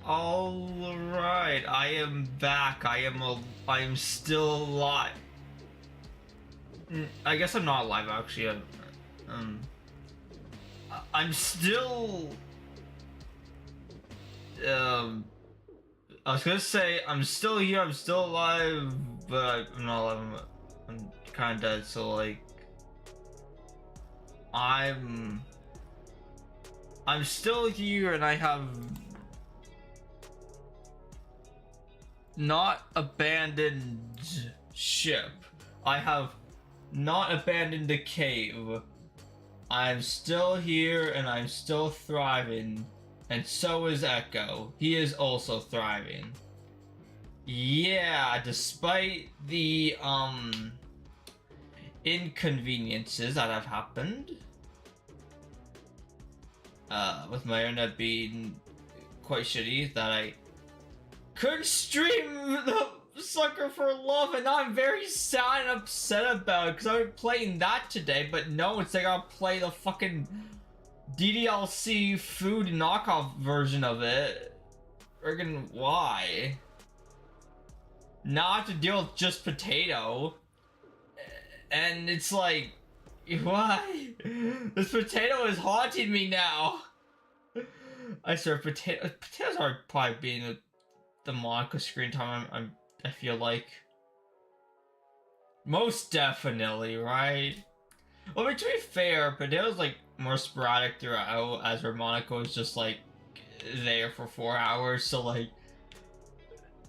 All right, I am back. I am still alive. I guess I'm not alive actually. Um, I'm still. Um, I was gonna say I'm still here. I'm still alive, but I'm not alive. I'm kind of dead. So like, I'm. I'm still here, and I have not abandoned ship. I have not abandoned the cave. I'm still here and I'm still thriving. And so is Echo. He is also thriving. Yeah, despite the inconveniences that have happened. With my internet being quite shitty, that I couldn't stream the Sucker for Love, and now I'm very sad and upset about it because I've been playing that today, but no, it's like I'll play the fucking DDLC food knockoff version of it. Friggin' why? Now I have to deal with just potato, and it's like, why? This potato is haunting me now. I swear, potatoes are probably being the Monica screen time. I feel like most definitely, right? Well, I mean, to be fair, potatoes like more sporadic throughout, as Monaco is just like there for 4 hours, so like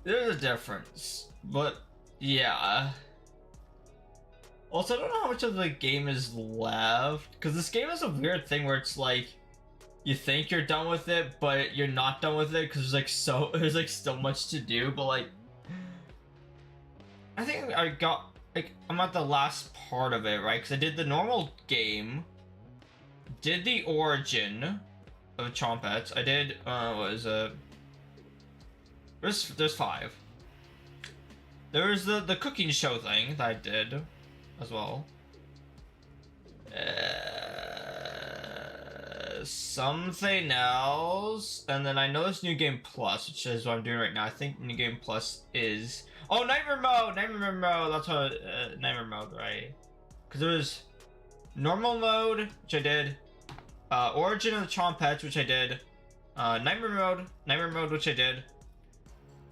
there's a difference. But yeah. Also, I don't know how much of the game is left, because this game is a weird thing where it's like you think you're done with it, but you're not done with it because there's like still much to do. But like, I think I'm at the last part of it, right? Because I did the normal game, did the origin of Chompets. I did there's 5. There was the cooking show thing that I did as well. Something else, and then I know this New Game Plus, which is what I'm doing right now. I think New Game Plus is Nightmare Mode. That's what Nightmare Mode, right? Because there was normal mode, which I did, Origin of the Chompets, which I did, Nightmare Mode, which I did,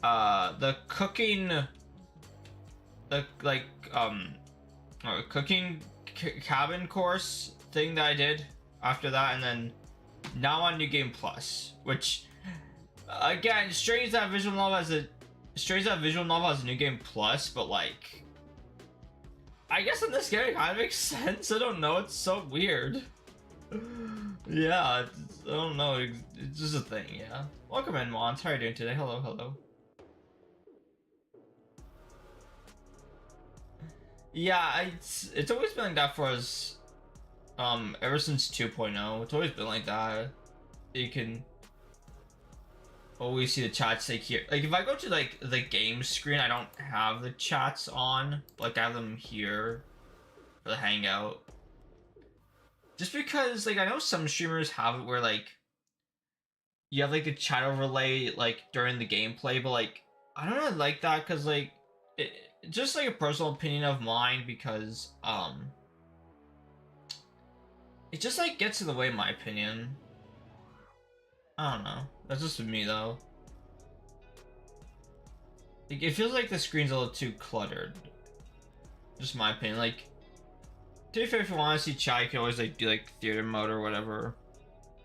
the cooking, cooking cabin course thing that I did after that, and then now on New Game Plus, which again strains that visual novel as a New Game Plus, but like I guess in this game it kind of makes sense. I don't know, it's so weird. Yeah, I don't know, it's just a thing. Yeah, welcome in, Mons. How are you doing today? Hello. Yeah, it's always been like that for us. Ever since 2.0, it's always been like that. You can always see the chats like here. Like if I go to like the game screen, I don't have the chats on. Like I have them here for the hangout. Just because like I know some streamers have it where like you have like the chat overlay like during the gameplay, but like I don't really like that because like it's just like a personal opinion of mine, because it just like gets in the way, in my opinion. I don't know. That's just me though. Like, it feels like the screen's a little too cluttered. Just my opinion. Like, to be fair, if you want to see chat, you can always like do like theater mode or whatever.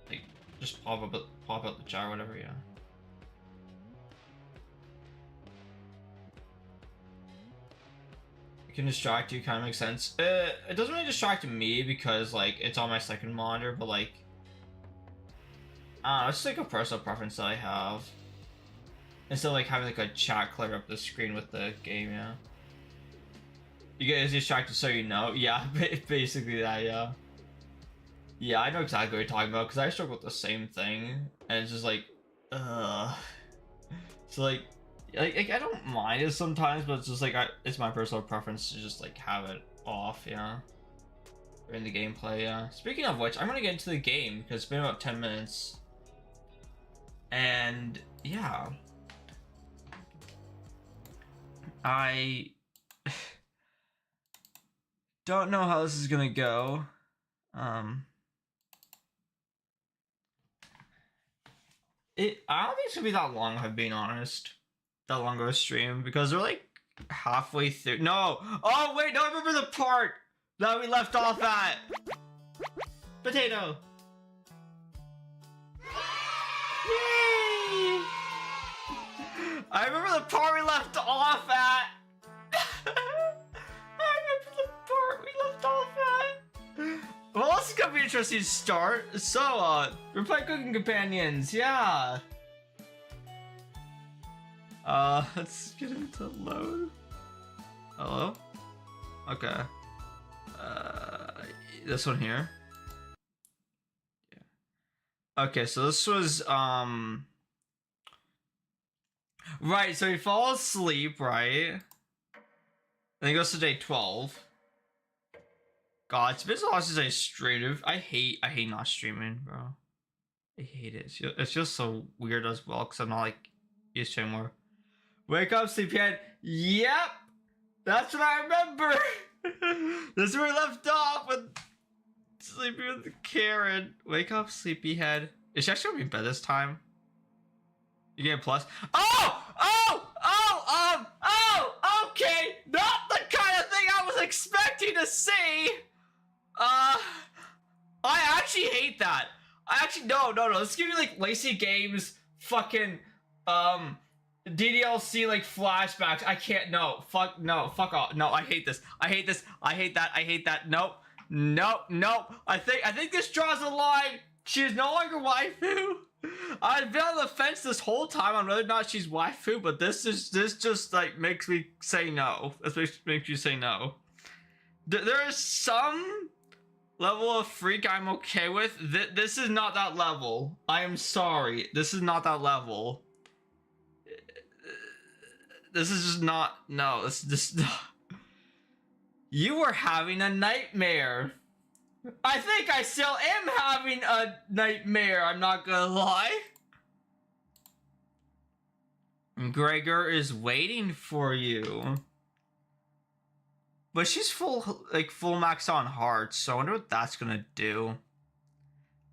Like, just pop out the chat or whatever. Yeah. Can distract you, kind of makes sense. It doesn't really distract me because like it's on my second monitor, but like it's just like a personal preference that I have, instead of like having like a chat clutter up the screen with the game. Yeah, you get distracted so you know. Yeah, basically that. Yeah, I know exactly what you're talking about because I struggle with the same thing, and it's just like so like I don't mind it sometimes, but it's just like it's my personal preference to just like have it off. Yeah, in the gameplay. Yeah, speaking of which, I'm gonna get into the game because it's been about 10 minutes, and yeah. I don't know how this is gonna go. I don't think it's gonna be that long, if I'm being honest. That long of a stream, because we're like halfway through. No! Oh wait, no, I remember the part that we left off at. Potato. Yay! I remember the part we left off at. I remember the part we left off at. Well, this is gonna be an interesting start. So, we're playing Cooking Companions, yeah. Let's get into load. Hello? Okay. This one here. Yeah. Okay, so this was, right, so he falls asleep, right? Then he goes to day 12. God, it's been so long since I streamed. I hate not streaming, bro. I hate it. It's just so weird as well, because I'm not, like, used to it anymore. Wake up, sleepyhead. Yep! That's what I remember! This is where we left off with sleeping with Karen. Wake up, sleepyhead. Is she actually gonna be in bed this time? You get a plus? Okay! Not the kind of thing I was expecting to see! I actually hate that. No. Let's give you, like, Lacy Games fucking, DDLC, like, flashbacks. I can't, no, fuck off. No, I hate this. I hate that. Nope. I think this draws a line. She is no longer waifu. I've been on the fence this whole time on whether or not she's waifu, but this just, like, makes me say no. This makes you say no. There is some level of freak I'm okay with. This is not that level. I am sorry. This is not that level. This is just not. No, this just. You were having a nightmare. I think I still am having a nightmare. I'm not gonna lie. Gregor is waiting for you. But she's full max on hearts, so I wonder what that's gonna do.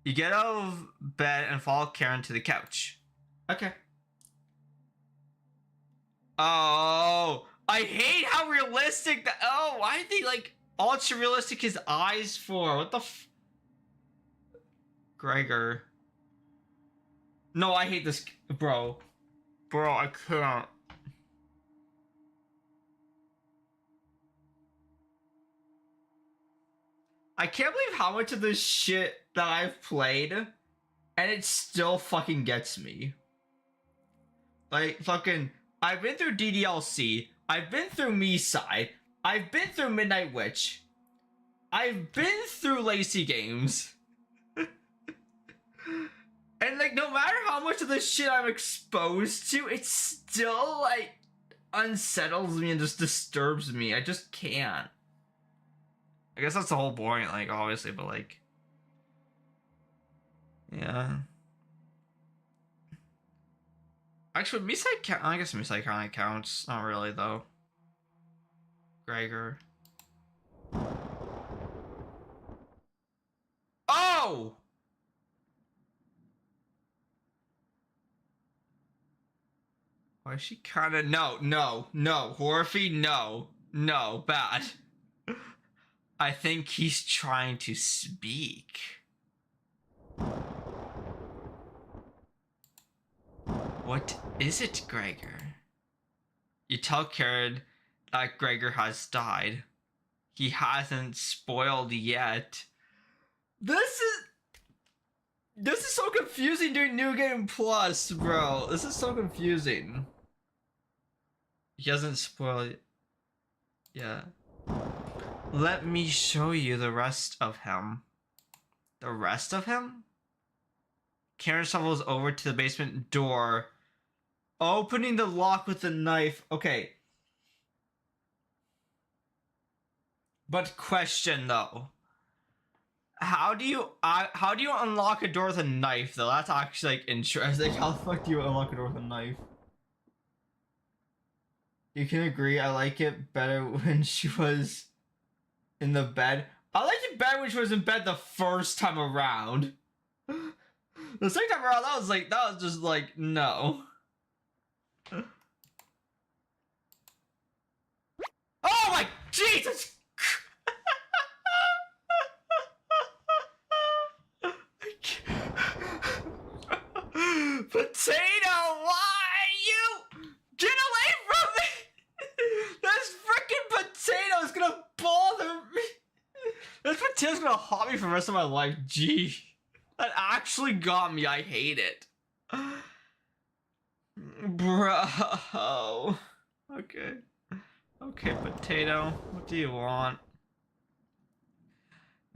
You get out of bed and follow Karen to the couch. Okay. Oh, I hate how realistic that. Oh, why are they, like, ultra realistic his eyes for? What the Gregor. No, I hate this, bro. Bro, I can't. I can't believe how much of this shit that I've played, and it still fucking gets me. Like, fucking, I've been through DDLC, I've been through Me-Side, I've been through Midnight Witch, I've been through Lacy Games. And, like, no matter how much of this shit I'm exposed to, it still, like, unsettles me and just disturbs me. I just can't. I guess that's the whole point, like, obviously, but, like, yeah. Actually, Me-Side count. I guess Me-Side kind of counts. Not really, though. Gregor. Oh! Why is she kind of... No. Horfy, no, bad. I think he's trying to speak. What is it, Gregor? You tell Karen that Gregor has died. He hasn't spoiled yet. This is so confusing during New Game Plus, bro. This is so confusing. He hasn't spoiled. Yeah. Let me show you the rest of him. The rest of him? Karen shuffles over to the basement door, opening the lock with a knife. Okay. But question, though. How do you unlock a door with a knife though? That's actually like interesting. How the fuck do you unlock a door with a knife? You can agree. I like it better when she was in the bed. I liked it better when she was in bed the first time around. The second time around, that was just like no. Oh my Jesus! Potato, why you get away from me? This freaking potato is gonna bother me. This potato's gonna haunt me for the rest of my life. Gee, that actually got me. I hate it, bro. Okay. Okay, potato, what do you want?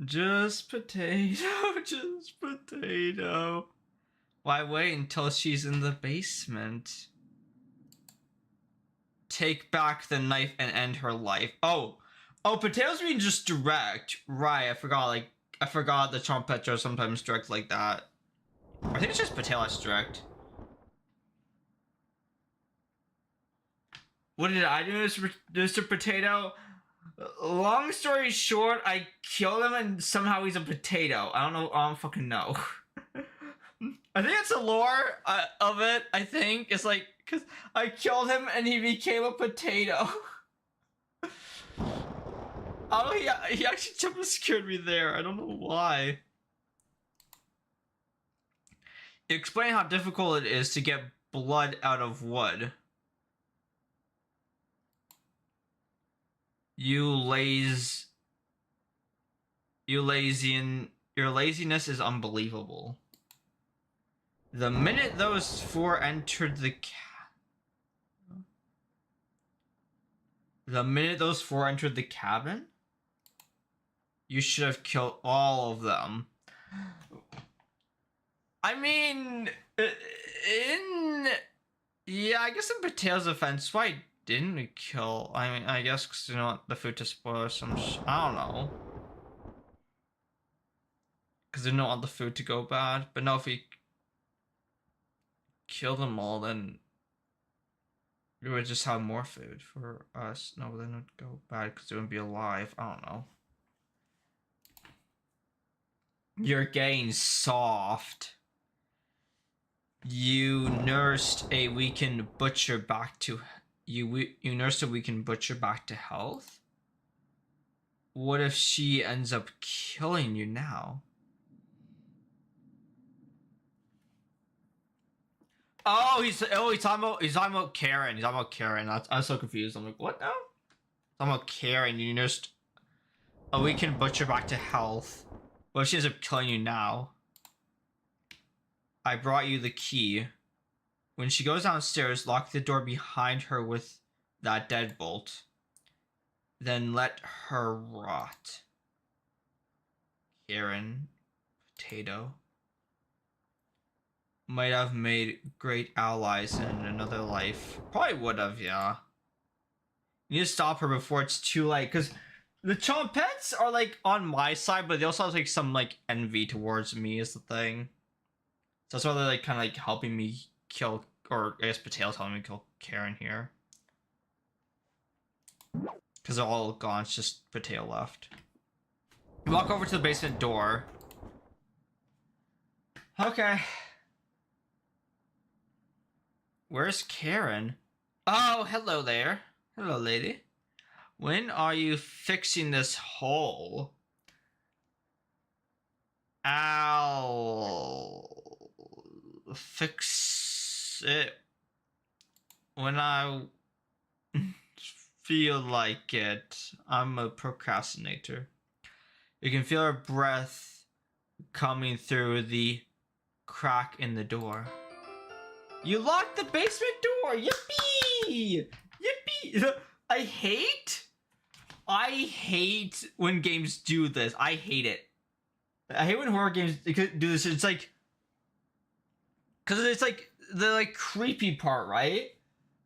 Just potato, just potato. Why wait until she's in the basement? Take back the knife and end her life. Oh, potatoes being just direct. Right, I forgot the trumpets are sometimes direct like that. I think it's just potato that's direct. What did I do, Mr. Potato? Long story short, I killed him and somehow he's a potato. I don't fucking know. I think it's the lore of it, I think. It's like, because I killed him and he became a potato. Oh, he actually jump scared me there. I don't know why. Explain how difficult it is to get blood out of wood. Your laziness is unbelievable. The minute those four entered the cabin, you should have killed all of them. I mean, yeah, I guess in Potato's offense, why didn't we kill? I mean, I guess because you don't want the food to spoil some. I don't know. Because they don't want the food to go bad. But no, if we kill them all, then we would just have more food for us. No, then it would go bad because they wouldn't be alive. I don't know. You're getting soft. You nursed a weakened butcher back to health. What if she ends up killing you now? Oh, he's talking about Karen. He's talking about Karen. I'm so confused. I'm like, what now? He's talking about Karen. You nursed a weakened butcher back to health. What if she ends up killing you now? I brought you the key. When she goes downstairs, lock the door behind her with that deadbolt. Then let her rot. Karen, Potato. Might have made great allies in another life. Probably would have, yeah. You need to stop her before it's too late, because the Chompets are like on my side, but they also have like some like envy towards me is the thing. So that's why they're like kind of like helping me kill, or I guess Potato's helping me kill Karen here. Because they're all gone, it's just Potato left. You walk over to the basement door. Okay. Where's Karen? Oh, hello there. Hello, lady. When are you fixing this hole? I'll fix it when I feel like it. I'm a procrastinator. You can feel her breath coming through the crack in the door. You locked the basement door! Yippee! Yippee! I hate when games do this. I hate it. I hate when horror games do this. It's like, because it's like the like creepy part, right?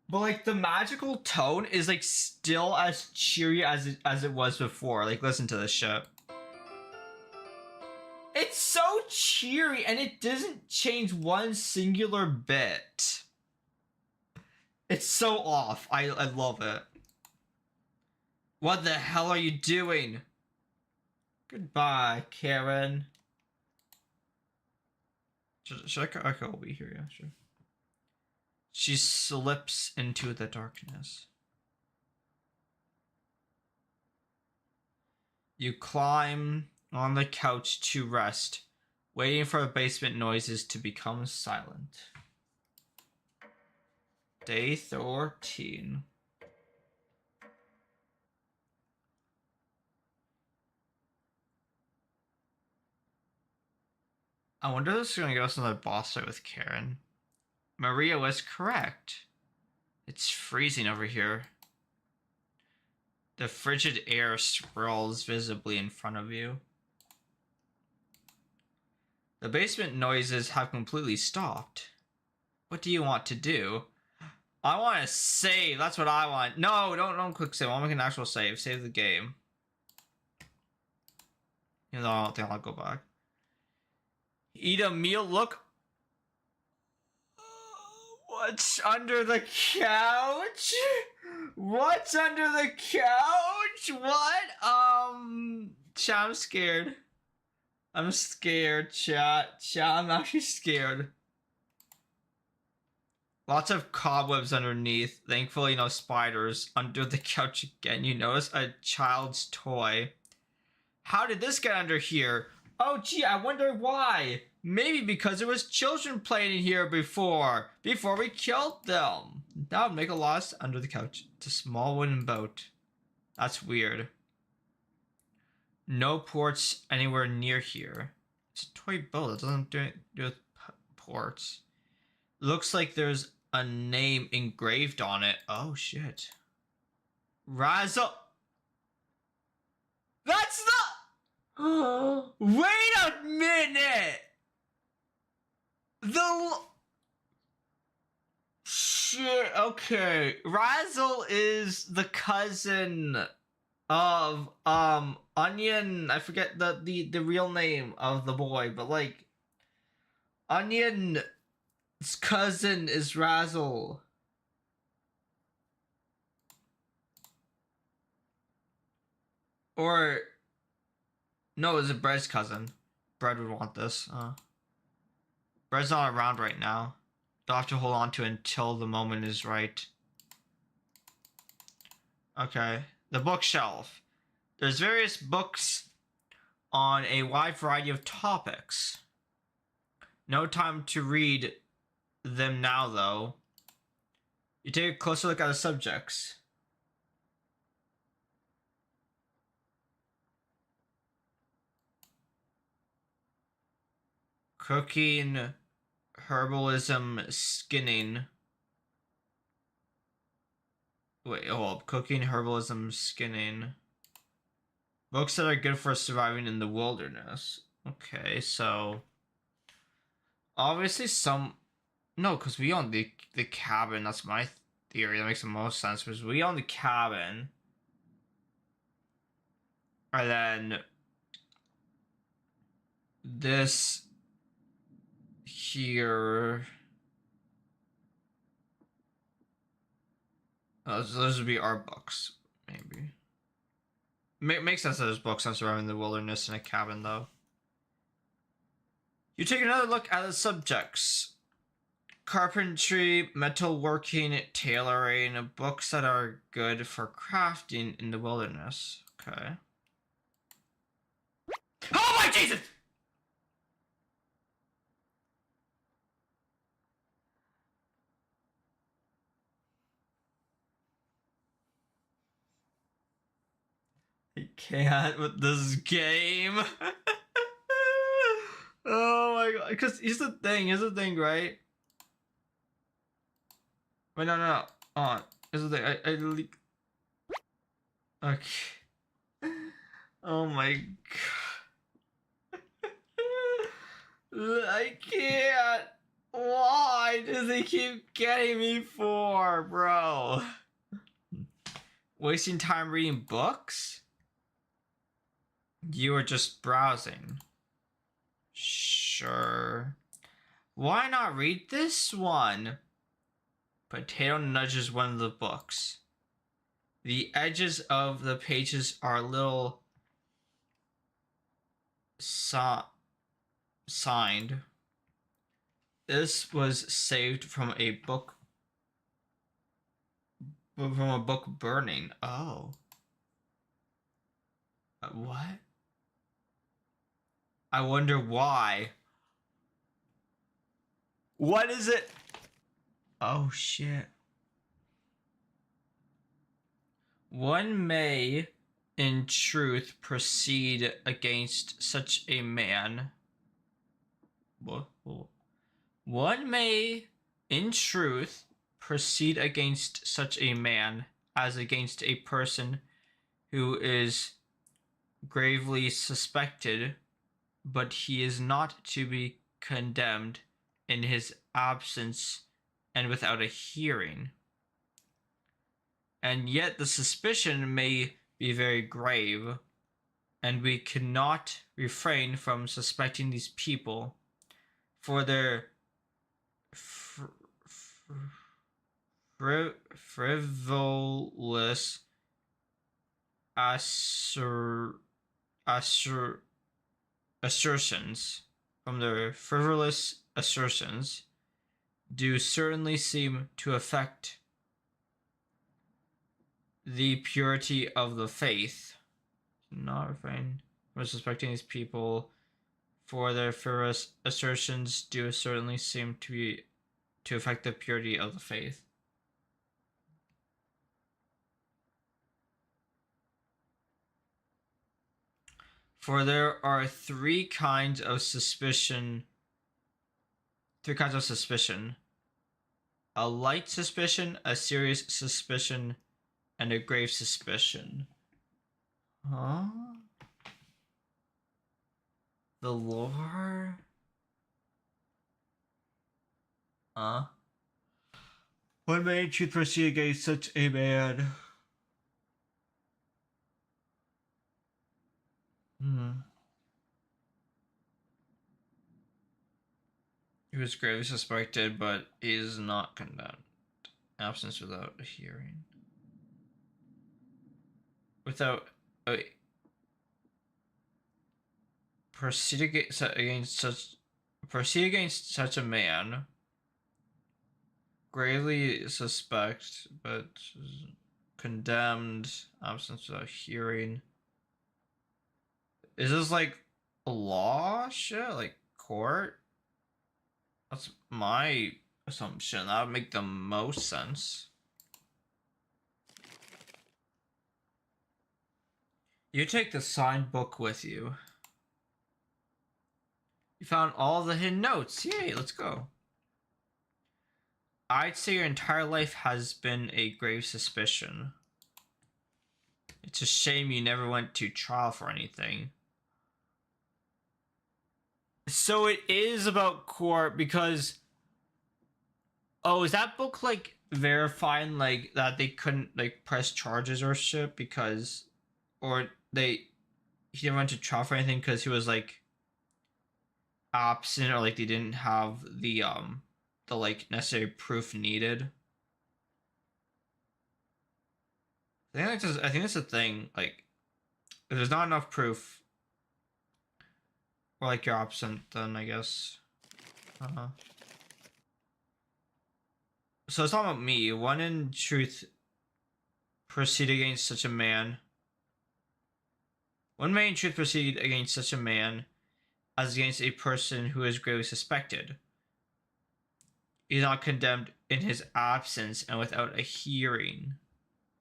But like the magical tone is like still as cheery as it was before. Like listen to this shit. It's so cheery and it doesn't change one singular bit. It's so off. I love it. What the hell are you doing? Goodbye, Karen. Should I go over here? Yeah, sure. She slips into the darkness. You climb on the couch to rest, waiting for the basement noises to become silent. Day 13. I wonder if this is going to give us another boss fight with Karen. Maria was correct. It's freezing over here. The frigid air swirls visibly in front of you. The basement noises have completely stopped. What do you want to do? I want to save. That's what I want. No, don't click save. I want to make an actual save. Save the game. Even though I don't think I'll go back. Eat a meal. Look. What's under the couch? What's under the couch? What? Chat, I'm scared. I'm scared, chat. Chat, I'm actually scared. Lots of cobwebs underneath. Thankfully, no spiders. Under the couch again, you notice a child's toy. How did this get under here? Oh, gee, I wonder why. Maybe because there was children playing in here before we killed them. That would make a loss under the couch. It's a small wooden boat. That's weird. No ports anywhere near here. It's a toy boat. It doesn't do with ports. Looks like there's a name engraved on it. Oh, shit. Razzle. That's the... Wait a minute! Shit, okay. Razzle is the cousin of, Onion. I forget the real name of the boy, but, like, Onion's cousin is Razzle. Or... No, it's a Bread's cousin. Bread would want this. Bread's not around right now. They'll have to hold on to it until the moment is right. Okay. The bookshelf. There's various books on a wide variety of topics. No time to read them now, though. You take a closer look at the subjects. Cooking, herbalism, skinning. Wait, hold up. Cooking, herbalism, skinning. Books that are good for surviving in the wilderness. Okay, so... Obviously some... No, because we own the cabin. That's my theory. That makes the most sense. Because we own the cabin. And then... This... Here... Those would be our books, maybe. Makes sense that there's books on surviving the wilderness in a cabin, though. You take another look at the subjects. Carpentry, metalworking, tailoring, books that are good for crafting in the wilderness. Okay. Oh my Jesus! I can't with this game. Oh my god. Because here's the thing, right? Wait, no. Here's the thing. I literally... Okay. Oh my god. I can't. Why does he keep getting me for, bro? Wasting time reading books? You are just browsing. Sure. Why not read this one? Potato nudges one of the books. The edges of the pages are a little signed. This was saved from a book burning. Oh. What? I wonder why. What is it? Oh shit. One may, in truth, proceed against such a man. What? One may, in truth, proceed against such a man as against a person who is gravely suspected, but he is not to be condemned in his absence and without a hearing. And yet the suspicion may be very grave, and we cannot refrain from suspecting these people for their frivolous assertions. From their frivolous assertions do certainly seem to affect the purity of the faith. Not refrain from suspecting these people, for their frivolous assertions do certainly seem to affect the purity of the faith. For there are three kinds of suspicion. A light suspicion, a serious suspicion, and a grave suspicion. Huh? The lore? What made truth proceed against such a man? He was gravely suspected, but is not condemned. Absence without a hearing. Proceed against such a man. Gravely suspect, but condemned. Absence without hearing. Is this like a law shit? Like court? That's my assumption. That would make the most sense. You take the signed book with you. You found all the hidden notes. Yay, let's go. I'd say your entire life has been a grave suspicion. It's a shame you never went to trial for anything. So it is about court because... Oh, is that book like verifying like that they couldn't like press charges or shit because... Or he never went to trial for anything because he was like absent or like they didn't have the like necessary proof needed. I think that's the thing. Like, if there's not enough proof, or like you're absent, then I guess. So it's not about me. One in truth proceed against such a man. One may in truth proceed against such a man as against a person who is gravely suspected. He is not condemned in his absence and without a hearing.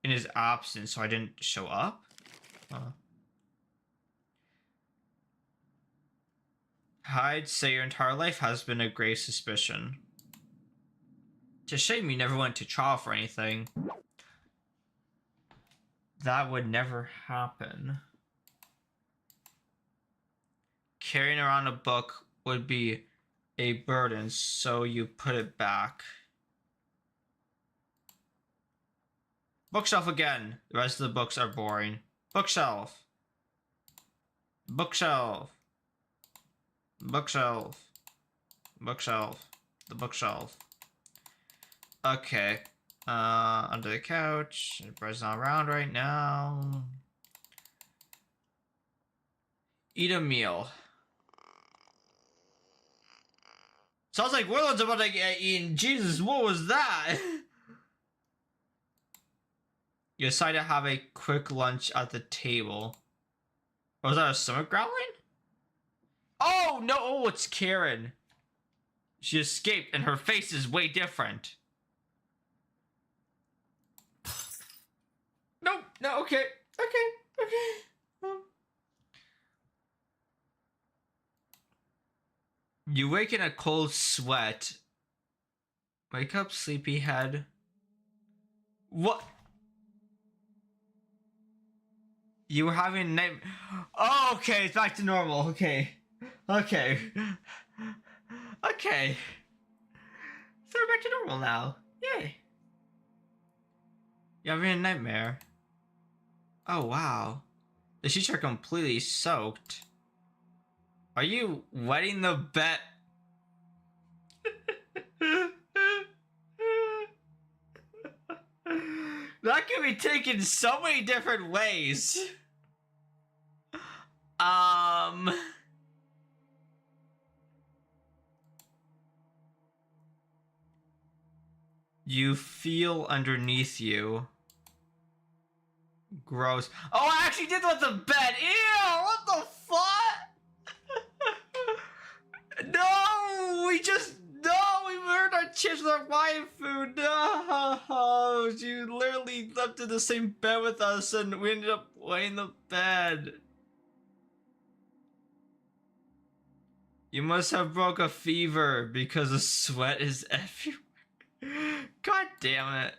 In his absence, so I didn't show up? I'd say your entire life has been a grave suspicion. It's a shame you never went to trial for anything. That would never happen. Carrying around a book would be a burden, so you put it back. Bookshelf again. The rest of the books are boring. Bookshelf. Bookshelf. Bookshelf. Bookshelf. The bookshelf. Okay. Under the couch. Bread's not around right now. Eat a meal. Sounds like Willow's about to get eaten. Jesus, what was that? You decide to have a quick lunch at the table. Or was that a stomach growling? Oh, no. Oh, it's Karen. She escaped and her face is way different. Nope. No, okay. Okay. You wake in a cold sweat. Wake up, sleepyhead. What? You were having a night. Oh, okay, it's back to normal. Okay. Okay. Okay. So we're back to normal now. Yay. You're having a nightmare. Oh, wow. The sheets are completely soaked. Are you wetting the bed? That could be taken so many different ways. You feel underneath you. Gross. Oh, I actually did with the bed. Ew, what the fuck? No, we murdered our chips with our Hawaiian food. No, you literally slept in the same bed with us and we ended up laying in the bed. You must have broke a fever because the sweat is everywhere. God damn it.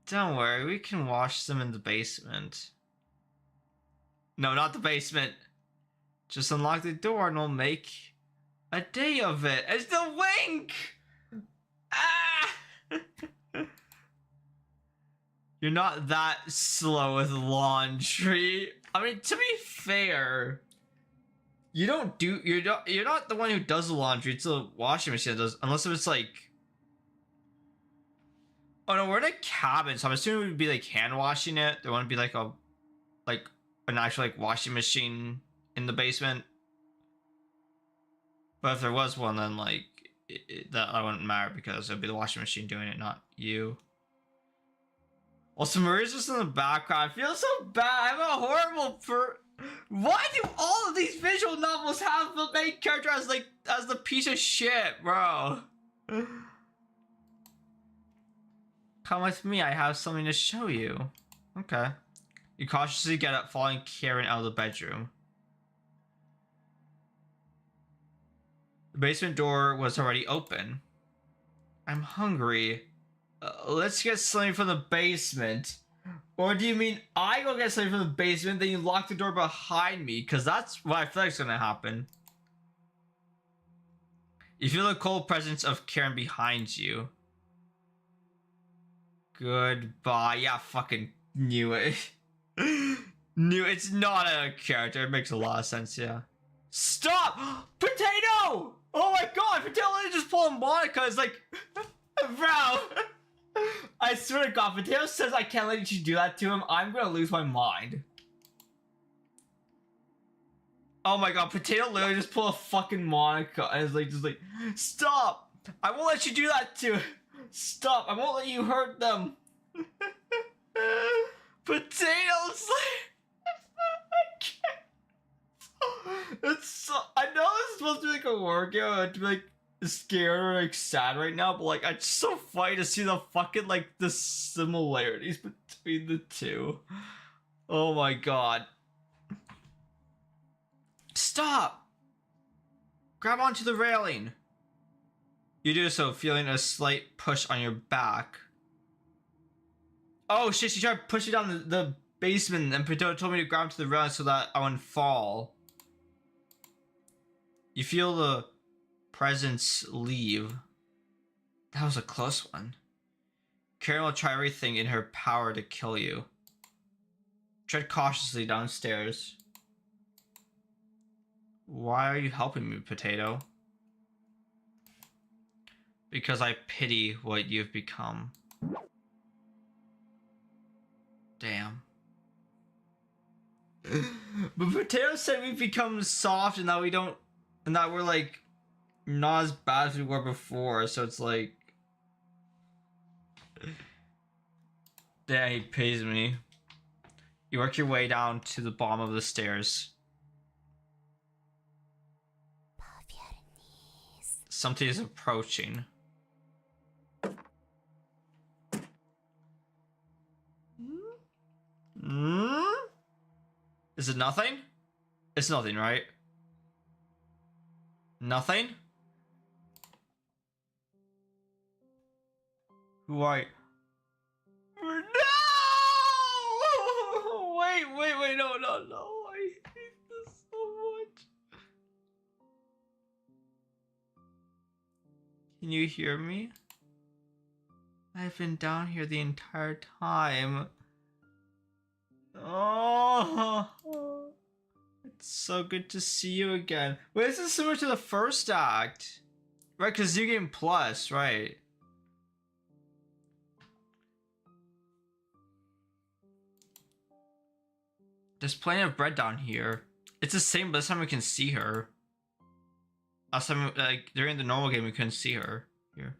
Don't worry, we can wash them in the basement. No, not the basement. Just unlock the door and we'll make a day of it. It's the wink! Ah! You're not that slow with laundry. I mean, to be fair, you're not the one who does the laundry. It's the washing machine that does, unless if it's like. Oh no, we're in a cabin, so I'm assuming we'd be like hand washing it. There wouldn't be like an actual like washing machine in the basement. But if there was one, then like that wouldn't matter because it'd be the washing machine doing it, not you. Also, Maria's just in the background. I feel so bad. I'm a horrible Why do all of these visual novels have the main character as the piece of shit, bro? Come with me, I have something to show you. Okay. You cautiously get up, following Karen out of the bedroom. The basement door was already open. I'm hungry. Let's get something from the basement. Or do you mean I go get something from the basement, then you lock the door behind me? Because that's what I feel like is going to happen. You feel the cold presence of Karen behind you. Goodbye. Yeah, fucking knew it. It's not a character. It makes a lot of sense, yeah. Stop! Potato! Oh my god, Potato just pulled Monica. It's like, bro. I swear to God, Potato says I can't let you do that to him. I'm gonna lose my mind. Oh my god, Potato literally just pulled a fucking Monica and is like, just like, stop! I won't let you do that to him. Stop! I won't let you hurt them. Potatoes. I can't. It's so. I know it's supposed to be like a workout to be like scared or like sad right now, but like it's so funny to see the fucking like the similarities between the two. Oh my god. Stop! Grab onto the railing. You do so, feeling a slight push on your back. Oh shit, she tried to push it down the basement and Potato told me to grab onto the railing so that I wouldn't fall. You feel the presence leave. That was a close one. Karen will try everything in her power to kill you. Tread cautiously downstairs. Why are you helping me, Potato? Because I pity what you've become. Damn. But Potato said we've become soft and that we don't, and that we're like not as bad as we were before, so it's like, damn, he pays me. You work your way down to the bottom of the stairs. Something is approaching. Is it nothing? It's nothing, right? Nothing? Who are you? No! Wait, no. I hate this so much. Can you hear me? I've been down here the entire time. Oh, it's so good to see you again. Wait, this is similar to the first act. Right, because you game plus, right? There's plenty of bread down here. It's the same, but this time we can see her. Last time, like during the normal game, we couldn't see her. Here.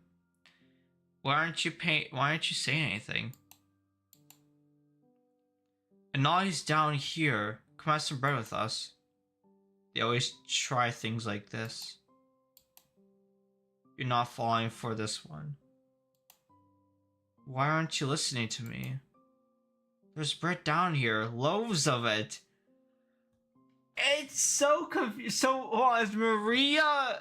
Why aren't you saying anything? And now he's down here. Come have some bread with us. They always try things like this. You're not falling for this one. Why aren't you listening to me? There's bread down here, loaves of it. It's so confused. So, is Maria?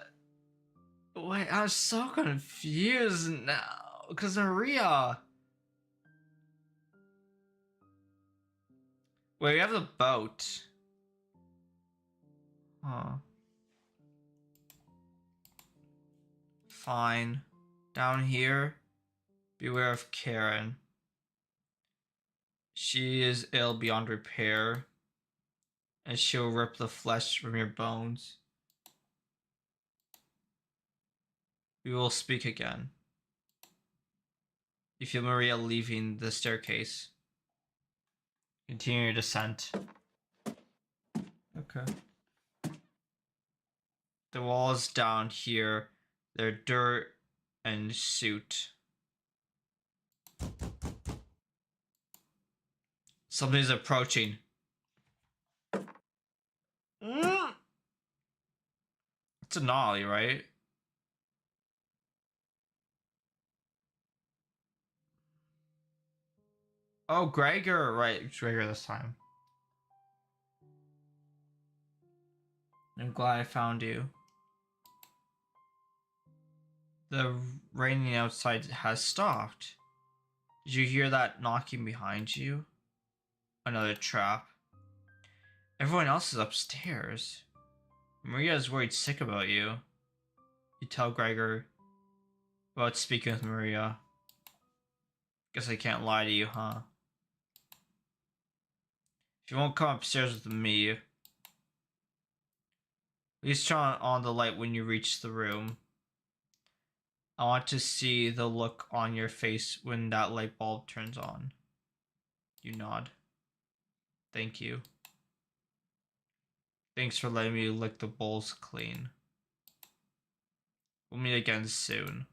Wait, I'm so confused now. Because Maria. Wait, we have the boat. Huh. Fine. Down here, beware of Karen. She is ill beyond repair, and she'll rip the flesh from your bones. We will speak again. You feel Maria leaving the staircase. Continue your descent. Okay. The walls down here, they're dirt and soot. Something's approaching. It's a Nolly, right? Oh, Gregor, right? It's Gregor this time. I'm glad I found you. The raining outside has stopped. Did you hear that knocking behind you? Another trap. Everyone else is upstairs. Maria is worried sick about you. You tell Gregor about speaking with Maria. Guess I can't lie to you, huh? If you won't come upstairs with me, please turn on the light when you reach the room. I want to see the look on your face when that light bulb turns on. You nod. Thank you. Thanks for letting me lick the bowls clean. We'll meet again soon.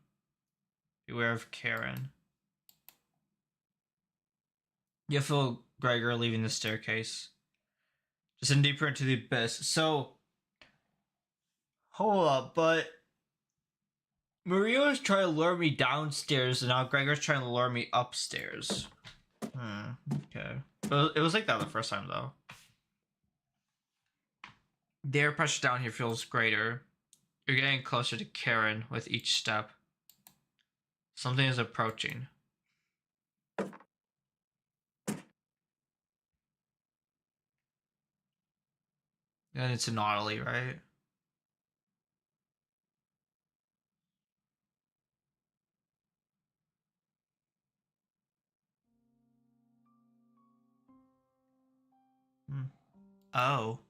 Beware of Karen. You feel Gregor leaving the staircase. Just in deeper into the abyss. So, hold up, but Maria was trying to lure me downstairs, and now Gregor's trying to lure me upstairs. Okay. But it was like that the first time, though. The air pressure down here feels greater. You're getting closer to Karen with each step. Something is approaching. And it's an Audley, right? Oh.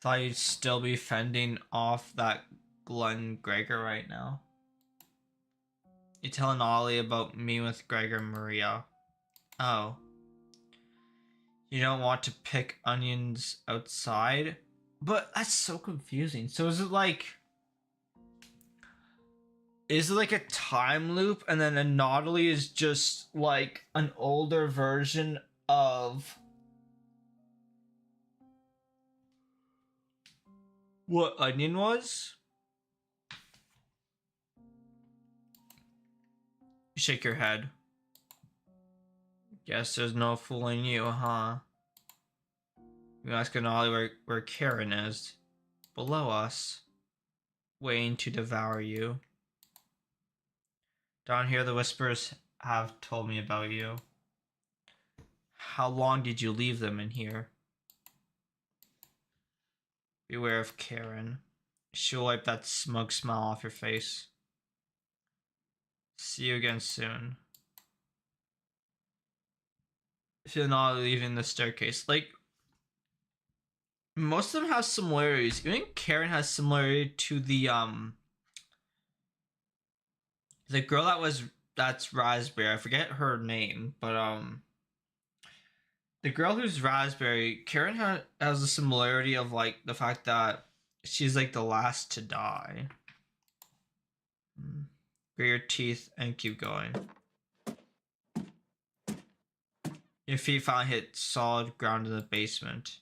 Thought you'd still be fending off that Glenn Gregor right now. You telling Ollie about me with Gregor and Maria. Oh. You don't want to pick onions outside? But that's so confusing. So is it like... Is it like a time loop and then a Nautilus is just like an older version of what Onion was? You shake your head. Guess there's no fooling you, huh? You ask Ollie where Karen is. Below us. Waiting to devour you. Down here the whispers have told me about you. How long did you leave them in here? Beware of Karen. She'll wipe that smug smile off your face. See you again soon. If you're not leaving the staircase. Like, most of them have similarities. Even Karen has similarity to the girl that's Raspberry. I forget her name, but the girl who's Raspberry, Karen has a similarity of like the fact that she's like the last to die. Grit your teeth and keep going. Your feet finally hit solid ground in the basement.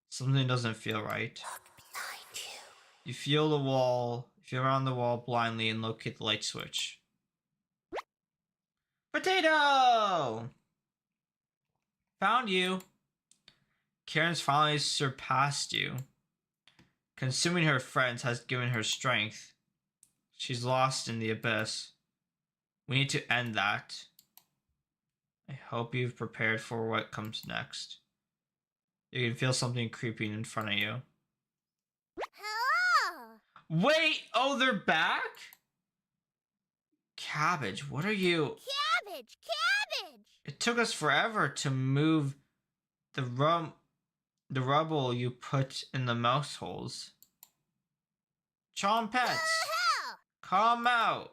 Something doesn't feel right. Look behind you. You feel the wall. You feel around the wall blindly and locate the light switch. Potato! Found you. Karen's finally surpassed you. Consuming her friends has given her strength. She's lost in the abyss. We need to end that. I hope you've prepared for what comes next. You can feel something creeping in front of you. Hello! Wait! Oh, they're back? Cabbage, what are you? Cabbage! Cabbage! It took us forever to move the rubble you put in the mouse holes. Chompets! Come out!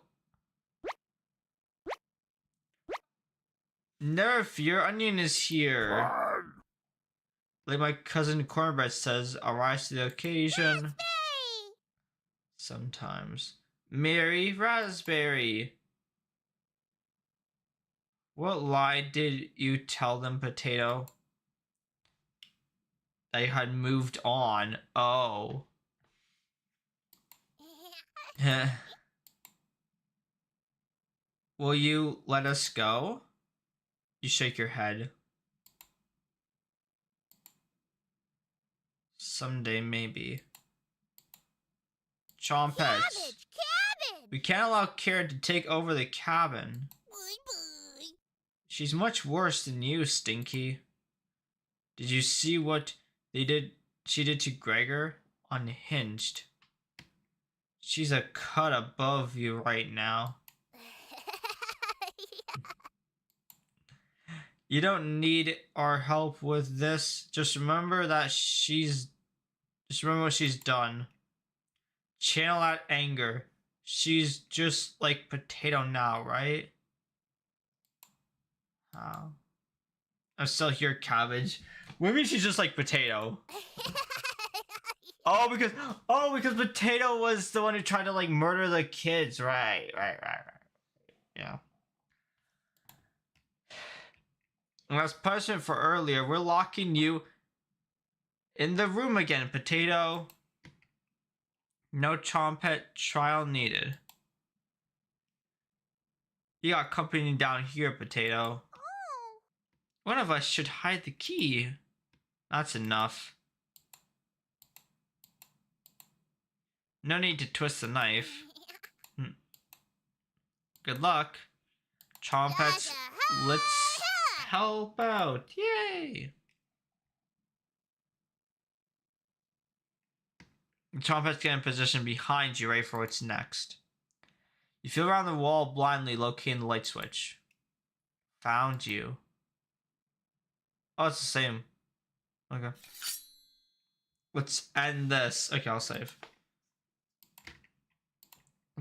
Never fear, Onion is here. Like my cousin Cornbread says, I'll rise to the occasion. Raspberry! Sometimes. Mary Raspberry! What lie did you tell them, Potato? They had moved on. Oh. Will you let us go? You shake your head. Someday, maybe. Chompets. Cabbage! Cabbage! We can't allow Karen to take over the cabin. Bye-bye. She's much worse than you, Stinky. Did you see what she did to Gregor? Unhinged. She's a cut above you right now. You don't need our help with this. Just remember what she's done. Channel that anger. She's just like Potato now, right? Oh. I'm still here, Cabbage. What do you mean she's just like Potato? Oh, because Potato was the one who tried to like murder the kids. Right. Yeah. And as punishment for earlier, we're locking you in the room again, Potato. No Chompet trial needed. You got company down here, Potato. Oh. One of us should hide the key. That's enough. No need to twist the knife. Good luck. Chompets, let's help out. Yay! Chompets get in position behind you, ready for what's next. You feel around the wall blindly, locating the light switch. Found you. Oh, it's the same. Okay. Let's end this. Okay, I'll save.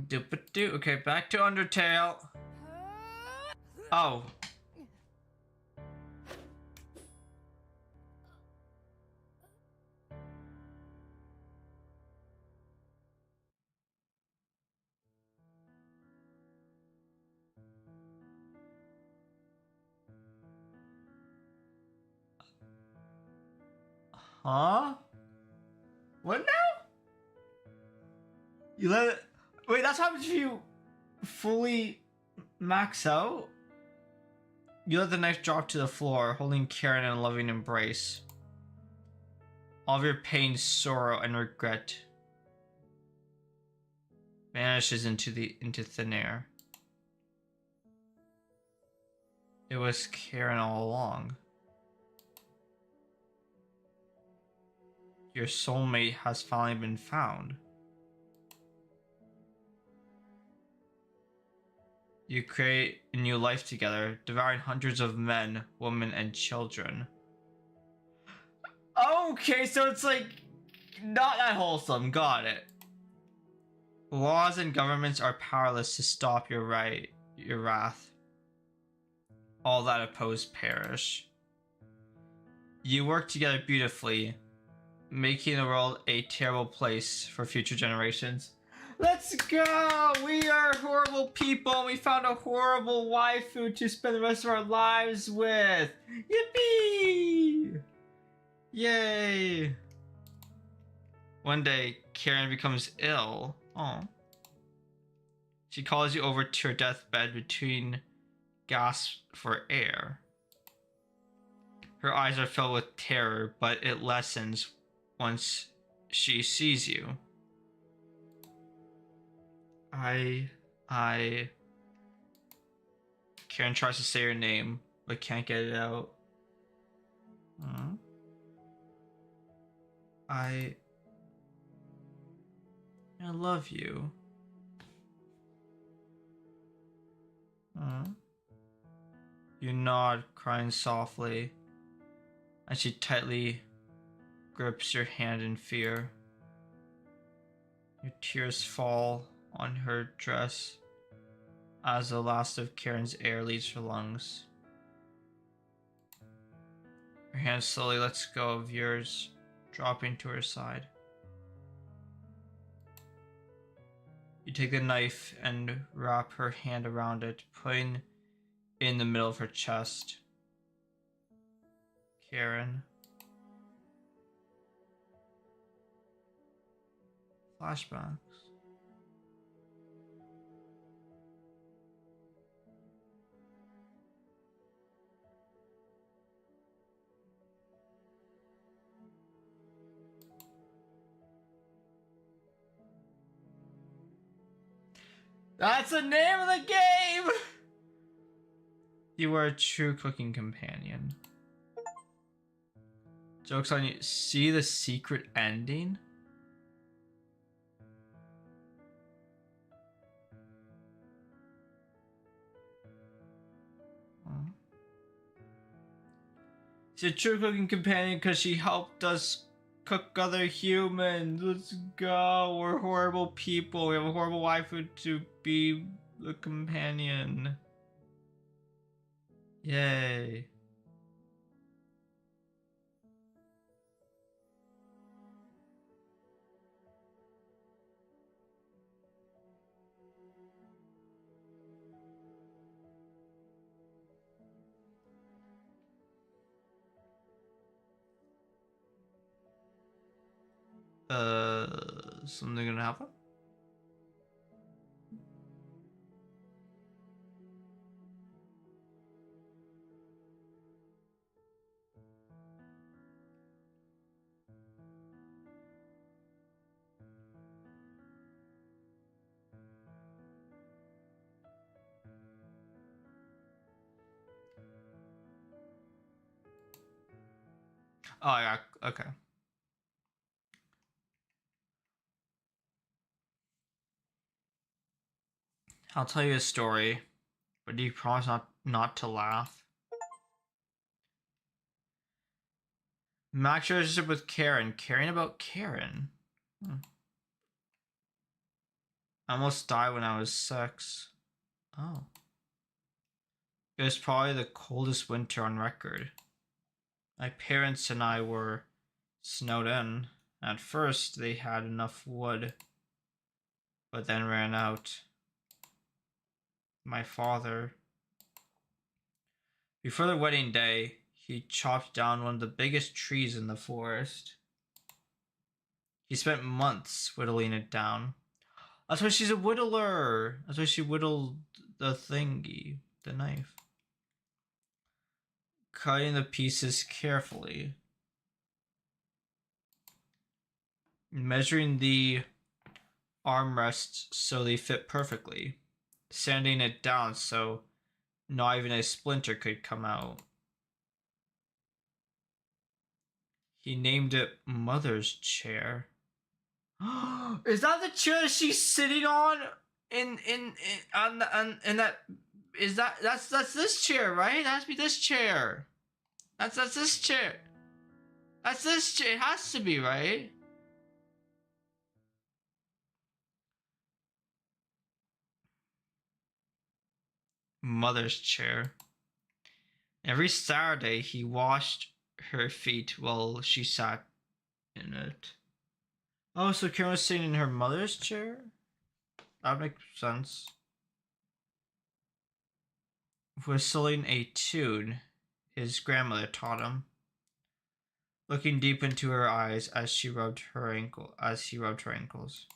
Doop-a-doo. Okay, back to Undertale. Oh. Huh? What now? You let it... Wait, that's how much you fully max out? You let the knife drop to the floor, holding Karen in a loving embrace. All of your pain, sorrow, and regret vanishes into thin air. It was Karen all along. Your soulmate has finally been found. You create a new life together, devouring hundreds of men, women, and children. Okay, so it's like not that wholesome. Got it. Laws and governments are powerless to stop your wrath. All that oppose perish. You work together beautifully, making the world a terrible place for future generations. Let's go! We are horrible people. We found a horrible waifu to spend the rest of our lives with. Yippee! Yay! One day, Karen becomes ill. Oh. She calls you over to her deathbed between gasps for air. Her eyes are filled with terror, but it lessens once she sees you. Karen tries to say her name, but can't get it out. I love you. You nod, crying softly, and she tightly grips your hand in fear. Your tears fall on her dress as the last of Karen's air leaves her lungs. Her hand slowly lets go of yours, dropping to her side. You take the knife and wrap her hand around it, putting it in the middle of her chest. Karen. Flashbacks. That's the name of the game! You are a true cooking companion. Joke's on you. See the secret ending? She's a true cooking companion because she helped us cook other humans. Let's go. We're horrible people. We have a horrible waifu to be the companion. Yay. Something gonna happen? Oh yeah, okay. I'll tell you a story, but do you promise not to laugh? Max relationship with Karen. Caring about Karen. I almost died when I was 6. Oh. It was probably the coldest winter on record. My parents and I were snowed in. At first, they had enough wood, but then ran out. My father. Before the wedding day, he chopped down one of the biggest trees in the forest. He spent months whittling it down. That's why she's a whittler. That's why she whittled the thingy, the knife. Cutting the pieces carefully. Measuring the armrests so they fit perfectly. Sanding it down so not even a splinter could come out. He named it Mother's Chair. Is that the chair she's sitting on? In that is that's this chair, right? That has to be this chair. That's this chair. That's this chair. It has to be, right? Mother's chair. Every Saturday he washed her feet while she sat in it. Oh, so Karen was sitting in her mother's chair? That makes sense. Whistling a tune his grandmother taught him. Looking deep into her eyes as he rubbed her ankles.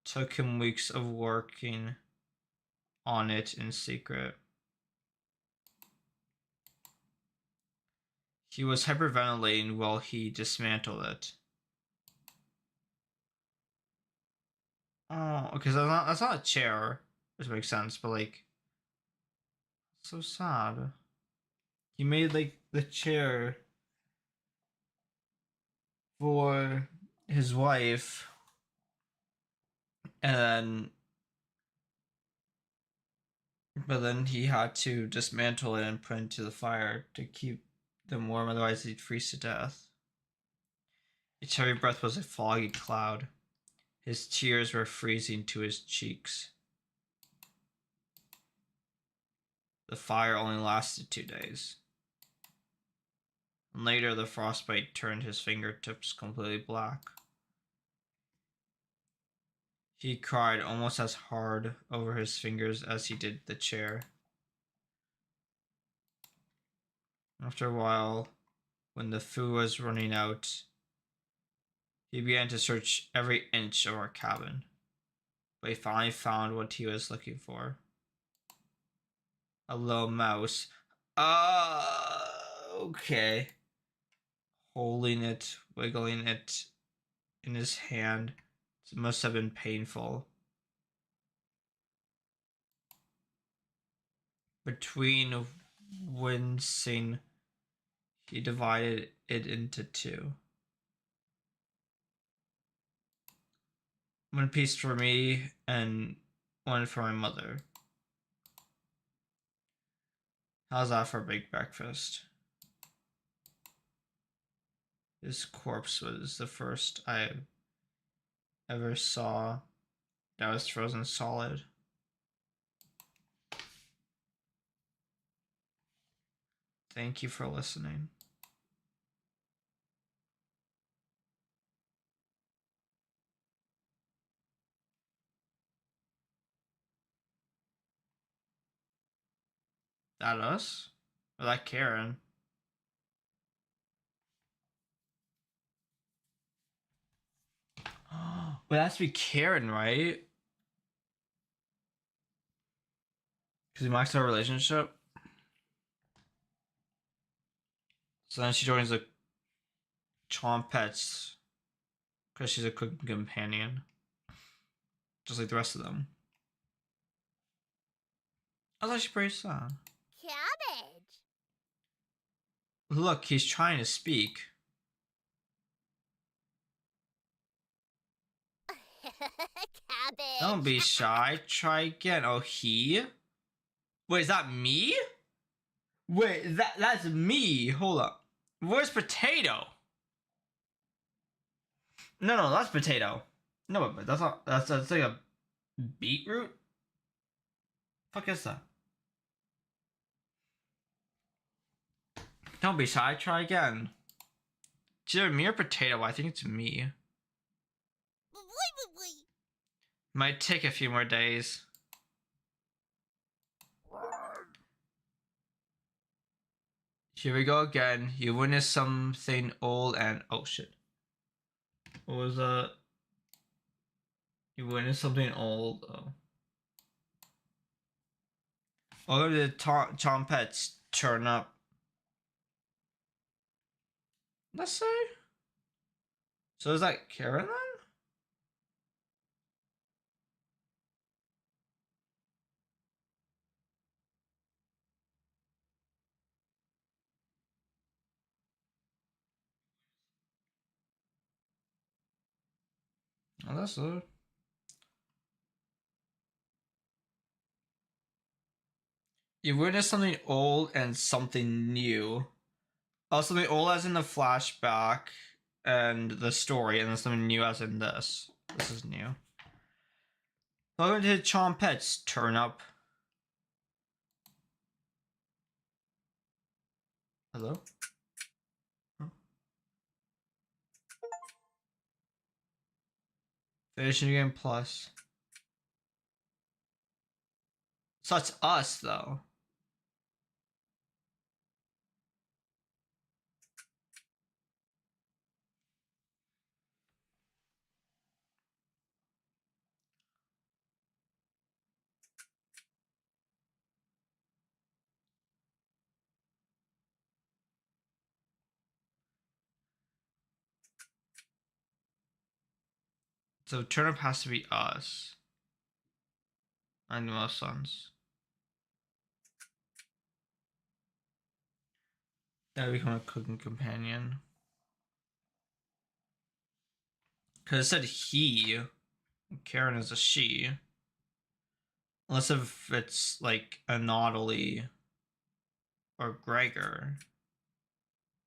Took him weeks of working on it in secret. He was hyperventilating while he dismantled it. Oh, okay, so that's not a chair, which makes sense, but like, so sad. He made like the chair for his wife, and but then he had to dismantle it and put it into the fire to keep them warm, otherwise he'd freeze to death. Each heavy breath was a foggy cloud. His tears were freezing to his cheeks. The fire only lasted 2 days. And later, the frostbite turned his fingertips completely black. He cried almost as hard over his fingers as he did the chair. After a while, when the food was running out, he began to search every inch of our cabin, but he finally found what he was looking for. A little mouse. Okay. Holding it, wiggling it in his hand. It must have been painful. Between wincing, he divided it into 2. One piece for me and one for my mother. How's that for a big breakfast? His corpse was the first I ever saw that was frozen solid. Thank you for listening. That us? Or that Karen? But it has to be Karen, right? Because we maxed our relationship. So then she joins the Chompets because she's a cooking companion. Just like the rest of them. I was actually pretty sad. Cabbage. Look, he's trying to speak. Cabbage. Don't be shy. Try again. Oh, he? Wait, is that me? Wait, that's me. Hold up. Where's potato? No, that's potato. No, but that's not. That's like a beetroot. Fuck is that? Don't be shy. Try again. It's either me or potato. I think it's me. Might take a few more days. Here we go again. You witness something old and oh shit. What was that? You witness something old. Oh. All of the trumpets turn up. Let's say. So is that Karen then? Oh, that's it. You witness something old and something new. Oh, something old as in the flashback and the story, and then something new as in this. This is new. Welcome to Chompet's turn up. Hello? Huh? Finishing game plus. So it's us though. So turnip has to be us. And most sons. That become a cooking companion. Because it said he. Karen is a she. Unless if it's like Anatoly or Gregor.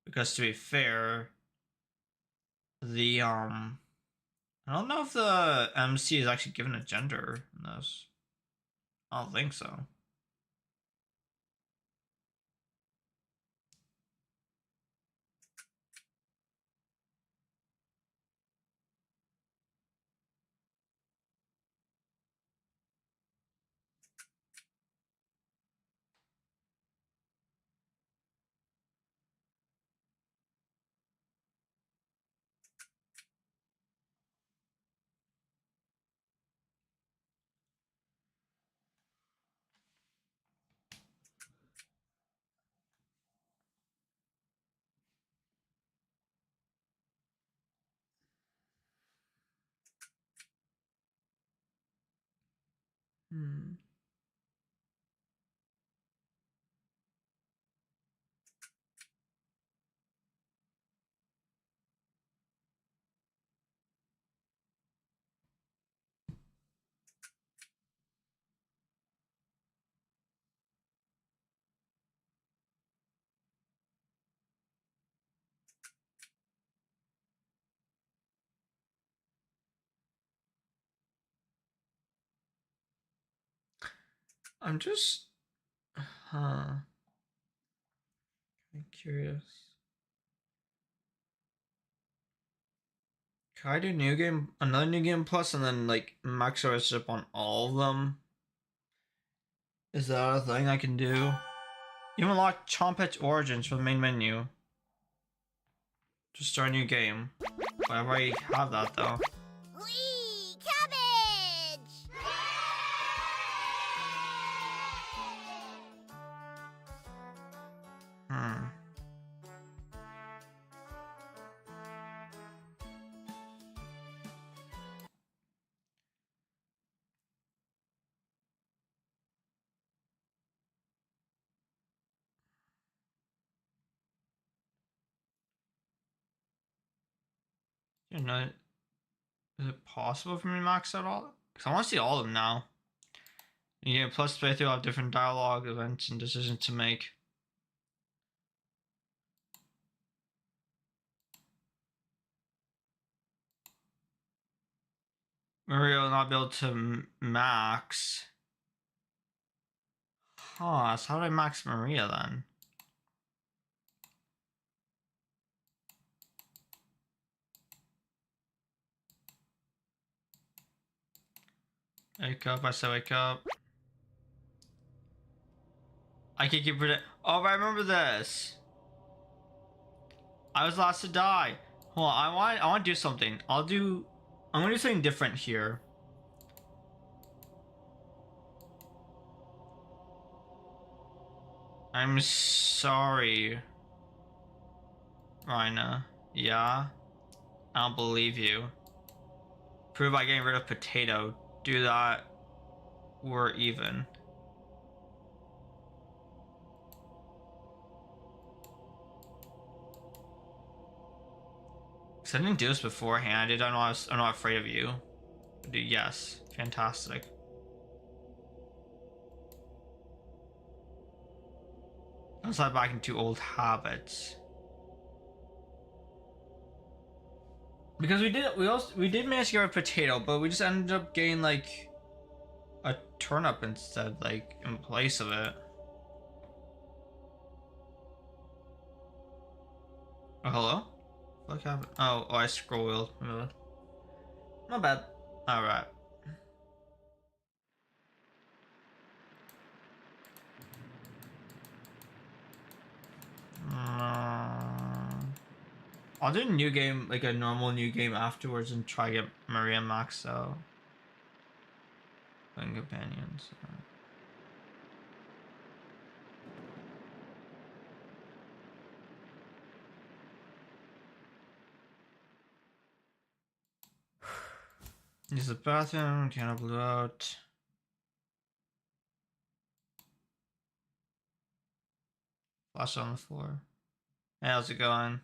Because to be fair, the I don't know if the MC is actually given a gender in this. I don't think so. I'm just, I'm curious. Can I do new game, another new game plus, and then like max ownership on all of them? Is that a thing I can do? You unlock Chompet's Origins from the main menu. Just start a new game. Whenever I have that though. Whee! Cabbage! You know, is it possible for me to max out all? Because I want to see all of them now. You get plus playthrough have different dialogue, events, and decisions to make. Maria will not be able to max. Huh, so how do I max Maria then? Wake up, I said wake up. I can keep it. Oh, I remember this. I was last to die. Hold on, I want to do something. I'm gonna do something different here. I'm sorry, Rhina. Yeah? I don't believe you. Prove by getting rid of potato. Do that. We're even. Cause I didn't do this beforehand. I did. I'm not afraid of you. Dude, yes. Fantastic. I'm slide back into old habits. Because we did manage to get a potato, but we just ended up getting like a turnip instead, like in place of it. Oh, hello? What happened? Oh, I scroll wheeled. Not bad. Alright. I'll do a new game, like a normal new game afterwards and try to get Maria Max out. And companions. Use the bathroom, candle blew out. Flash on the floor. Hey, how's it going?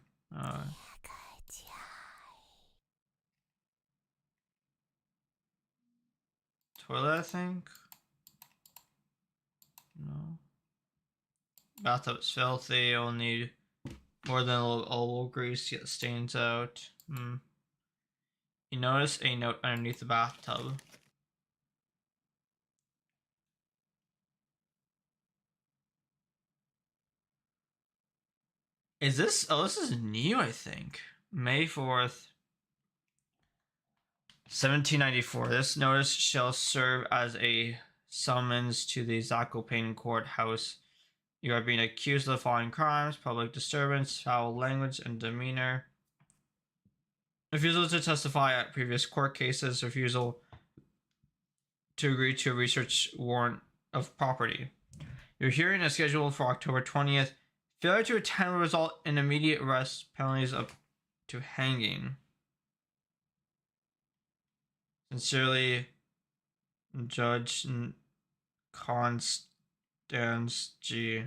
Toilet, I think? No. Bathtub's filthy, I'll need more than a little elbow grease to get the stains out. You notice a note underneath the bathtub. Is this? Oh, this is new, I think. May 4th, 1794. This notice shall serve as a summons to the Zakopane courthouse. You are being accused of the following crimes: public disturbance, foul language, and demeanor. Refusal to testify at previous court cases. Refusal to agree to a research warrant of property. Your hearing is scheduled for October 20th. Failure to attend will result in immediate arrest, penalties up to hanging. Sincerely, Judge Constance G.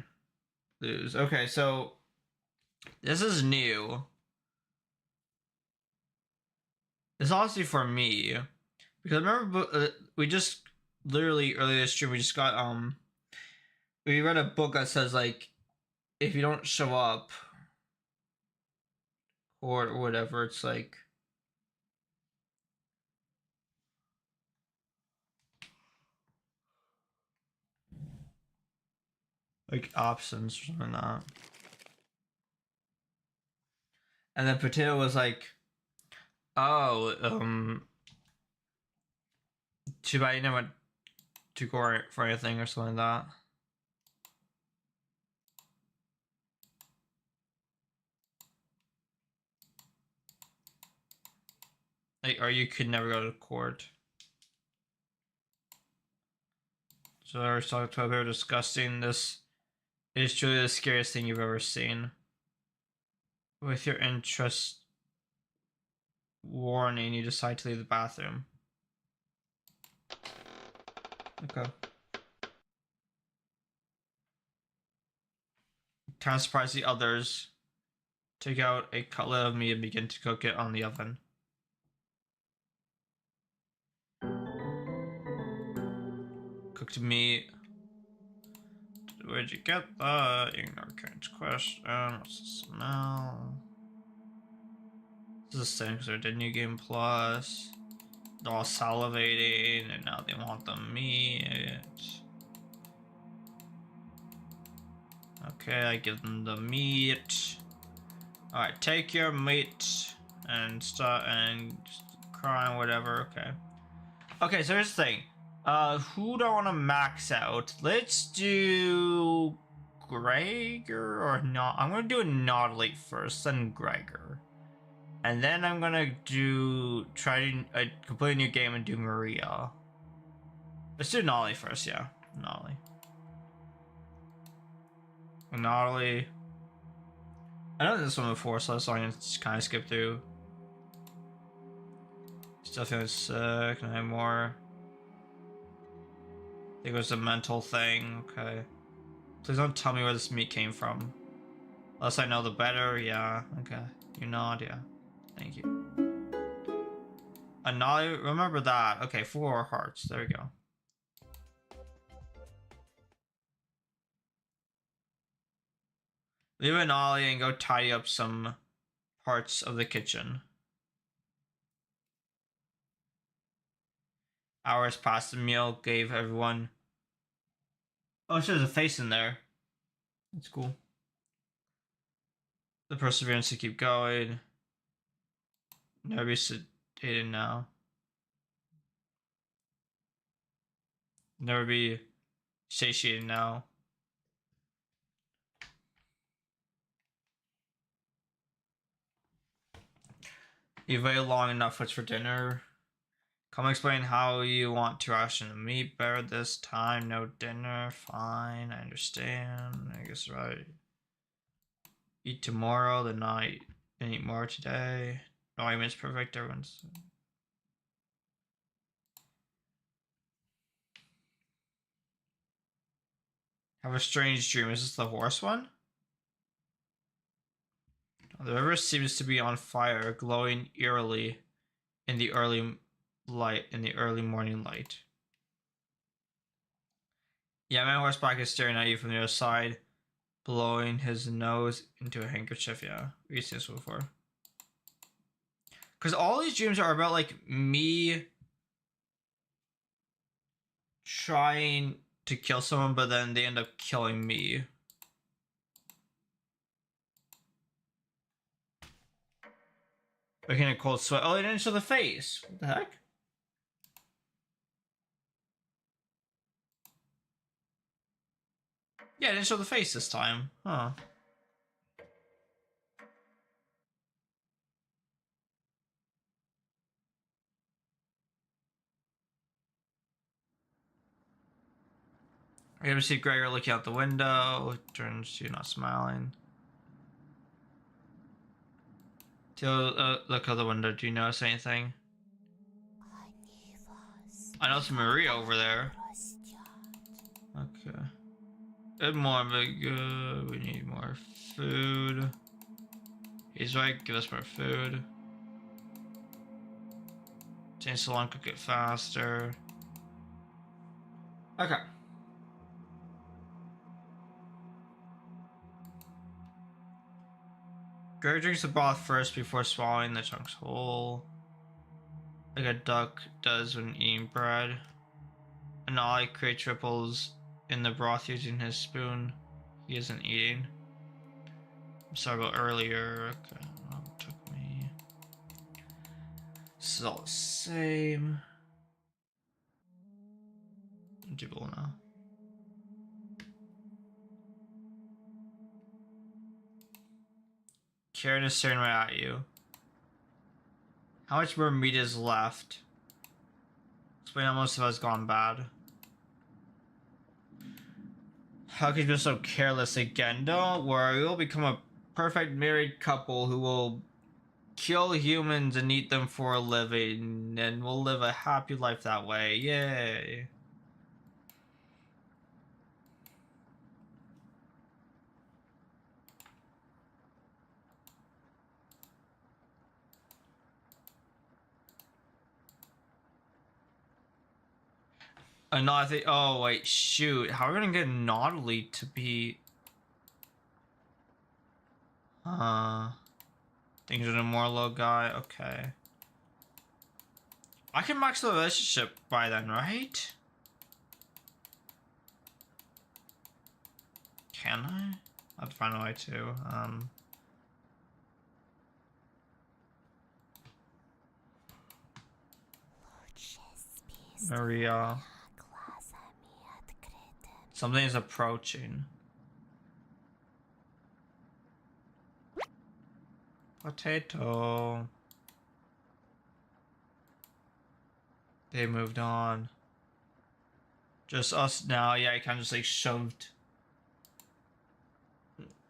Lose. Okay, so this is new. It's honestly for me because I remember we just literally earlier this year we just got we read a book that says like if you don't show up or whatever, it's like absence or something like that. And then Potato was like, oh, too bad you never went to court for anything or something like that. Like, or you could never go to court. So I was talking about disgusting. This is truly the scariest thing you've ever seen. With your interest warning, you decide to leave the bathroom. Okay. Time to surprise the others. Take out a cutlet of meat and begin to cook it on the oven. Cooked meat. Where'd you get that? Ignore Karen's question. What's the smell? This is the same because I did New Game Plus. all salivating, and now they want the meat. Okay, I give them the meat. Alright, take your meat and stuff and crime, whatever. Okay. Okay, so here's the thing. Who do I want to max out? Let's do Gregor or not. I'm gonna do a Nautilate first, then Gregor. And then I'm gonna try a completely new game and do Maria. Let's do Nolly first, yeah. Nolly. Nolly. I know this one before, so I'm gonna just kind of skip through. Still feeling sick, no more. I think it was a mental thing, okay. Please don't tell me where this meat came from. Less I know the better, yeah, okay. You nod, yeah. Thank you. Nolly, remember that. Okay, 4 hearts, there we go. Leave an ollie and go tidy up some parts of the kitchen. Hours past the meal gave everyone. Oh, there's a face in there. That's cool. The perseverance to keep going. Never be sedated now. Never be satiated now. You waited long enough. What's for dinner? Come explain how you want to ration the meat better this time. No dinner. Fine. I understand. I guess right. Eat tomorrow, the night. And eat more today. No argument's perfect. Everyone's. Have a strange dream. Is this the horse one? The river seems to be on fire, glowing eerily in the early morning light. Yeah, man horseback is staring at you from the other side, blowing his nose into a handkerchief. Yeah, we've seen this before. Because all these dreams are about like me trying to kill someone, but then they end up killing me. Making a cold sweat. Oh, they didn't show the face. What the heck? Yeah, they didn't show the face this time. Huh. I ever see Gregor looking out the window. Turns to you, not smiling. Look out the window. Do you notice anything? I notice Maria over there. Okay. Good morning, good. We need more food. He's right. Give us more food. Change so long, cook it faster. Okay. Gregor drinks the broth first before swallowing the chunks whole, like a duck does when eating bread. Anali creates ripples in the broth using his spoon. He isn't eating. I'm sorry about earlier. Okay, well, it took me. This is all the same. Jibble now. Karen is staring right at you. How much more meat is left? Explain how most of us gone bad. How could you be so careless again? Don't worry, we'll become a perfect married couple who will kill humans and eat them for a living, and we'll live a happy life that way. Yay. No, I think. Oh wait, shoot! How are we gonna get Nautilus to be? Things are the more low guy. Okay. I can max the relationship by then, right? Can I? I'll have to find a way to. Maria. Something is approaching. Potato. They moved on. Just us now. Yeah, I kind of just like shoved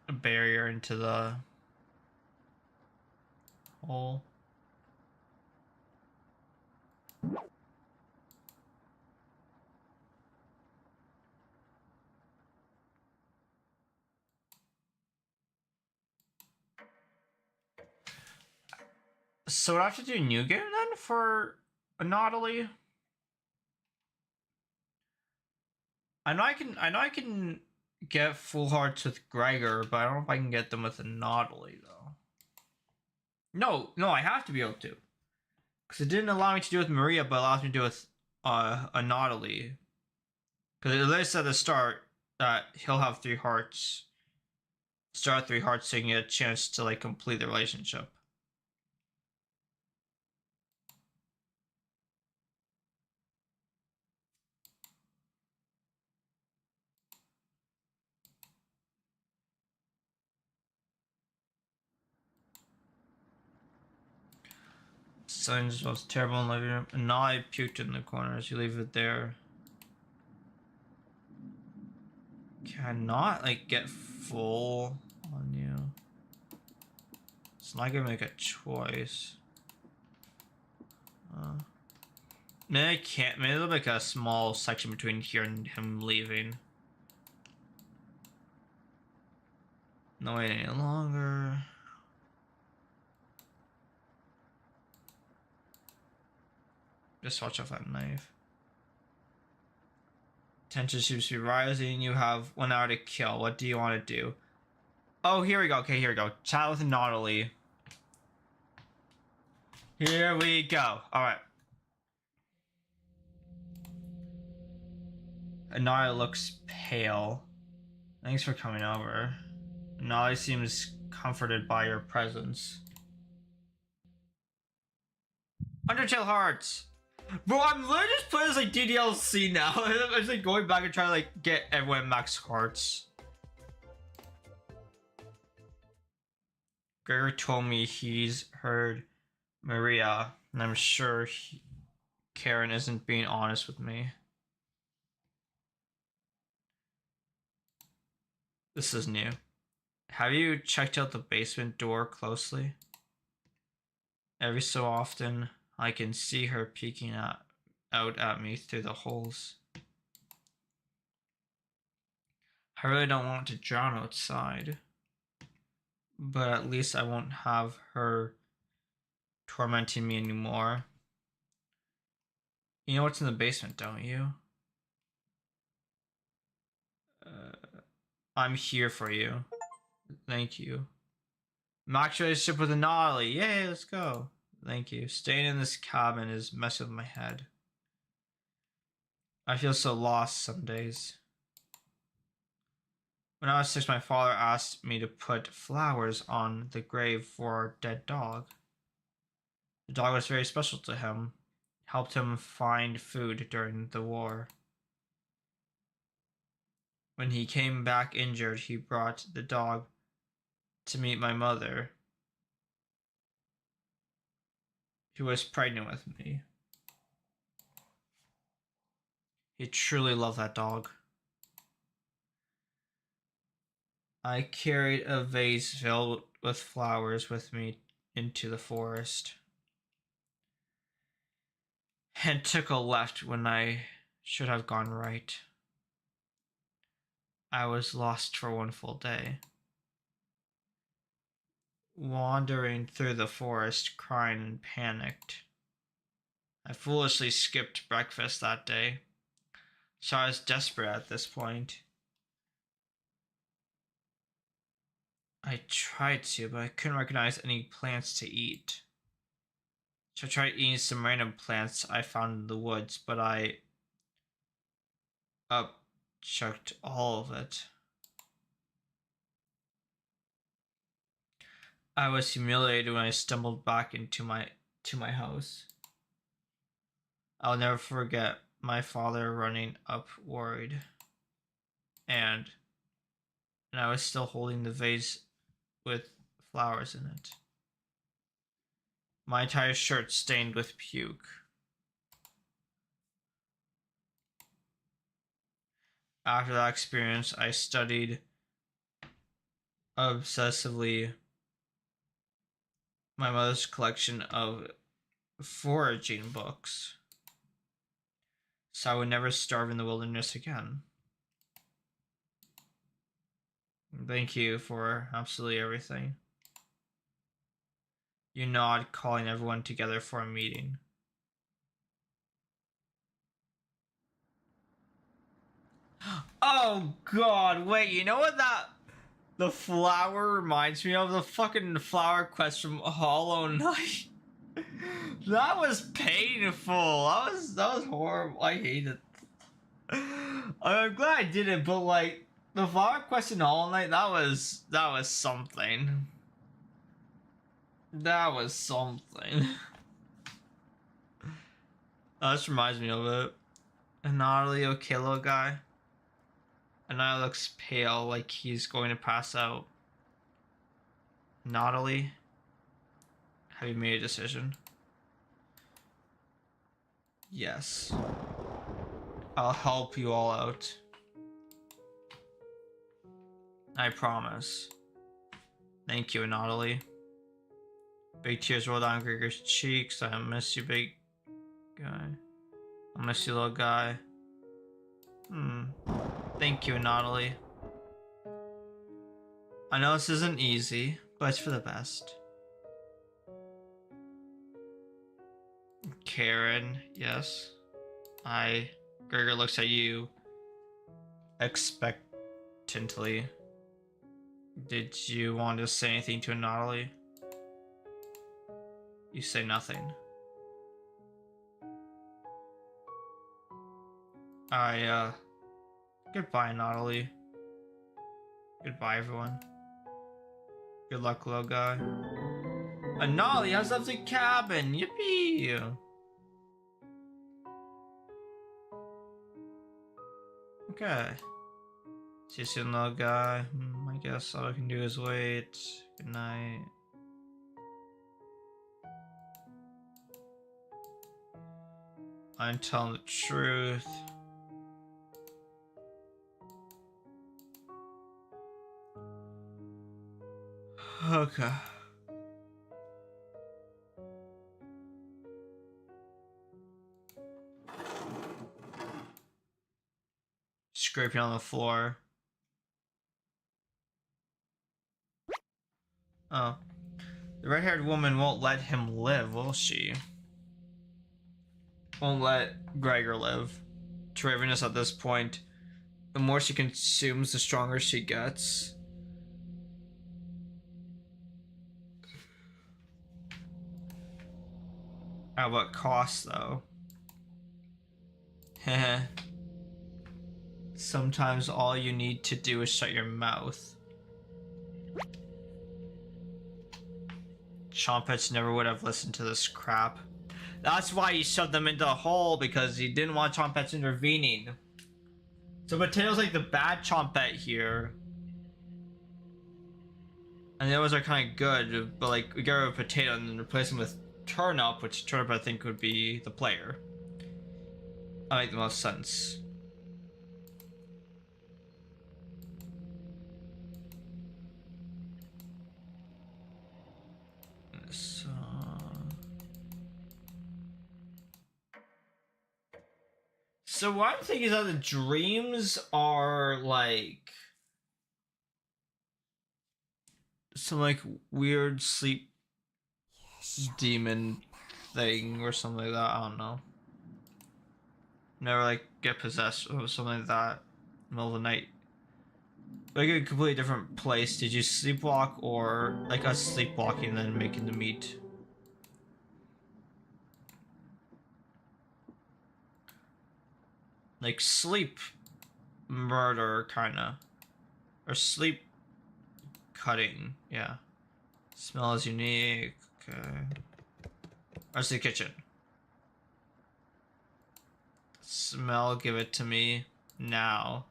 a barrier into the hole. So I have to do new game then for a Nautilus? I know I can get full hearts with Gregor, but I don't know if I can get them with a Nautilus though. No, I have to be able to. Because it didn't allow me to do it with Maria, but it allows me to do it with a Nautilus. Because it lists at the start that he'll have 3 hearts. Start 3 hearts so you can get a chance to like complete the relationship. Signs was terrible in the living room. And now I puked in the corners. You leave it there. Cannot like get full on you. It's not gonna make a choice. Maybe I can't. Maybe there'll be like a small section between here and him leaving. No wait any longer. Just watch out for that knife. Tension seems to be rising. You have 1 hour to kill. What do you want to do? Oh, here we go. Okay, here we go. Chat with Nautilus. Here we go. Alright. Nautilus looks pale. Thanks for coming over. Nautilus seems comforted by your presence. Undertale Hearts! Bro, I'm literally just playing this like DDLC now. I'm just like going back and trying to like get everyone max hearts. Gregor told me he's heard Maria, and I'm sure Karen isn't being honest with me. This is new. Have you checked out the basement door closely? Every so often, I can see her peeking out at me through the holes. I really don't want to drown outside, but at least I won't have her tormenting me anymore. You know what's in the basement, don't you? I'm here for you. Thank you. Max relationship with a Nautilus. Yay, let's go. Thank you. Staying in this cabin is messing with my head. I feel so lost some days. When I was 6, my father asked me to put flowers on the grave for our dead dog. The dog was very special to him. Helped him find food during the war. When he came back injured, he brought the dog to meet my mother, who was pregnant with me. He truly loved that dog. I carried a vase filled with flowers with me into the forest and took a left when I should have gone right. I was lost for 1 full day, wandering through the forest, crying and panicked. I foolishly skipped breakfast that day, so I was desperate at this point. I tried to, but I couldn't recognize any plants to eat. So I tried eating some random plants I found in the woods, but I chucked all of it. I was humiliated when I stumbled back into my house. I'll never forget my father running up worried, and I was still holding the vase with flowers in it. My entire shirt stained with puke. After that experience, I studied obsessively my mother's collection of foraging books, so I would never starve in the wilderness again. Thank you for absolutely everything. You nod, calling everyone together for a meeting. Oh god, wait, you know what the flower reminds me of? The fucking flower quest from Hollow Knight. That was painful. That was horrible. I hate it. I'm glad I did it, but like the flower quest in Hollow Knight, that was something. That was something. This reminds me of it. A gnarly okay little guy. And now looks pale, like he's going to pass out. Naughty, have you made a decision? Yes. I'll help you all out. I promise. Thank you, Naughty. Big tears roll down Gregor's cheeks. I miss you, big guy. I miss you, little guy. Thank you, Naughty. I know this isn't easy, but it's for the best. Karen, yes. Gregor looks at you expectantly. Did you want to say anything to Naughty? You say nothing. Goodbye, Naughty. Goodbye, everyone. Good luck, little guy. And Naughty has left the cabin! Yippee! Okay. See you soon, little guy. I guess all I can do is wait. Good night. I'm telling the truth. Okay. Scraping on the floor. Oh. The red-haired woman won't let him live, will she? Won't let Gregor live. Ravenous at this point. The more she consumes, the stronger she gets. At what cost, though? Heh. Sometimes all you need to do is shut your mouth. Chompets never would have listened to this crap. That's why he shoved them into a hole, because he didn't want Chompets intervening. So Potato's like the bad Chompet here. And the others are kind of good, but like we get rid of Potato and then replace him with Turnip, which Turnip I think would be the player. That makes the most sense. So what I'm thinking is that the dreams are like some like weird sleep demon thing or something like that. I don't know. Never like get possessed or something like that in the middle of the night. Like a completely different place. Did you sleepwalk or like us sleepwalking and then making the meet? like sleep murder, kinda. Or sleep cutting, yeah. Smell is unique, okay. Where's the kitchen? Smell, give it to me now.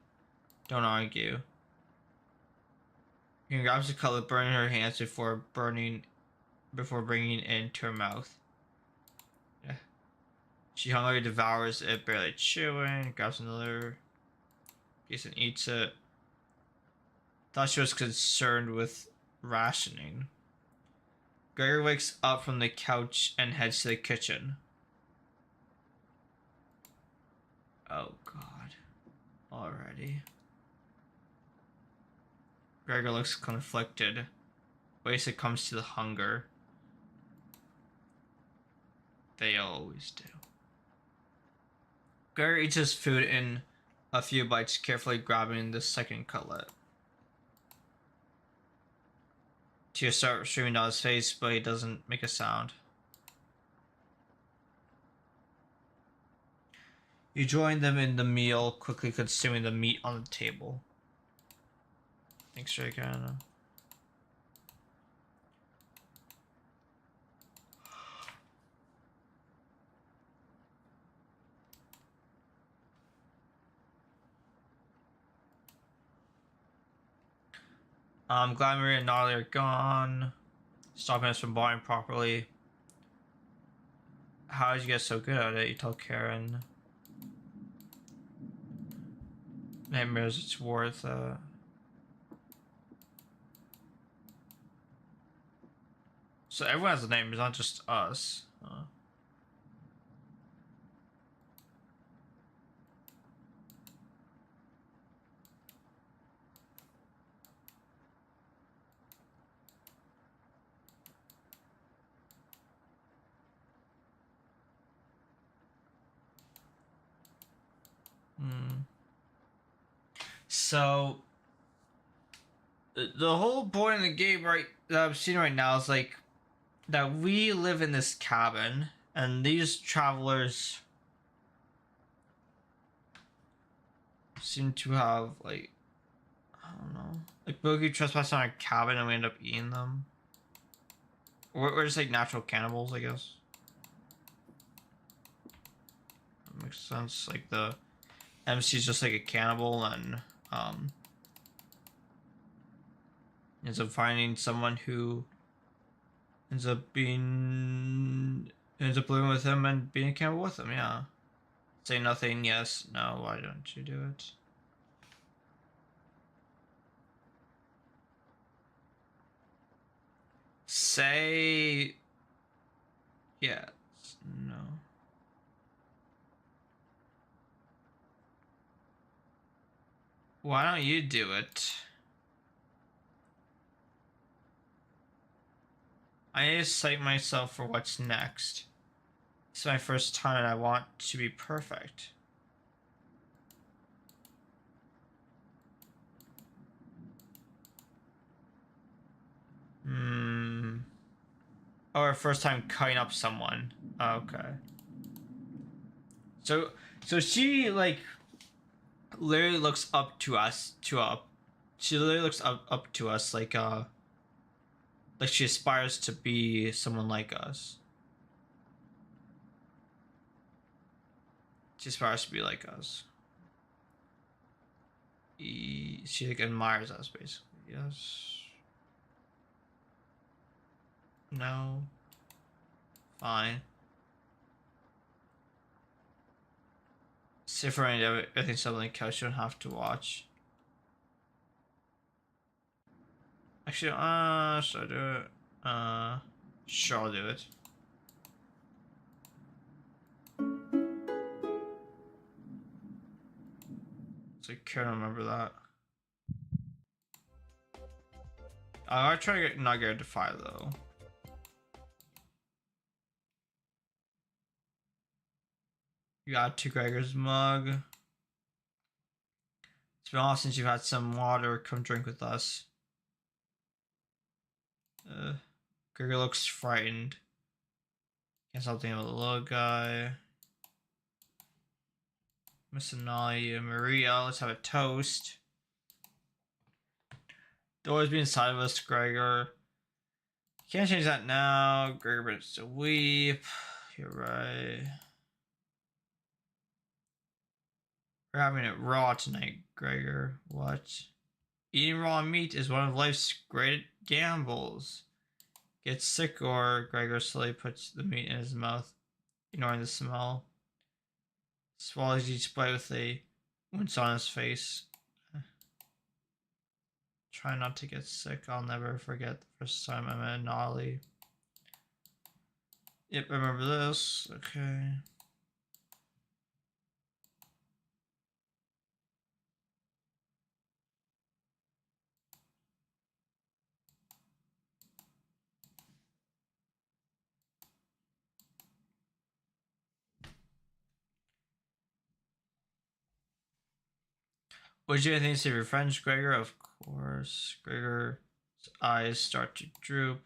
Don't argue. You grabs the cutlet, burning her hands before bringing it into her mouth. Yeah. She hungrily devours it, barely chewing, grabs another piece and eats it. Thought she was concerned with rationing. Gregor wakes up from the couch and heads to the kitchen. Oh god. Already. Gregor looks conflicted. Waits it comes to the hunger. They always do. Gregor eats his food in a few bites, carefully grabbing the second cutlet. Tears start streaming down his face, but he doesn't make a sound. You join them in the meal, quickly consuming the meat on the table. Thanks, Drake. I don't know. I'm glad Maria and Natalie are gone. Stopping us from buying properly. How did you get so good at it? You tell Karen. Nightmares, it's worth So everyone has a name, it's not just us. So the whole point of the game right that I'm seeing right now is like that we live in this cabin and these travelers seem to have like I don't know. Like boogie trespass on our cabin and we end up eating them. We're just like natural cannibals, I guess. That makes sense. Like the MC is just like a cannibal and ends up finding someone who ends up living with him and being a cannibal with him, yeah. Say nothing, yes, no, why don't you do it? Say yes, no. Why don't you do it? I need to cite myself for what's next. It's my first time and I want to be perfect. Or first time cutting up someone. Okay. So she like literally looks up to us she literally looks up to us like she aspires to be someone like us. She aspires to be like us. She like admires us basically. Yes. No. Fine. Sit for everything something like couch you don't have to watch. Actually, should I do it? Sure, I'll do it. So I can't remember that. I try to not get it to 5 though. You got 2 Gregor's mug. It's been a while since you've had some water. Come drink with us. Gregor looks frightened. Can't stop thinking about the little guy. Miss Anali and Maria, let's have a toast. Door's be inside of us, Gregor. Can't change that now. Gregor, but it's a weep. You're right. We're having it raw tonight, Gregor. What? Eating raw meat is one of life's great gambles. Gets sick, or Gregor slowly puts the meat in his mouth, ignoring the smell. Swallows each bite with a wince on his face. Try not to get sick. I'll never forget the first time I met Nolly. Yep, I remember this. Okay. What do you think of your friends, Gregor? Of course. Gregor's eyes start to droop.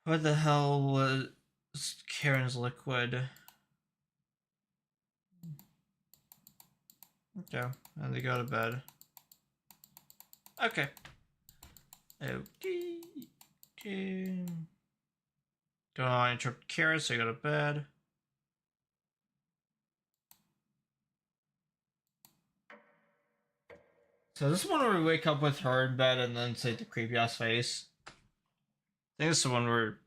What the hell was Karen's liquid? Okay, and they go to bed. Okay. Okay. Don't want to interrupt Karen, so I go to bed. So this one where we wake up with her in bed and then say the creepy ass face. I think this is the one where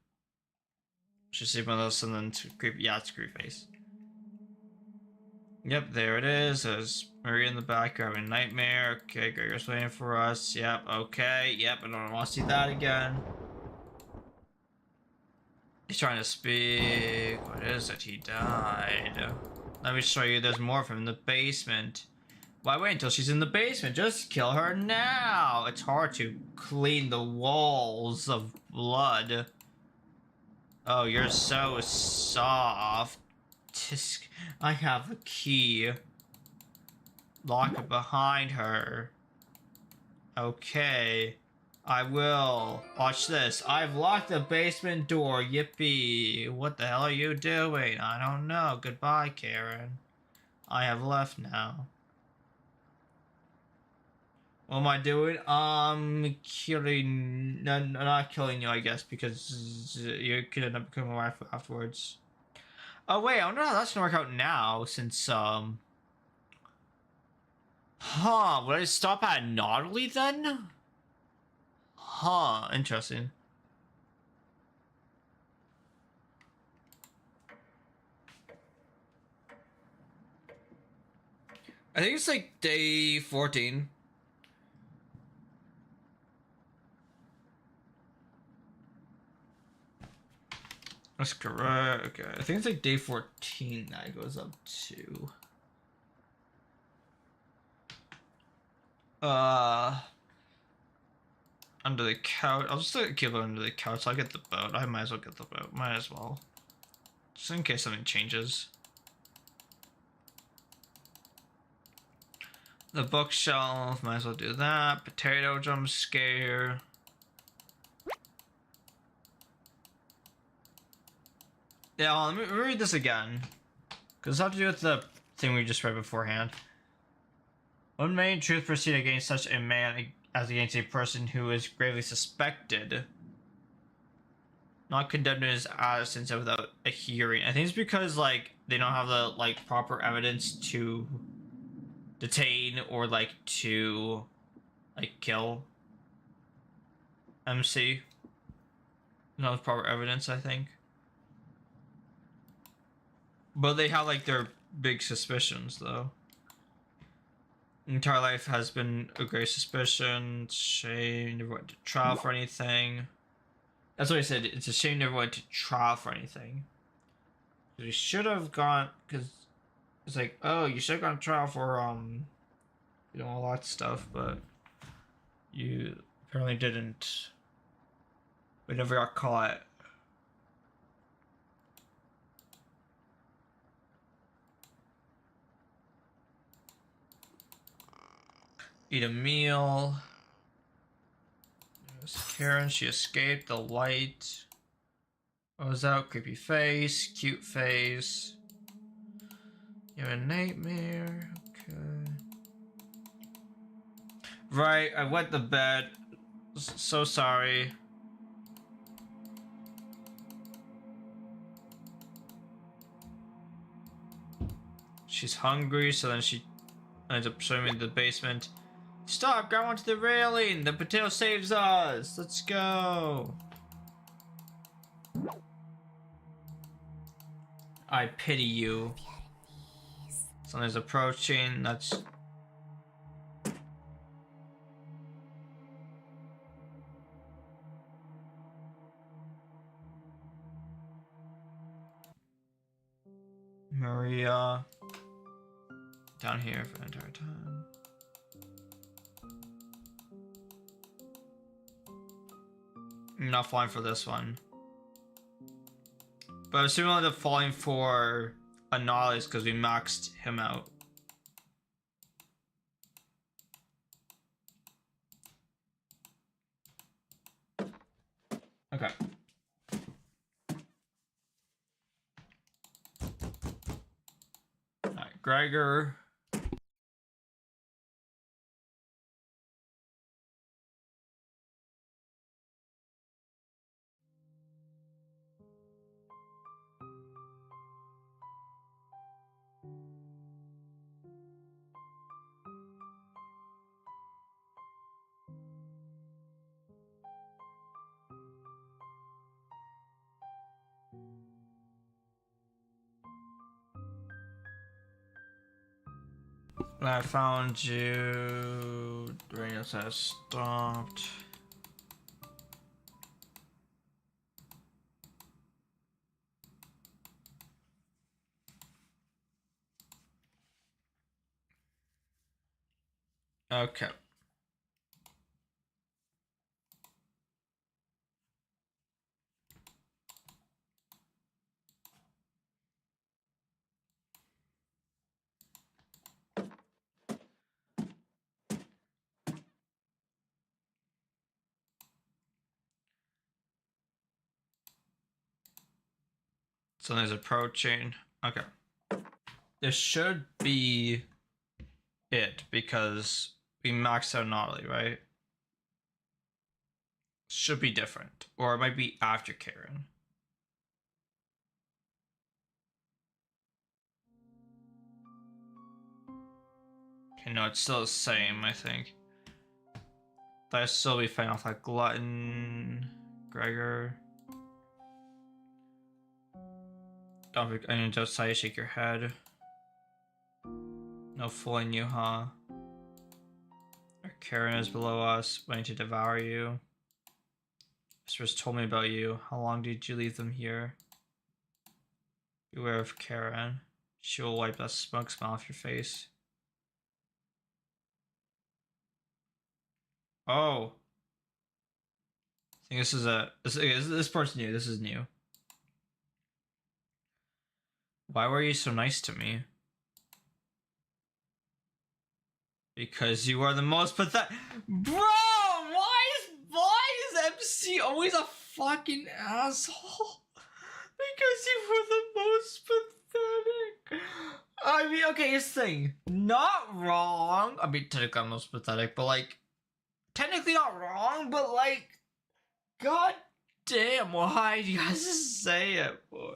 she's sleeping with us and then creepy, yeah, it's creepy face. Yep, there it is. There's Maria in the back. You're having a nightmare. Okay, Gregor's waiting for us. Yep, okay. Yep, I don't want to see that again. He's trying to speak. What is it? He died. Let me show you there's more from the basement. Why wait until she's in the basement? Just kill her now. It's hard to clean the walls of blood. Oh, you're so soft. Tisk. I have a key. Lock it behind her. Okay. I will. Watch this. I've locked the basement door. Yippee. What the hell are you doing? I don't know. Goodbye, Karen. I have left now. What am I doing? Killing... No, not killing you, I guess, because you could end up becoming a wife afterwards. Oh, wait, I wonder how that's gonna work out now, since, Huh, would I stop at Naughty then? Huh, interesting. I think it's like day 14. That's correct. Okay, I think it's like day 14 that it goes up to. Under the couch. I'll just keep it under the couch. I'll get the boat. I might as well get the boat. Might as well. Just in case something changes. The bookshelf. Might as well do that. Potato jump scare. Yeah, let me read this again. Because it's have to do with the thing we just read beforehand. One may in truth proceed against such a man as against a person who is gravely suspected, not condemned in his absence without a hearing. I think it's because, like, they don't have the, like, proper evidence to detain or, like, to, like, kill MC. No proper evidence, I think. But they have, like, their big suspicions, though. Entire life has been a great suspicion. Shame, never went to trial for anything. That's what I said. It's a shame never went to trial for anything. We should have gone, because it's like, oh, you should have gone to trial for you know, all that stuff, but you apparently didn't. We never got caught. Eat a meal. There's Karen, she escaped the light. What was that? Creepy face, cute face. You have a nightmare. Okay. Right, I went to bed. So sorry. She's hungry, so then she ends up showing me the basement. Stop! Grab onto the railing! The potato saves us! Let's go! I pity you. Someone's approaching. That's... Maria. Down here for the entire time. I'm not falling for this one. But I'm assuming they're falling for Annihilus because we maxed him out. Okay. Alright, Gregor. I found you. Radius has stopped. Okay. So there's approaching. Okay. This should be it because we maxed out Nolly, right? Should be different. Or it might be after Karen. Okay, no, it's still the same, I think. But I still be fighting off like Glutton, Gregor. Don't be, I need to tell you shake your head. No fooling you, huh? Our Karen is below us, waiting to devour you. Mistress told me about you. How long did you leave them here? Beware of Karen. She will wipe that smug smile off your face. Oh. I think this is this part's new. This is new. Why were you so nice to me? Because you are the most pathetic. Bro, why is MC always a fucking asshole? Because you were the most pathetic. I mean, okay, here's the thing. Not wrong. I mean, technically I'm most pathetic, but like, technically not wrong, but like, god damn, why do you guys just say it, boy?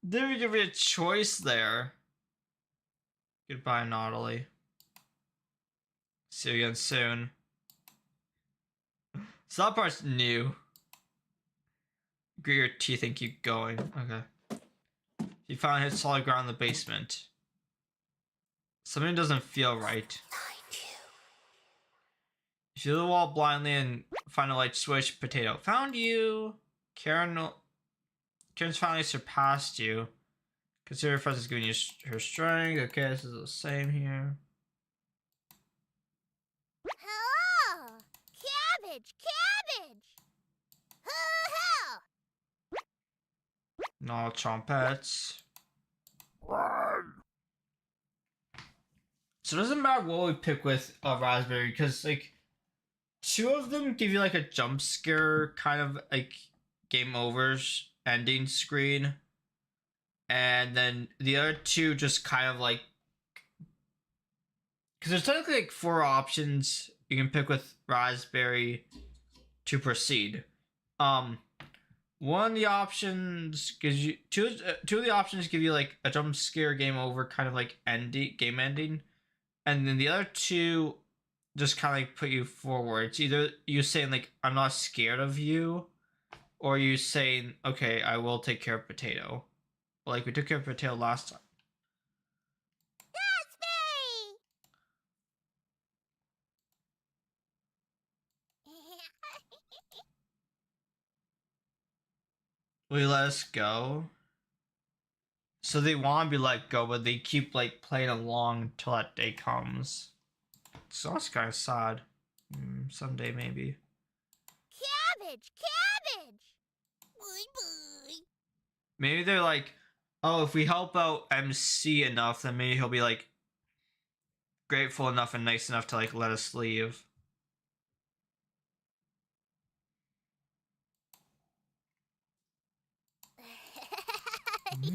Didn't give me a choice there. Goodbye, Nautilus. See you again soon. So that part's new. Grit your teeth and keep going. Okay. You finally hit solid ground in the basement. Something doesn't feel right. You feel the wall blindly and find a light switch. Potato. Found you! Karen's finally surpassed you. Consider if is giving you her strength. Okay, this is the same here. Hello! Cabbage! Cabbage! Hoo-hoo! No trumpets. So it doesn't matter what we pick with a raspberry, because like 2 of them give you like a jump scare kind of like game overs ending screen. and then the other two just kind of like, because there's technically like 4 options you can pick with raspberry to proceed. Um, One of the options gives you two of the options give you like a jump scare, game over, kind of like game ending, and then the other two just kind of like put you forward. It's either you saying like I'm not scared of you, or you saying okay I will take care of Potato. Like we took care of Potato last time. Raspberry! Will you let us go? So they want to be let go, but they keep like playing along till that day comes. So that's kind of sad. Someday maybe. Cabbage! Cabbage! Bye-bye. Maybe they're like, oh, if we help out MC enough, then maybe he'll be like grateful enough and nice enough to like let us leave.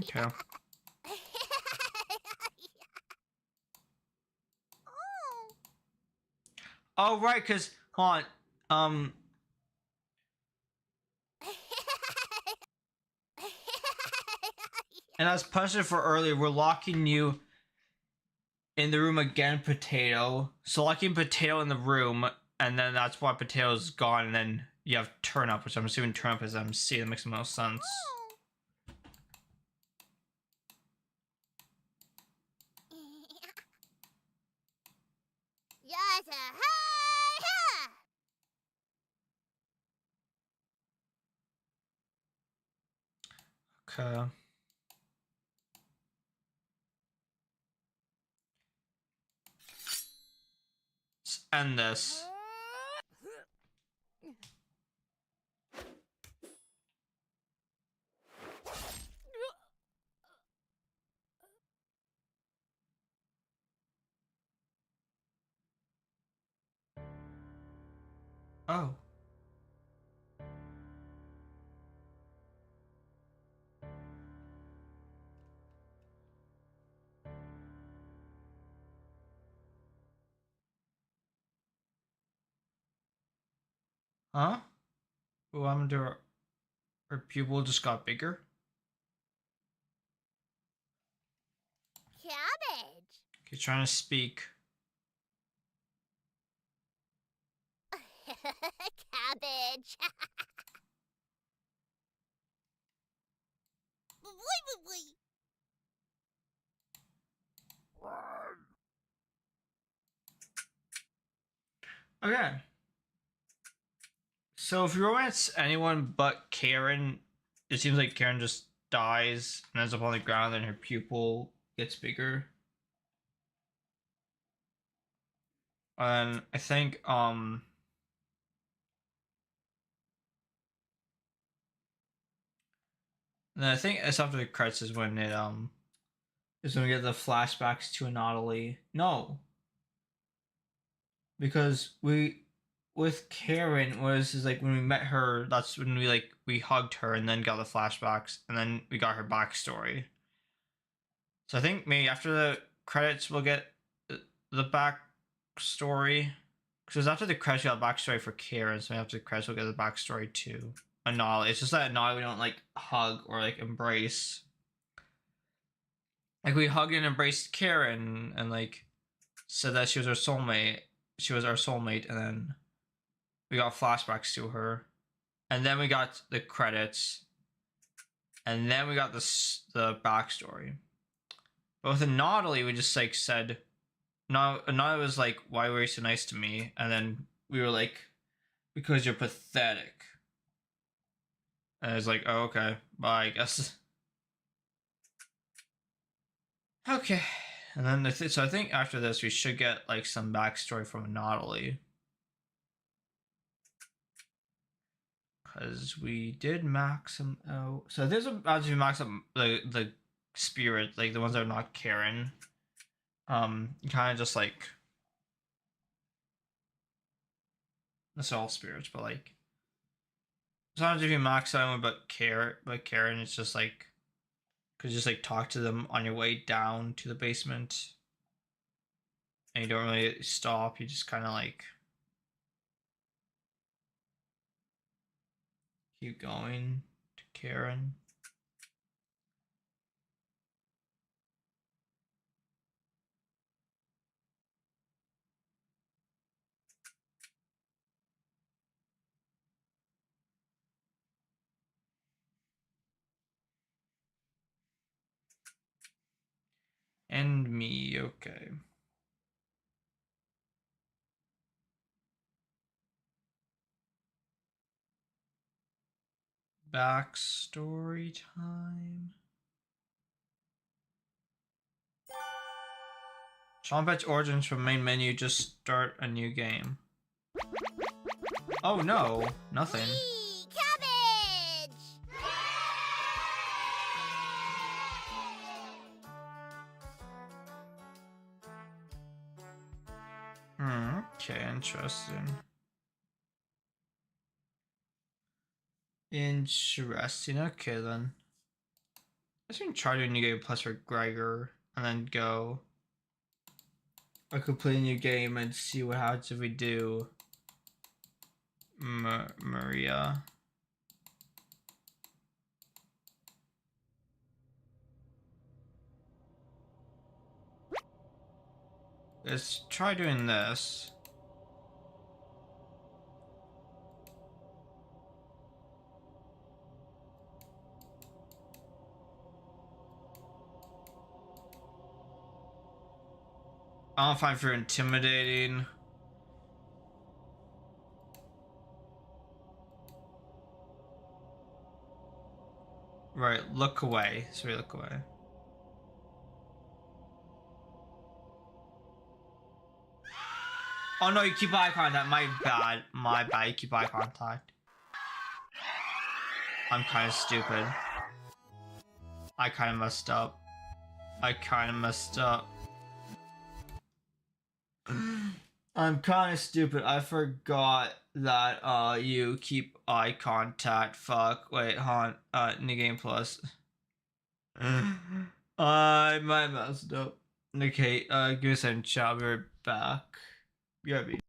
Okay. Oh right, cause hold on. And as punishment for earlier, we're locking you in the room again, Potato. So locking Potato in the room, and then that's why Potato's gone, and then you have Turnip, which I'm assuming Turnip is MC. That makes the most sense. Yes, hi! Okay. Let's end this. Oh. Huh? What happened to her pupil just got bigger? Cabbage! He's trying to speak. Cabbage! Okay. So if you romance anyone but Karen, it seems like Karen just dies and ends up on the ground and her pupil gets bigger. And I think and I think it's after the credits is when it is when we get the flashbacks to Anatoly. No. Because we with Karen was is like when we met her, that's when we hugged her and then got the flashbacks and then we got her backstory. So I think maybe after the credits we'll get the backstory. Because after the credits we got backstory for Karen, so after the credits we'll get the backstory to Anali. It's just that Anali we don't like hug or like embrace. Like we hugged and embraced Karen and like said that she was our soulmate. She was our soulmate, and then we got flashbacks to her, and then we got the credits, and then we got the backstory. But with Anatoly, we just like said, no, Anatoly was like, "Why were you so nice to me?" And then we were like, "Because you're pathetic." And I was like, "Oh, okay, bye, I guess." Okay, and then so I think after this we should get like some backstory from Anatoly. Because we did max them out. So there's as we max up the spirit, like the ones that are not Karen. Kind of just like that's all spirits, but like sometimes if you max out but Karen, it's just like Cause just like talk to them on your way down to the basement, and you don't really stop. You just kind of like keep going to Karen. And me, okay. Backstory time. Chompet's origins from main menu, just start a new game. Oh no, nothing. Whee! Cabbage! Okay, interesting. Interesting, okay then. Let's try doing a new game plus for Gregor, and then go. I could play a new game and see what happens if we do Maria. Let's try doing this. I don't find for intimidating. Right, look away. Sorry, look away. Oh no, you keep eye contact. My bad. My bad. You keep eye contact. I'm kind of stupid. I kind of messed up. I'm kind of stupid. I forgot that you keep eye contact. Fuck. Wait, haunt. New game plus. I might messed up. Okay, give me a second, chat. I'll be right back. BRB.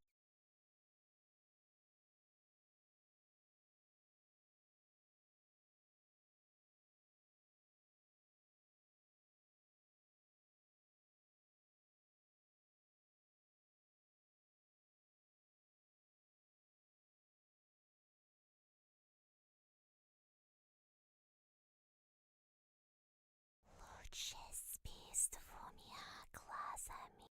Лучше спи с двумя глазами.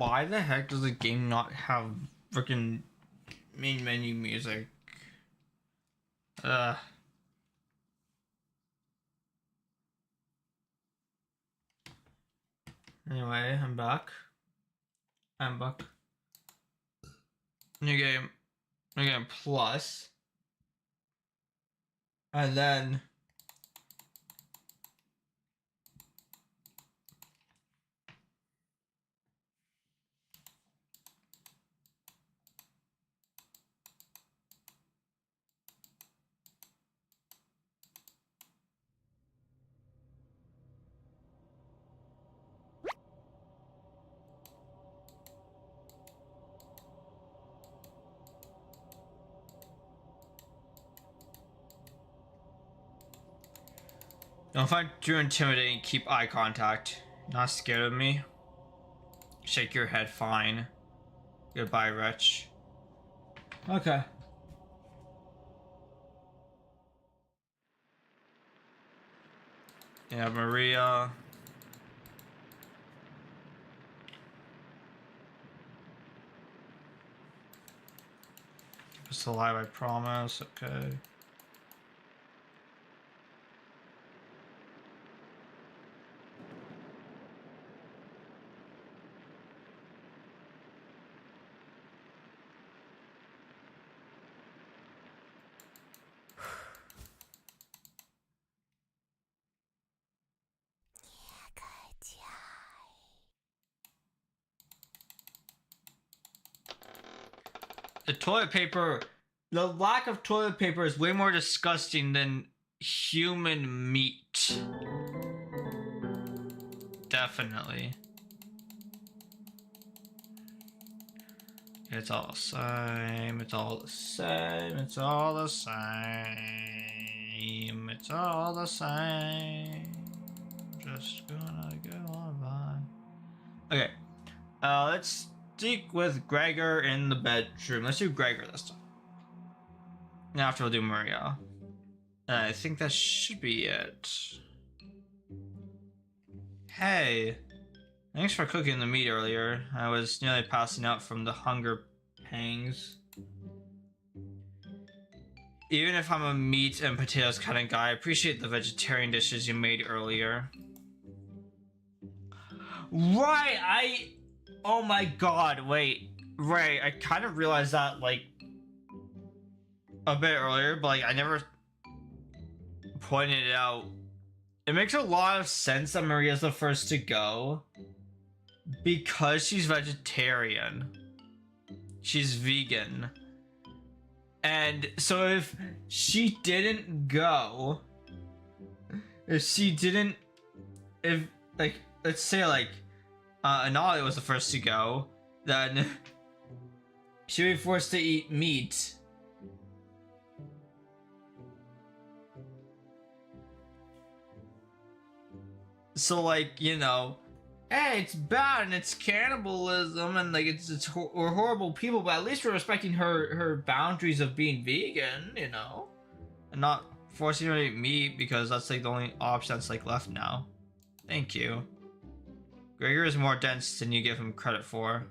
Why the heck does the game not have freaking main menu music? Anyway, I'm back. I'm back. New game plus. And then don't find too intimidating, keep eye contact. Not scared of me? Shake your head, fine. Goodbye, wretch. Okay. Yeah, Maria. It's alive, I promise. Okay. The toilet paper, the lack of toilet paper is way more disgusting than human meat. Definitely. It's all the same, it's all the same, it's all the same, it's all the same. Just gonna go on by. Okay. Let's stick with Gregor in the bedroom. Let's do Gregor this time. And after we'll do Maria. I think that should be it. Hey, thanks for cooking the meat earlier. I was nearly passing out from the hunger pangs. Even if I'm a meat and potatoes kind of guy, I appreciate the vegetarian dishes you made earlier. Right, oh my god, wait. Right, I kind of realized that, like, a bit earlier, but, like, I never pointed it out. It makes a lot of sense that Maria's the first to go. Because she's vegetarian. She's vegan. And so if she didn't go... If, like, let's say, like, Anali was the first to go, then she'd be forced to eat meat. So, like, you know, hey, it's bad and it's cannibalism and, like, we're horrible people, but at least we're respecting her boundaries of being vegan, you know, and not forcing her to eat meat because that's, like, the only option that's, like, left now. Thank you. Gregor is more dense than you give him credit for.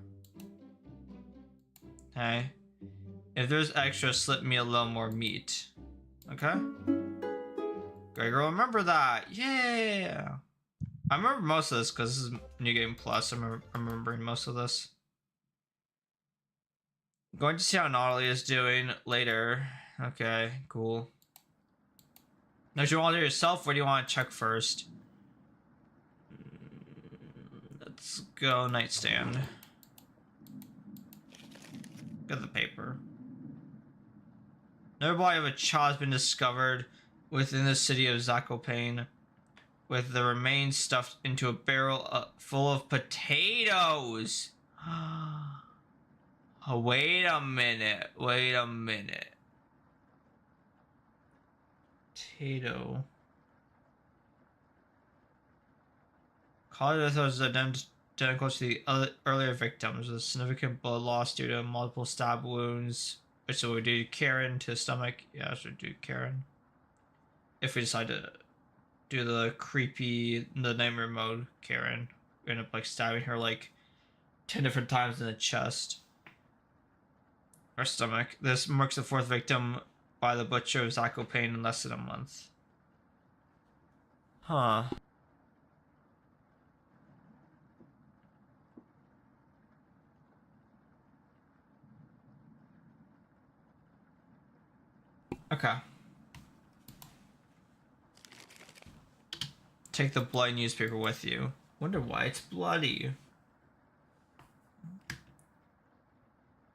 Hey, if there's extra, slip me a little more meat. Okay? Gregor, remember that. Yeah. I remember most of this because this is New Game Plus. I'm remembering most of this. Going to see how Naughty is doing later. Okay, cool. Now, do you want to do yourself, or do you want to check first? Let's go nightstand. Get the paper. Another body of a child has been discovered within the city of Zakopane, with the remains stuffed into a barrel full of potatoes. Oh, wait a minute. Wait a minute. Potato. College was identical to the earlier victims with significant blood loss due to multiple stab wounds, which would do Karen to the stomach. Yeah, this would do Karen. If we decide to do the nightmare mode Karen, we end up, like, stabbing her, like, 10 different times in the chest or stomach. This marks the 4th victim by the butcher of Zacco Pain in less than a month. Huh. Okay. Take the bloody newspaper with you. Wonder why it's bloody.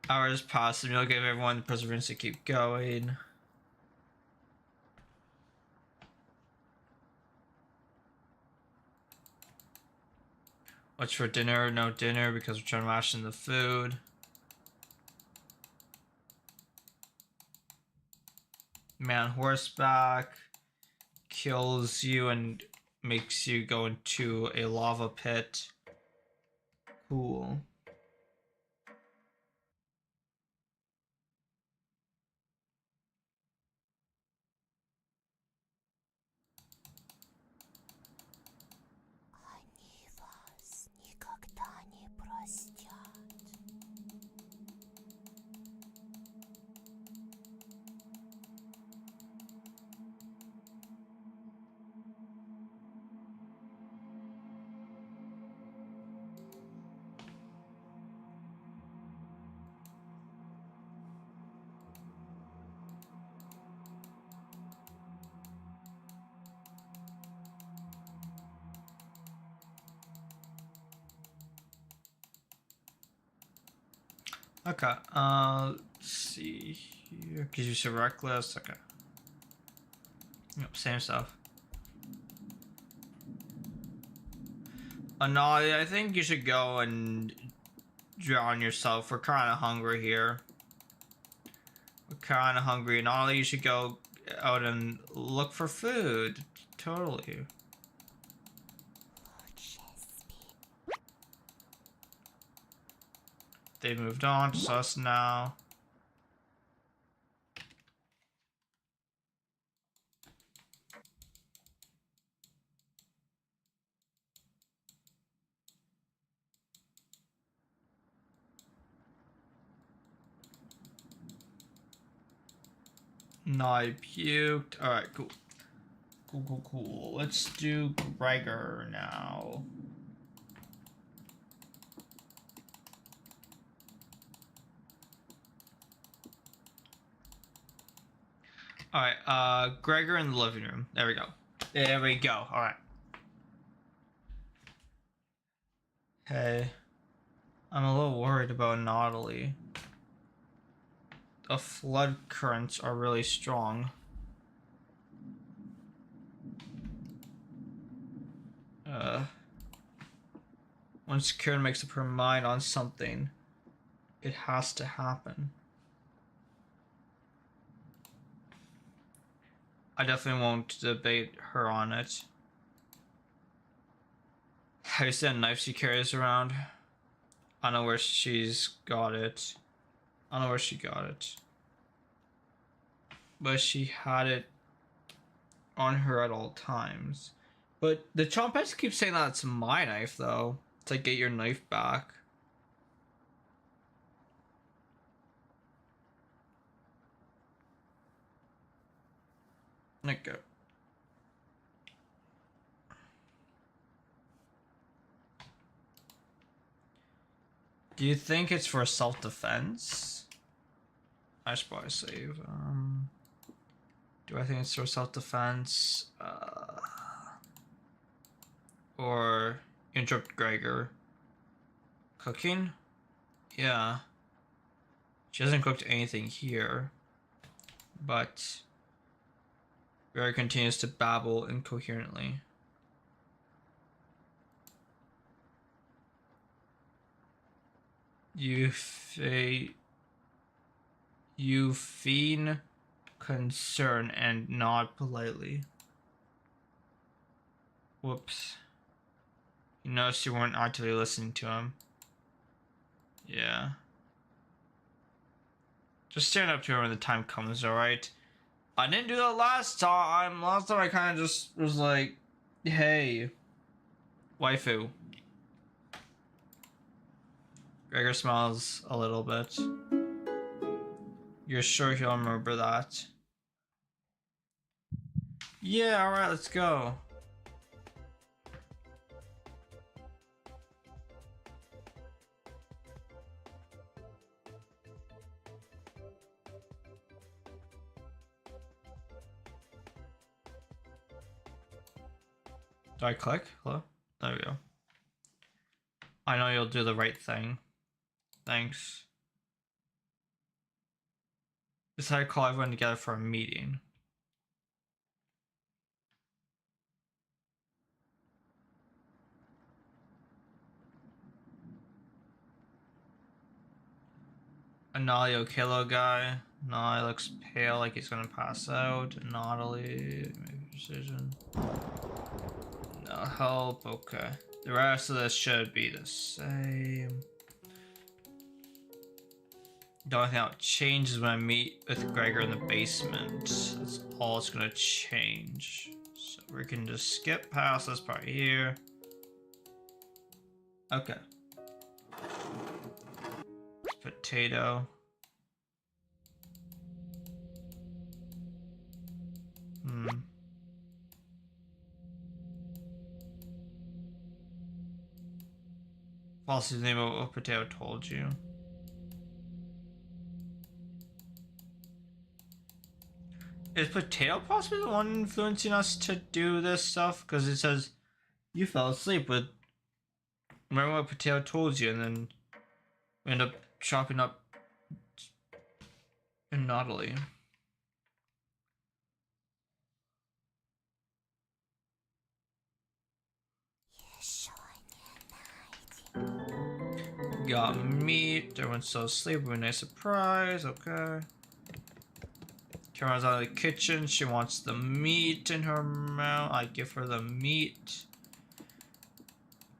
Hours pass and you'll give everyone the perseverance to keep going. What's for dinner? No dinner because we're trying to ration the food. Man on horseback kills you and makes you go into a lava pit. Cool. Они вас никогда не простят. Okay, let's see here. Gives you some reckless. Okay. Yep, same stuff. No, I think you should go and drown yourself. We're kind of hungry here. We're kind of hungry, and Ollie, you should go out and look for food. Totally. Лучше спи. They moved on to us now. No, I puked. Alright, cool. Cool. Let's do Gregor now. Alright, Gregor in the living room. There we go. There we go. Alright. Hey. I'm a little worried about Nautilus. The flood currents are really strong. Once Karen makes up her mind on something, it has to happen. I definitely won't debate her on it. Have you seen a knife she carries around? I don't know where she's got it. I don't know where she got it. But she had it on her at all times. But the Chompets keep saying that it's my knife, though. It's like, get your knife back. Okay. Do you think it's for self-defense? I should probably save. Do I think it's for self-defense? Or interrupt Gregor? Cooking? Yeah. She hasn't cooked anything here. But Gregor continues to babble incoherently. You feign concern and nod politely. Whoops. You noticed you weren't actively listening to him. Yeah. Just stand up to her when the time comes, alright? I didn't do that last time. Last time I kind of just was like, hey, waifu. Gregor smiles a little bit. You're sure he'll remember that? Yeah, alright, let's go. Do I click? Hello? There we go. I know you'll do the right thing. Thanks. Decided to call everyone together for a meeting. Anali, okay, little guy. Anali looks pale, like he's gonna pass out. Anali, make a decision. No help, okay. The rest of this should be the same. The only thing that changes when I meet with Gregor in the basement. That's all it's gonna change. So we can just skip past this part here. Okay. Potato. Policy's name of what Potato told you. Is Potato possibly the one influencing us to do this stuff? Because it says you fell asleep with. Remember what Potato told you, and then we end up chopping up in Naughty. Got meat. Everyone's still asleep. It would be a nice surprise. Okay. Cameron's out of the kitchen. She wants the meat in her mouth. I give her the meat.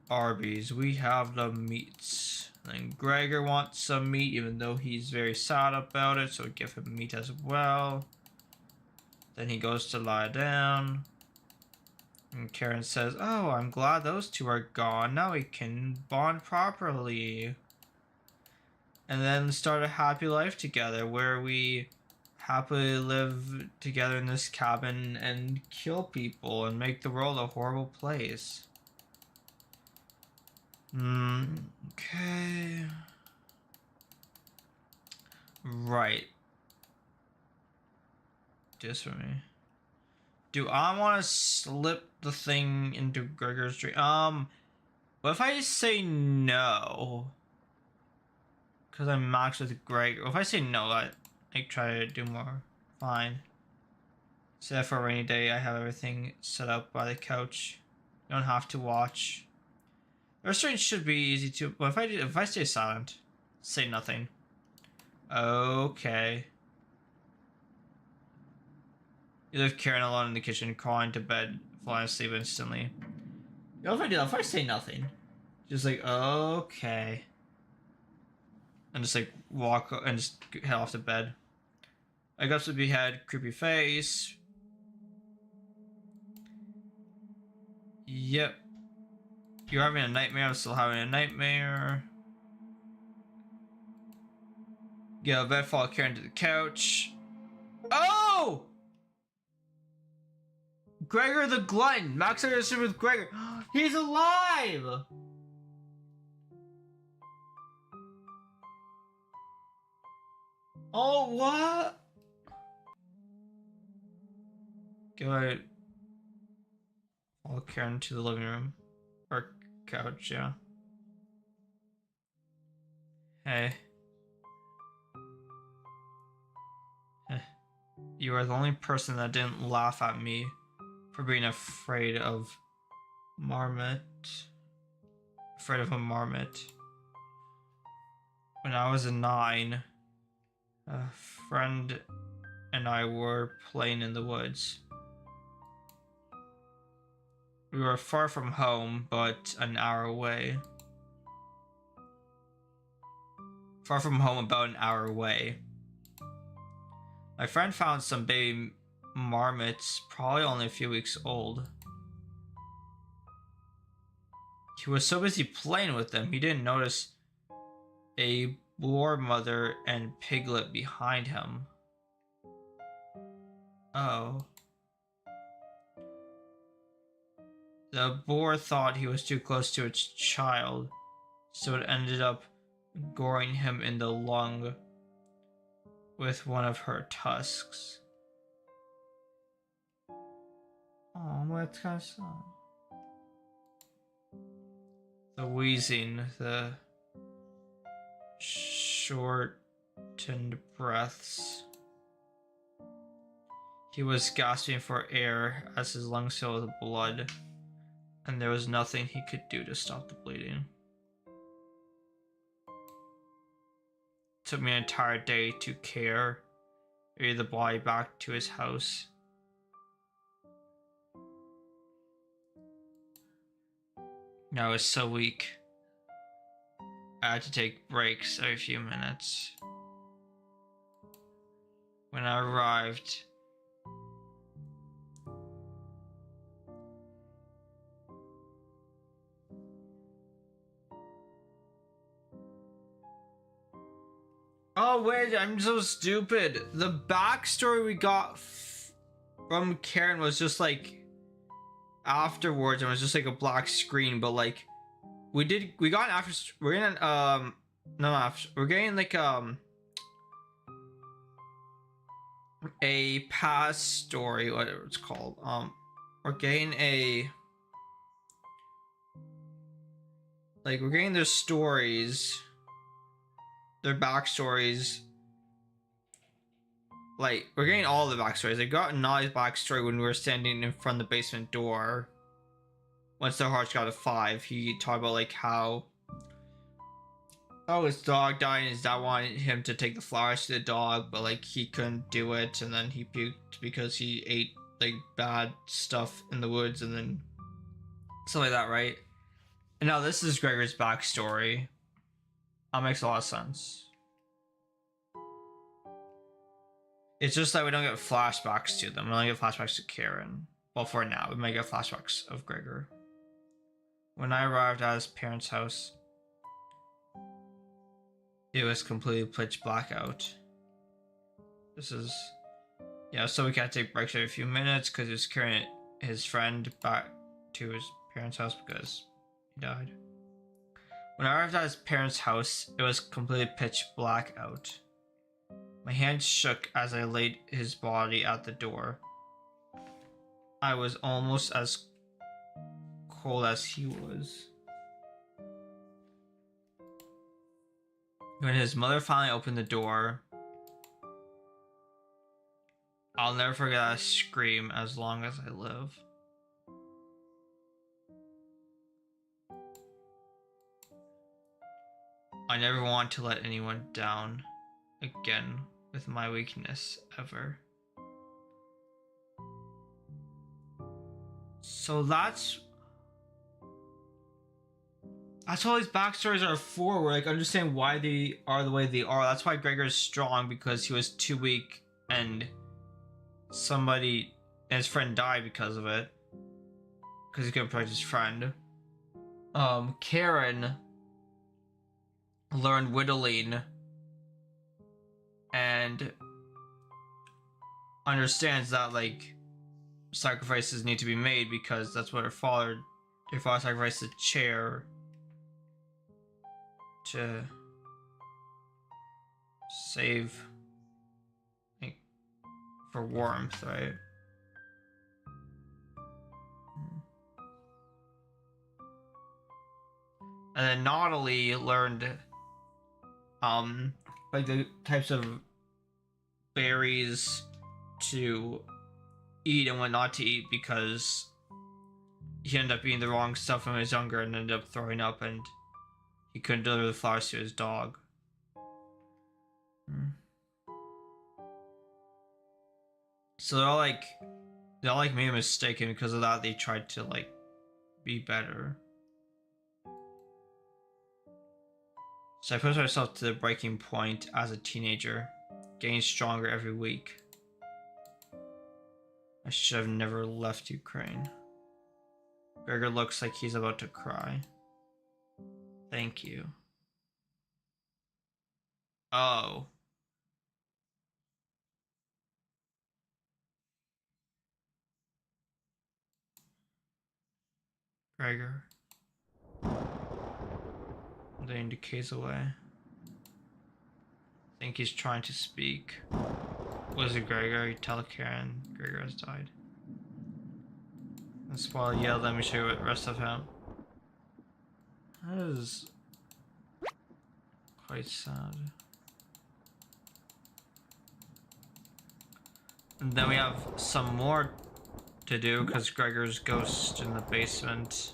Arby's. We have the meats. And Gregor wants some meat, even though he's very sad about it. So we give him meat as well. Then he goes to lie down. And Karen says, "Oh, I'm glad those two are gone. Now we can bond properly." And then start a happy life together where we happily live together in this cabin and kill people and make the world a horrible place. Okay. Right. Just for me. Do I want to slip the thing into Gregor's dream? What if I say no? Because I'm maxed with Gregor. If I say no, I try to do more. Fine. Say that for a rainy day, I have everything set up by the couch. You don't have to watch. The restraint should be easy to. But if I stay silent, say nothing. Okay. You leave Karen alone in the kitchen, crawling to bed, falling asleep instantly. You know, if I do that, if I say nothing, just like okay, and just like walk and just head off to bed. I got to be head, creepy face. Yep. You're having a nightmare. I'm still having a nightmare. Get out of bed, follow Karen to the couch. Oh! Gregor the Glutton. Max Anderson with Gregor. He's alive! Oh, what? Go ahead. Follow Karen to the living room. Or couch, yeah. Hey. You are the only person that didn't laugh at me for being afraid of Marmot. Afraid of a marmot. When I was 9, a friend and I were playing in the woods. We were far from home, but an hour away. Far from home, about an hour away. My friend found some baby marmots, probably only a few weeks old. He was so busy playing with them, he didn't notice a boar mother and piglet behind him. Oh. The boar thought he was too close to its child, so it ended up goring him in the lung with one of her tusks. Oh, that's kind of sad. The wheezing, the shortened breaths. He was gasping for air as his lungs filled with blood, and there was nothing he could do to stop the bleeding. It took me an entire day to carry the body back to his house. I was so weak. I had to take breaks every few minutes. When I arrived, oh wait, I'm so stupid. The backstory we got from Karen was just like afterwards, and it was just like a black screen, but like we're getting like a past story, whatever it's called. We're getting we're getting their stories, their backstories. Like, we're getting all the backstories. They got Nai's backstory when we were standing in front of the basement door. Once their hearts got a 5, he talked about like how his dog died and his dad wanted him to take the flowers to the dog, but like he couldn't do it, and then he puked because he ate like bad stuff in the woods, and then stuff like that, right? And now this is Gregor's backstory. That makes a lot of sense. It's just that we don't get flashbacks to them. We only get flashbacks to Karen. Well, for now, we might get flashbacks of Gregor. When I arrived at his parents' house, it was completely pitch black out. This is... yeah, so we can't take breaks every few minutes because he was carrying his friend back to his parents' house because he died. When I arrived at his parents' house, it was completely pitch black out. My hands shook as I laid his body at the door. I was almost as cold as he was. When his mother finally opened the door, I'll never forget that scream as long as I live. I never want to let anyone down again with my weakness ever. So that's all these backstories are for. We're like understand why they are the way they are. That's why Gregor's strong, because he was too weak and his friend died because of it. Because he couldn't protect his friend. Karen learned whittling and understands that like sacrifices need to be made because that's what her father sacrificed a chair to save, like, for warmth, right? And then Nautilus learned like the types of berries to eat and what not to eat, because he ended up eating the wrong stuff when he was younger and ended up throwing up, and he couldn't deliver the flowers to his dog. So they all made a mistake, and because of that they tried to like be better. So I pushed myself to the breaking point as a teenager, getting stronger every week. I should have never left Ukraine. Gregor looks like he's about to cry. Thank you. Oh. Gregor. They indicates away. I think he's trying to speak. Was it Gregor? You tell Karen Gregor has died. That's why I yelled, let me show you the rest of him. That is quite sad. And then we have some more to do because Gregor's ghost in the basement.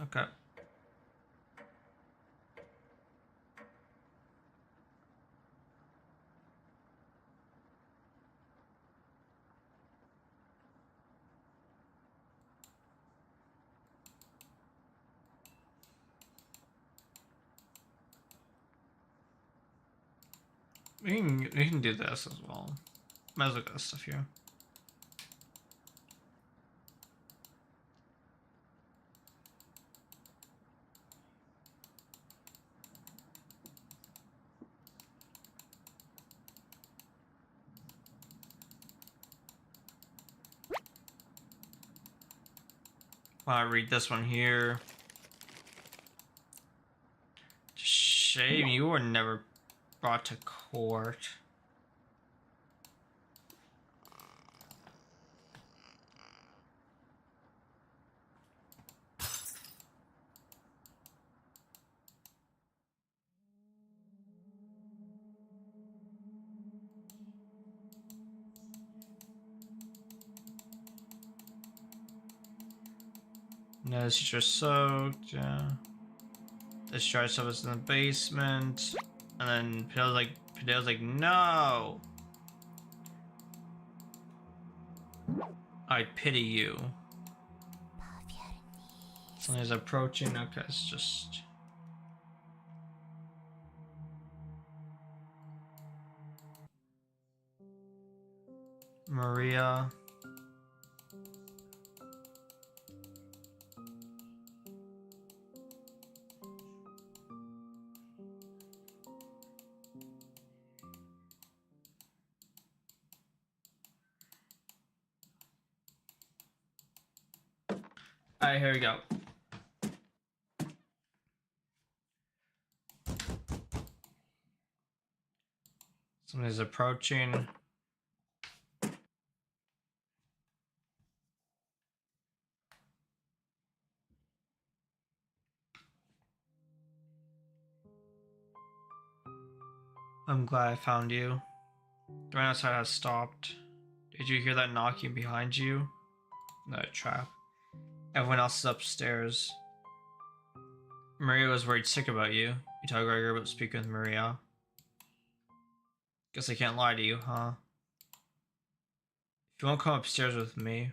Okay. We can do this as well. Might as well get stuff here. I read this one here. Shame you were never brought to court. No, this is just soaked, yeah. This dry stuff is in the basement. And then Padel's like, no! I pity you. Something's approaching, okay, it's just... Maria. Alright, here we go. Somebody's approaching. I'm glad I found you. The rain outside has stopped. Did you hear that knocking behind you? No, trap. Everyone else is upstairs. Maria was worried sick about you. You told Gregor about speaking with Maria. Guess I can't lie to you, huh? If you won't come upstairs with me,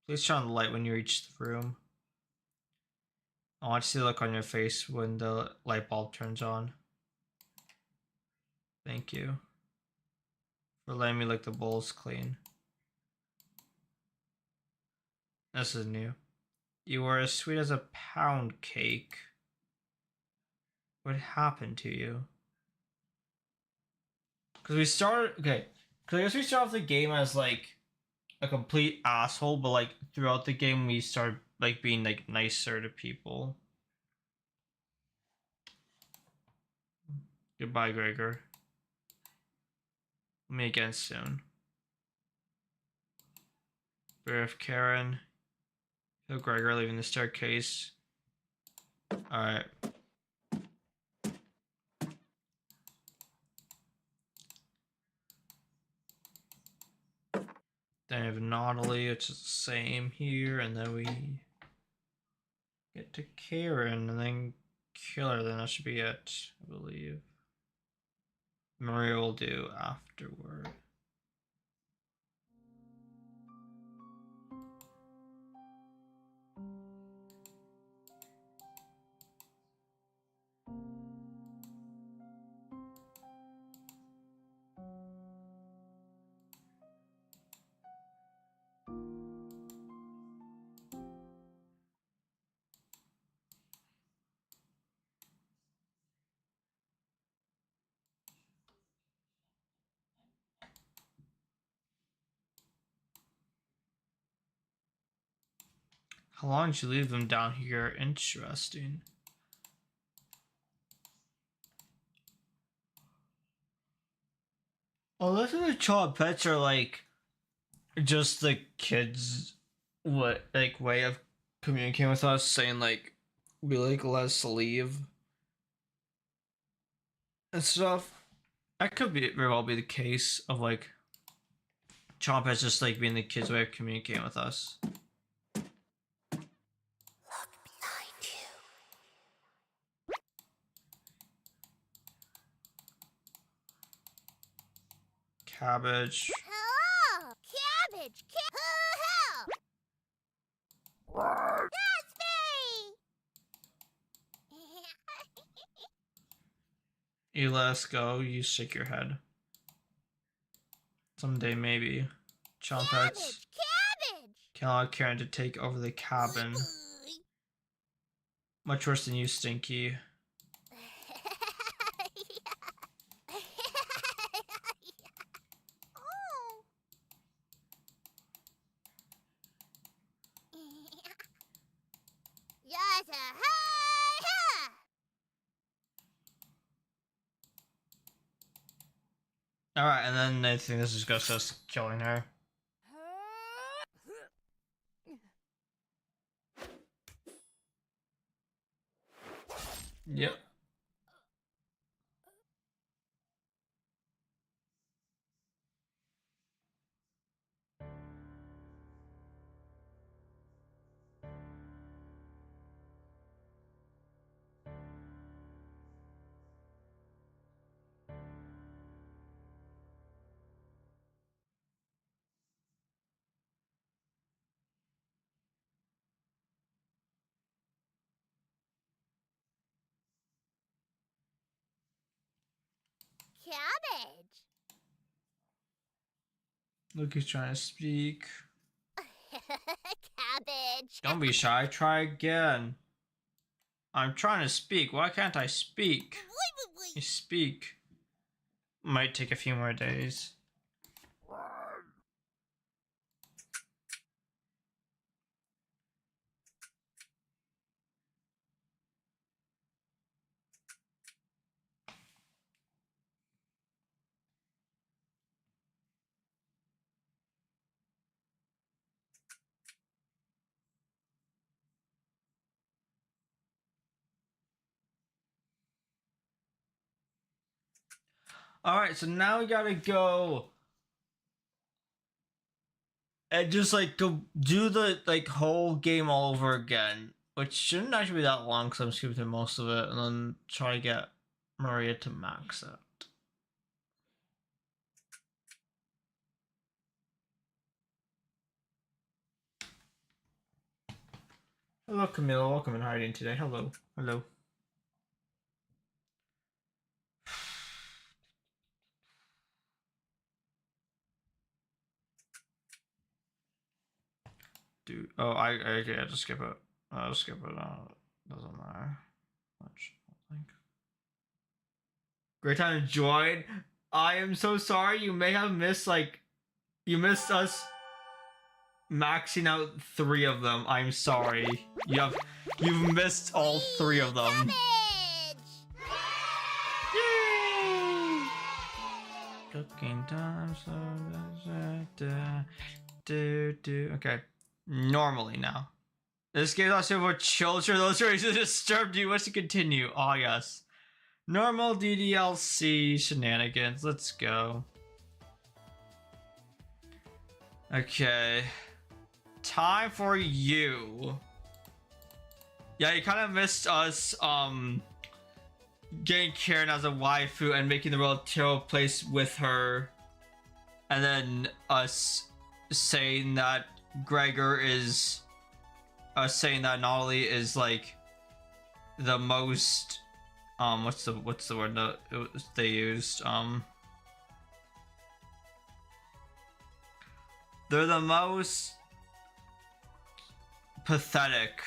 please turn on the light when you reach the room. I want to see the look on your face when the light bulb turns on. Thank you for letting me lick the bowls clean. This is new. You were as sweet as a pound cake. What happened to you? Because we started... Okay. Because I guess we start off the game as, like, a complete asshole, but, like, throughout the game we start, like, being, like, nicer to people. Goodbye, Gregor. Meet again soon. Beware of Karen. Feel Gregor leaving the staircase. Alright. Then we have Nautilus, which is the same here, and then we get to Karen, and then kill her, then that should be it, I believe. Maria will do afterward. How long did you leave them down here? Interesting. Unless the child pets are like just the kids way of communicating with us, saying like we like let us leave and stuff. That could be very well be the case of like child pets just like being the kids' way of communicating with us. Look behind you. Cabbage. Hello! Cabbage! Who help? That's me! You let us go, you shake your head. Someday maybe. Child pets Cabbage! can allow Karen to take over the cabin. Much worse than you, Stinky. Oh. Yes, Alright, and then I think this is just us killing her. Yep. Cabbage! Look, he's trying to speak. Cabbage! Don't be shy, try again. I'm trying to speak, why can't I speak? You speak. Might take a few more days. Alright, so now we gotta go and just like go do the like whole game all over again, which shouldn't actually be that long because I'm skipping through most of it, and then try to get Maria to max it. Hello, Camilla. Welcome in hiding today. Hello. Hello. Dude. Oh, I just skip it. I'll skip it. Doesn't matter much, I think. Great time to join. I am so sorry. You may have missed you missed us maxing out 3 of them. I'm sorry. You've missed all 3 of them. Cabbage! Yay! Cooking time, so okay. Normally now. This game is also for children. Those who disturbed you wish to continue. Oh yes. Normal DDLC shenanigans. Let's go. Okay. Time for you. Yeah, you kind of missed us getting Karen as a waifu and making the world terrible place with her, and then us saying that Gregor is saying that Nolly is like the most what's the word that they used, they're the most pathetic,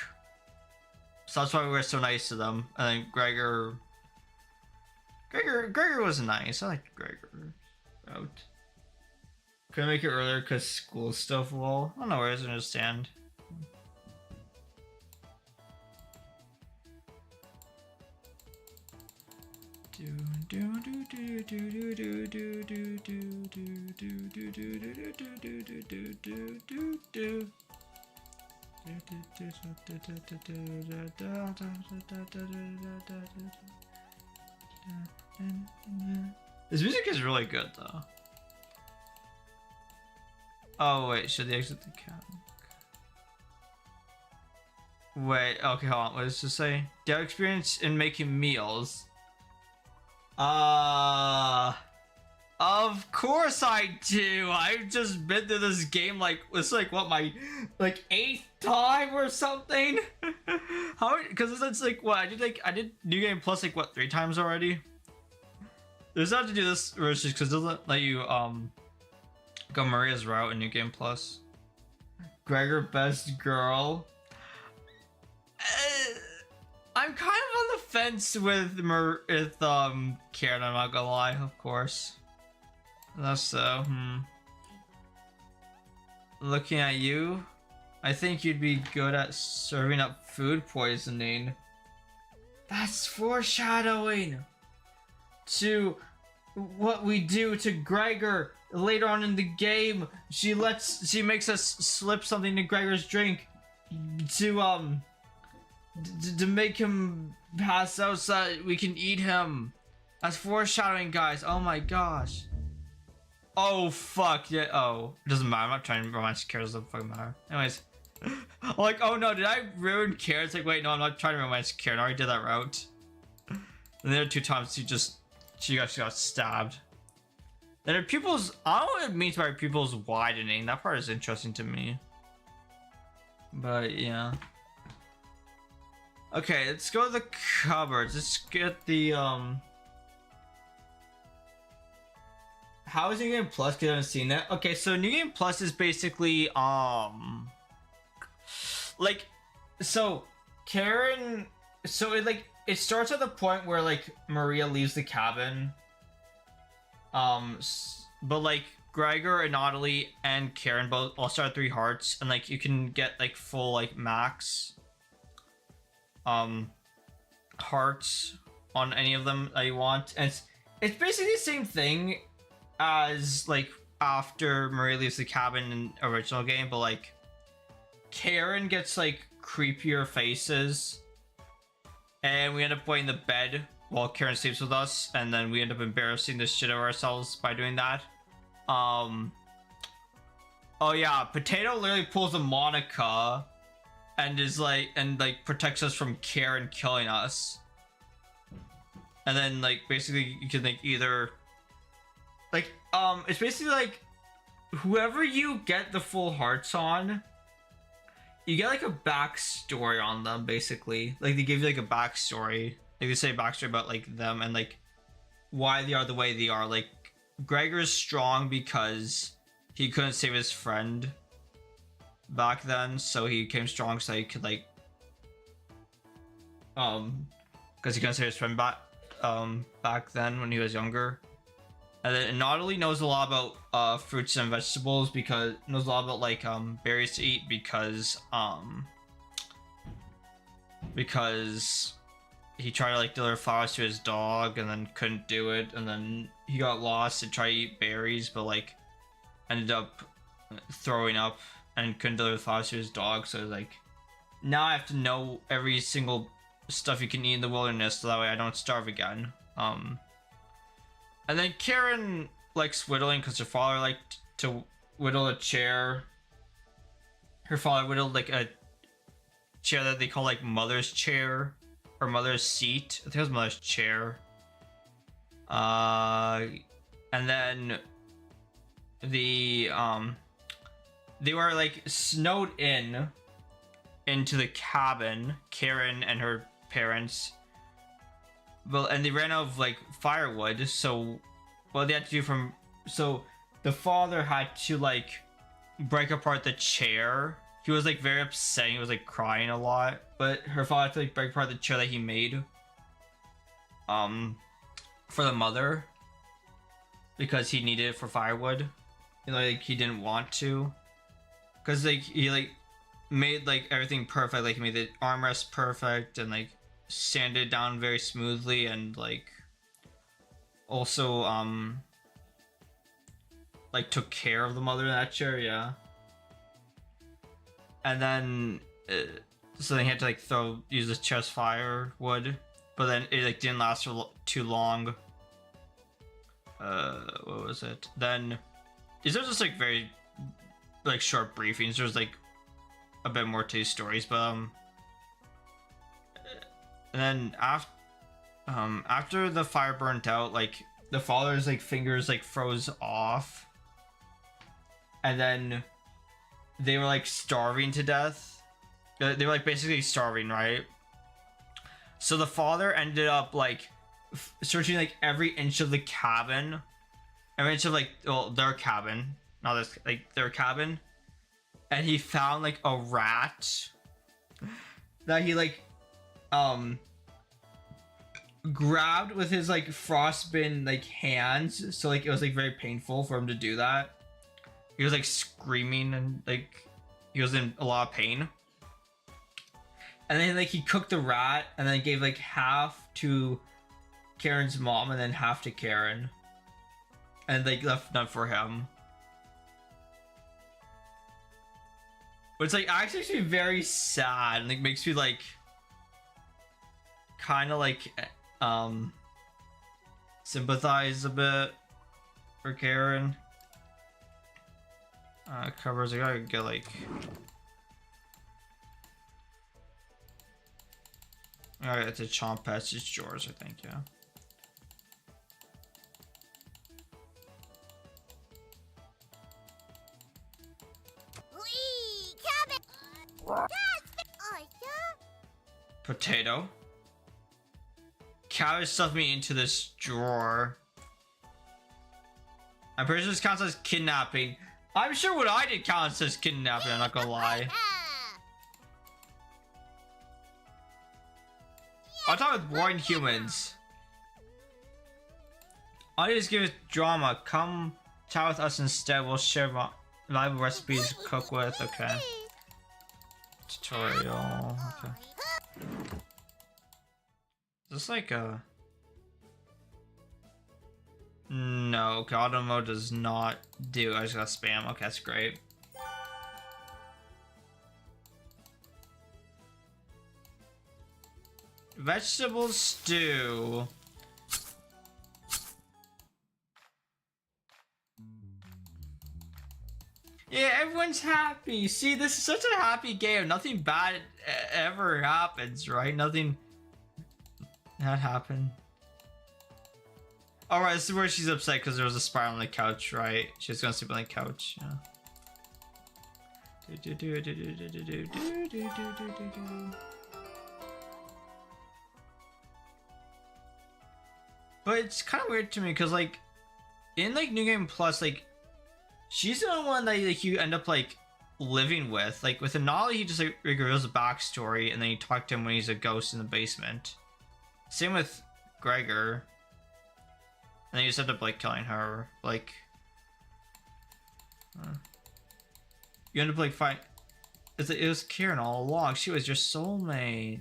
so that's why we were so nice to them. And then Gregor was nice. I liked Gregor out. Couldn't make it earlier because school stuff. Well, I don't know where I understand. This music is really good though. Oh wait, should they exit the cabin? Wait, okay, hold on. What does this say? Their experience in making meals. Of course I do. I've just been through this game like it's like what my like 8th time or something. How? Because it's like what I did New Game Plus like what 3 times already. There's not to do this versus because it doesn't let you go Maria's route in New Game Plus. Gregor best girl. I'm kind of on the fence with Karen. I'm not gonna lie, of course. That's so. Looking at you, I think you'd be good at serving up food poisoning. That's foreshadowing to what we do to Gregor later on in the game. She makes us slip something in Gregor's drink to make him pass out so that we can eat him. That's foreshadowing, guys. Oh my gosh. Oh fuck yeah. Oh, it doesn't matter. I'm not trying to romance characters. Doesn't fucking matter. Anyways, I'm like, oh no, did I ruin Karen? It's like, wait, no, I'm not trying to romance Karen. I already did that route. And there are 2 times she actually got stabbed. And her pupils, I don't know what it means by her pupils widening. That part is interesting to me. But yeah. Okay, let's go to the cupboards. Let's get the How is New Game Plus? Because I haven't seen it. Okay, so New Game Plus is basically like, so Karen, so it starts at the point where like Maria leaves the cabin, but like Gregor and Audley and Karen both all start 3 hearts, and like you can get like full like max hearts on any of them that you want, and it's basically the same thing as like after Maria leaves the cabin in original game, but like Karen gets like creepier faces, and we end up playing the bed while Karen sleeps with us, and then we end up embarrassing the shit out of ourselves by doing that. Oh yeah, Potato literally pulls a Monica and is like protects us from Karen killing us. And then like basically you can like either like it's basically like whoever you get the full hearts on, you get like a backstory on them basically. Like they give you like a backstory. Like they say backstory about like them and like why they are the way they are. Like Gregor's strong because he couldn't save his friend back then, so he became strong so he could like because he couldn't save his friend back then when he was younger. And then Nautilus knows a lot about fruits and vegetables, because knows a lot about like berries to eat because he tried to like deliver flowers to his dog and then couldn't do it, and then he got lost and tried to eat berries but like ended up throwing up and couldn't deliver flowers to his dog. So like now I have to know every single stuff you can eat in the wilderness so that way I don't starve again. And then Karen likes whittling because her father liked to whittle a chair. Her father whittled like a chair that they call like mother's chair or mother's seat. I think it was mother's chair. And then they were like snowed into the cabin, Karen and her parents. Well, and they ran out of like firewood, so what they had to do so the father had to like break apart the chair. He was like very upset, he was like crying a lot, but her father had to like break apart the chair that he made for the mother because he needed it for firewood. You know, like he didn't want to, because like he like made like everything perfect, like he made the armrest perfect and like sanded down very smoothly, and like also like took care of the mother in that chair, yeah. And then so they had to like use the chair's firewood, but then it like didn't last for too long. What was it? Then these are just like very like short briefings. There's like a bit more to these stories, but and then after the fire burnt out, like the father's like fingers like froze off, and then they were like starving to death. They were like basically starving, right? So the father ended up like searching like every inch of the cabin, every inch of like, well, their cabin, not this, like their cabin, and he found like a rat that he like grabbed with his like frostbitten like hands. So like it was like very painful for him to do that. He was like screaming and like he was in a lot of pain. And then like he cooked the rat and then gave like half to Karen's mom and then half to Karen. And like left none for him. But it's like actually makes me very sad and like makes me like kind of like sympathize a bit for Karen. Covers, I gotta get like, alright, it's a chomp pets, it's yours, I think, yeah. Wee, cabbage. Oh, yeah. Potato. Cabbage stuffed me into this drawer. I'm pretty sure this counts as kidnapping. I'm sure what I did counts as kidnapping, I'm not gonna lie. I'll talk with boring humans. I'll just give it drama. Come chat with us instead. We'll share reliable recipes to cook with. Okay. Tutorial. Okay. Is this like a... No, okay, auto mode does not do. I just got spam. Okay, that's great. Vegetable stew. Yeah, everyone's happy. See, this is such a happy game. Nothing bad ever happens, right? Nothing that happened. Alright, this is where she's upset because there was a spiral on the couch, right? She was gonna sleep on the couch, yeah. But it's kind of weird to me because, like, in like New Game Plus, like, she's the only one that like you end up like living with. Like with Anali, he just like reveals the backstory, and then you talk to him when he's a ghost in the basement. Same with Gregor. And then you just end up like killing her, like you end up like fight. It was Karen all along. She was your soulmate.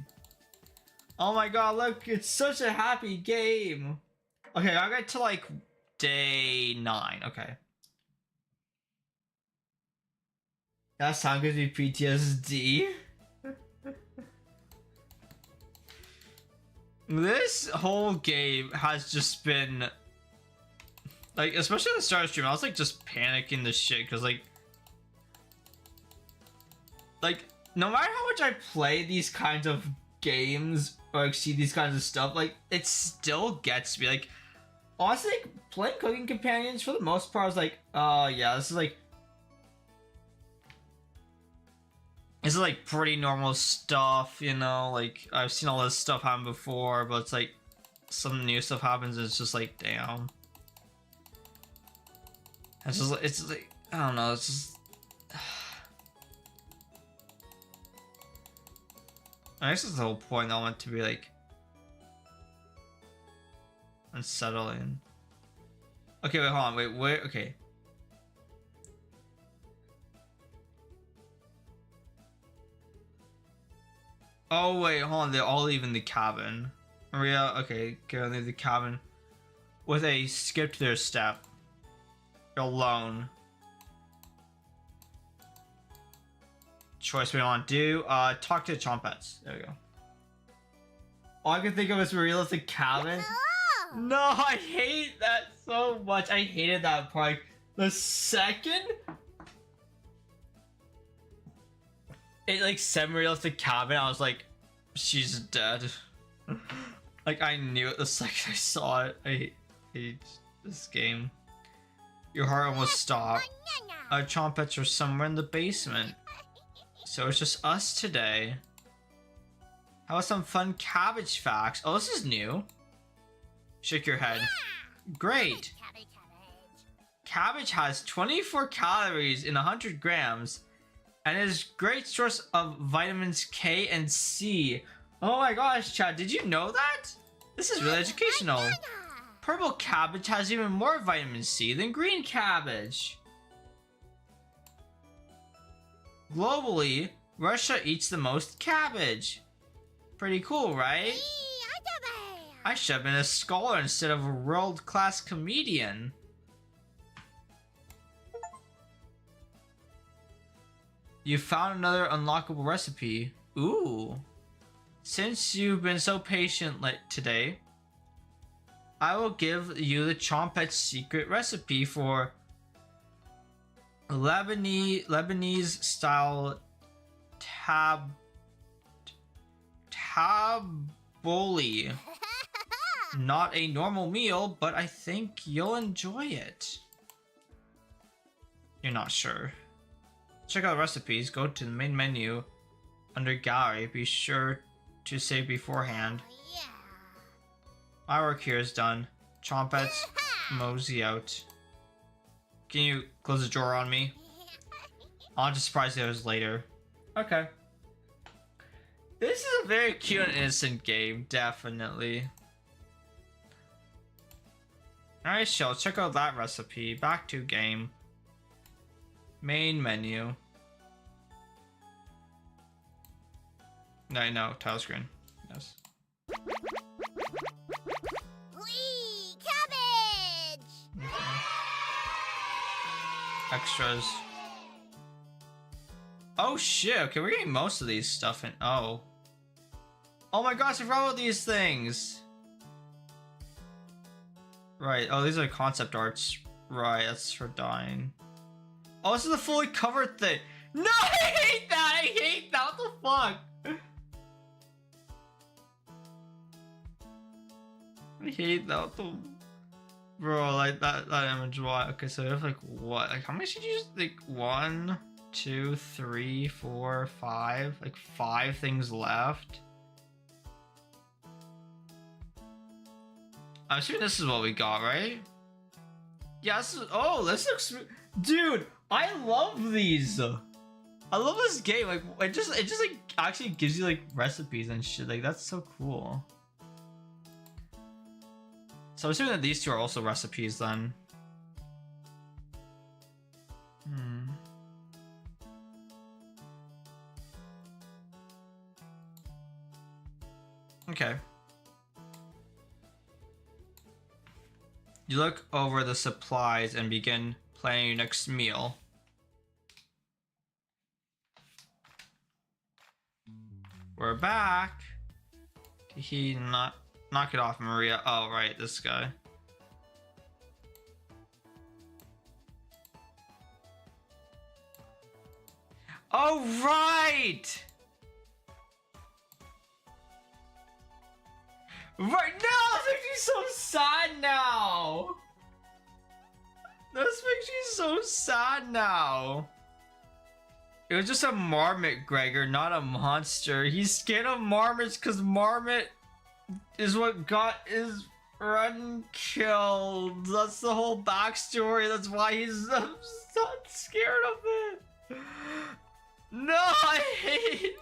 Oh my god! Look, it's such a happy game. Okay, I got to like day 9. Okay, that sound gives me PTSD. This whole game has just been like, especially at the start of the stream, I was like just panicking the shit because like no matter how much I play these kinds of games or like see these kinds of stuff, like it still gets me. Like honestly, like, playing Cooking Companions for the most part, I was like, oh yeah, this is like pretty normal stuff, you know, like I've seen all this stuff happen before, but it's like some new stuff happens and it's just like, damn. It's like, I don't know, it's just I guess that's the whole point. I want to be like unsettling. Okay, wait, hold on, wait, okay. Oh wait, hold on, they're all leaving the cabin. Maria, okay, go leave the cabin. with a skip to their step. Alone. Choice we want to do. Talk to Chompets. There we go. All I can think of is realistic cabin. Oh. No, I hate that so much. I hated that part. The second it like said realistic cabin, I was like, she's dead. Like I knew it the second I saw it. I hate this game. Your heart almost stopped. Our Chompets are somewhere in the basement. So it's just us today. How about some fun cabbage facts? Oh, this is new. Shake your head. Great. Cabbage has 24 calories in 100 grams and is a great source of vitamins K and C. Oh my gosh, Chad, did you know that? This is really educational. Purple cabbage has even more vitamin C than green cabbage. Globally, Russia eats the most cabbage. Pretty cool, right? I should have been a scholar instead of a world-class comedian. You found another unlockable recipe. Ooh. Since you've been so patient today, I will give you the Chompet's secret recipe for Lebanese style tabbouleh. Not a normal meal, but I think you'll enjoy it. You're not sure. Check out recipes. Go to the main menu under gallery. Be sure to save beforehand. My work here is done. Chompets, mosey out. Can you close the drawer on me? I'll just surprise those later. Okay. This is a very cute and innocent game, definitely. Alright, Shell, check out that recipe. Back to game. Main menu. No, title screen. Yes. Wee, cabbage! Okay. Extras. Oh shit, okay, we're getting most of these stuff in. Oh. Oh my gosh, I forgot about these things! Right, oh, these are concept arts. Right, that's for dying. Oh, this is the fully covered thing. No, I hate that! I hate that! What the fuck? I hate that. What the... Bro, like that image, what? Okay, so we have like what? Like how many should you use? Like 1, 2, 3, 4, 5? Like 5 things left? I'm assuming this is what we got, right? Yeah, this is, oh, this looks... Dude, I love these! I love this game, like, it just like, actually gives you, like, recipes and shit, like, that's so cool. So I'm assuming that these two are also recipes, then. Okay. You look over the supplies and begin planning your next meal. We're back. Did he not knock it off, Maria? Oh, right, this guy. Oh, right! Right, no, this makes me so sad now. This makes me so sad now. It was just a marmot, Gregor, not a monster. He's scared of marmots because marmot is what got his friend killed. That's the whole backstory. That's why he's so scared of it. No, I hate it.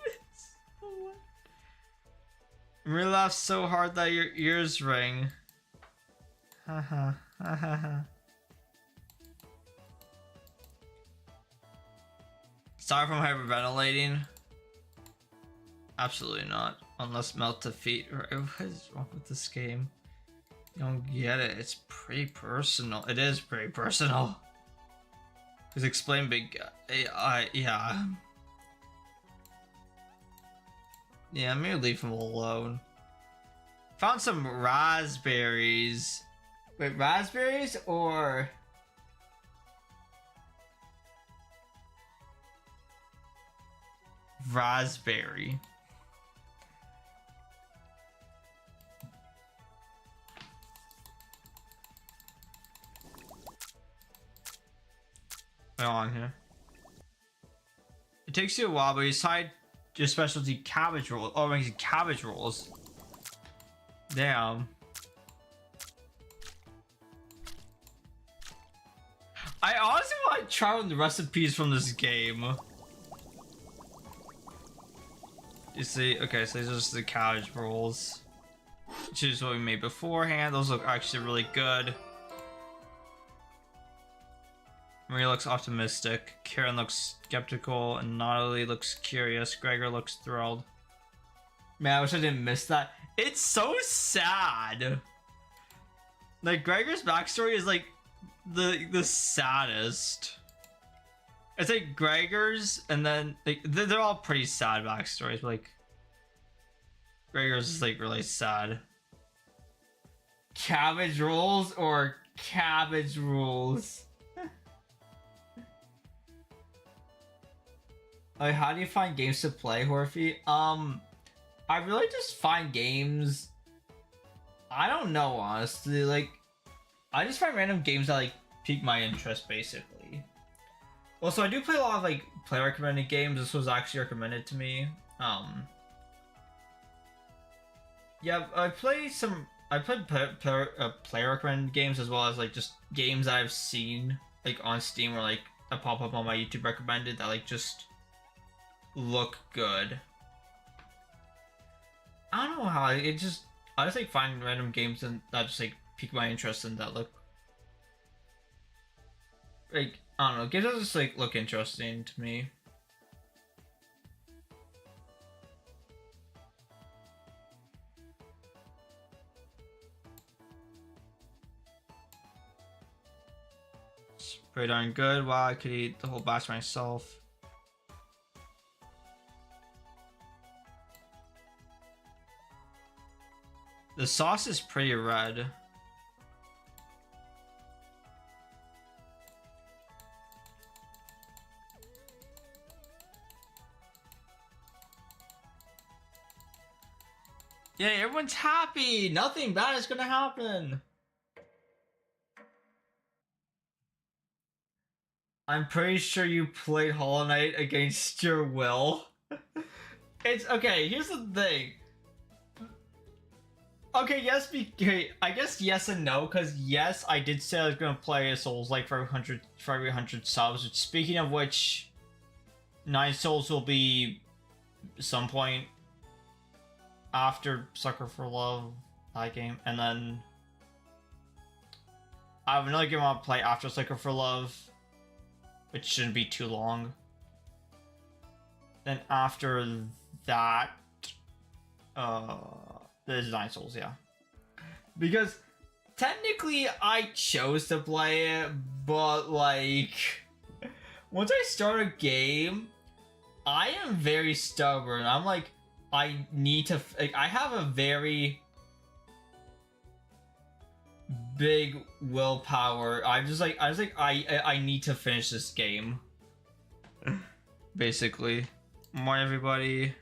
We laugh so hard that your ears ring. Haha, haha. Sorry from hyperventilating. Absolutely not. Unless melt to feet. What is wrong with this game? You don't get it. It's pretty personal. It is pretty personal. Because explain big... yeah. Yeah, maybe leave him alone. Found some raspberries. Wait, raspberries or... raspberry. On here. It takes you a while, but you decide your specialty cabbage roll. Oh, makes cabbage rolls. Damn. I honestly want to try out the recipes from this game. You see, okay, so these are just the cabbage rolls. Choose what we made beforehand. Those look actually really good. Maria looks optimistic, Karen looks skeptical, and Natalie looks curious. Gregor looks thrilled. Man, I wish I didn't miss that. It's so sad. Like, Gregor's backstory is like the saddest. It's like Gregor's, and then like they're all pretty sad backstories, but like Gregor's is like really sad. Cabbage rolls or cabbage rules? Like, how do you find games to play, Horfy? I really just find games. I don't know, honestly. Like, I just find random games that like pique my interest, basically. Also, I do play a lot of like play recommended games. This was actually recommended to me. Yeah, I play player recommended games as well as like just games that I've seen like on Steam or like that pop up on my YouTube recommended that like just look good. I don't know how I just like find random games and that just like pique my interest and that look like, I don't know, games that just like look interesting to me. It's pretty darn good. Wow, I could eat the whole batch myself. The sauce is pretty red. Yeah, everyone's happy. Nothing bad is gonna happen. I'm pretty sure you played Hollow Knight against your will. It's okay. Here's the thing. Okay, yes, I guess yes and no, because yes, I did say I was gonna play a Souls like for every 100 subs. Which, speaking of which, 9 Souls will be some point after Sucker for Love, that game, and then I have another game I want to play after Sucker for Love, which shouldn't be too long. Then after that, there's 9 Souls, yeah. Because technically I chose to play it, but like once I start a game, I am very stubborn. I'm like, I need to. Like, I have a very big willpower. I need to finish this game. Basically, morning everybody.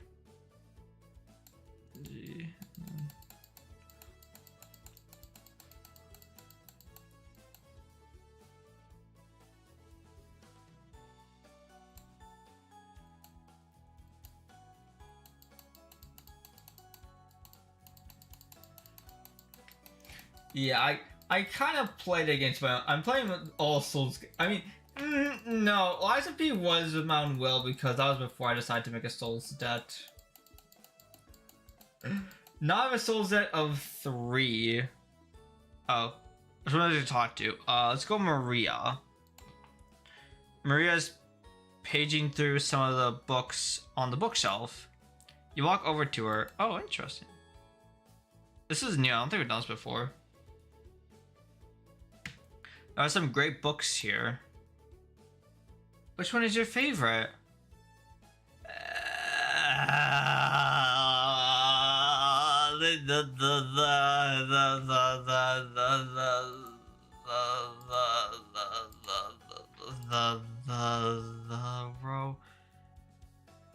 Yeah, I kind of played against my own. I'm playing with all Souls. I mean, no, Liza P was with my own will because that was before I decided to make a Souls debt. Now I have a Souls debt of 3. Oh, that's what I need to talk to. Let's go Maria. Maria's paging through some of the books on the bookshelf. You walk over to her. Oh, interesting. This is new. I don't think we've done this before. There are some great books here. Which one is your favorite? The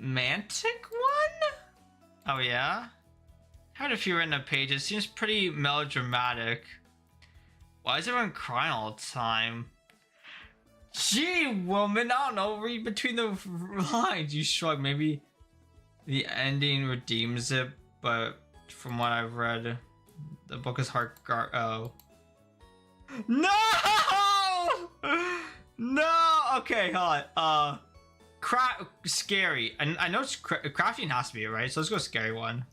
romantic one? Oh yeah? Had a few random pages. Seems pretty melodramatic. Why is everyone crying all the time? Gee, woman, I don't know. Read between the lines. You shrug. Maybe the ending redeems it, but from what I've read, the book is hard. Oh. No! No! Okay, hold on. Scary. I know it's crafting has to be right, so let's go scary one.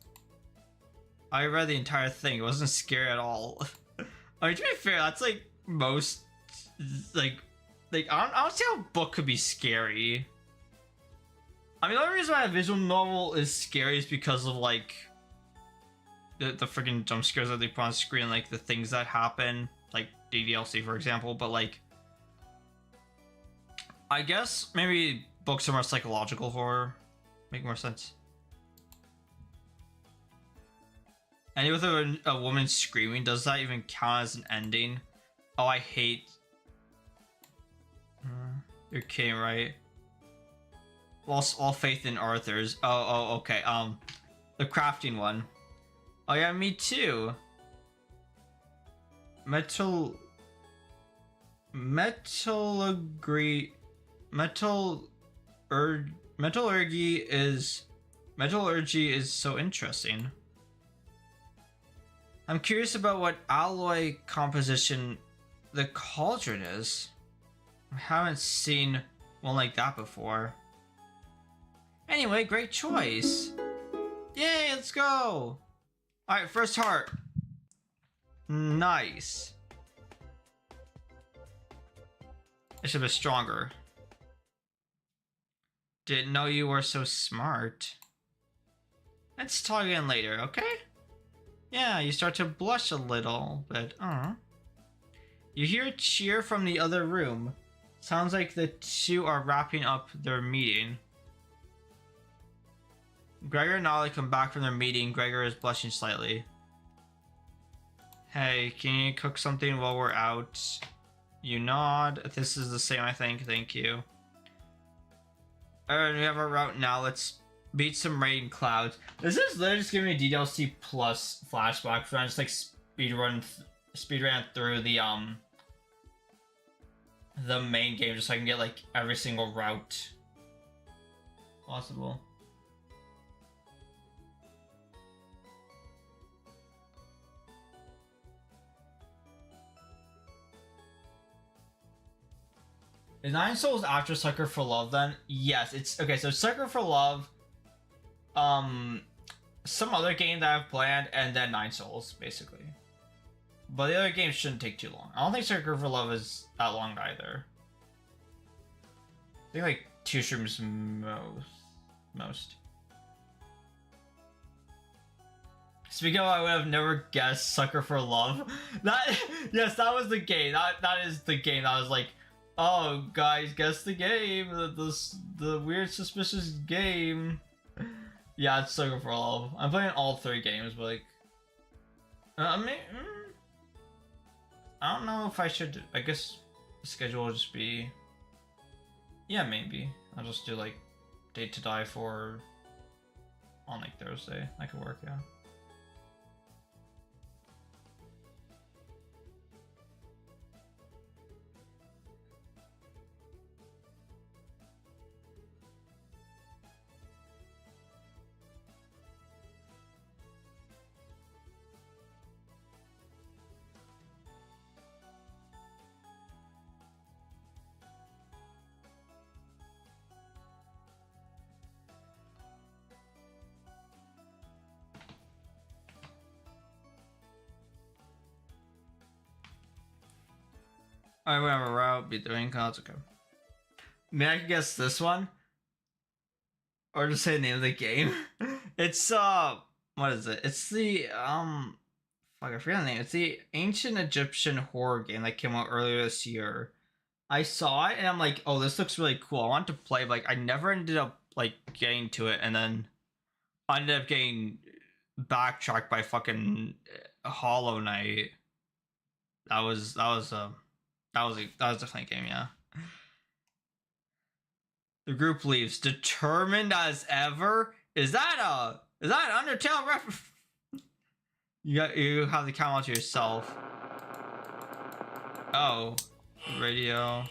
I read the entire thing. It wasn't scary at all. I mean, to be fair, that's like most like I don't see how a book could be scary. I mean, the only reason why a visual novel is scary is because of like the freaking jump scares that they put on screen, like the things that happen, like DDLC for example. But like, I guess maybe books are more psychological horror, make more sense. And with a woman screaming, does that even count as an ending? Oh, I hate. You're kidding, right? All faith in Arthur's. Oh, okay. The crafting one. Oh yeah, me too. Metallurgy is so interesting. I'm curious about what alloy composition the cauldron is. I haven't seen one like that before. Anyway, great choice. Yay, let's go. Alright, first heart. Nice. I should be stronger. Didn't know you were so smart. Let's talk again later, okay? Yeah, you start to blush a little bit. You hear a cheer from the other room. Sounds like the two are wrapping up their meeting. Gregor and Ollie come back from their meeting. Gregor is blushing slightly. Hey, can you cook something while we're out? You nod. This is the same, I think. Thank you. Alright, we have our route now. Let's beat some rain clouds. This is literally just giving me a DDLC plus flashback for I just like speedran through the main game just so I can get like every single route possible. Is Nine Souls after Sucker for Love then? Yes, it's okay. So Sucker for Love, some other game that I've planned, and then Nine Souls basically. But the other games shouldn't take too long. I don't think Sucker for Love is that long either. I think like 2 streams most. Speaking of, I would have never guessed Sucker for Love. Yes, that was the game. That is the game that was like, oh, guys, guess the game. The weird, suspicious game. Yeah, it's Sucker for Love. I'm playing all 3 games, but like, I mean, I don't know if I should. I guess the schedule will just be. Yeah, maybe I'll just do like Date to Die for on like Thursday. That could work, yeah. Alright, whatever route, beat the rain clouds, okay. May I guess this one? Or just say the name of the game? It's, what is it? It's the, Fuck, I forget the name. It's the ancient Egyptian horror game that came out earlier this year. I saw it and I'm like, oh, this looks really cool. I want to play, but like I never ended up like getting to it, and then I ended up getting backtracked by fucking Hollow Knight. That was definitely a game, yeah. The group leaves, determined as ever. Is that an Undertale reference? You have the camera to yourself. Oh, radio.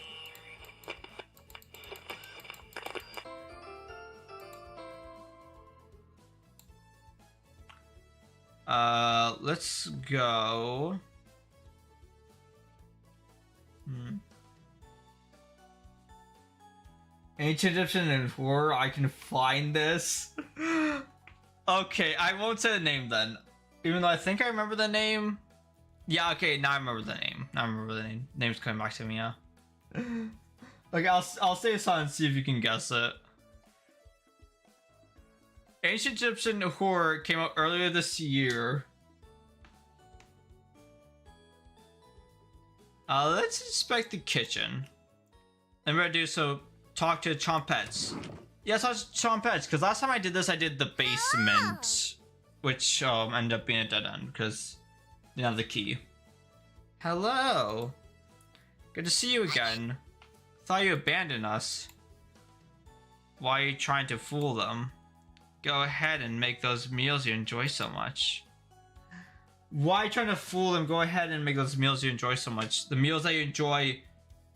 Let's go. Ancient Egyptian and horror. I can find this. Okay, I won't say the name then. Even though I think I remember the name. Yeah, okay, now I remember the name. Name's coming back to me, yeah. Okay, I'll say this on and see if you can guess it. Ancient Egyptian horror came out earlier this year. Let's inspect the kitchen. And we're gonna do so. Talk to Chompettes. Yes, I was Chompettes, because last time I did this, I did the basement, which ended up being a dead end because didn't have the key. Hello. Good to see you again. Thought you abandoned us. Why are you trying to fool them? Go ahead and make those meals you enjoy so much. Why trying to fool them? Go ahead and make those meals you enjoy so much. The meals that you enjoy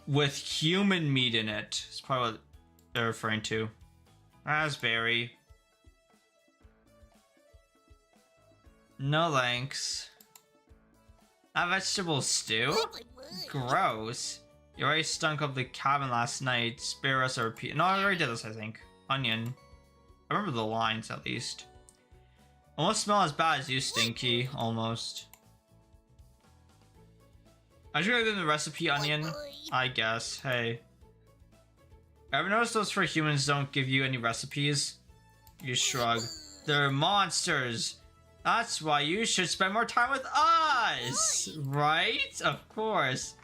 with human meat in it. It's probably what they're referring to. Raspberry. No thanks. A vegetable stew? Gross. You already stunk up the cabin last night. Spare us a repeat. No, I already did this, I think. Onion. I remember the lines, at least. Almost smell as bad as you, Stinky. Almost. I should have done the recipe, Onion. I guess. Hey. Ever notice those for humans don't give you any recipes? You shrug. They're monsters. That's why you should spend more time with us! Right? Of course.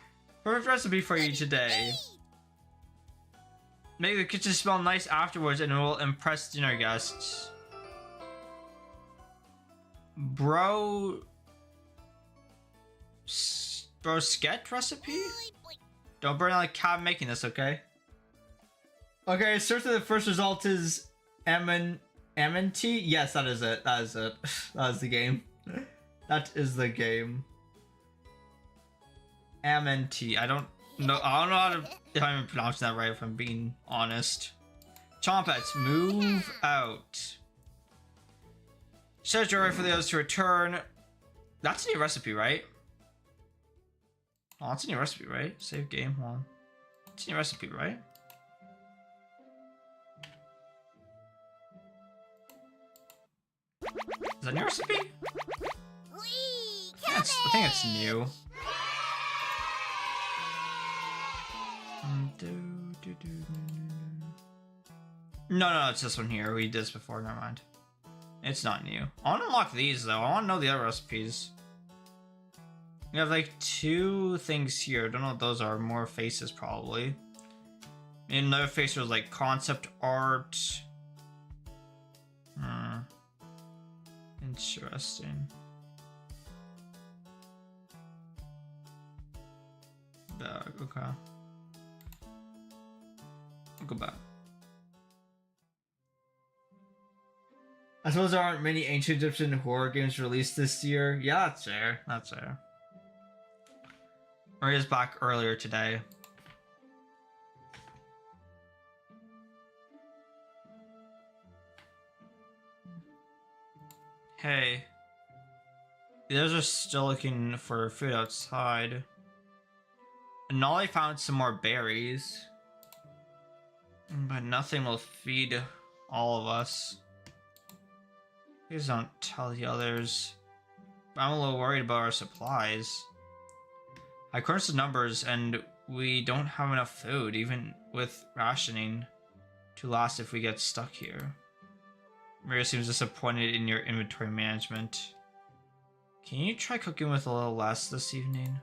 Perfect recipe for you today. Make the kitchen smell nice afterwards and it will impress dinner guests. Broskette recipe? Don't burn out the cab making this, okay? Okay, search the first result is MNT? Yes, that is it. That is it. That is the game. That is the game. MNT. I don't know how to, if I'm pronouncing that right, if I'm being honest. Chompettes, move out. Search your way for the others to return. That's a new recipe, right? Oh, it's a new recipe, right? Save game, hold on. It's a new recipe, right? Is that a new recipe? I think it's new. No, it's this one here. We did this before, never mind. It's not new. I want to unlock these, though. I want to know the other recipes. We have, like, 2 things here. Don't know what those are. More faces, probably. And another face was, like, concept art. Interesting. Bag, okay. I'll go back. I suppose there aren't many ancient Egyptian horror games released this year. Yeah, that's fair. That's fair. Maria's back earlier today. Hey. The others are still looking for food outside. And Nolly found some more berries. But nothing will feed all of us. Please don't tell the others. I'm a little worried about our supplies. I crunched the numbers and we don't have enough food, even with rationing, to last if we get stuck here. Maria seems disappointed in your inventory management. Can you try cooking with a little less this evening?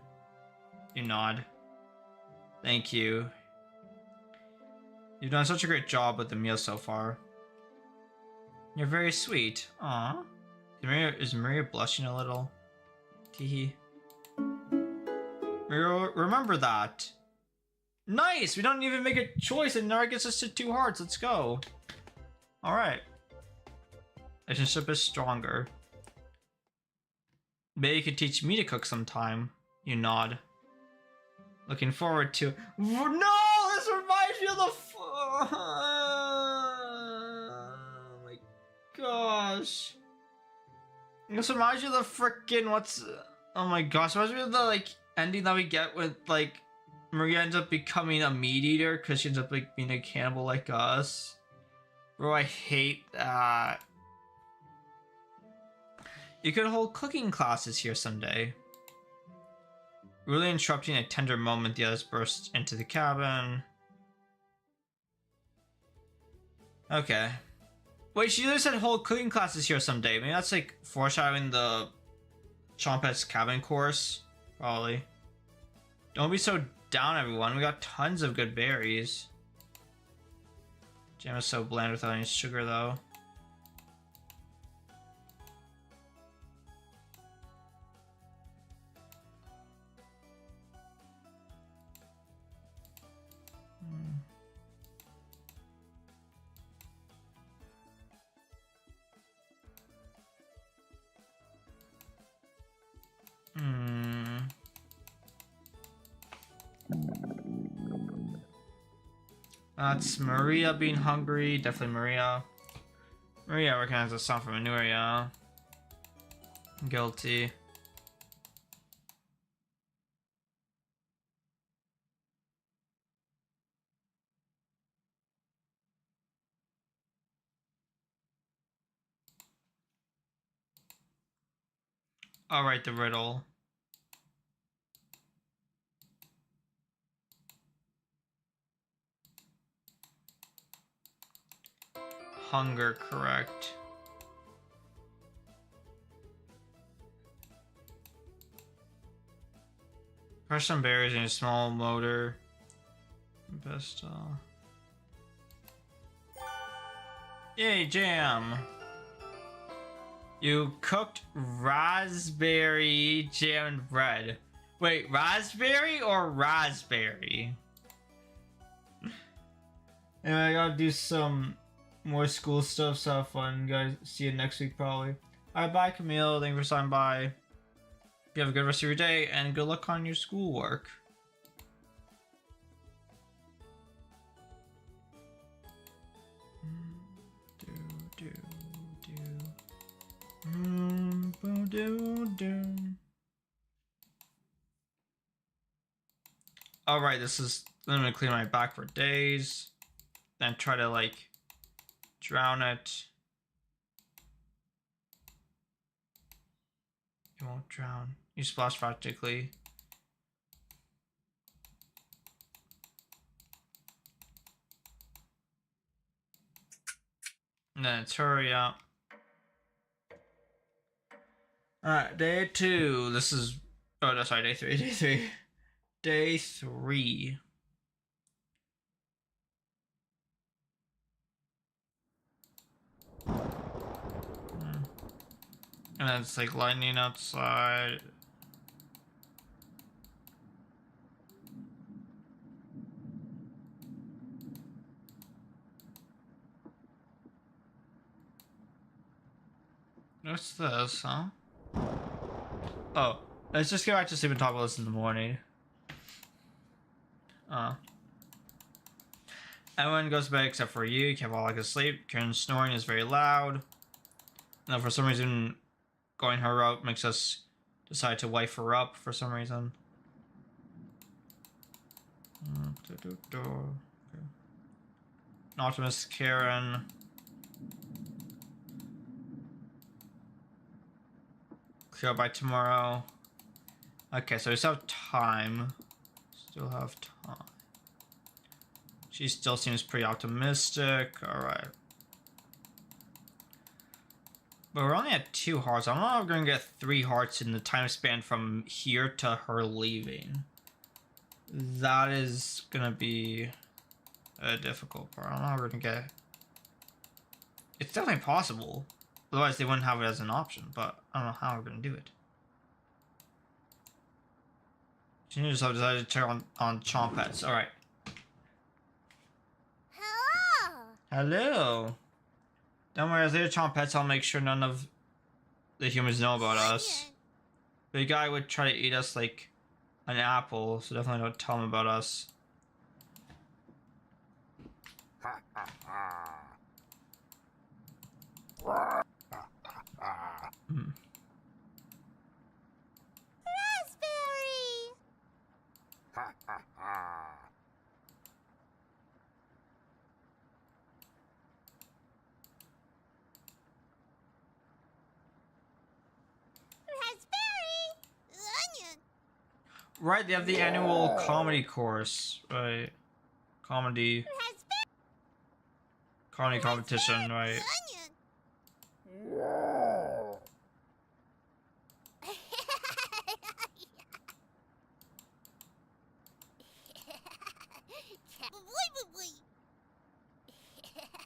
You nod. Thank you. You've done such a great job with the meal so far. You're very sweet. Aww. Is Maria blushing a little? Teehee. Maria, remember that. Nice! We don't even make a choice and now it gets us to 2 hearts. Let's go. Alright. Relationship is stronger. Maybe you could teach me to cook sometime. You nod. Looking forward to. No! This reminds me of the. Oh my gosh. This reminds me of the frickin' what's. Oh my gosh. Reminds me of the like ending that we get with like Maria ends up becoming a meat eater because she ends up like being a cannibal like us. Bro, I hate that. You could hold cooking classes here someday. Really interrupting a tender moment, the others burst into the cabin. Okay. Wait, she just said hold cooking classes here someday. Maybe that's like foreshadowing the Chompette's cabin course. Probably. Don't be so down, everyone. We got tons of good berries. Jam is so bland without any sugar, though. That's Maria being hungry. Definitely Maria. Maria recognizes a song from a new area. Guilty. Alright, the riddle. Hunger, correct. Crush some berries in a small motor. Best, Yay, jam! You cooked raspberry jam and bread. Wait, raspberry or raspberry? Anyway, I gotta do some more school stuff, so have fun, guys. See you next week, probably. Alright, bye, Camille. Thank you for stopping by. You have a good rest of your day, and good luck on your schoolwork. Alright, this is. I'm gonna clean my back for days. Then try to, like, drown it. It won't drown. You splash practically. And then it's hurry up. Alright, day 2. This is. Oh, no, sorry, day 3. Day 3. Day 3. And then it's like lightning outside. What's this, huh? Oh, let's just get back to sleep and talk about this in the morning. Everyone goes to bed except for you. You can't fall like asleep. Karen's snoring is very loud. Now, for some reason, going her route makes us decide to wife her up for some reason. Optimist Karen. Clear by tomorrow. Okay, so we still have time. Still have time. She still seems pretty optimistic. Alright. But we're only at 2 hearts. I don't know if we're gonna get 3 hearts in the time span from here to her leaving. That is gonna be a difficult part. I don't know how we're gonna get. It's definitely possible. Otherwise, they wouldn't have it as an option. But I don't know how we're gonna do it. Genius have decided to turn on Chompets. All right. Hello. Hello. Don't worry, as they're Chompets, I'll make sure none of the humans know about us. The guy would try to eat us like an apple, so definitely don't tell him about us. Hmm. Raspberry. Raspberry. Onion. Right, they have the annual comedy course, right? Comedy competition, right? Onion.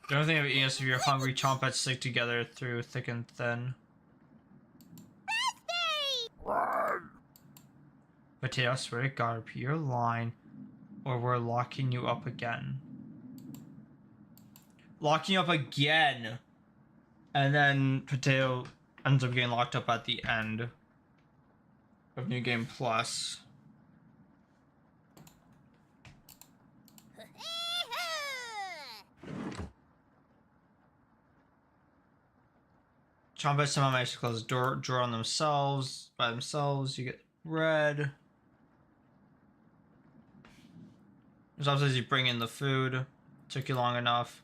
The only thing of eating is if you're hungry, Chompets stick together through thick and thin. Potato, I swear to God, repeat your line, or we're locking you up again. Locking you up again! And then Potato ends up getting locked up at the end of New Game Plus. Chompets somehow managed to close the drawer on themselves. By themselves, you get red. There's also as you bring in the food. Took you long enough.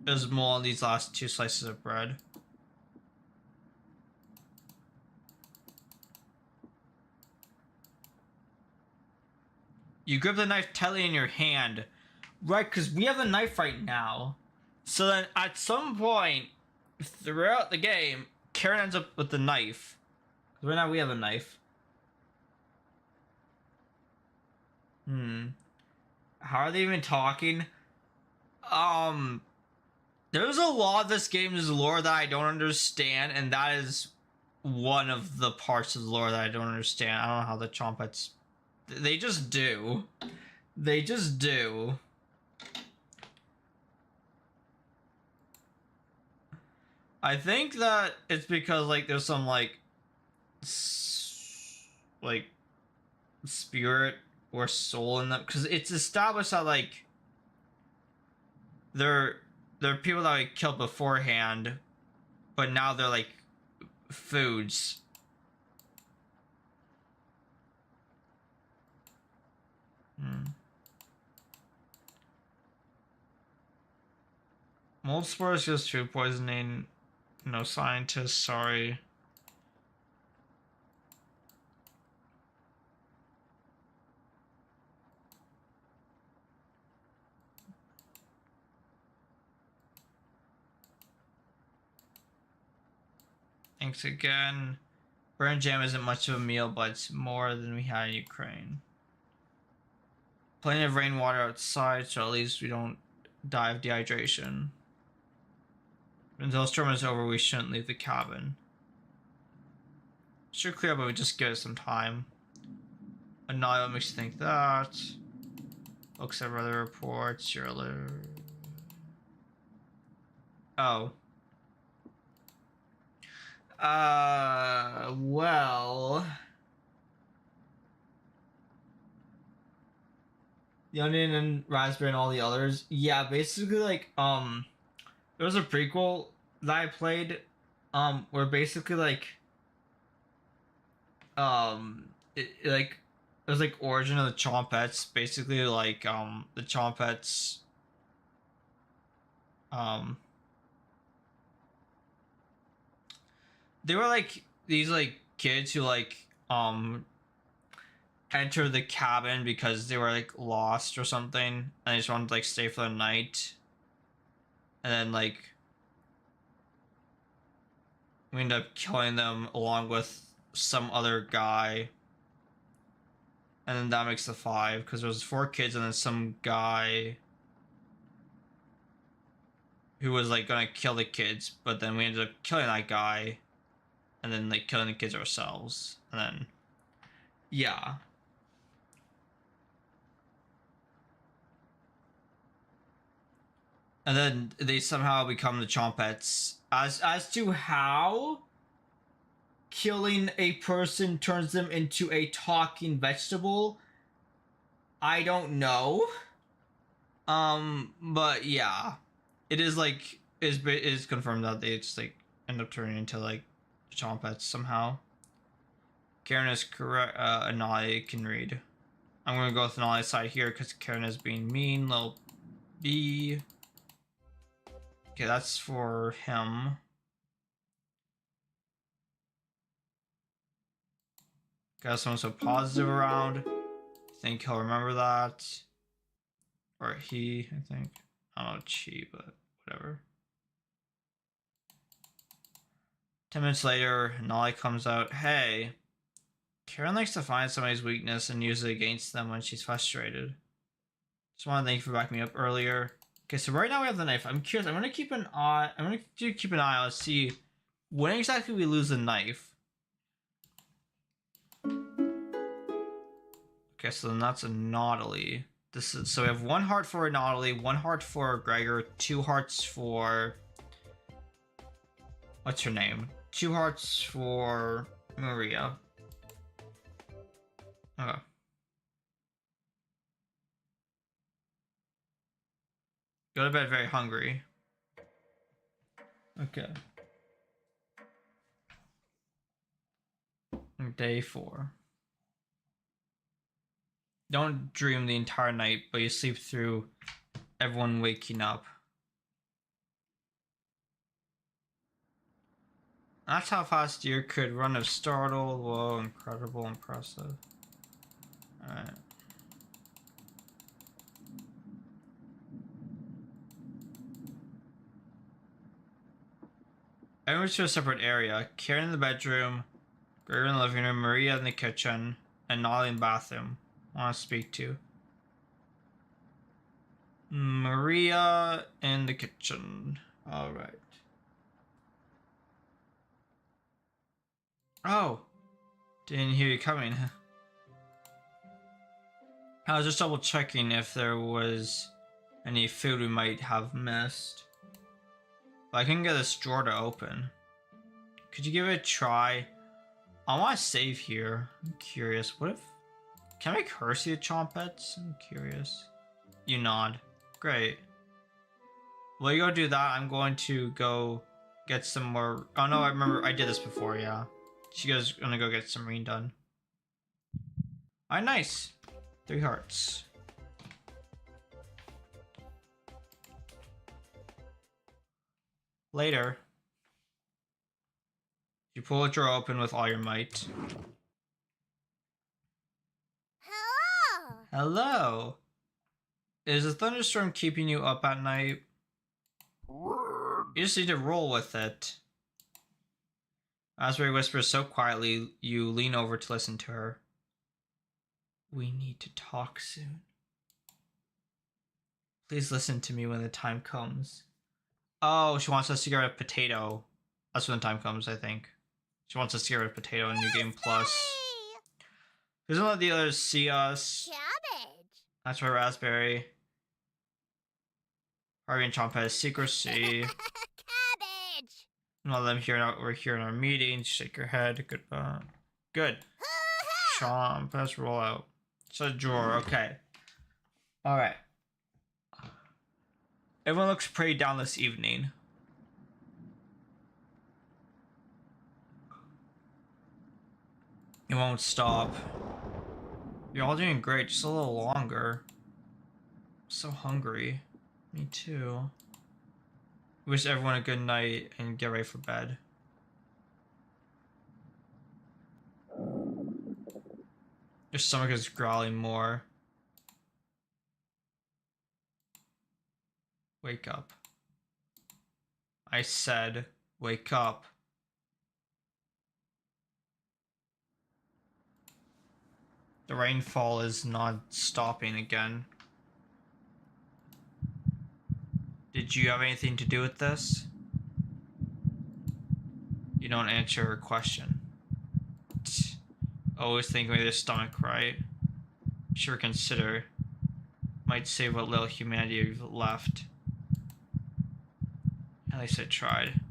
There's more on these last 2 slices of bread. You grip the knife tightly in your hand. Right, because we have a knife right now. So then at some point throughout the game, Karen ends up with the knife. Right now we have a knife. How are they even talking? There's a lot of this game's lore that I don't understand, and that is one of the parts of the lore that I don't understand. I don't know how the Chompets... They just do. They just do. I think that it's because, like, there's some, like spirit or soul in them. Because it's established that, like, they're people that we killed beforehand, but now they're, like, foods. Mold spores just food poisoning. No scientists, sorry. Thanks again. Burn jam isn't much of a meal, but it's more than we had in Ukraine. Plenty of rainwater outside, so at least we don't die of dehydration. Until the storm is over, we shouldn't leave the cabin. Should clear, but we just give it some time. And now what makes you think that? Looks at other reports, you're Oh. Well... The Onion and Raspberry and all the others. Yeah, basically, like, there was a prequel that I played, where basically, like, it was, like, origin of the Chompets. Basically, like, the Chompets, they were, like, these, like, kids who, like, enter the cabin because they were, like, lost or something, and they just wanted to, like, stay for the night. and then like we end up killing them along with some other guy, and then that makes the 5 because there was 4 kids and then some guy who was like gonna kill the kids, but then we ended up killing that guy, and then like killing the kids ourselves, and then yeah. And then they somehow become the Chompets. As to how killing a person turns them into a talking vegetable, I don't know. But yeah, it is like is confirmed that they just like end up turning into like Chompets somehow. Karen is correct. Anali can read. I'm gonna go with Anali's side here because Karen is being mean. Little B. Okay, that's for him. Got someone so positive around. I think he'll remember that. Or he, I think. I don't know, she, but whatever. 10 minutes later, Nolly comes out. Hey, Karen likes to find somebody's weakness and use it against them when she's frustrated. Just want to thank you for backing me up earlier. Okay, so right now we have the knife. I'm curious. I'm gonna keep an eye. I'm gonna keep an eye on see when exactly we lose the knife. Okay, so then that's a Nautilus. This is so we have 1 heart for Nautilus, 1 heart for Gregor, 2 hearts for what's her name? 2 hearts for Maria. Okay. Go to bed very hungry. Okay. Day 4. Don't dream the entire night, but you sleep through everyone waking up. That's how fast you could run if startled. Whoa, incredible, impressive. Alright. Everyone's to a separate area. Karen in the bedroom, Gregor in the living room, Maria in the kitchen, and Nolly in the bathroom. I want to speak to Maria in the kitchen. Alright. Oh, didn't hear you coming. I was just double checking if there was any food we might have missed. But I couldn't get this drawer to open. Could you give it a try? I want to save here. I'm curious. What if... Can I make her see the Chompets? I'm curious. You nod. Great. Well, you go do that. I'm going to go get some more... Oh no, I remember I did this before, yeah. She goes gonna go get some rain done. Alright, nice. 3 hearts. Later. You pull the drawer open with all your might. Hello. Hello. Is a thunderstorm keeping you up at night? You just need to roll with it. Asbury whispers so quietly, you lean over to listen to her. We need to talk soon. Please listen to me when the time comes. Oh, she wants us to get rid of Potato. That's when the time comes, I think. She wants us to get rid of Potato in New Game Plus. Please don't let the others see us. Cabbage. That's for Raspberry. Harvey and Chomp has secrecy. Cabbage. None of them we're here in our meeting. Shake your head. Goodbye. Good. Chomp, let's roll out. It's a drawer, okay. Alright. Everyone looks pretty down this evening. It won't stop. You're all doing great, just a little longer. I'm so hungry. Me too. Wish everyone a good night and get ready for bed. Your stomach is growling more. Wake up. I said, wake up. The rainfall is not stopping again. Did you have anything to do with this? You don't answer her question. Always thinking with your stomach, right? Sure, consider. Might save what little humanity you've left. At least I tried.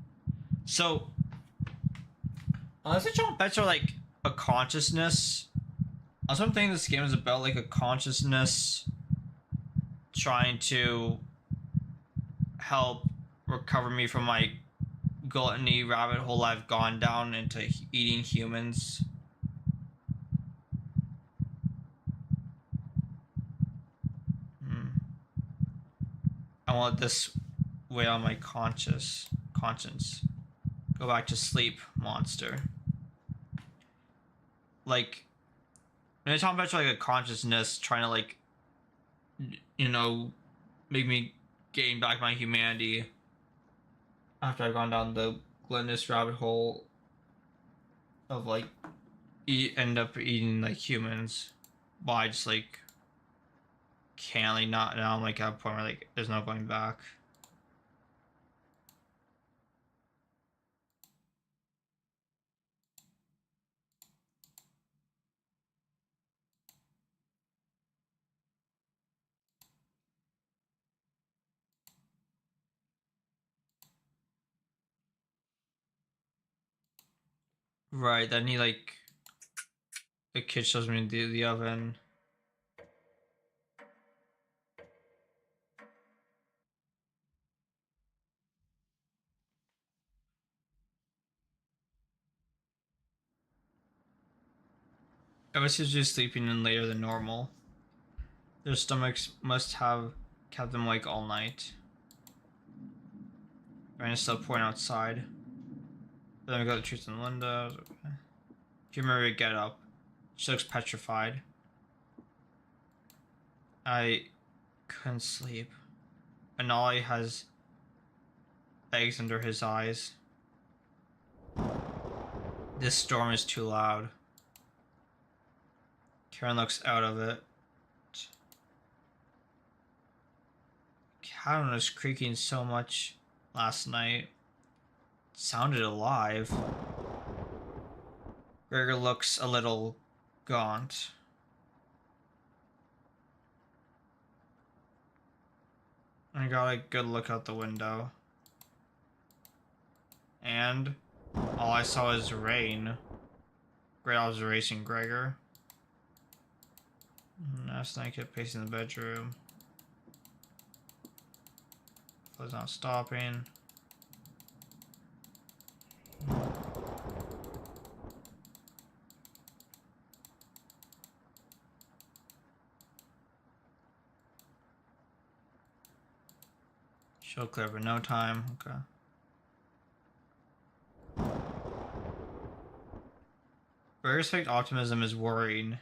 So, unless it's John Betts are like a consciousness. Also, I'm thinking this game is about like a consciousness trying to help recover me from my gluttony rabbit hole I've gone down into eating humans. I want this weigh on my conscience. Go back to sleep, monster. Like, when I talk about like a consciousness trying to like, you know, make me gain back my humanity after I've gone down the gluttonous rabbit hole of like end up eating like humans. Well, I just like can't like not now. I'm like at a point where like there's no going back. Right, then he like the kid shows me the oven. I was usually sleeping in later than normal. Their stomachs must have kept them awake all night. Ryan is still pouring outside. Then we got the treats in the windows. Okay. If you remember, get up. She looks petrified. I couldn't sleep. Anali has eggs under his eyes. This storm is too loud. Karen looks out of it. Cabin was creaking so much last night. It sounded alive. Gregor looks a little gaunt. I got a good look out the window. And all I saw was rain. Great observation, Gregor. Last night I kept pacing the bedroom. Flow's not stopping. She'll clear for no time. Okay. Gregor's fake optimism is worrying.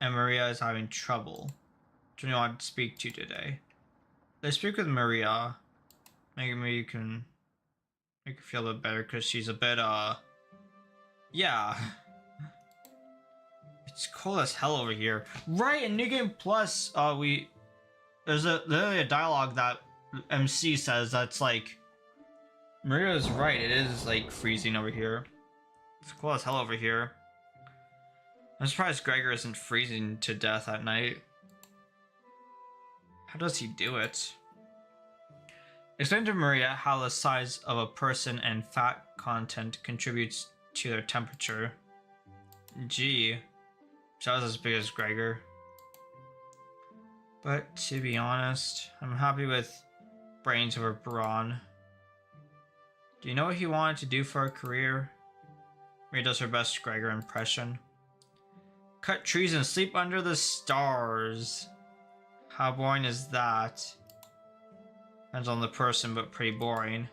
And Maria is having trouble. Do you know want to speak to today? Let's speak with Maria. Maybe you can make her feel a bit better because she's a bit, yeah. It's cold as hell over here. Right, in New Game Plus, there's literally a dialogue that MC says that's like, Maria's right, it is like freezing over here. It's cold as hell over here. I'm surprised Gregor isn't freezing to death at night. How does he do it? Explain to Maria how the size of a person and fat content contributes to their temperature. Gee, she was as big as Gregor. But to be honest, I'm happy with brains over brawn. Do you know what he wanted to do for a career? Maria does her best Gregor impression. Cut trees and sleep under the stars. How boring is that? Depends on the person, but pretty boring.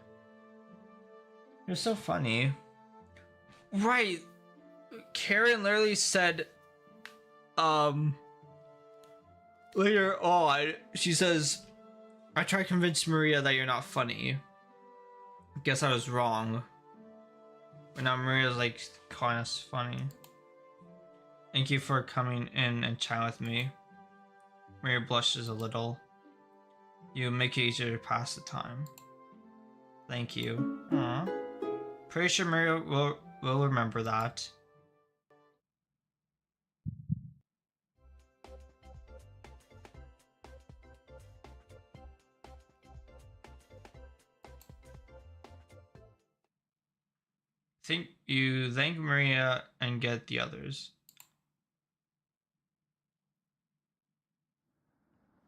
You're so funny. Right. Karen literally said, later on, she says, I try to convince Maria that you're not funny. Guess I was wrong. But now Maria's like kind of funny. Thank you for coming in and chatting with me. Maria blushes a little. You make it easier to pass the time. Thank you. Aww. Pretty sure Maria will remember that. You thank Maria and get the others.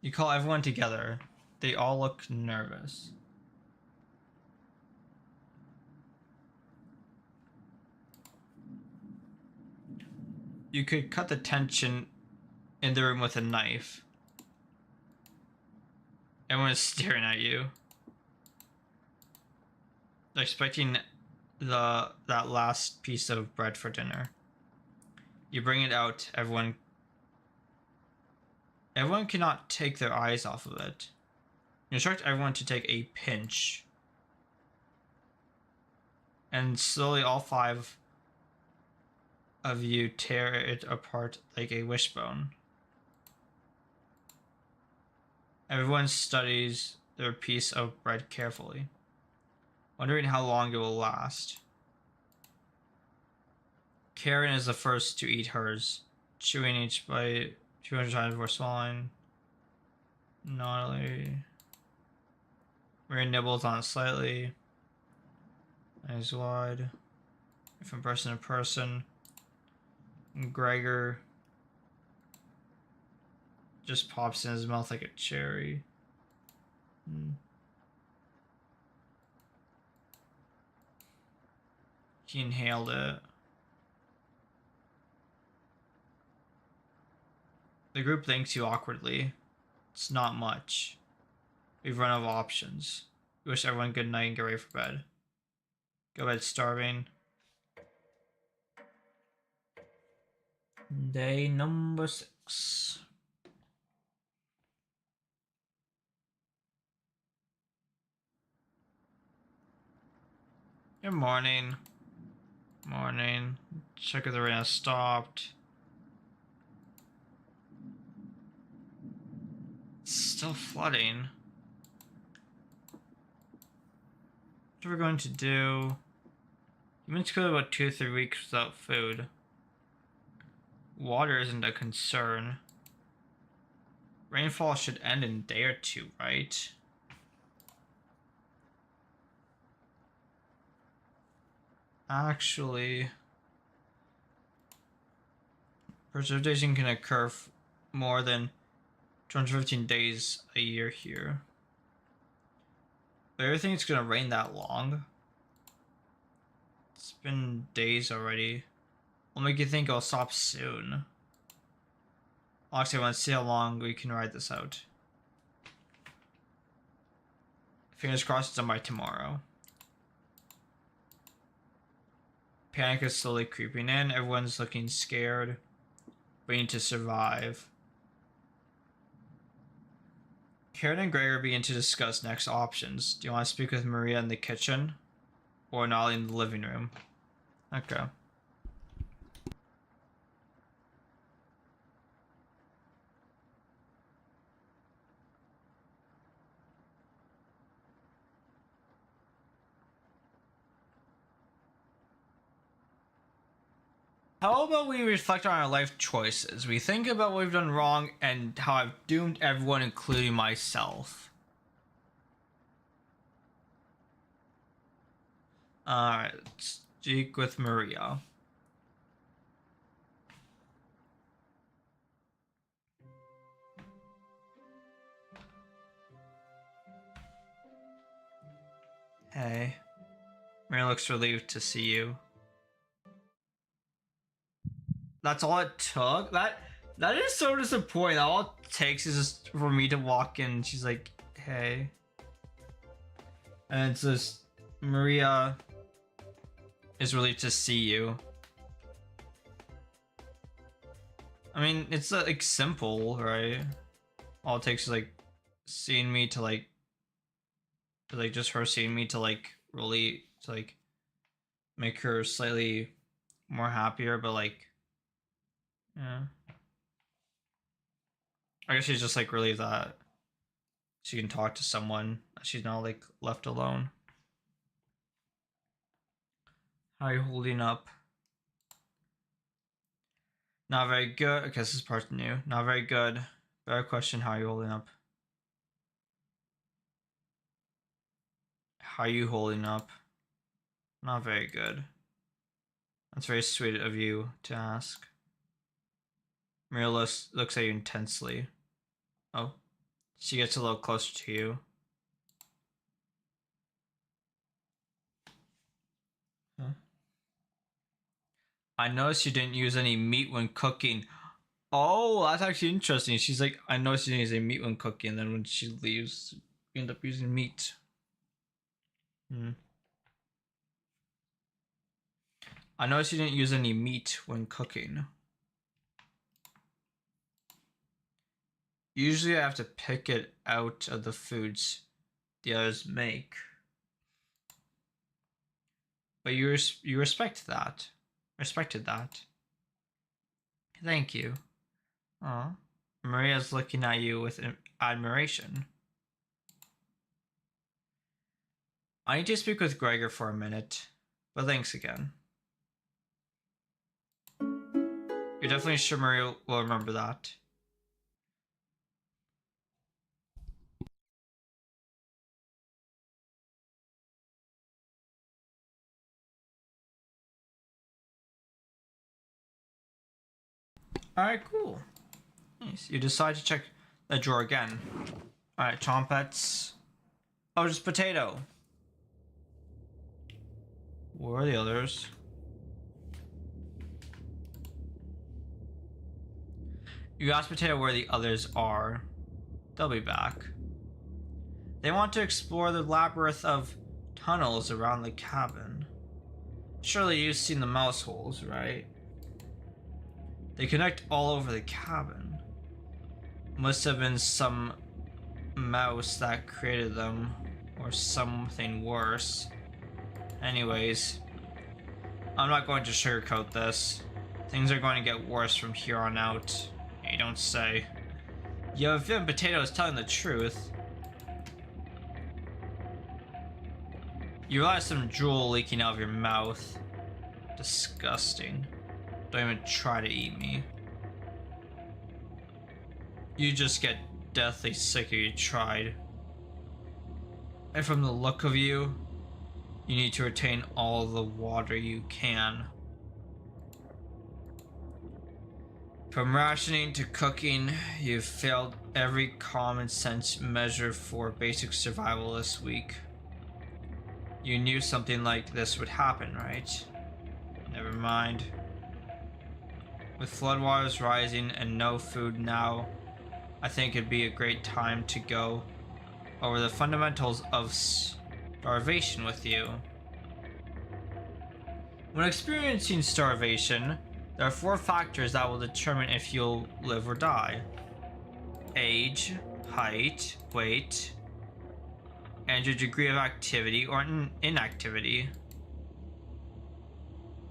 You call everyone together. They all look nervous. You could cut the tension in the room with a knife. Everyone is staring at you. They're expecting that last piece of bread for dinner. You bring it out. Everyone cannot take their eyes off of it. You instruct everyone to take a pinch. And slowly all 5 of you tear it apart like a wishbone. Everyone studies their piece of bread carefully, wondering how long it will last. Karen is the first to eat hers, chewing each bite 200 times before swallowing. Naughtily. Maria nibbles on it slightly. Eyes wide. From person to person. And Gregor just pops in his mouth like a cherry. He inhaled it. The group thanks you awkwardly. It's not much. We've run out of options. We wish everyone good night and get ready for bed. Go to bed starving. Day number 6. Good morning. Morning. Check if the rain has stopped. It's still flooding. What are we going to do? Humans could go about 2 or 3 weeks without food. Water isn't a concern. Rainfall should end in a day or 2, right? Actually, precipitation can occur more than 215 days a year here. But everything it's gonna rain that long. It's been days already. Will make you think it'll stop soon. Actually, I want to see how long we can ride this out. Fingers crossed it's done by tomorrow. Panic is slowly creeping in. Everyone's looking scared. We need to survive. Karen and Gregor begin to discuss next options. Do you want to speak with Maria in the kitchen? Or Nolly in the living room? Okay. How about we reflect on our life choices? We think about what we've done wrong and how I've doomed everyone, including myself. Alright, let's speak with Maria. Hey. Maria looks relieved to see you. That's all it took? That is so disappointing. All it takes is just for me to walk in. She's like, hey. And it's just, Maria is relieved to see you. I mean, it's like simple, right? All it takes is like seeing me to like just her seeing me to like really to like make her slightly more happier, but like, yeah. I guess she's just like relieved that she can talk to someone. She's not like left alone. How are you holding up? Not very good. Okay, this is part new. Not very good. Better question, how are you holding up? How are you holding up? Not very good. That's very sweet of you to ask. Maria looks at you intensely. Oh. She gets a little closer to you. Huh? I noticed you didn't use any meat when cooking. Oh, that's actually interesting. She's like, I noticed you didn't use any meat when cooking, and then when she leaves, you end up using meat. I noticed you didn't use any meat when cooking. Usually I have to pick it out of the foods the others make. But you respect that. Respected that. Thank you. Aw. Maria's looking at you with admiration. I need to speak with Gregor for a minute, but thanks again. You're definitely sure Maria will remember that. Alright, cool. Nice. You decide to check the drawer again. Alright, chompets. Oh, just potato. Where are the others? You ask Potato where the others are. They'll be back. They want to explore the labyrinth of tunnels around the cabin. Surely you've seen the mouse holes, right? They connect all over the cabin. Must have been some mouse that created them, or something worse. Anyways, I'm not going to sugarcoat this. Things are going to get worse from here on out. You don't say. Yo, if Potato is telling the truth. You realize some drool leaking out of your mouth. Disgusting. Don't even try to eat me. You just get deathly sick if you tried. And from the look of you, you need to retain all the water you can. From rationing to cooking, you've failed every common sense measure for basic survival this week. You knew something like this would happen, right? Never mind. With floodwaters rising and no food now, I think it'd be a great time to go over the fundamentals of starvation with you. When experiencing starvation, there are 4 factors that will determine if you'll live or die. Age, height, weight, and your degree of activity or inactivity.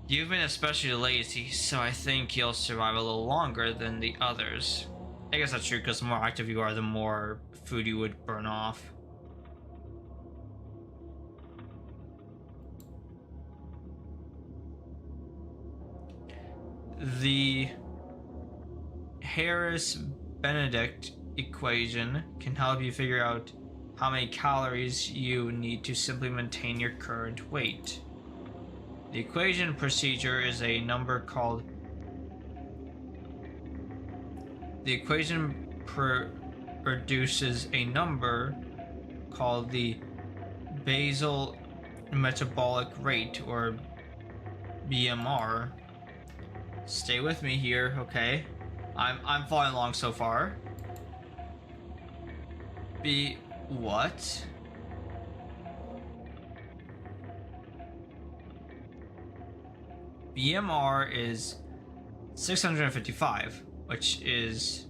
You've been especially lazy, so I think you'll survive a little longer than the others. I guess that's true, because the more active you are, the more food you would burn off. The Harris-Benedict equation can help you figure out how many calories you need to simply maintain your current weight. The equation procedure is a number called... The equation produces a number called the basal metabolic rate, or BMR. Stay with me here, okay? I'm following along so far. What? BMR is 655, which is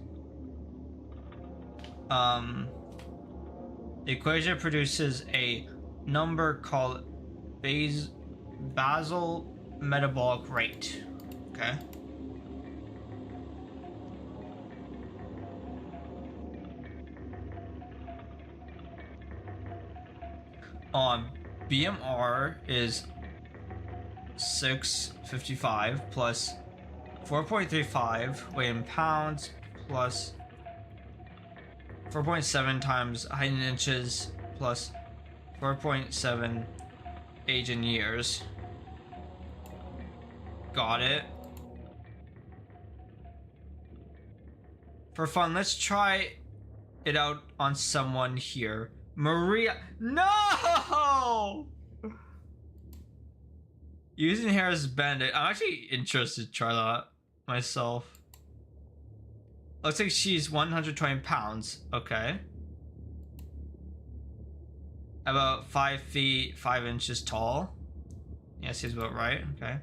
the equation produces a number called basal metabolic rate. Okay. BMR is 655 plus 4.35 weight in pounds plus 4.7 times height in inches plus 4.7 age in years. Got it. For fun, let's try it out on someone here. Maria. No! Using hair as bandit. I'm actually interested to try that myself. Looks like she's 120 pounds. Okay. About 5 feet 5 inches tall. Yeah, seems about right. Okay.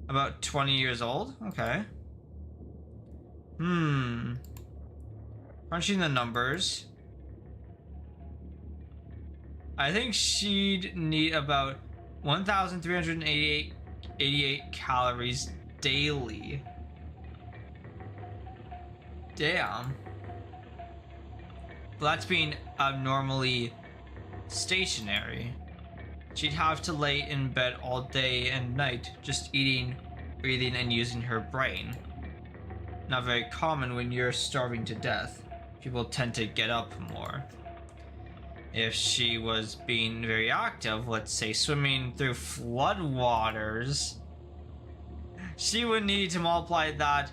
About 20 years old. Okay. Crunching the numbers. I think she'd need about 1,388 calories daily. Damn. But that's being abnormally stationary. She'd have to lay in bed all day and night, just eating, breathing, and using her brain. Not very common when you're starving to death. People tend to get up more. If she was being very active, let's say swimming through flood waters, she would need to multiply that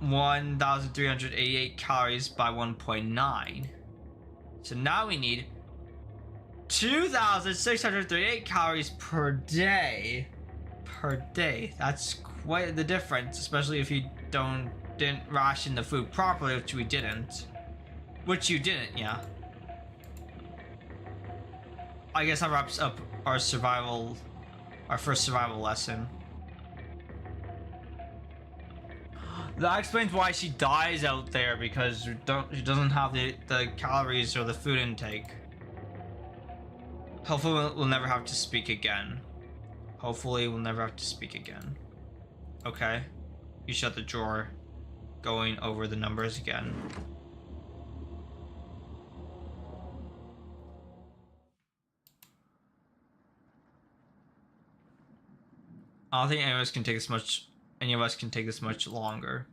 1,388 calories by 1.9. So now we need 2,638 calories per day. Per day. That's quite the difference, especially if you didn't ration the food properly, which we didn't. Which you didn't, yeah. I guess that wraps up our first survival lesson. That explains why she dies out there, because she doesn't have the calories or the food intake. Hopefully we'll never have to speak again. Hopefully we'll never have to speak again. Okay. You shut the drawer. Going over the numbers again. I don't think any of us can take this much longer.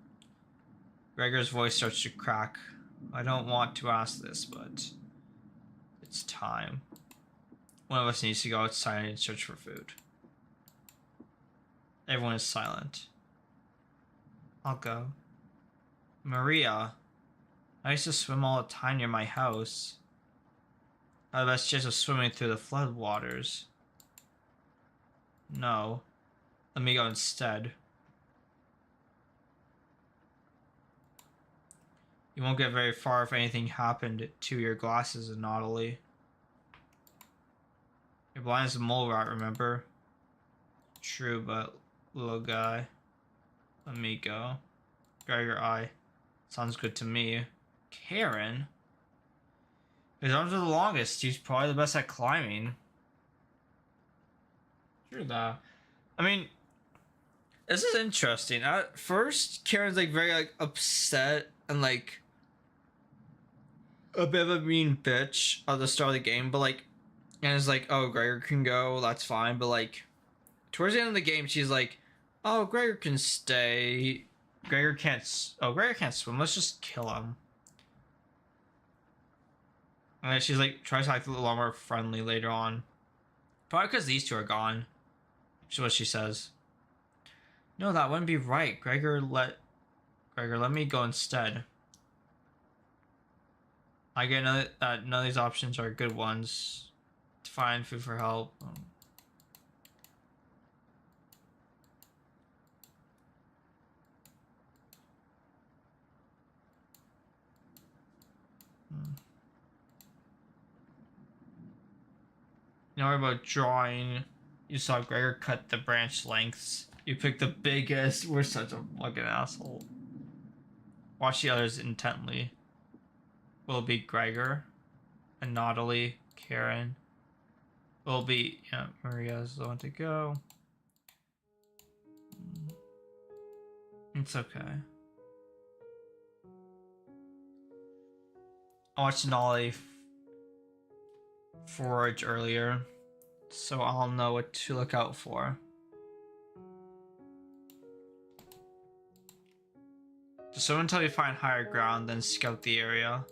Gregor's voice starts to crack. I don't want to ask this, but it's time. One of us needs to go outside and search for food. Everyone is silent. I'll go. Maria, I used to swim all the time near my house. I had the best chance of swimming through the flood waters. No. Let me go instead. You won't get very far if anything happened to your glasses, Nautilus. You're blind as a mole rat, remember? True, but little guy. Let me go. Gregor, sounds good to me. Karen? His arms are the longest. He's probably the best at climbing. True that. I mean, this is interesting. At first, Karen's like very like upset and like a bit of a mean bitch at the start of the game, but like, and it's like, oh, Gregor can go, that's fine. But like, towards the end of the game, she's like, oh, Gregor can stay. Gregor can't swim. Let's just kill him. And then she's like, tries to act a little more friendly later on. Probably because these two are gone. Which is what she says. No, that wouldn't be right. Gregor, let me go instead. I get that none of these options are good ones. To find food for help. You know about drawing. You saw Gregor cut the branch lengths. You picked the biggest. We're such a fucking asshole. Watch the others intently. Will it be Gregor, and Nautilus, Karen, will be, yeah, Maria's the one to go. It's okay. I watched Nolly forage earlier, so I'll know what to look out for. Just so until you find higher ground, then scout the area.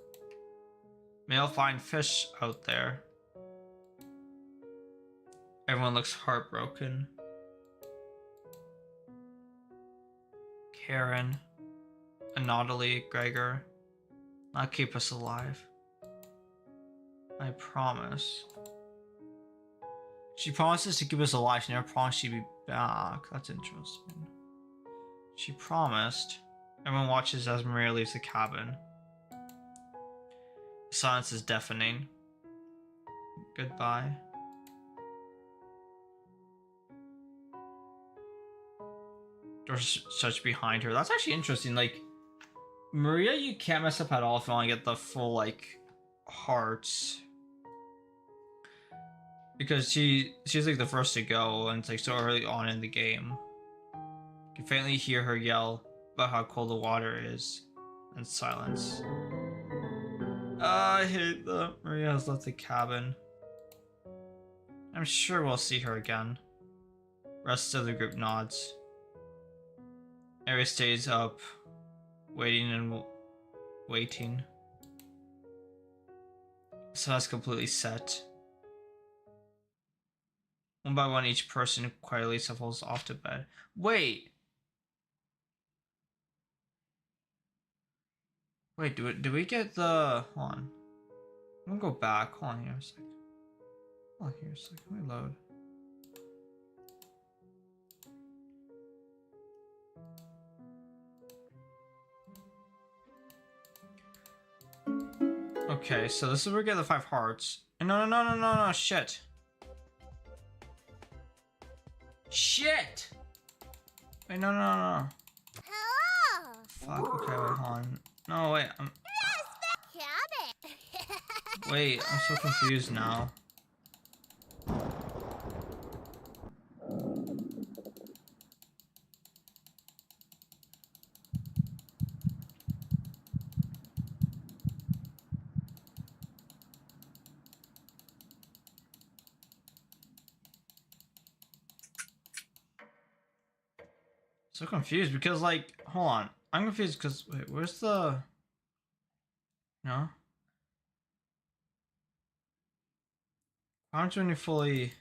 Maybe I'll find fish out there. Everyone looks heartbroken. Karen, Anatoly, Gregor. I'll keep us alive. I promise. She promises to keep us alive. She never promised she'd be back. That's interesting. She promised. Everyone watches as Maria leaves the cabin. The silence is deafening. Goodbye. Door shuts behind her. That's actually interesting. Like, Maria, you can't mess up at all if you want to get the full, like, hearts. Because she's like the first to go, and it's like so early on in the game. You can faintly hear her yell about how cold the water is, and silence. I hate that Maria has left the cabin. I'm sure we'll see her again. Rest of the group nods. Ari stays up, waiting and waiting. So that's completely set. One by one, each person quietly shuffles off to bed. Wait! Wait, do we get the... Hold on. I'm gonna go back. Hold on here a second. Hold on here a second. Let me load. Okay, so this is where we get the 5 hearts. No, shit. Shit! Wait, no. Hello. Fuck, okay, wait, hold on. No, wait, Cabin. Wait, I'm so confused now. So confused because, like, hold on. I'm confused because, wait, where's the... No? How much when you fully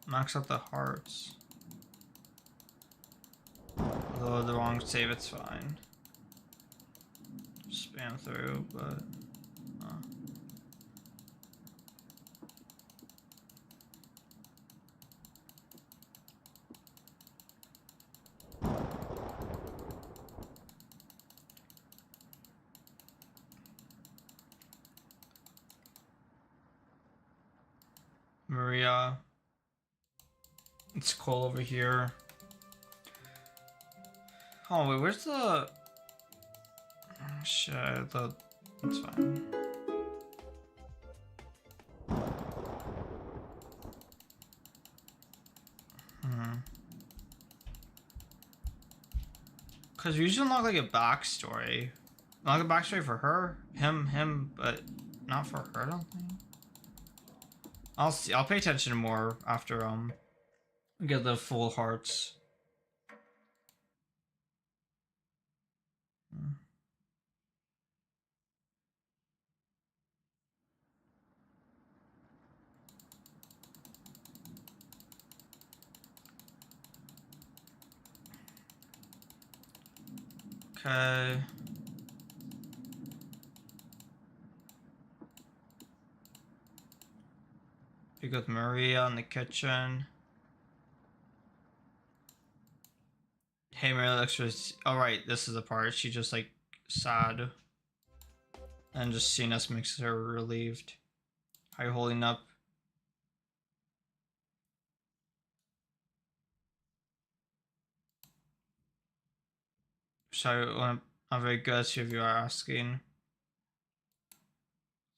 max out the hearts? Although the wrong save, it's fine. Spam through, but... Maria. It's cold over here. Oh wait, where's the... Oh, shit, it's fine. Cause we usually not like a backstory. Not a backstory for her, him, but not for her, I don't think. I'll see. I'll pay attention more after we get the full hearts. Okay. We got Maria in the kitchen. Hey, Maria looks just... Alright, this is the part. She just, like, sad. And just seeing us makes her relieved. How you holding up? Sorry, I'm very good if you are asking.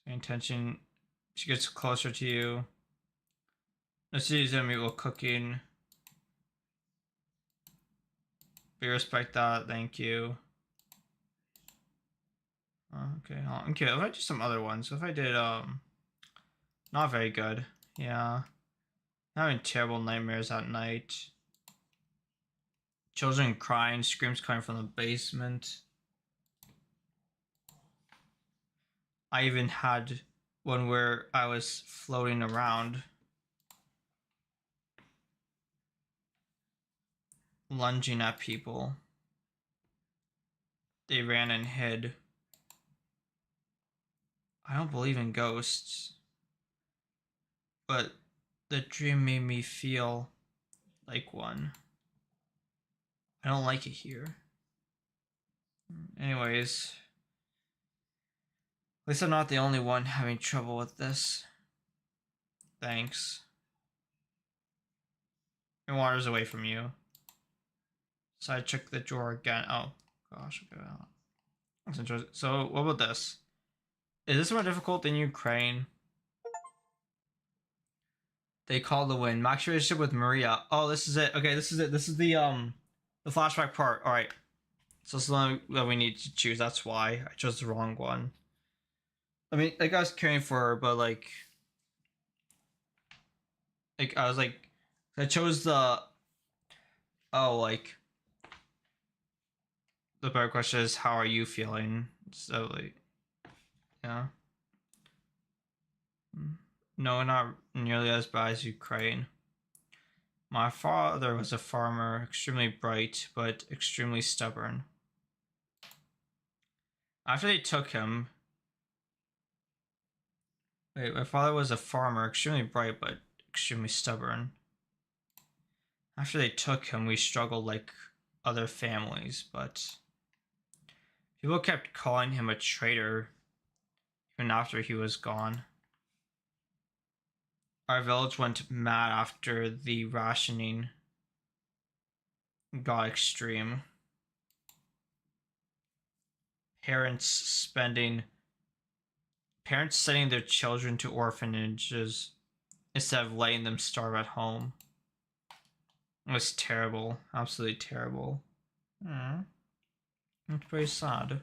Intention. She gets closer to you. Let's see, he's gonna be with cooking. We respect that, thank you. Okay, okay, if I do some other ones, if I did, not very good. Yeah. Having terrible nightmares at night. Children crying, screams coming from the basement. I even had one where I was floating around, lunging at people. They ran and hid. I don't believe in ghosts, but the dream made me feel like one. I don't like it here. Anyways, at least I'm not the only one having trouble with this. Thanks. Your water's away from you. So I check the drawer again. Oh, gosh. Okay. That's interesting. So, what about this? Is this more difficult than Ukraine? They call the win. Max relationship with Maria. Oh, this is it. Okay, this is it. This is the flashback part. All right. So this is the one that we need to choose. That's why I chose the wrong one. I mean, like I was caring for her, but like I was like, I chose the. Oh, like. The better question is, how are you feeling? So like, yeah. No, not nearly as bad as Ukraine. My father was a farmer, extremely bright, but extremely stubborn. After they took him... Wait, my father was a farmer, extremely bright, but extremely stubborn. After they took him, we struggled like other families, but... people kept calling him a traitor, even after he was gone. Our village went mad after the rationing got extreme. Parents sending their children to orphanages instead of letting them starve at home. It was terrible. Absolutely terrible. It's very sad.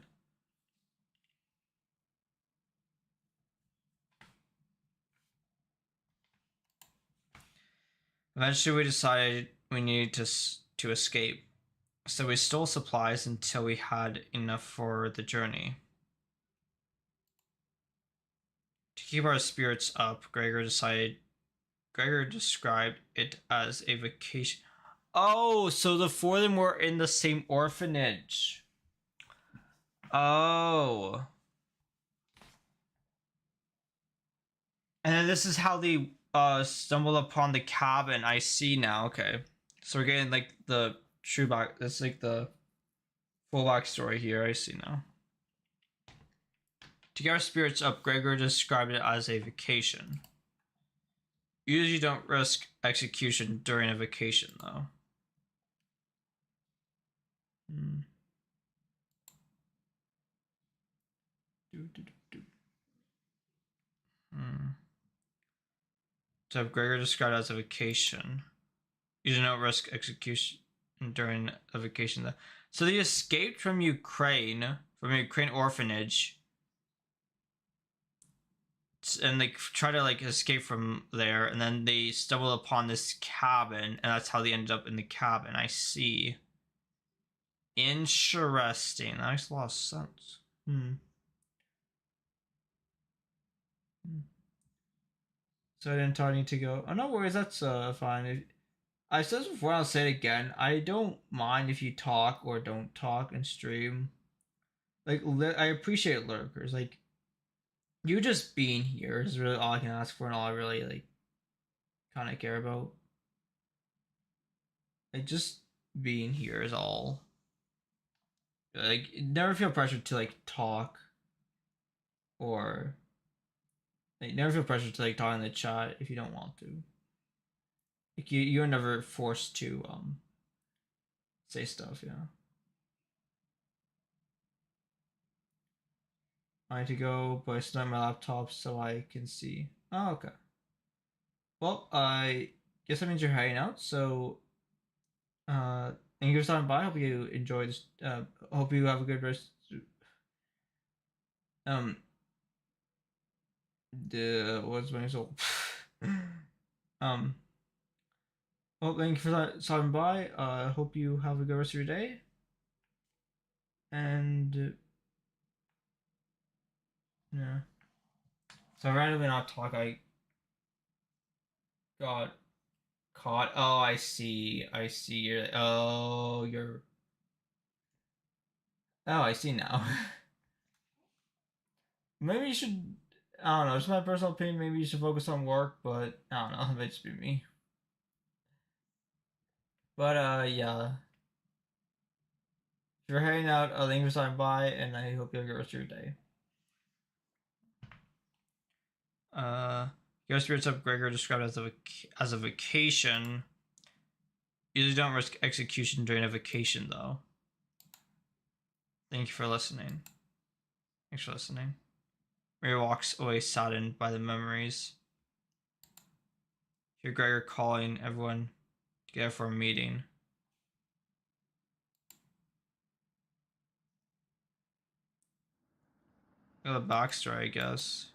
Eventually we decided we needed to escape. So we stole supplies until we had enough for the journey. To keep our spirits up, Gregor described it as a vacation. Oh, so the four of them were in the same orphanage. Oh. And then this is how they stumbled upon the cabin. I see now. Okay. So we're getting like the true back. That's like the full backstory here. I see now. To get our spirits up, Gregor described it as a vacation. Usually don't risk execution during a vacation, though. To have Gregor described as a vacation. Usually don't risk execution during a vacation, though. So they escaped from a Ukraine orphanage. And they try to like escape from there, and then they stumble upon this cabin, and that's how they ended up in the cabin. I see. Interesting. That makes a lot of sense. So I didn't tell you to go. Oh, no worries. That's fine. I said this before. I'll say it again. I don't mind if you talk or don't talk and stream. Like I appreciate lurkers. Like you just being here is really all I can ask for, and all I really like kind of care about. Like just being here is all. Like never feel pressured to like talk, or like never feel pressured to like talk in the chat if you don't want to. Like you're never forced to say stuff. Yeah. I need to go, but I still have my laptop so I can see. Oh, okay. Well, guess that means you're hanging out. So, thank you for stopping by. Hope you enjoy this. Hope you have a good rest. Um, the what's my soul? um, well, thank you for stopping by. Hope you have a good rest of your day. And yeah. So randomly not talk. I got caught. Oh, I see. I see. You're. Oh, you're. Oh, I see now. Maybe you should. I don't know. It's my personal opinion. Maybe you should focus on work, but I don't know. It might just be me. But yeah. If you're hanging out, thank you for stopping by, and I hope you have a good rest of your day. Your spirits up Gregor described as a vacation. Usually don't risk execution during a vacation, though. Thank you for listening. Thanks for listening. Mary walks away saddened by the memories. Hear Gregor calling everyone together for a meeting. Got a backstory, I guess.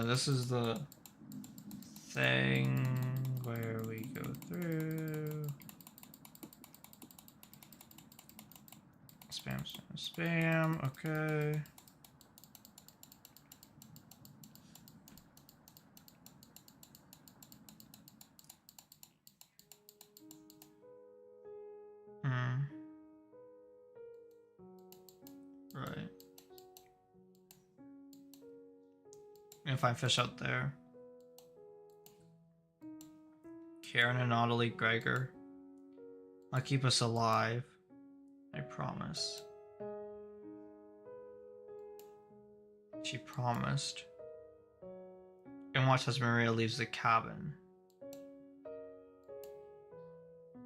This is the thing where we go through. Spam, spam, spam. Okay. Right. I'm gonna find fish out there. Karen and Audley Gregor. I'll keep us alive. I promise. She promised. And watch as Maria leaves the cabin.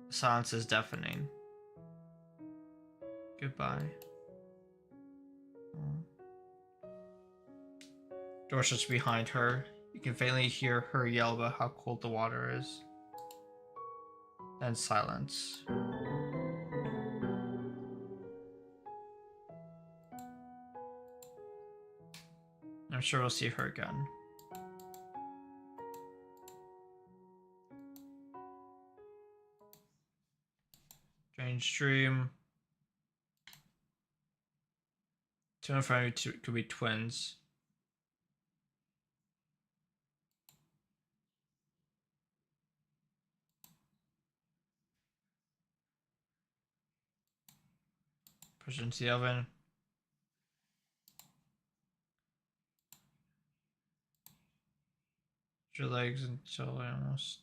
The silence is deafening. Goodbye. Door shuts behind her. You can faintly hear her yell about how cold the water is. Then silence. I'm sure we'll see her again. Strange dream. Two in front of you could be twins. Push into the oven. Your legs until almost.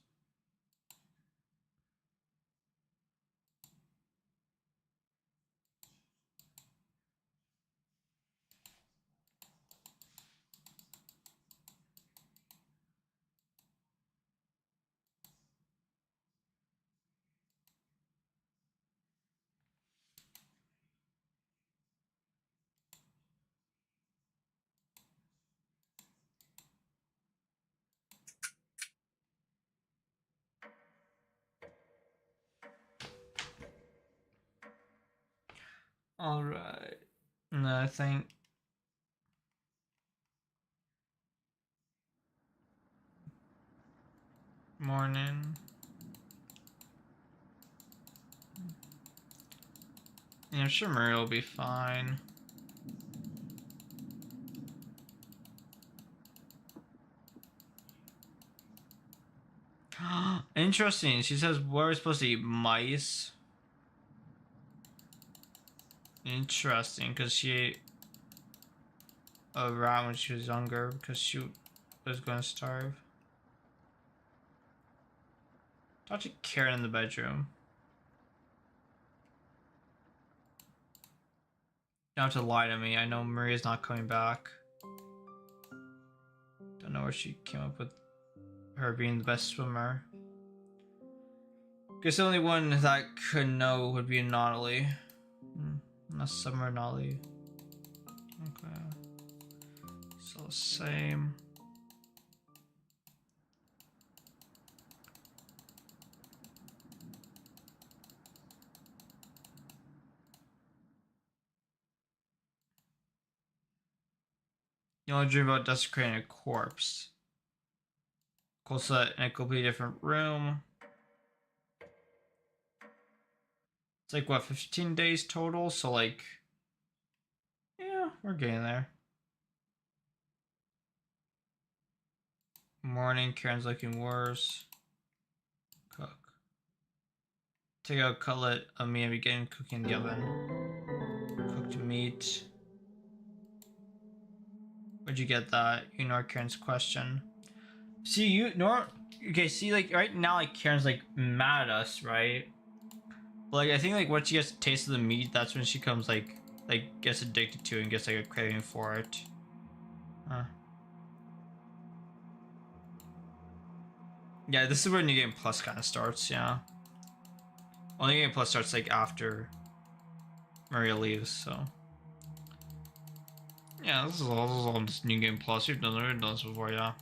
Alright. No, I think. Morning. Yeah, I'm sure Murray will be fine. Interesting. She says we're supposed to eat mice. Interesting, because she ate a rat when she was younger because she was going to starve. Talk to Karen in the bedroom. You don't have to lie to me. I know Maria's not coming back. Don't know where she came up with her being the best swimmer. Guess the only one that could know would be Naughty. Not Summer Naughty. Okay. It's all the same. You only dream about desecrating a corpse. Cool set in a completely different room. It's like what, 15 days total? So like, yeah, we're getting there. Morning, Karen's looking worse. Cook. Take out cutlet of meat and begin cooking in the oven. Cooked meat. Where'd you get that? Ignore Karen's question. See, you ignore. Okay, see, like right now, like Karen's like mad at us, right? But, like I think like once she gets a taste of the meat, that's when she comes like gets addicted to it and gets like a craving for it. Huh. Yeah, this is where New Game Plus kind of starts. Yeah. Well, New Game Plus starts like after Maria leaves, so. Yeah, this is all this New Game Plus. We've done this before, yeah.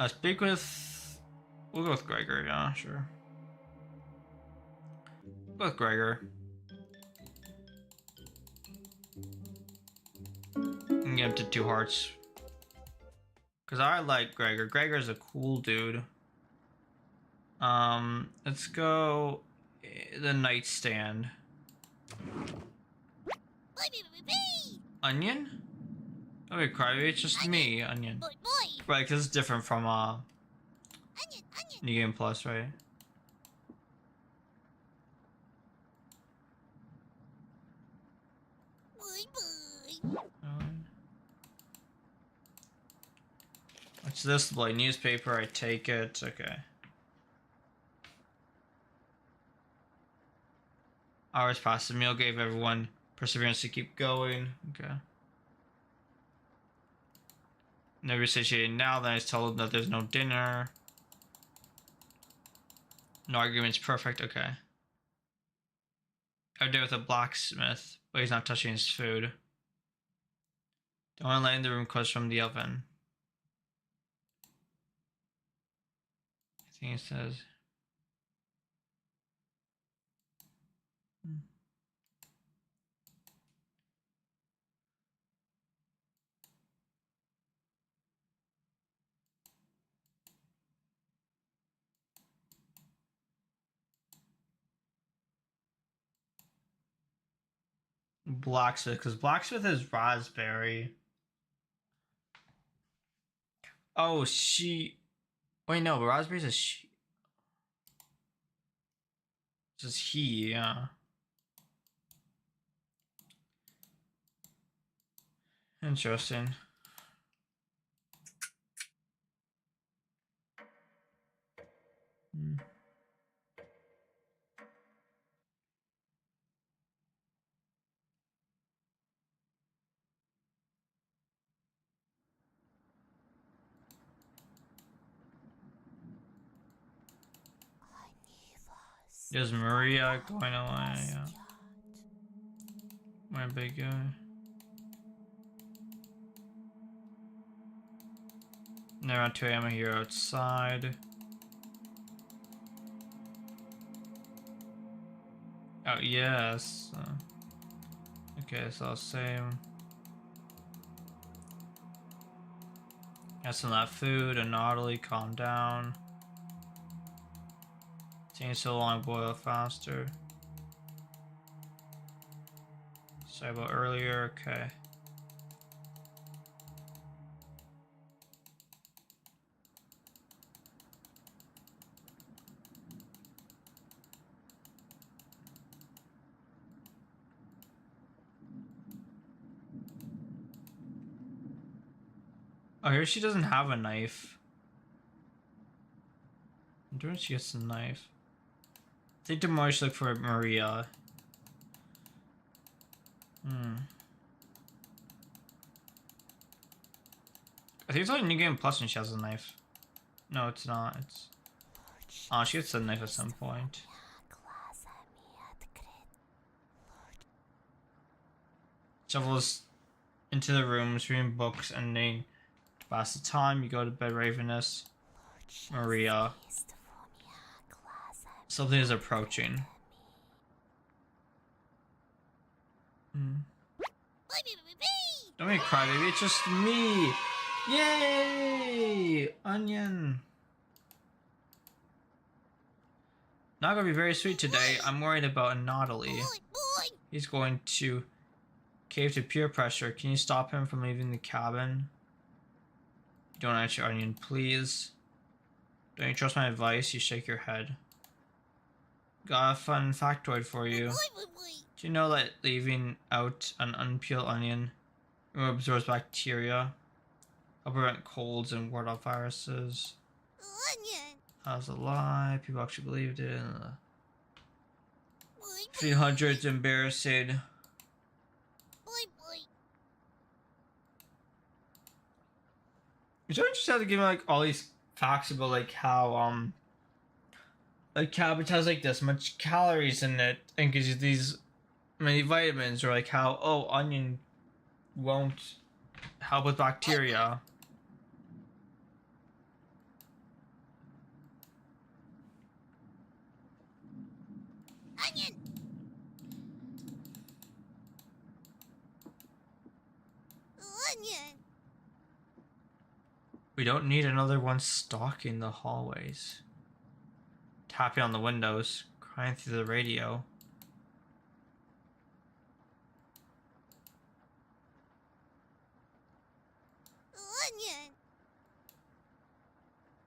Speak with. We'll go with Gregor, yeah, sure. Go with Gregor. And get him to 2 hearts. Because I like Gregor. Gregor's a cool dude. Let's go the nightstand. Onion? Okay, Crybaby, it's just me, Onion. Right, because it's different from New Game Plus, right? What's this? The like, newspaper, I take it. Okay. Hours passed. The meal gave everyone perseverance to keep going. Okay. Never satiated now, then I was told that there's no dinner. No arguments, perfect, okay. I've dealt with a blacksmith, but he's not touching his food. Don't want to let in the room close from the oven. I think it says. Blacksmith, because blacksmith is raspberry. Oh, she. Wait, no, but raspberry's a she. Just he, yeah. Interesting. There's Maria going away, yeah. My big guy. And around 2 AM here outside. Oh, yes. Okay, so same. Got some of that food and Naughty, calm down. Taking so long, boil faster. Sorry about earlier, okay. Oh, here she doesn't have a knife. I wonder when she gets a knife. I think tomorrow should look for Maria. I think it's only New Game Plus when she has a knife. No, it's not. It's. Oh, she gets a knife at some point. Shovel is into the rooms, reading books, and then to pass the time. You go to bed ravenous. Maria. Something is approaching. Don't make me cry, baby. It's just me. Yay! Onion. Not gonna be very sweet today. I'm worried about Naughty. He's going to cave to peer pressure. Can you stop him from leaving the cabin? Don't answer, Onion, please. Don't you trust my advice? You shake your head. Got a fun factoid for you. Do you know that leaving out an unpeeled onion absorbs bacteria? Help prevent colds and ward off viruses. Onion. That was a lie. People actually believed it. 300's embarrassing. It's so interesting to give me like all these facts about like how like cabbage has like this much calories in it and gives you these many vitamins, or like how onion won't help with bacteria. Onion. Onion. We don't need another one stalking the hallways. Tapping on the windows, crying through the radio. Onion.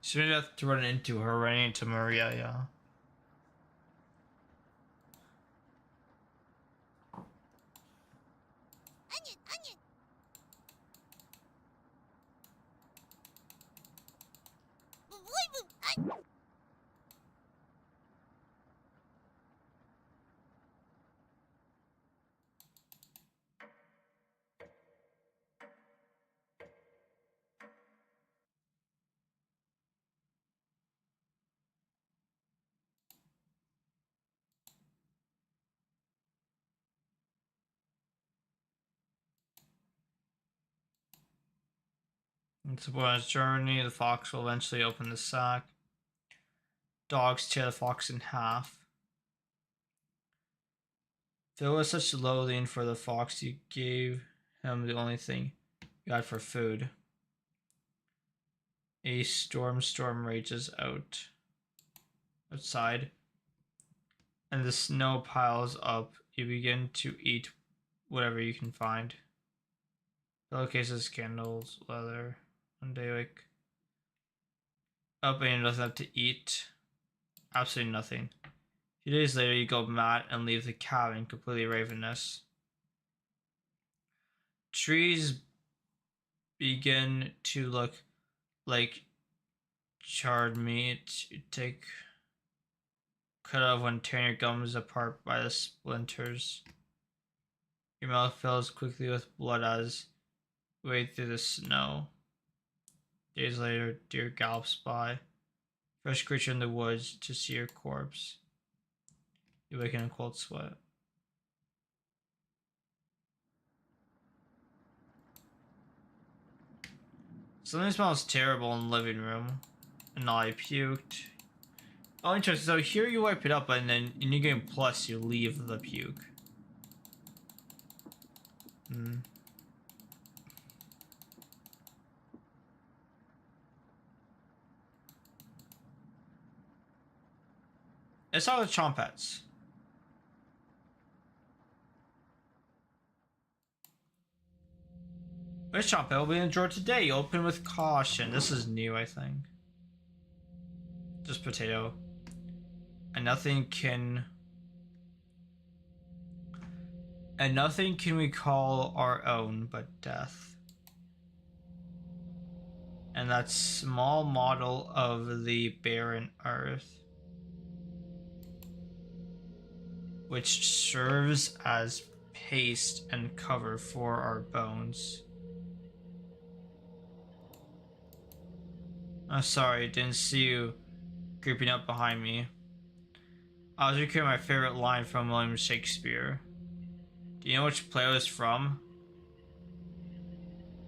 She didn't have to run into her, running into Maria, yeah. Onion. Onion. It's a boy's journey. The fox will eventually open the sack. Dogs tear the fox in half. Phil was such loathing for the fox, you gave him the only thing you had for food. A storm rages outside, and the snow piles up. You begin to eat whatever you can find. Pillowcases, candles, leather. One day, wake up and nothing left to eat. Absolutely nothing. A few days later, you go mad and leave the cabin completely ravenous. Trees begin to look like charred meat. You take cut off when tearing your gums apart by the splinters. Your mouth fills quickly with blood as you wade through the snow. Days later, deer gallops by. Fresh creature in the woods to see your corpse. You wake in a cold sweat. Something smells terrible in the living room. And I puked. Oh, interesting. So here you wipe it up, and then in New Game Plus, you leave the puke. It's all the trumpets. Which trumpet will be in the drawer today? Open with caution. This is new, I think. Just potato. And nothing can we call our own but death. And that small model of the barren earth, which serves as paste and cover for our bones. I'm sorry, didn't see you creeping up behind me. I was recreating my favorite line from William Shakespeare. Do you know which play it was from?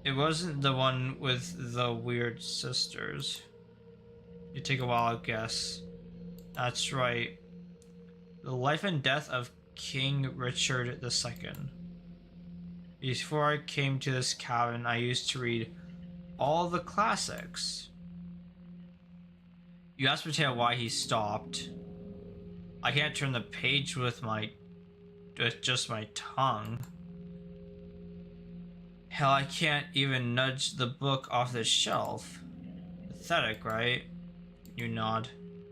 It wasn't the one with the weird sisters. You take a wild guess. That's right. The life and death of King Richard II. Before I came to this cabin, I used to read all the classics. You asked Mateo why he stopped. I can't turn the page with just my tongue. Hell, I can't even nudge the book off the shelf. Pathetic, right? You nod.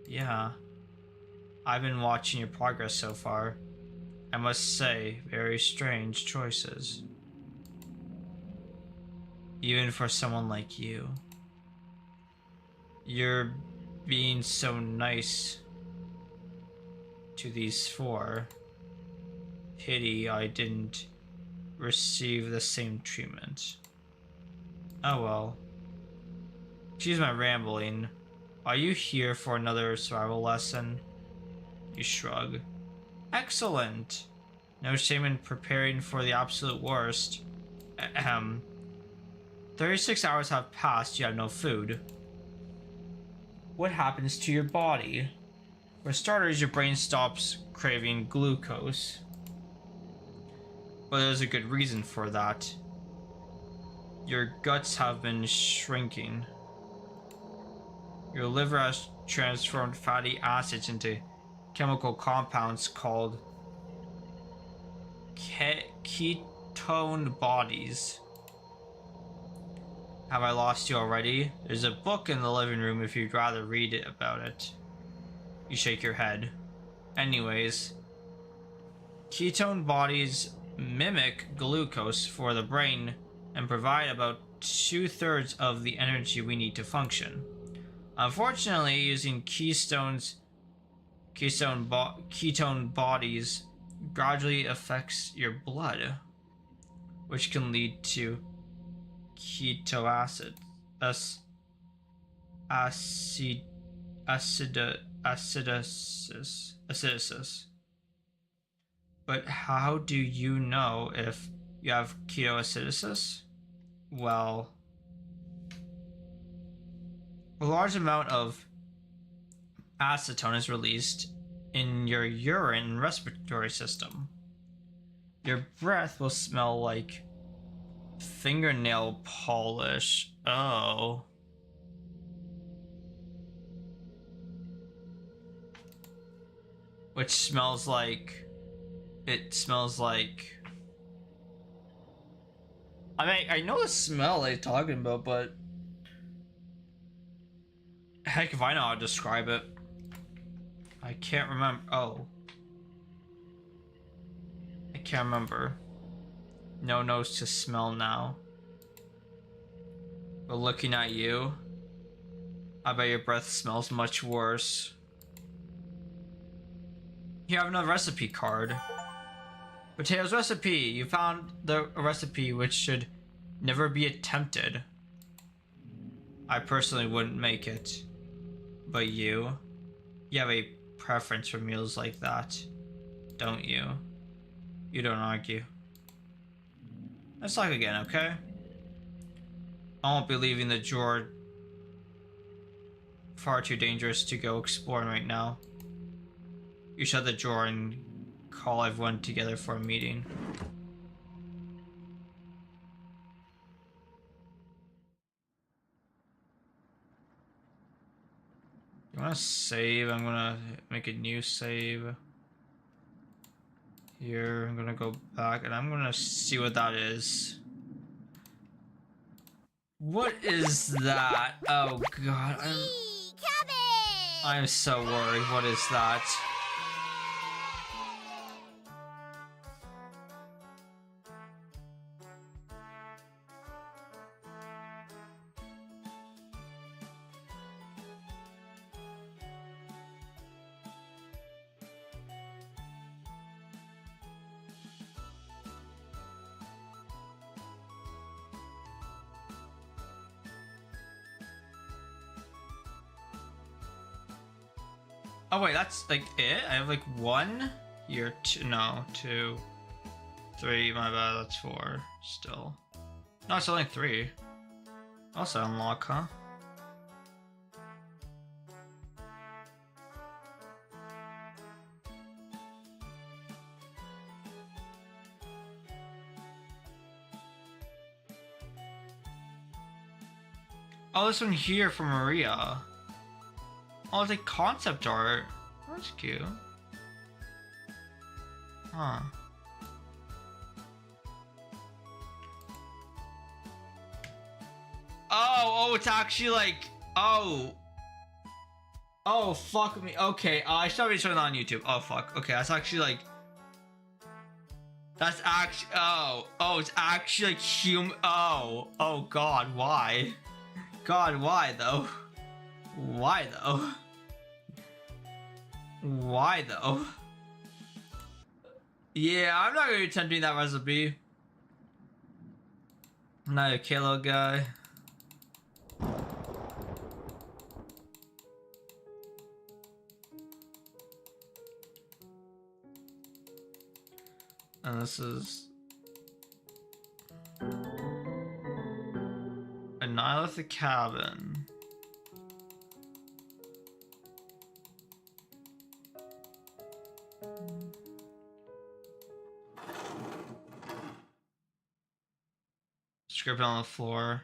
Yeah. I've been watching your progress so far. I must say, very strange choices. Even for someone like you. You're being so nice to these four. Pity I didn't receive the same treatment. Oh well. Excuse my rambling. Are you here for another survival lesson? You shrug. Excellent. No shame in preparing for the absolute worst. Ahem. 36 hours have passed, you have no food. What happens to your body? For starters, your brain stops craving glucose. But there's a good reason for that. Your guts have been shrinking. Your liver has transformed fatty acids into chemical compounds called ketone bodies. Have I lost you already? There's a book in the living room if you'd rather read it about it. You shake your head. Anyways, ketone bodies mimic glucose for the brain and provide about 2/3 of the energy we need to function. Unfortunately, using ketone bodies gradually affects your blood, which can lead to ketoacidosis. But how do you know if you have ketoacidosis? Well, a large amount of acetone is released in your urine and respiratory system. Your breath will smell like fingernail polish. Oh. Which smells like... It smells like... I mean, I know the smell they're talking about, but... Heck if I know how to describe it. I can't remember. Oh. I can't remember. No nose to smell now. But looking at you, I bet your breath smells much worse. You have another recipe card. Potato's recipe. You found the recipe which should never be attempted. I personally wouldn't make it. But you have a preference for meals like that, don't you? You don't argue. Let's talk again, okay? I won't be leaving the drawer. Far too dangerous to go exploring right now. You shut the drawer and call everyone together for a meeting. You wanna save? I'm gonna make a new save. Here, I'm gonna go back and I'm gonna see what that is. What is that? Oh god, I'm so worried. What is that? Oh wait, that's like it? I have like one? Here, two, no, 2, 3, my bad, that's 4 still. No, it's only 3. Also unlock, huh? Oh, this one here for Maria. Oh, it's like concept art. That's cute. Huh. Oh, it's actually like, oh, fuck me. Okay, I should be showing that on YouTube. Oh, fuck. Okay, that's actually like, that's actually, it's actually like oh, God, why? God, why though? Why though? Why though? Yeah, I'm not gonna be attempting that recipe. I'm not a kilo guy. And this is annihilate the cabin. Script on the floor.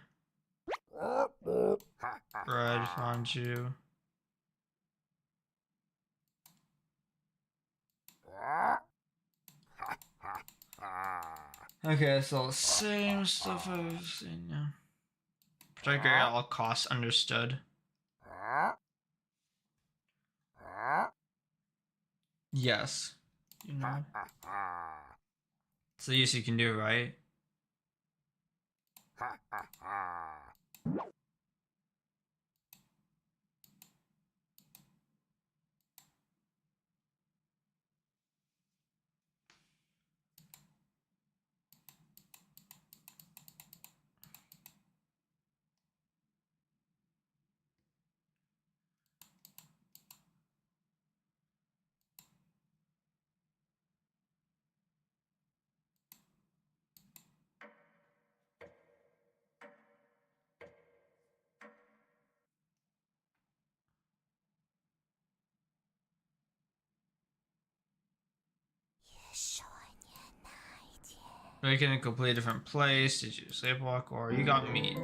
Red, found you. Okay, so same stuff I've seen, yeah. Protect area at all costs, understood. Yes. You know. It's the least you can do, right? Making a completely different place. Did you sleepwalk or you got meat?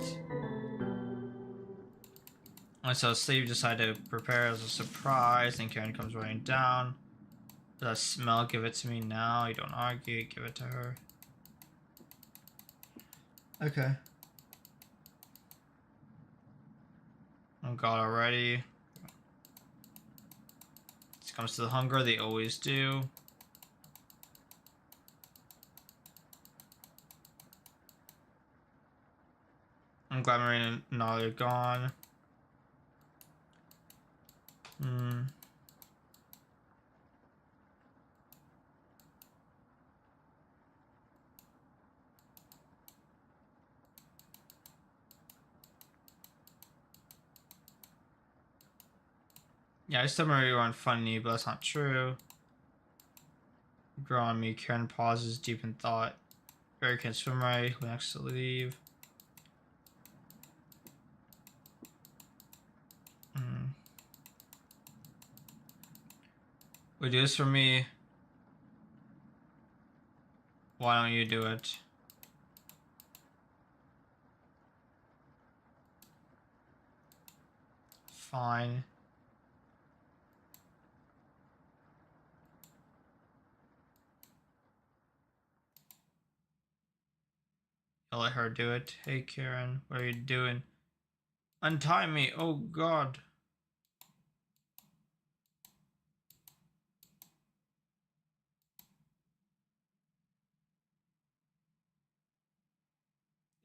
And so Sleep decided to prepare as a surprise, and Karen comes running down. Does that smell? Give it to me now. You don't argue. Give it to her. Okay. Oh God, already. This comes to the hunger. They always do. I'm glad Marina and Nolly are gone. Yeah, I just Maria on funny, but that's not true. Grow on me. Karen pauses, deep in thought. Barry can't swim right. Who next to leave? Would you do this for me? Why don't you do it? Fine. I'll let her do it. Hey Karen, what are you doing? Untie me, oh God.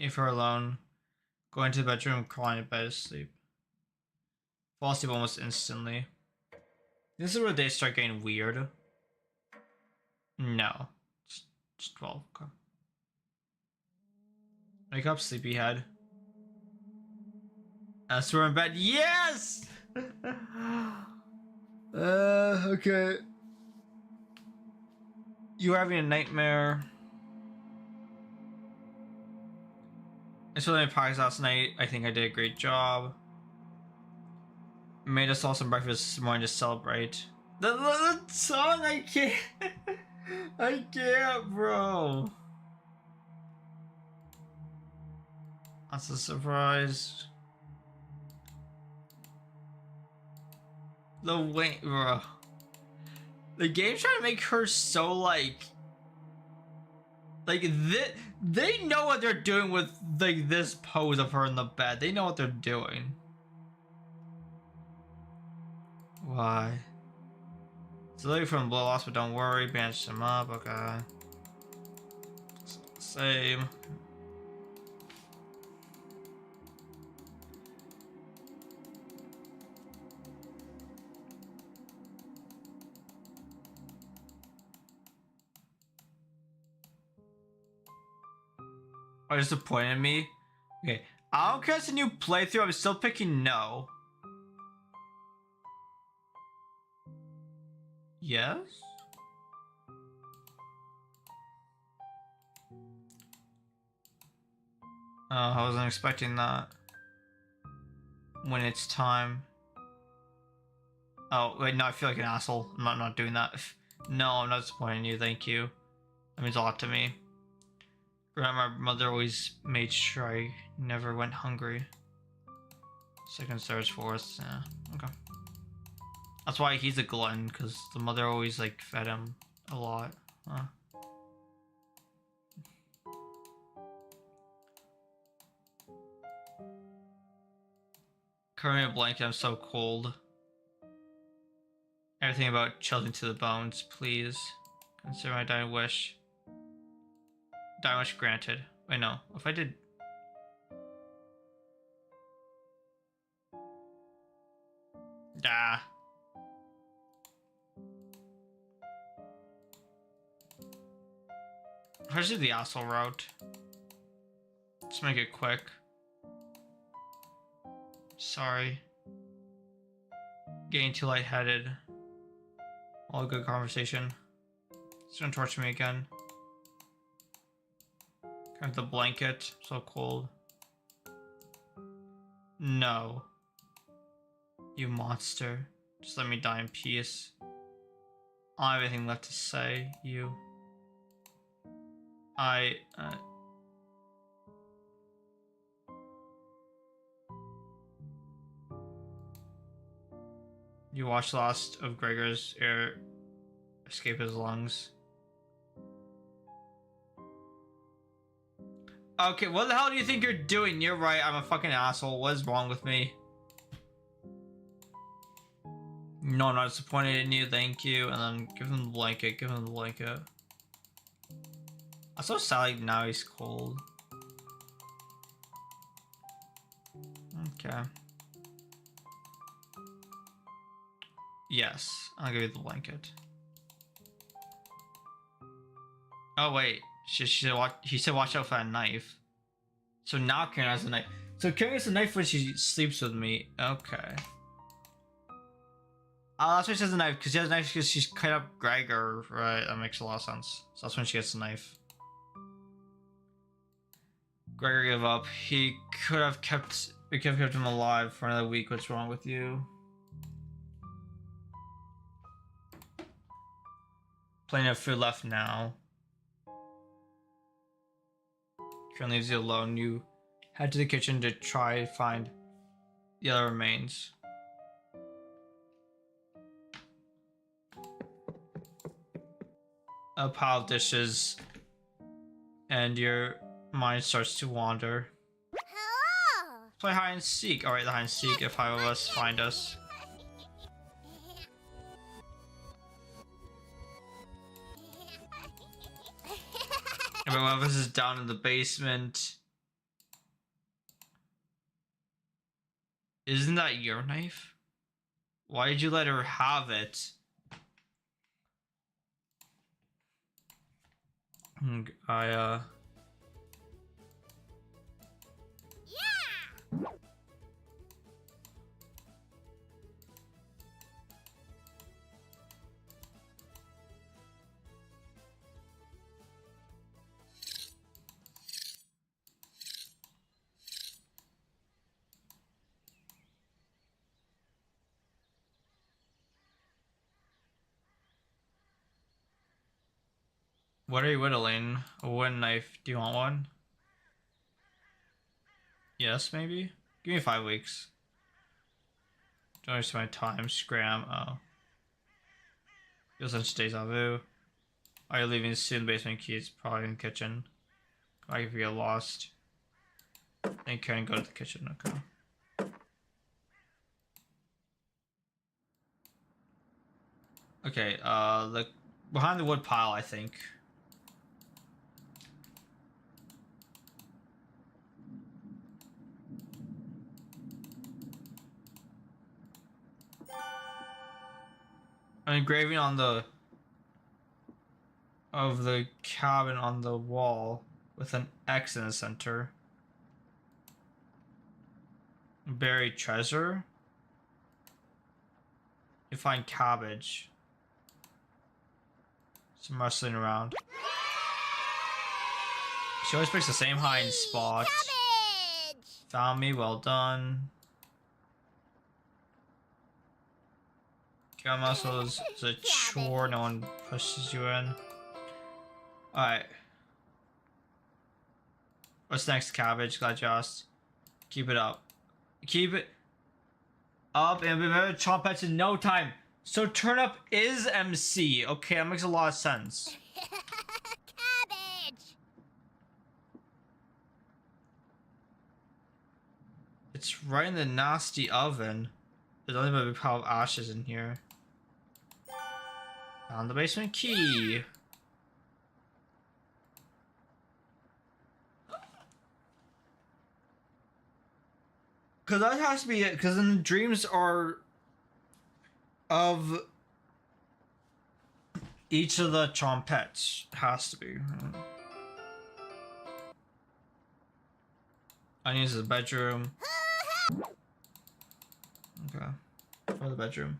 Leave her alone. Go into the bedroom, crawling in bed to sleep. Fall asleep almost instantly. This is where they start getting weird. No. Just 12. Okay. Wake up, sleepyhead. As we're in bed. Yes! Okay. You're having a nightmare. I saw my practice last night. I think I did a great job. Made us all some breakfast this morning to celebrate. The song, I can't. I can't, bro. That's a surprise. The way, bro. The game's trying to make her so like they know what they're doing with like this pose of her in the bed. They know what they're doing. Why? It's literally from blow loss, but don't worry. Bandage him up. Okay. Same. Are you disappointed in me? Okay. I don't care if it's a new playthrough. I'm still picking no. Yes? Oh, I wasn't expecting that. When it's time. Oh, wait, no, I feel like an asshole. I'm not doing that. No, I'm not disappointing you, thank you. That means a lot to me. My mother always made sure I never went hungry. Second, third, fourth, yeah, okay. That's why he's a glutton, because the mother always, like, fed him a lot. Huh. Cover me in a blanket, I'm so cold. Everything about children to the bones, please. Consider my dying wish. Dying wish granted. Wait, no. If I did... Ah. Let's do the asshole route. Let's make it quick. Sorry. Getting too lightheaded. All good conversation. It's gonna torture me again. Kind of the blanket. So cold. No. You monster. Just let me die in peace. I don't have anything left to say. You. You watched Lost of Gregor's air escape his lungs. Okay, what the hell do you think you're doing? You're right, I'm a fucking asshole. What is wrong with me? No, I'm not disappointed in you, thank you. And then give him the blanket, give him the blanket. I'm so sad, like, now he's cold. Okay. Yes, I'll give you the blanket. Oh wait, he said watch out for a knife. So now Karen has a knife. So Karen has a knife when she sleeps with me. Okay. Oh, that's why she has a knife, because she has a knife because she's cut up Gregor, right? That makes a lot of sense. So that's when she gets a knife. Gregor gave up. We could have kept him alive for another week. What's wrong with you? Plenty of food left now. Karen leaves you alone. You head to the kitchen to try to find the other remains. A pile of dishes, and your mind starts to wander. Hello. Play hide and seek. Alright, the hide and seek. If 5 of us find us. And one of us is down in the basement. Isn't that your knife? Why did you let her have it? Yeah. What are you whittling? A wooden knife. Do you want one? Yes, maybe? Give me 5 weeks. Don't waste my time. Scram. Oh. Just deja vu. Are you leaving soon? Basement keys. Probably in the kitchen. I if you get lost. Then can go to the kitchen. Okay. Okay, look behind the wood pile, I think. An engraving on the of the cabin on the wall with an X in the center. Buried treasure. You find cabbage. Some rustling around. She always picks the same hiding spot. Cabbage! Found me, well done. Kill muscles is a chore, no one pushes you in. Alright. What's next, cabbage? Glad you asked. Keep it up. Keep it up and remember Chompets in no time. So Turnip is MC. Okay, that makes a lot of sense. Cabbage! It's right in the nasty oven. There's only a big pile of ashes in here. Found the basement key. Cause that has to be it. Cause then the dreams are of each of the Chompets. Has to be. Onions is the bedroom. Okay. For the bedroom.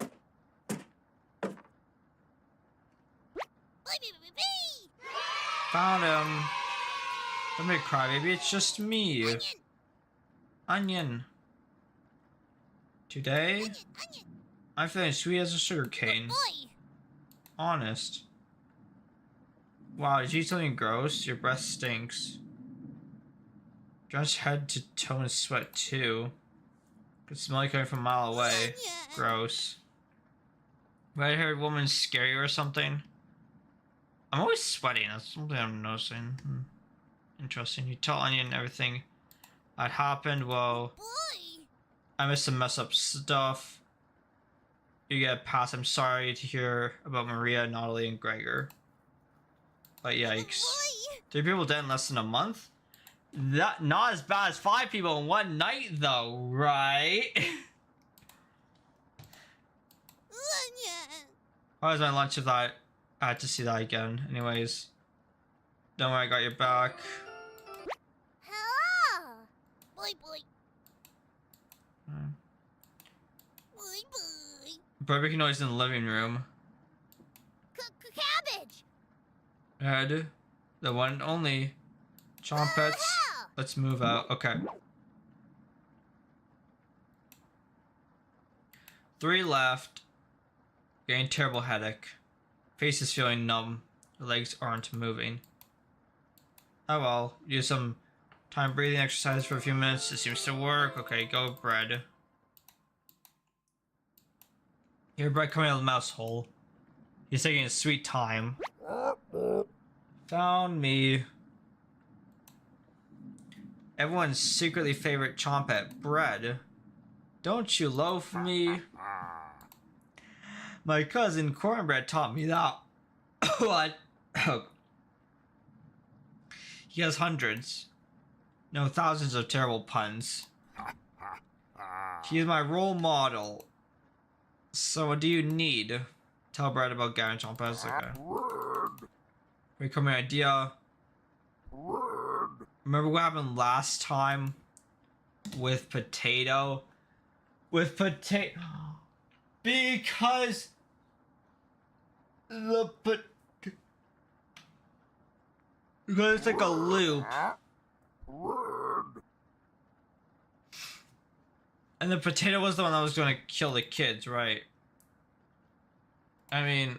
Found him. Don't make cry, baby. It's just me. Onion. Today, Onion. I'm feeling sweet as a sugar cane. Boy. Honest. Wow, did you eat something gross? Your breath stinks. Drenched head to toe in sweat too. Could smell it coming from a mile away. Onion. Gross. Red-haired woman scare you or something? I'm always sweating. That's something I'm noticing. Interesting. You tell Onion everything that happened. Well, Boy. I missed some mess up stuff. You get a pass. I'm sorry to hear about Maria, Natalie, and Gregor. But yikes. Boy. 3 people dead in less than a month? That not as bad as 5 people in one night though, right? Onion. How was my lunch if I had to see that again? Anyways. Don't worry, I got your back. Hello. Boy, boy. Hmm. Boy, boy. Barbecue noise in the living room. Cabbage. Ed, the one and only. Chompets. Let's move out. Okay. 3 left. Getting terrible headache. Face is feeling numb. The legs aren't moving. Oh well. Use some time breathing exercise for a few minutes. It seems to work. Okay, go bread. Hear bread coming out of the mouse hole. He's taking his sweet time. Found me. Everyone's secretly favorite Chompet, bread. Don't you loaf me? My cousin Cornbread taught me that. What? He has hundreds, no, thousands of terrible puns. He is my role model. So what do you need? Tell Brad about Gavin Chompets. Okay. We come an idea. Remember what happened last time with potato? With potato, because because it's like a loop, and the potato was the one that was going to kill the kids, right? I mean,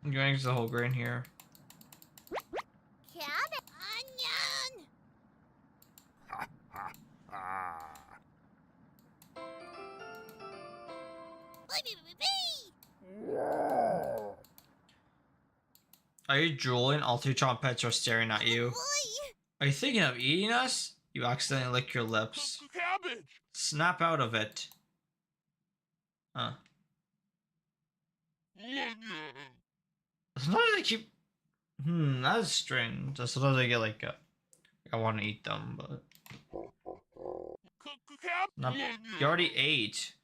I'm going to the whole grain here. Are you drooling? All three trumpets are staring at you. Boy. Are you thinking of eating us? You accidentally lick your lips. Cabbage. Snap out of it. Huh. Sometimes I keep... that is strange. Sometimes I get like, I want to eat them, but... Not... You already ate.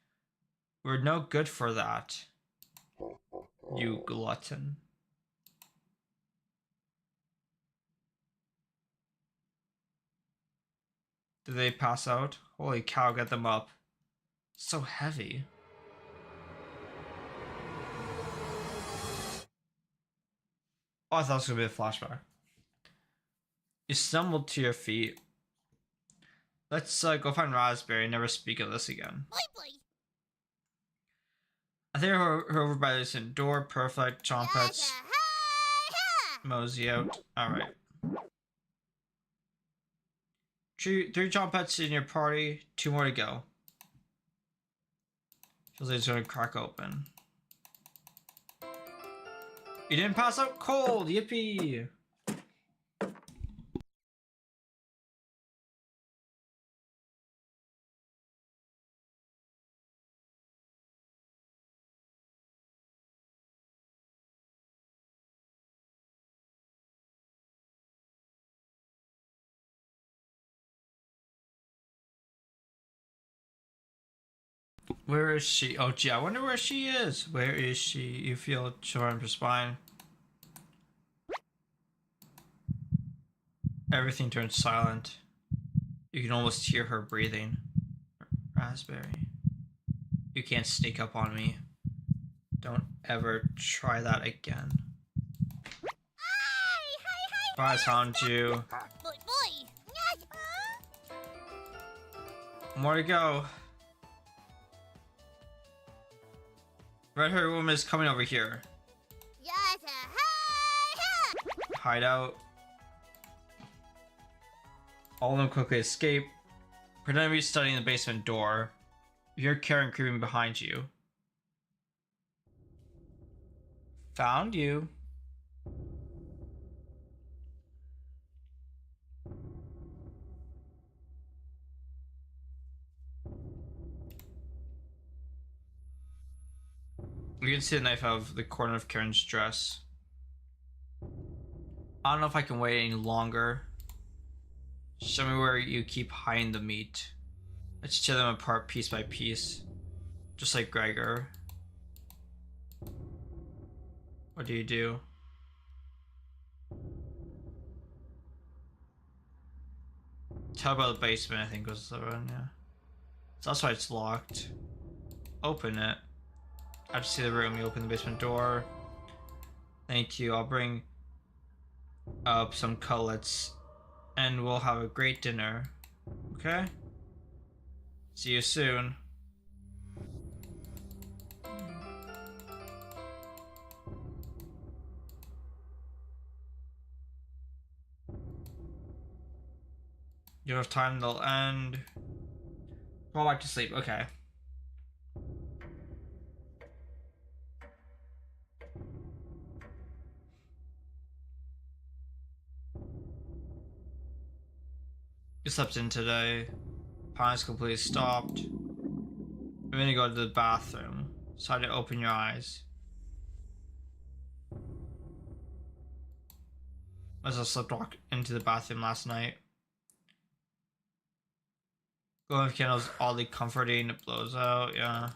We're no good for that. You glutton. Did they pass out? Holy cow, get them up. So heavy. Oh, I thought it was gonna be a flashback. You stumbled to your feet. Let's go find Raspberry and never speak of this again. Boy, boy. I think we're over by this door. Perfect. Chompets. Mosey out. Alright. Three Chompets in your party. 2 more to go. Feels like it's gonna crack open. You didn't pass out cold. Yippee. Where is she? Oh, gee, I wonder where she is. Where is she? You feel sure in your spine. Everything turns silent. You can almost hear her breathing. Raspberry. You can't sneak up on me. Don't ever try that again. I found you. Boy, boy. More to go. Red-haired woman is coming over here. Hide out. All of them quickly escape. Pretend to be studying the basement door. You hear Karen creeping behind you. Found you. You can see the knife out of the corner of Karen's dress. I don't know if I can wait any longer. Show me where you keep hiding the meat. Let's tear them apart piece by piece. Just like Gregor. What do you do? Tell about the basement, I think was the one, yeah. So that's why it's locked. Open it. I just see the room. You open the basement door. Thank you. I'll bring up some cutlets and we'll have a great dinner. Okay? See you soon. You don't have time, they'll end. Go back to sleep. Okay. You slept in today. Panic completely stopped. I'm gonna go to the bathroom. Decide to open your eyes. As I slept walk into the bathroom last night. Glowing with candles, oddly comforting. It blows out, yeah.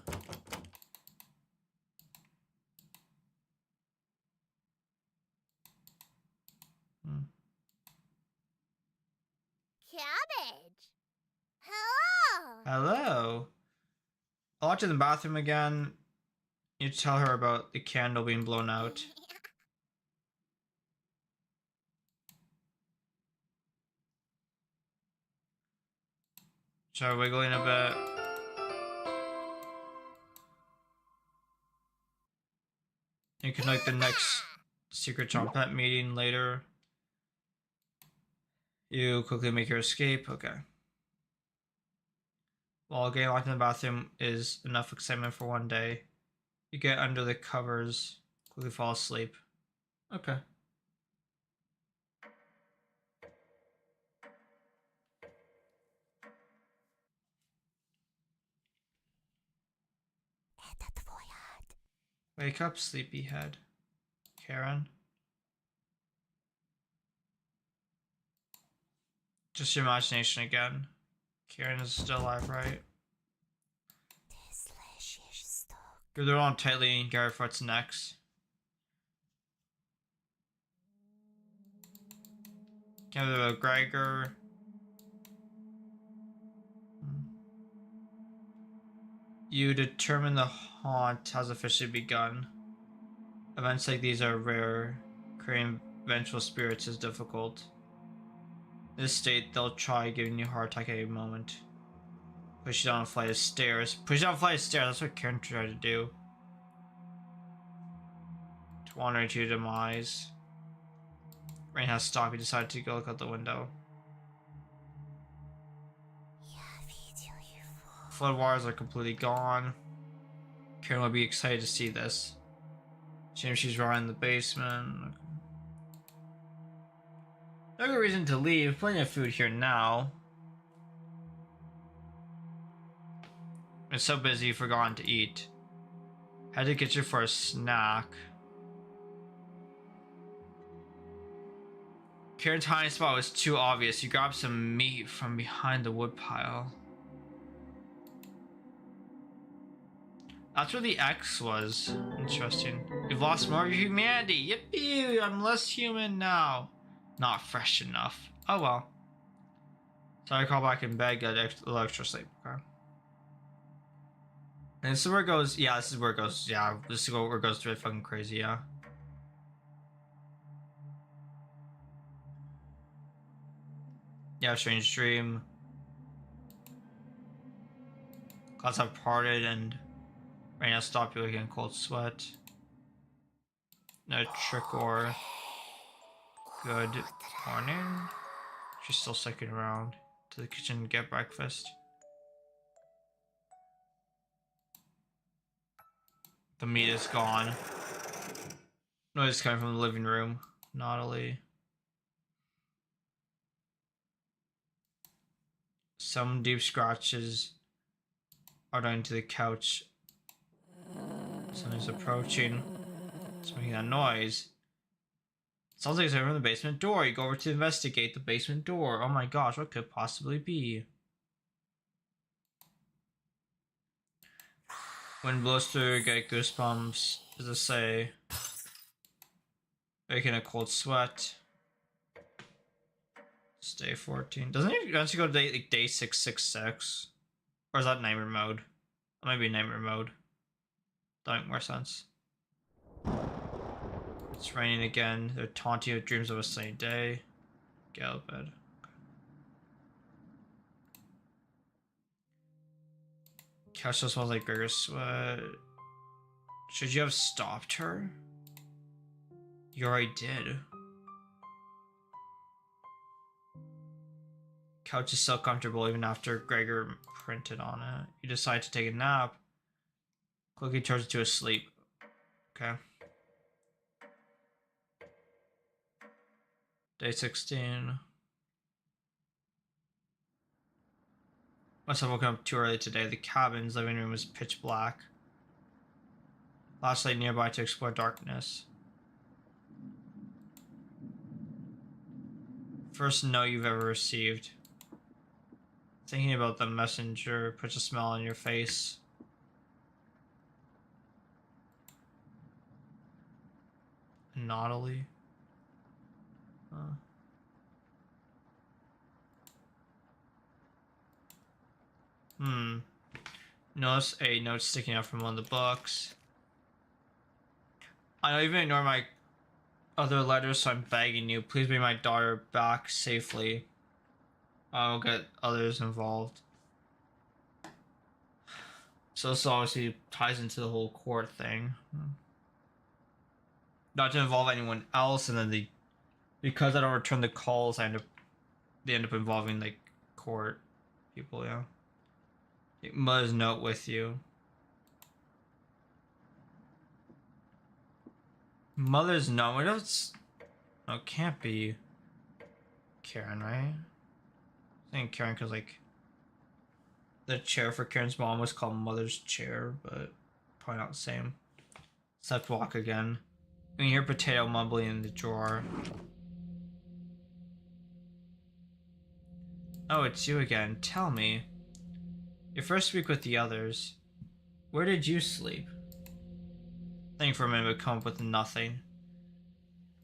Cabbage. Hello. Hello. I locked in the bathroom again. You tell her about the candle being blown out. Try wiggling a bit. You can like the next secret trumpet meeting later. You quickly make your escape. Okay. While getting locked in the bathroom is enough excitement for one day. You get under the covers, quickly fall asleep. Okay. Wake up, sleepyhead. Karen. Just your imagination again. Karen is still alive, right? Grip the on tightly and Gary Foot's next. Give the Gregor. You determine the haunt has officially begun. Events like these are rare. Creating vengeful spirits is difficult. In this state, they'll try giving you a heart attack at any moment. Push you down a flight of stairs. Push you down a flight of stairs, that's what Karen tried to do. To wander to your demise. Rain has stopped, you decide to go look out the window. Flood waters are completely gone. Karen will be excited to see this. Shame she's right in the basement. No good reason to leave. Plenty of food here now. I'm so busy, you've forgotten to eat. Had to get you for a snack. Karen's hiding spot was too obvious. You grabbed some meat from behind the woodpile. That's where the X was. Interesting. You've lost more of your humanity. Yippee! I'm less human now. Not fresh enough. Oh well. So I call back in bed, get a little extra sleep. Okay. And this is where it goes. Yeah, this is where it goes. Yeah, this is where it goes really fucking crazy. Yeah. Yeah, strange dream. Clouds have parted and rain has stopped. You again, cold sweat. No trick or good morning. She's still sticking around to the kitchen to get breakfast. The meat is gone. Noise coming from the living room. Naughtily. Some deep scratches are down to the couch. Something's approaching. It's making that noise. Sounds like it's over in the basement door. You go over to investigate the basement door. Oh my gosh, what could it possibly be? Wind blows through, get goosebumps. Does it say? Making a cold sweat. Stay 14. Doesn't it eventually go to day 666? Or is that nightmare mode? That might be nightmare mode. That make more sense. It's raining again. They're taunting you with dreams of a sunny day. Get out of bed. Couch still smells like Gregor's sweat. Should you have stopped her? You already did. Couch is still comfortable even after Gregor printed on it. You decide to take a nap. Quickly turns to a sleep. Okay. Day 16. Must have woken up too early today. The cabin's living room is pitch black. Flashlight nearby to explore darkness. First note you've ever received. Thinking about the messenger puts a smile on your face. Naughtily. Notice a note sticking out from one of the books. I don't even ignore my other letters, so I'm begging you. Please bring my daughter back safely. I will get others involved. So this obviously ties into the whole court thing. Not to involve anyone else, and then because I don't return the calls, they end up involving like court people. Yeah. Take Mother's note with you. Mother's note. What else? No, it can't be Karen, right? I think Karen, because like the chair for Karen's mom was called Mother's chair, but probably not the same. Slept walk again. You hear potato mumbling in the drawer. Oh, it's you again. Tell me. Your first week with the others. Where did you sleep? Think for a minute, but come up with nothing.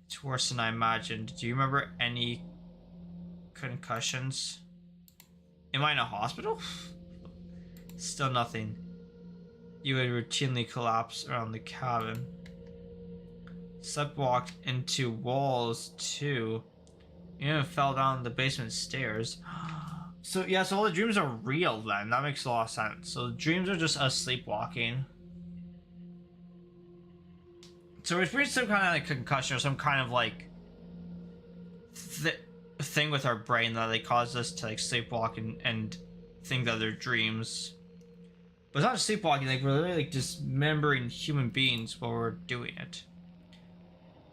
It's worse than I imagined. Do you remember any concussions? Am I in a hospital? Still nothing. You would routinely collapse around the cabin. Slept walked into walls too. You even fell down the basement stairs. So yeah, so all the dreams are real then. That makes a lot of sense. So the dreams are just us sleepwalking. So we experienced some kind of like concussion or some kind of like thing with our brain that like caused us to like sleepwalk and think that they're dreams. But it's not sleepwalking, like we're literally like dismembering human beings while we're doing it.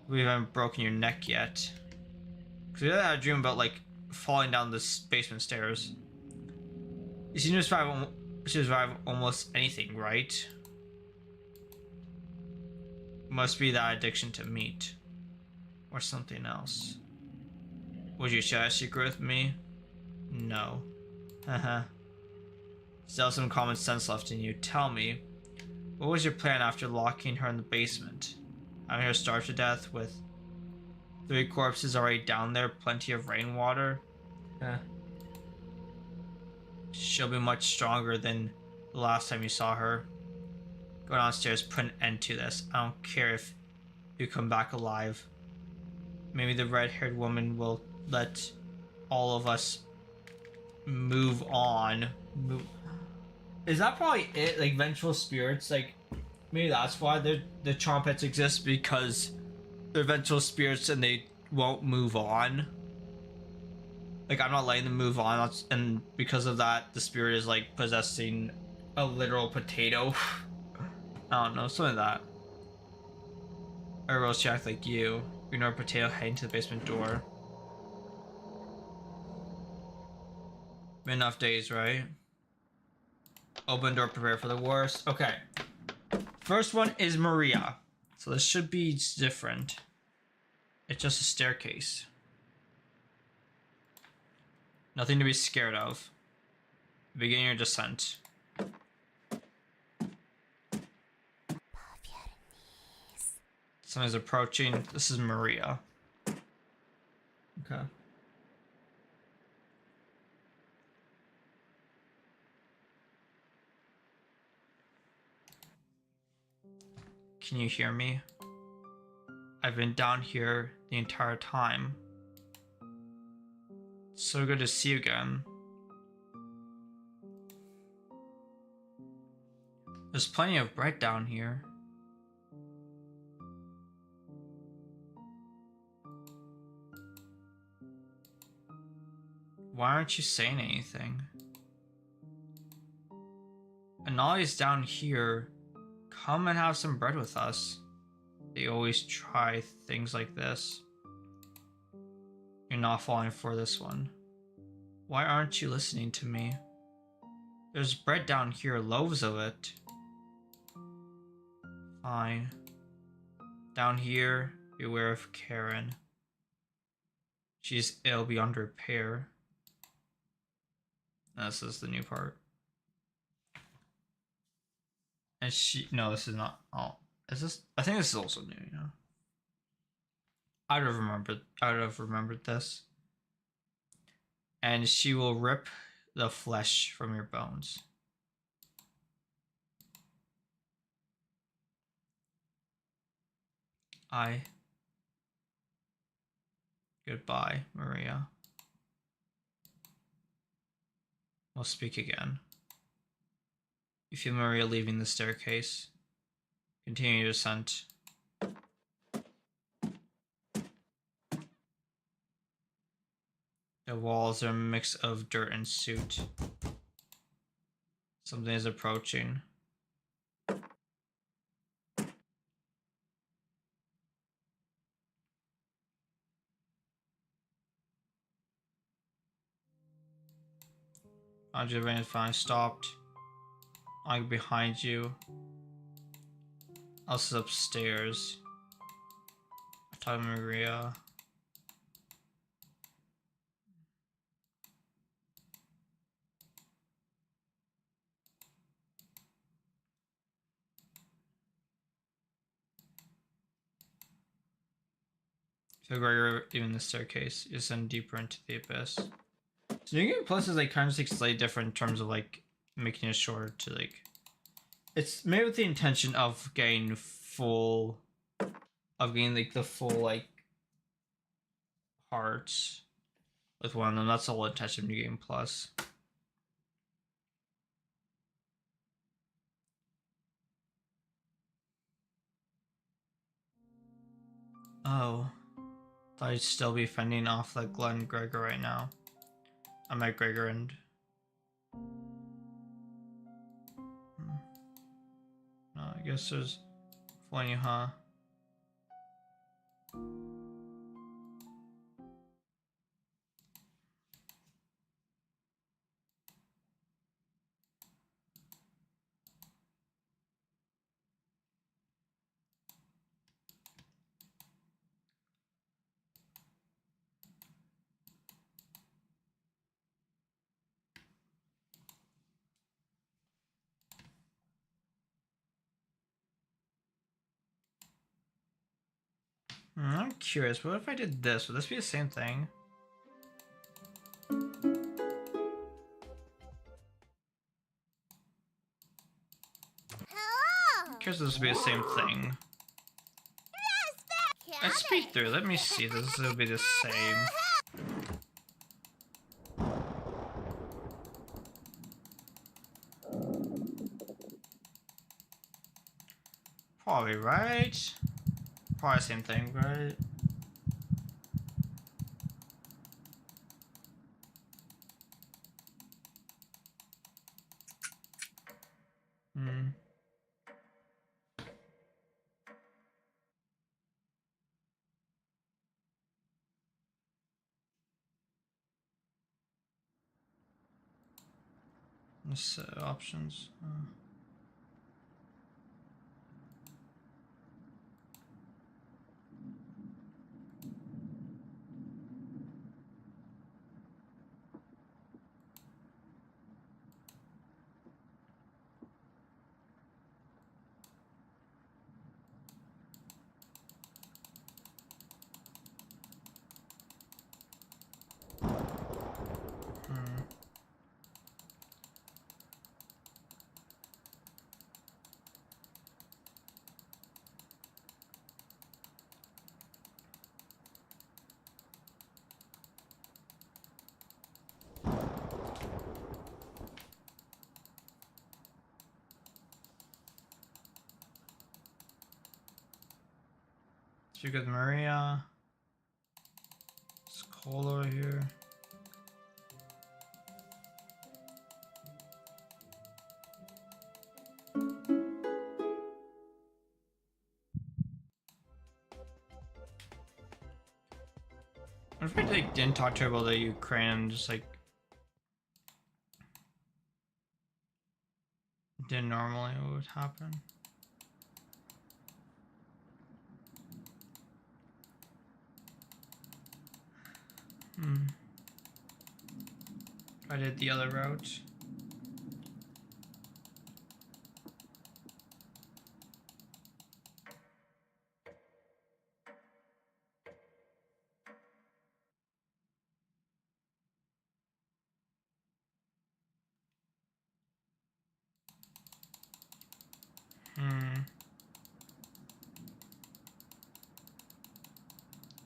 We haven't broken your neck yet. Because we had a dream about like falling down this basement stairs. You seem to survive almost anything, right? Must be that addiction to meat. Or something else. Would you share a secret with me? No. Haha. Still some common sense left in you. Tell me, what was your plan after locking her in the basement? Having her starve to death with 3 corpses already down there, plenty of rainwater? She'll be much stronger than the last time you saw her. Go downstairs, put an end to this. I don't care if you come back alive. Maybe the red-haired woman will let all of us move on. Is that probably it? Like vengeful spirits? Like maybe that's why the trumpets exist, because they're vengeful spirits and they won't move on. Like I'm not letting them move on, and because of that, the spirit is like possessing a literal potato. I don't know, something like that. Or roast jack like you. You know, a potato heading to the basement door. Been enough days, right? Open door, prepare for the worst. Okay. First one is Maria. So this should be different. It's just a staircase. Nothing to be scared of. Begin your descent. Someone's approaching. This is Maria. Okay. Can you hear me? I've been down here the entire time. So good to see you again. There's plenty of bread down here. Why aren't you saying anything? Anali's down here. Come and have some bread with us. They always try things like this. You're not falling for this one. Why aren't you listening to me? There's bread down here, loaves of it. Fine. Down here, beware of Karen. She's ill beyond repair. This is the new part. And no, this is not. Oh, is this? I think this is also new. You know, I would have remembered this. And she will rip the flesh from your bones. Goodbye, Maria. We'll speak again. You feel Maria leaving the staircase. Continue your descent. The walls are a mix of dirt and soot. Something is approaching. Giovanni finally stopped. I'm behind you. else is upstairs. Talking to Maria. So Gregor, even the staircase is then deeper into the abyss. So New Game Plus is like kind of like slightly different in terms of like making it shorter to like. It's made with the intention of getting like the full like hearts with one of them. That's the whole intention of New Game Plus. Oh. Thought I'd still be fending off like Glenn Gregor right now. I'm at Gregor and... No, I guess there's funny, huh? I'm curious, what if I did this? Would this be the same thing? Hello. Because this would be the same thing. Let's speed through. Let me see. This will be the same. Probably right. Probably the same thing, right? Hmm. Let's options. Speak with Maria. It's cold over here. What if I like didn't talk to her about the Ukraine and just like did normally? What would happen? I did the other route.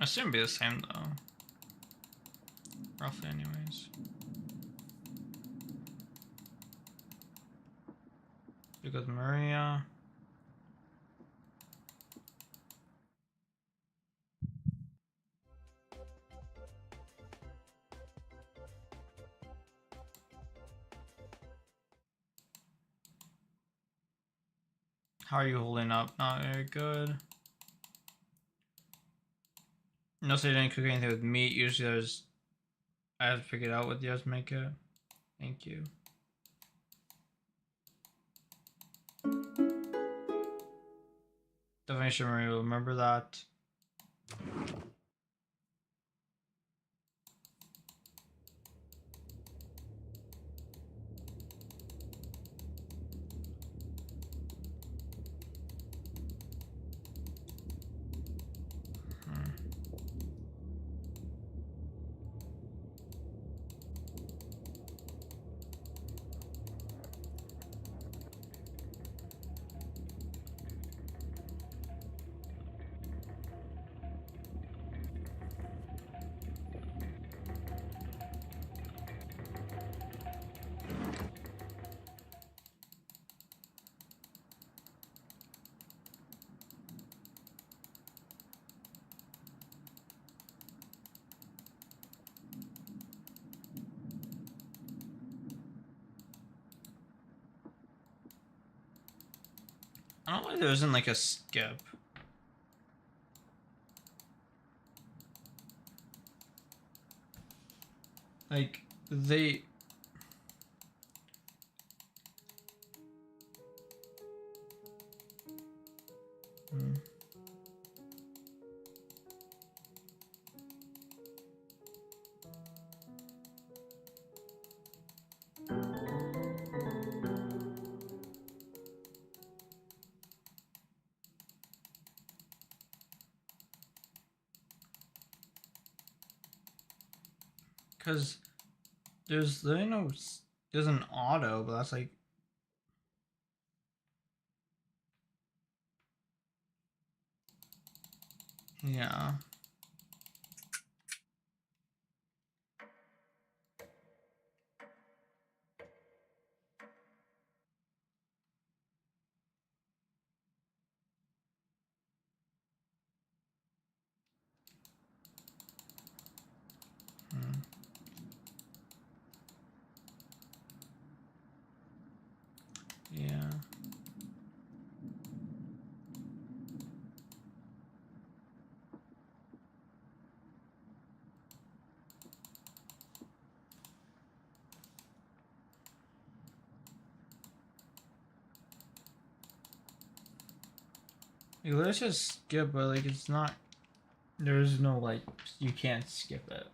It shouldn't be the same though. Roughly anyways. Speak with Maria. How are you holding up? Not very good. Notice I didn't cook anything with meat. Usually I have to pick it out with you guys make it. Thank you. Definitely should remember that. I don't know why there isn't like a skip. Like, they... Because there's no... There's an auto, but that's like... Yeah. Yeah. Like, let's just skip, but like it's not. There's no like you can't skip it.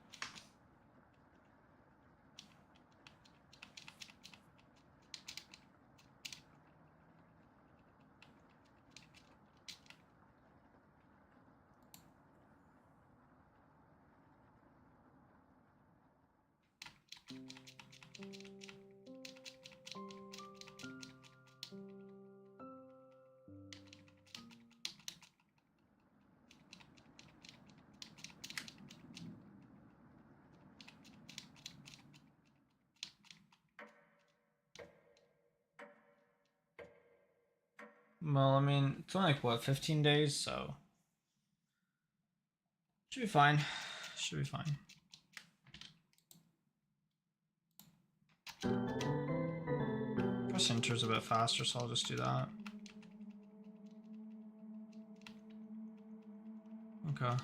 Well, I mean, it's only like what 15 days, so should be fine. Should be fine. Press enter's a bit faster, so I'll just do that. Okay.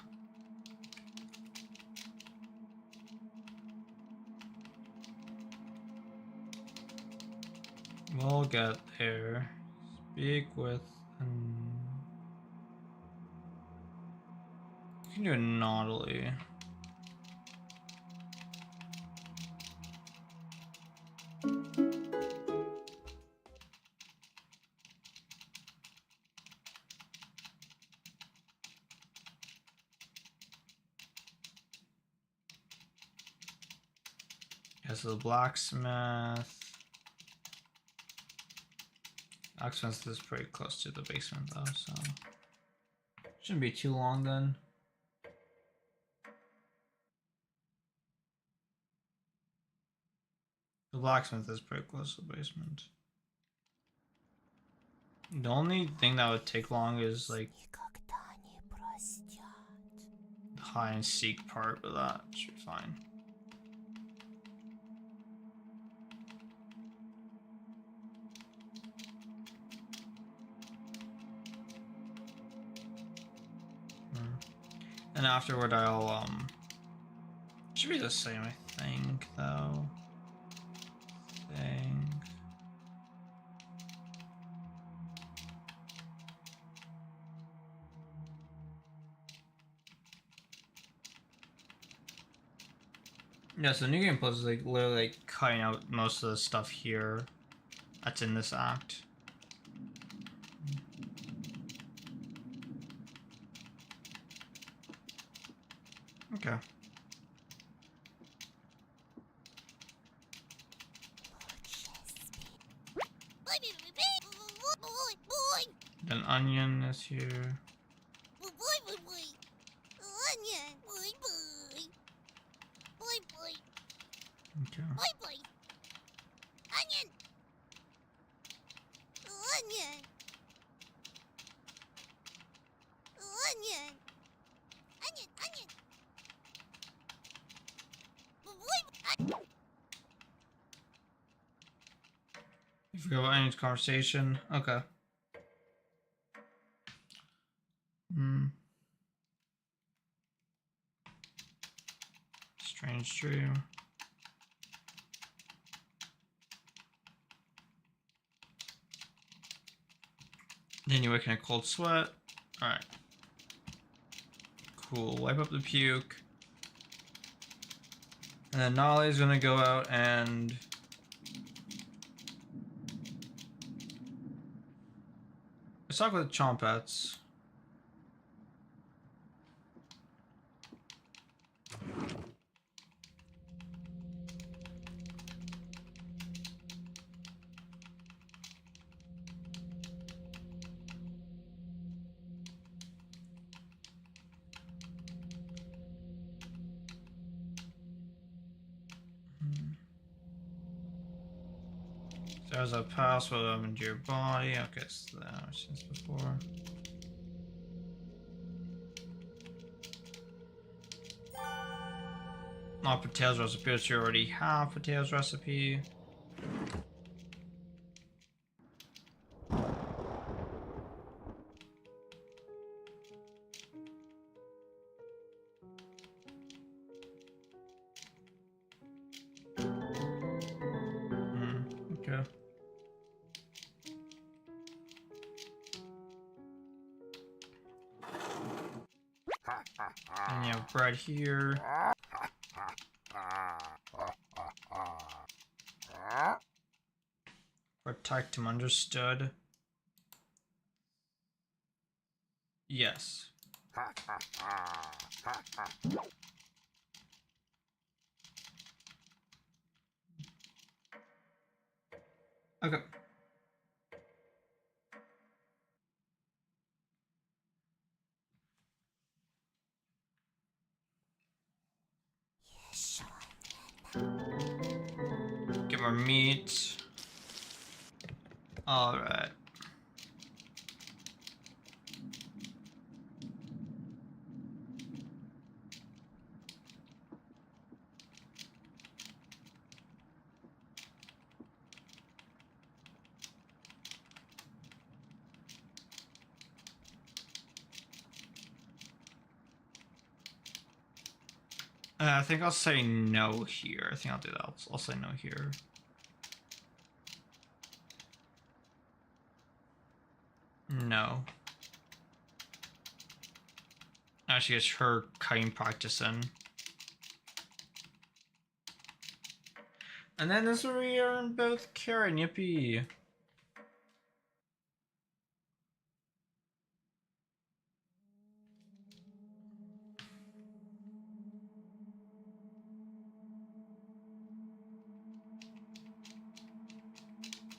We'll get there. Speak with. You can do it naughtily. Yeah, so the blacksmith. Blacksmith is pretty close to the basement though, so shouldn't be too long then. The blacksmith is pretty close to the basement. The only thing that would take long is like the hide and seek part, but that should be fine. And afterward I'll should be the same I think though. Yeah, so New Game Plus is like literally like cutting out most of the stuff here that's in this act. Okay. Then onion is here. Onion. Boy, boy. Boy, boy. Okay. Boy, boy. Onion. Onion. Onion. Onion. Onion. Boy. You forgot about Onion's conversation. Okay. Hmm. Strange dream. Then you wake in a cold sweat. Alright. Cool. Wipe up the puke. And then Nolly's gonna go out and let's talk with Chompets. There's a password into your body. Okay, so that was since before. Not Patel's recipe, but you already have Patel's recipe. Okay. And you have bread here. Protect him, understood. Yes. Okay. Get more meat. Alright. I think I'll say no here. I think I'll do that. I'll say no here. No. Actually, it's her kiting practice in. And then this is where we earn both Karen. Yippee.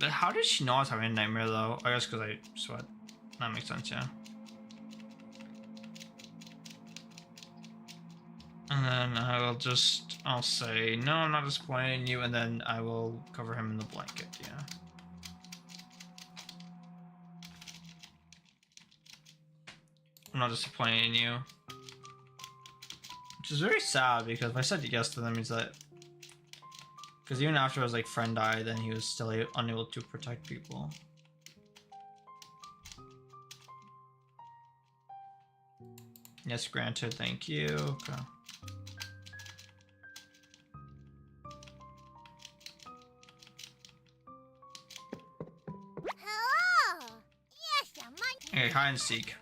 How did she know I was having a nightmare though? I guess because I sweat. That makes sense, yeah. And then I'll say, no, I'm not disappointing you, and then I will cover him in the blanket, yeah. I'm not disappointing you. Which is very sad, because if I said yes to them, he's like... Because even after his like friend died, then he was still unable to protect people. Yes, granted, thank you. Okay. Hello. Yes, Okay, hide and seek.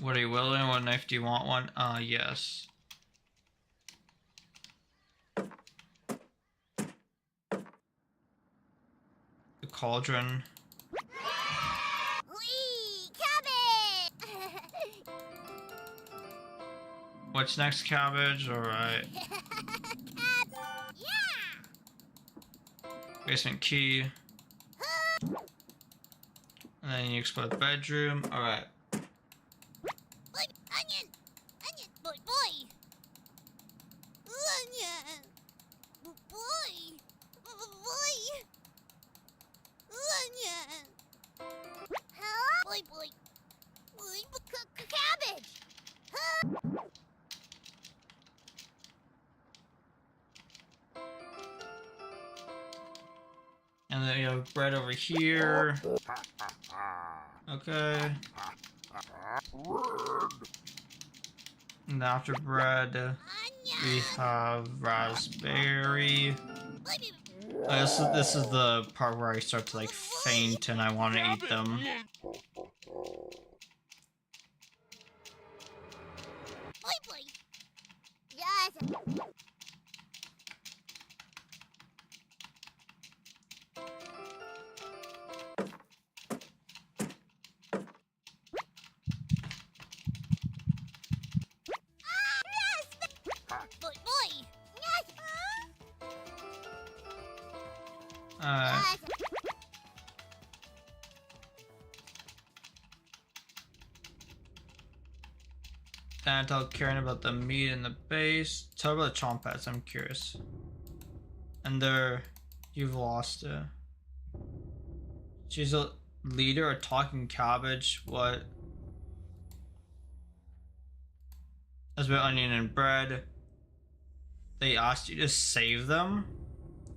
What are you willing? What knife do you want? One? Yes. The cauldron. Wee! Cabbage! What's next? Cabbage? Alright. Yeah! Basement key. And then you explore the bedroom. Alright. Boy, onion! Onion! Boy, boy! Onion! Boy! Boy! Onion! Huh? Boy, boy! Boy, cabbage! Huh? And then you have bread over here. Okay. And after bread, we have raspberry. This is the part where I start to like faint and I want to eat them. Boy, boy! Yes! Boy, boy! Yes! Alright. Yes! And I'll caring about the meat in the base. Tell about the chompets, I'm curious. And there, you've lost it. She's a leader, a talking cabbage. What? As with onion and bread. They asked you to save them?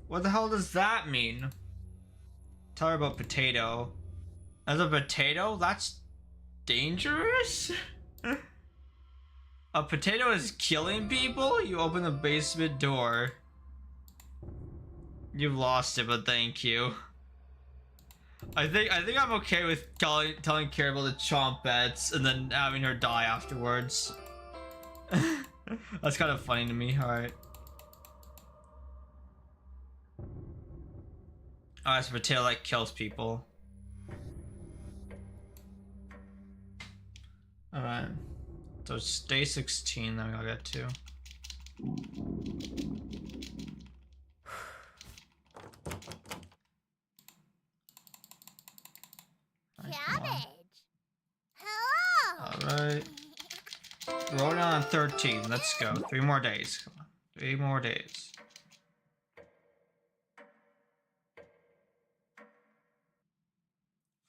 What the hell does that mean? Tell her about potato. As a potato? That's dangerous? A potato is killing people? You open the basement door. You've lost it, but thank you. I think I'm okay with telling Carrie about the chompets and then having her die afterwards. That's kind of funny to me. Alright. Alright, so potato like kills people. Alright. So it's day 16 that I'll get to. Cabbage! Hello! Alright. Rolling on 13. Let's go. 3 more days. Come on. 3 more days.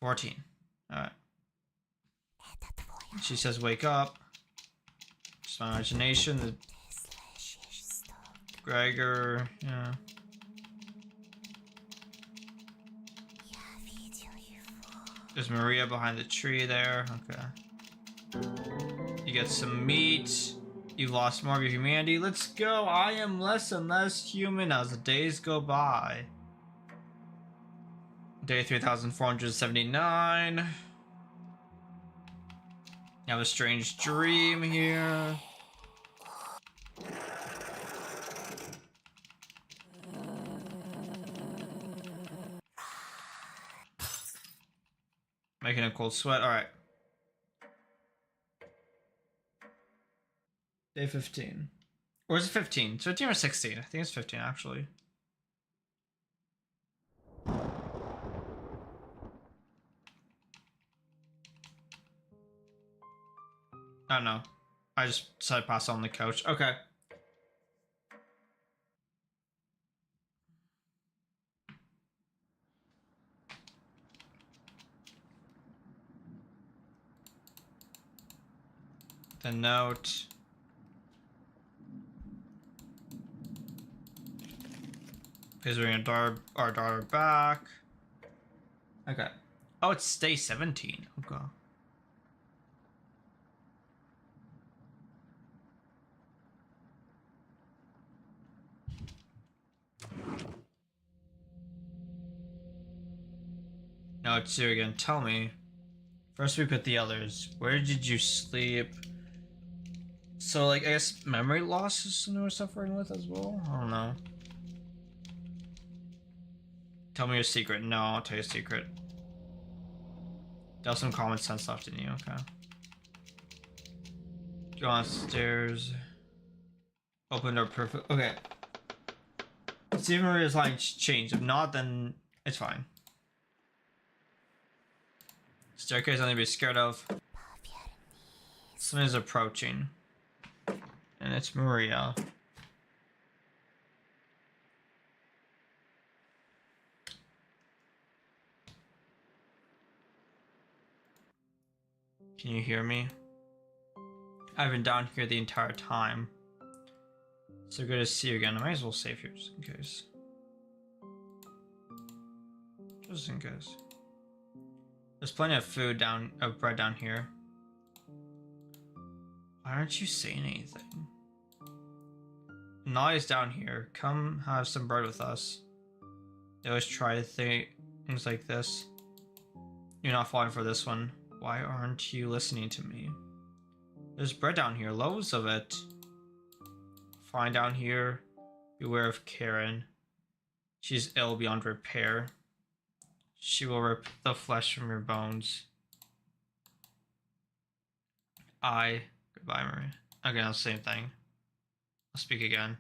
$14. Alright. She says wake up. Just my imagination. The Gregor, yeah. There's Maria behind the tree there. Okay. You get some meat. You've lost more of your humanity. Let's go. I am less and less human as the days go by. Day 3479. You have a strange dream here. Making a cold sweat. Alright. Day 15. Or is it 15? It's 15 or 16? I think it's 15 actually. Oh no. I just decided to pass on the couch. Okay. The note. Is we're gonna our daughter back. Okay. Oh, it's day 17. Okay. No, it's here again. Tell me. First we put the others. Where did you sleep? So like I guess memory loss is something we're suffering with as well? I don't know. Tell me your secret. No, I'll tell you a secret. There's some common sense left in you, okay. Go downstairs. Open door perfect. Okay. See if Maria's line changed. If not, then it's fine. Staircase nothing to be scared of. Something's approaching. And it's Maria. Can you hear me? I've been down here the entire time. So good to see you again. I might as well save here just in case. Just in case. There's plenty of food of bread down here. Why aren't you saying anything? Nolly's down here. Come have some bread with us. They always try things like this. You're not falling for this one. Why aren't you listening to me? There's bread down here, loads of it. Fine down here. Beware of Karen. She's ill beyond repair. She will rip the flesh from your bones. Goodbye, Maria. Okay, that's the same thing. I'll speak again.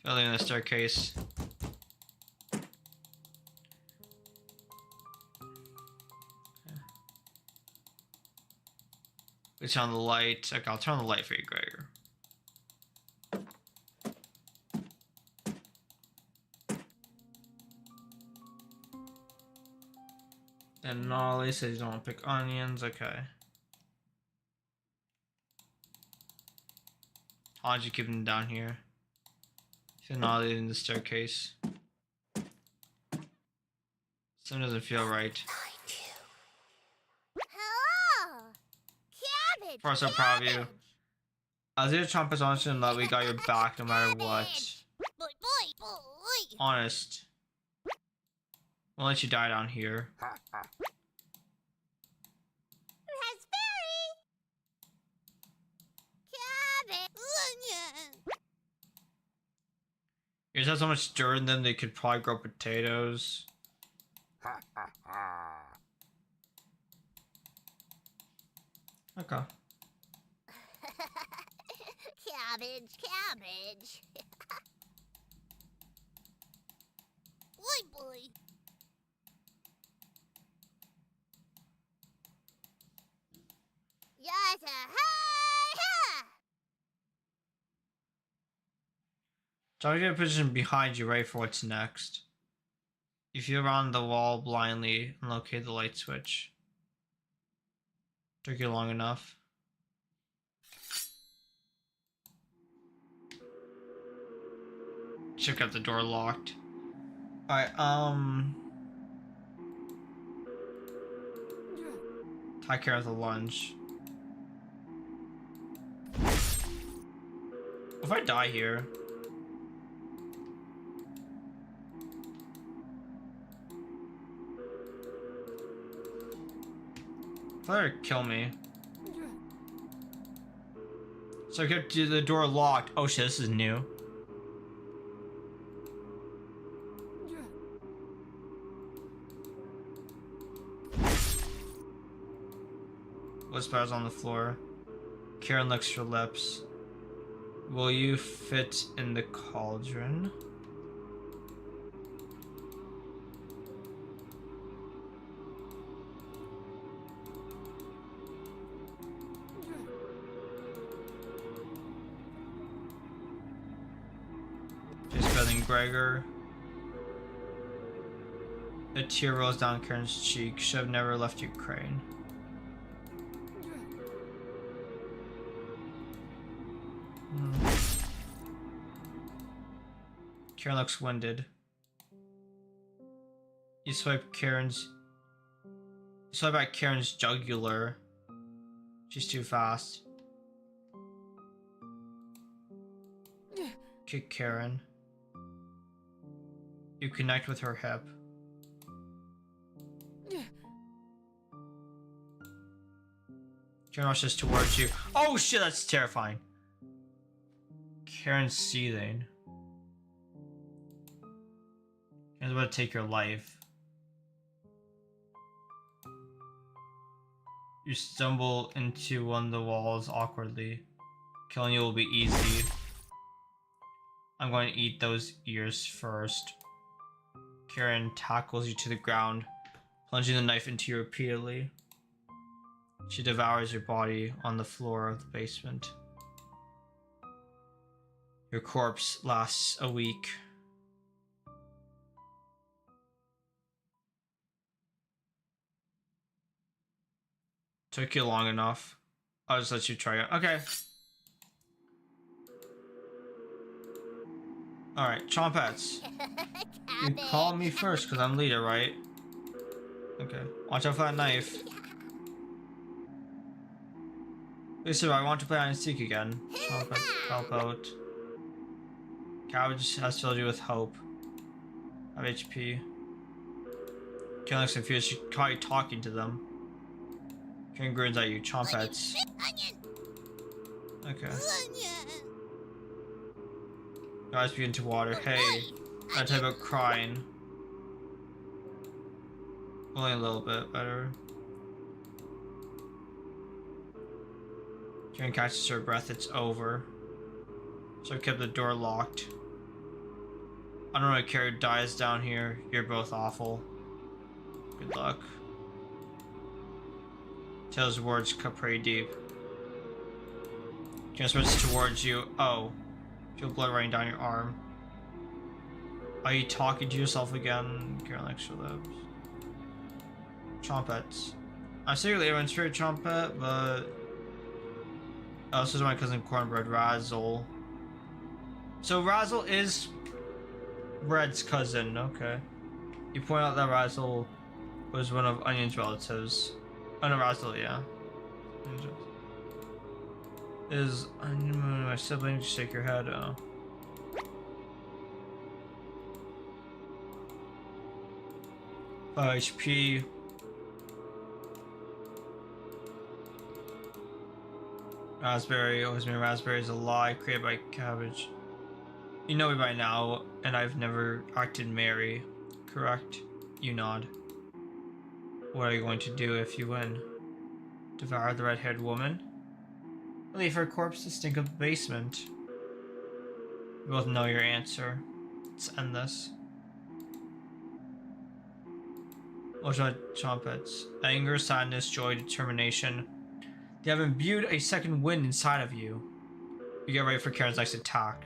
Filling in the staircase. We turn on the light. Okay, I'll turn on the light for you, Gregor. And Nolly says you don't want to pick onions. Okay. Why'd you keep them down here? So Nolly in the staircase. Something doesn't feel right. Hello! Cabbage! Of course, I'm proud of you. As your Trump is honest and that we got your back no matter what. Boy, boy, boy! Honest. We'll let you die down here. Raspberry! Cabbage! Onion! You just have so much dirt in them they could probably grow potatoes. Okay. Cabbage, cabbage! Boy, boy! Yes, ha! Try to get a position behind you, right, for what's next. You feel around the wall blindly and locate the light switch. Took you long enough. Check out the door locked. Alright, take care of the lunch. If I die here. Let her kill me. So I kept the door locked. Oh shit, this is new. Whispers on the floor. Karen licks her lips. Will you fit in the cauldron? Just feeling Gregor. A tear rolls down Karen's cheek. Should have never left Ukraine. Karen looks winded. You swipe at Karen's jugular. She's too fast. Kick Karen. You connect with her hip. Karen rushes towards you. Oh shit, that's terrifying. Karen's seething. Karen's about to take your life. You stumble into one of the walls awkwardly. Killing you will be easy. I'm going to eat those ears first. Karen tackles you to the ground, plunging the knife into you repeatedly. She devours your body on the floor of the basement. Your corpse lasts a week. Took you long enough. I'll just let you try it. Okay. Alright, Chompets. You call me first because I'm leader, right? Okay. Watch out for that knife. Lisa, I want to play hide and seek again. Chompets, help out. Cabbage has filled you with hope. Have HP. Karen looks confused. She caught you talking to them. Karen grins at you. Chompets. Okay. Your eyes begin to water. Hey, I tell you about crying. Only a little bit better. Karen catches her breath. It's over. So I kept the door locked. I don't know if Karen dies down here. You're both awful. Good luck. Taylor's words cut pretty deep. Karen sprints towards you. Oh. Feel blood running down your arm. Are you talking to yourself again? Karen licks your lips. Chompets. I'm secretly everyone's favorite Chompet, but... Oh, this is my cousin Cornbread, Razzle. So Razzle is Red's cousin, okay. You point out that Razzle was one of Onion's relatives. Oh no, Razzle, yeah. Is Onion my sibling? Just shake your head, oh. HP. Raspberry, always been raspberry is a lie created by cabbage. You know me by now, and I've never acted merry, correct? You nod. What are you going to do if you win? Devour the red-haired woman? Leave her corpse to stink up the basement. We both know your answer. Let's end this. Ultra Chompets. Anger, sadness, joy, determination. They have imbued a second wind inside of you. You get ready for Karen's next attack.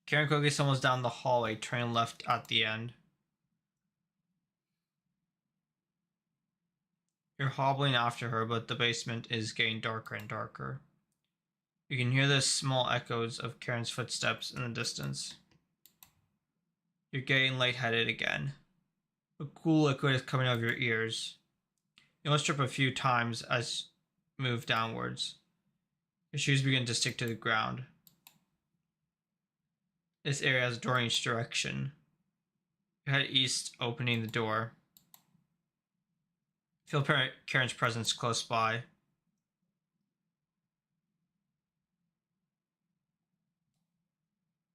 Karen quickly stumbles down the hallway, turning left at the end. You're hobbling after her, but the basement is getting darker and darker. You can hear the small echoes of Karen's footsteps in the distance. You're getting lightheaded again. A cool liquid is coming out of your ears. You must trip a few times as you move downwards. Your shoes begin to stick to the ground. This area has a door in each direction. You head east, opening the door. Feel Karen's presence close by.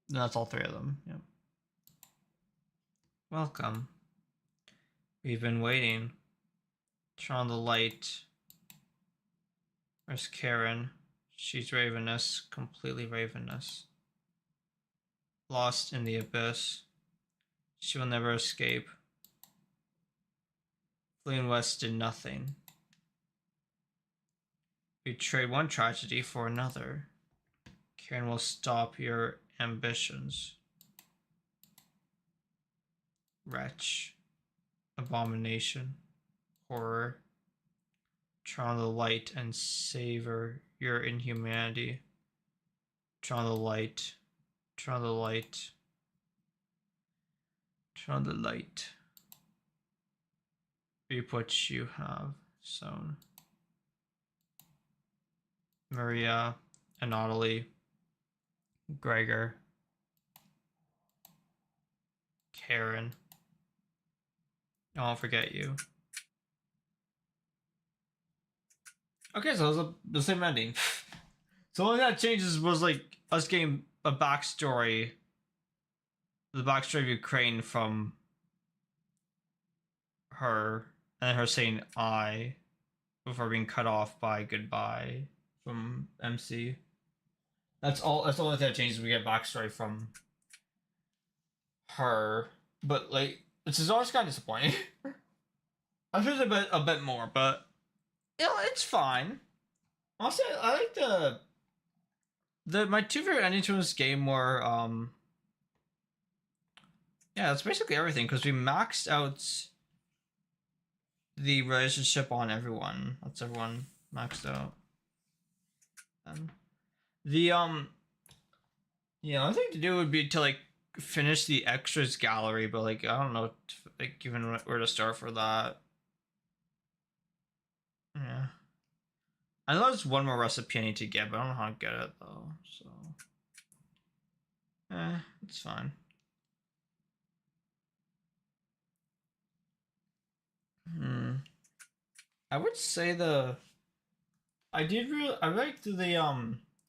And that's all three of them. Yep. Welcome. We've been waiting. Turn on the light. Where's Karen? She's ravenous, completely ravenous. Lost in the abyss. She will never escape. Fleeing west did nothing. We trade one tragedy for another. Karen will stop your ambitions. Wretch. Abomination. Horror. Turn on the light and savor your inhumanity. Turn on the light. Turn on the light. Turn on the light. what you have. So Maria, Anatoly, Gregor, Karen. I won't forget you. Okay, so it was the same ending. So the only that changes was like us getting a backstory, the backstory of Ukraine from her, and her saying I before being cut off by goodbye from MC. That's all. That's the only thing that changes. We get backstory from her, but like, which is always kind of disappointing. I wish it was a bit more, but you know, it's fine. Also, I like my two favorite endings from this game were yeah, it's basically everything because we maxed out the relationship on everyone. That's everyone maxed out. The yeah, one thing to do would be to like finish the extras gallery, but like I don't know, like even where to start for that. Yeah, I know there's one more recipe I need to get, but I don't know how to get it though. So, it's fine. I would say I liked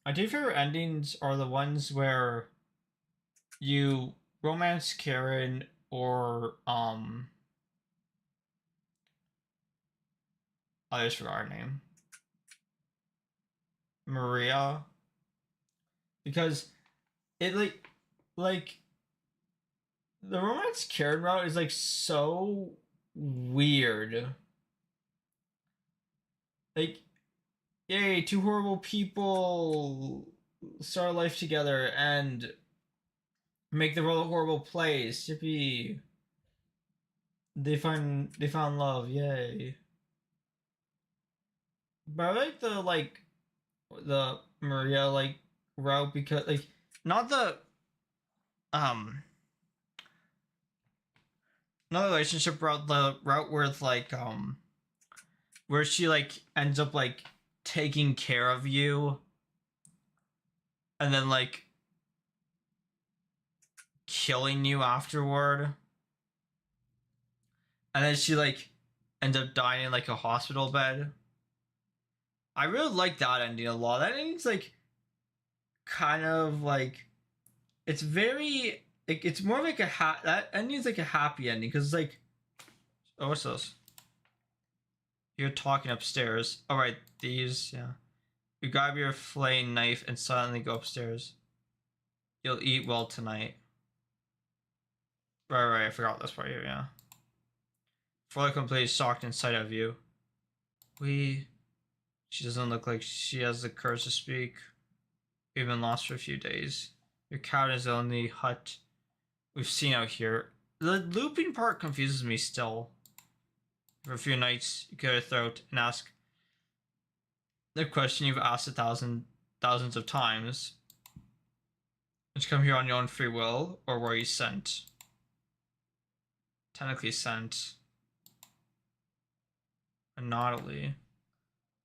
my two favorite endings are the ones where you romance Karen or I just forgot her name. Maria. Because it like the romance Karen route is like so weird. Like, yay, two horrible people start a life together and make the world a horrible place. Yippee. They found love, yay. But I like the Maria like route because like not the not the relationship route, the route where it's like where she like ends up like taking care of you and then like killing you afterward. And then she like ends up dying in like a hospital bed. I really like that ending a lot. That ending's like kind of like it's very it's more like that ending's like a happy ending because it's like, oh, what's this? You're talking upstairs. All right, these, yeah. You grab your flaying knife and silently go upstairs. You'll eat well tonight. Right, I forgot this part here, yeah. Fully completely shocked in sight of you. She doesn't look like she has the courage to speak. We've been lost for a few days. Your cabin is the only hut we've seen out here. The looping part confuses me still. For a few nights, you clear your throat and ask the question you've asked thousands of times. Did you come here on your own free will, or were you sent? Technically sent. Anatoly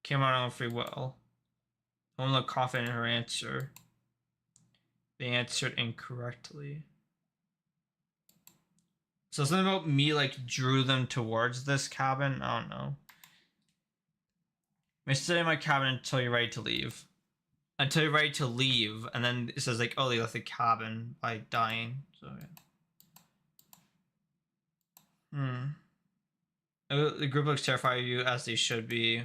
came out on free will. No one looked confident in her answer. They answered incorrectly. So something about me like drew them towards this cabin. I don't know. I stay in my cabin until you're ready to leave. Until you're ready to leave, and then it says like, oh, they left the cabin by dying. So yeah. The group looks terrified of you, as they should be.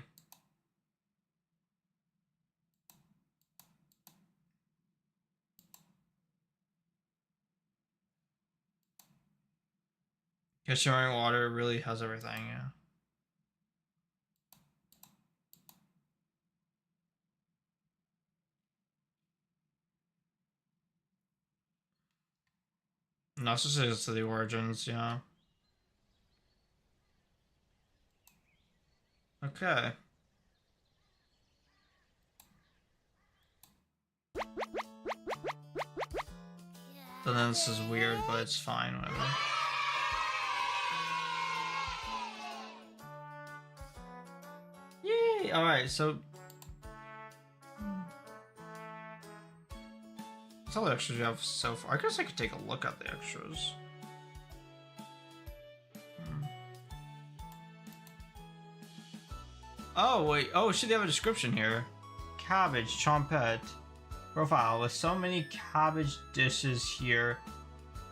Sharing water really has everything, yeah. Narcissism to the origins, yeah. Okay. So then this is weird, but it's fine, whatever. Alright, so... That's all the extras you have so far. I guess I could take a look at the extras. Oh, wait. Oh, should they have a description here? Cabbage, chompette. Profile. With so many cabbage dishes here,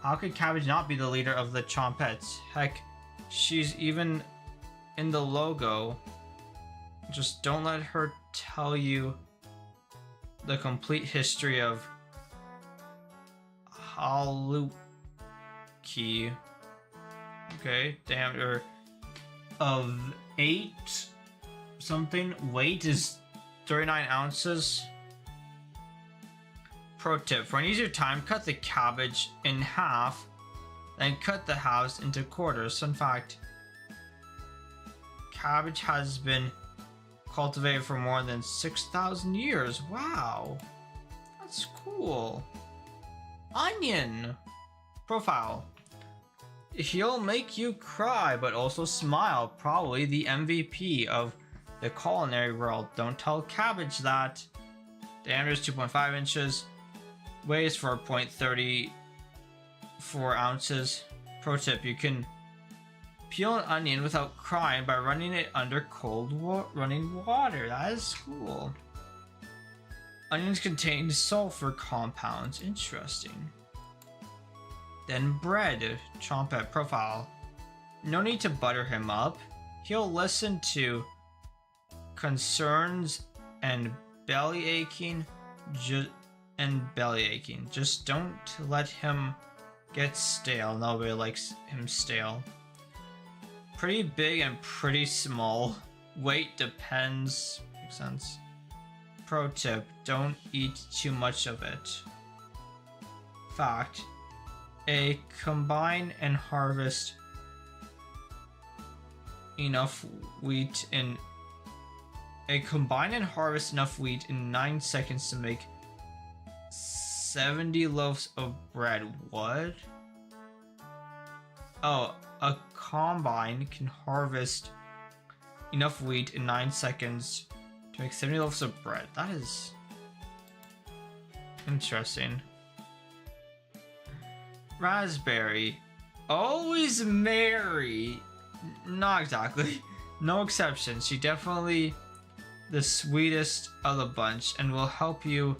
how could Cabbage not be the leader of the chompettes? Heck, she's even in the logo. Just don't let her tell you the complete history of Haluki. Okay, diameter of 8 something. Weight is 39 ounces. Pro tip, for an easier time, cut the cabbage in half, then cut the halves into quarters. Fun fact, cabbage has been cultivated for more than 6,000 years. Wow, that's cool. Onion. Profile. He'll make you cry, but also smile. Probably the MVP of the culinary world. Don't tell Cabbage that. Diameter is 2.5 inches. Weighs 4.34 ounces. Pro tip, you can peel an onion without crying by running it under cold running water. That is cool. Onions contain sulfur compounds. Interesting. Then bread. Chompette. Profile. No need to butter him up. He'll listen to concerns and belly aching. Just don't let him get stale. Nobody likes him stale. Pretty big and pretty small. Weight depends. Makes sense. Pro tip, don't eat too much of it. Fact, combine and harvest enough wheat in 9 seconds to make 70 loaves of bread. What? Oh, a combine can harvest enough wheat in 9 seconds to make 70 loaves of bread. That is interesting. Raspberry. Always Mary. Not exactly. No exceptions. She definitely the sweetest of the bunch and will help you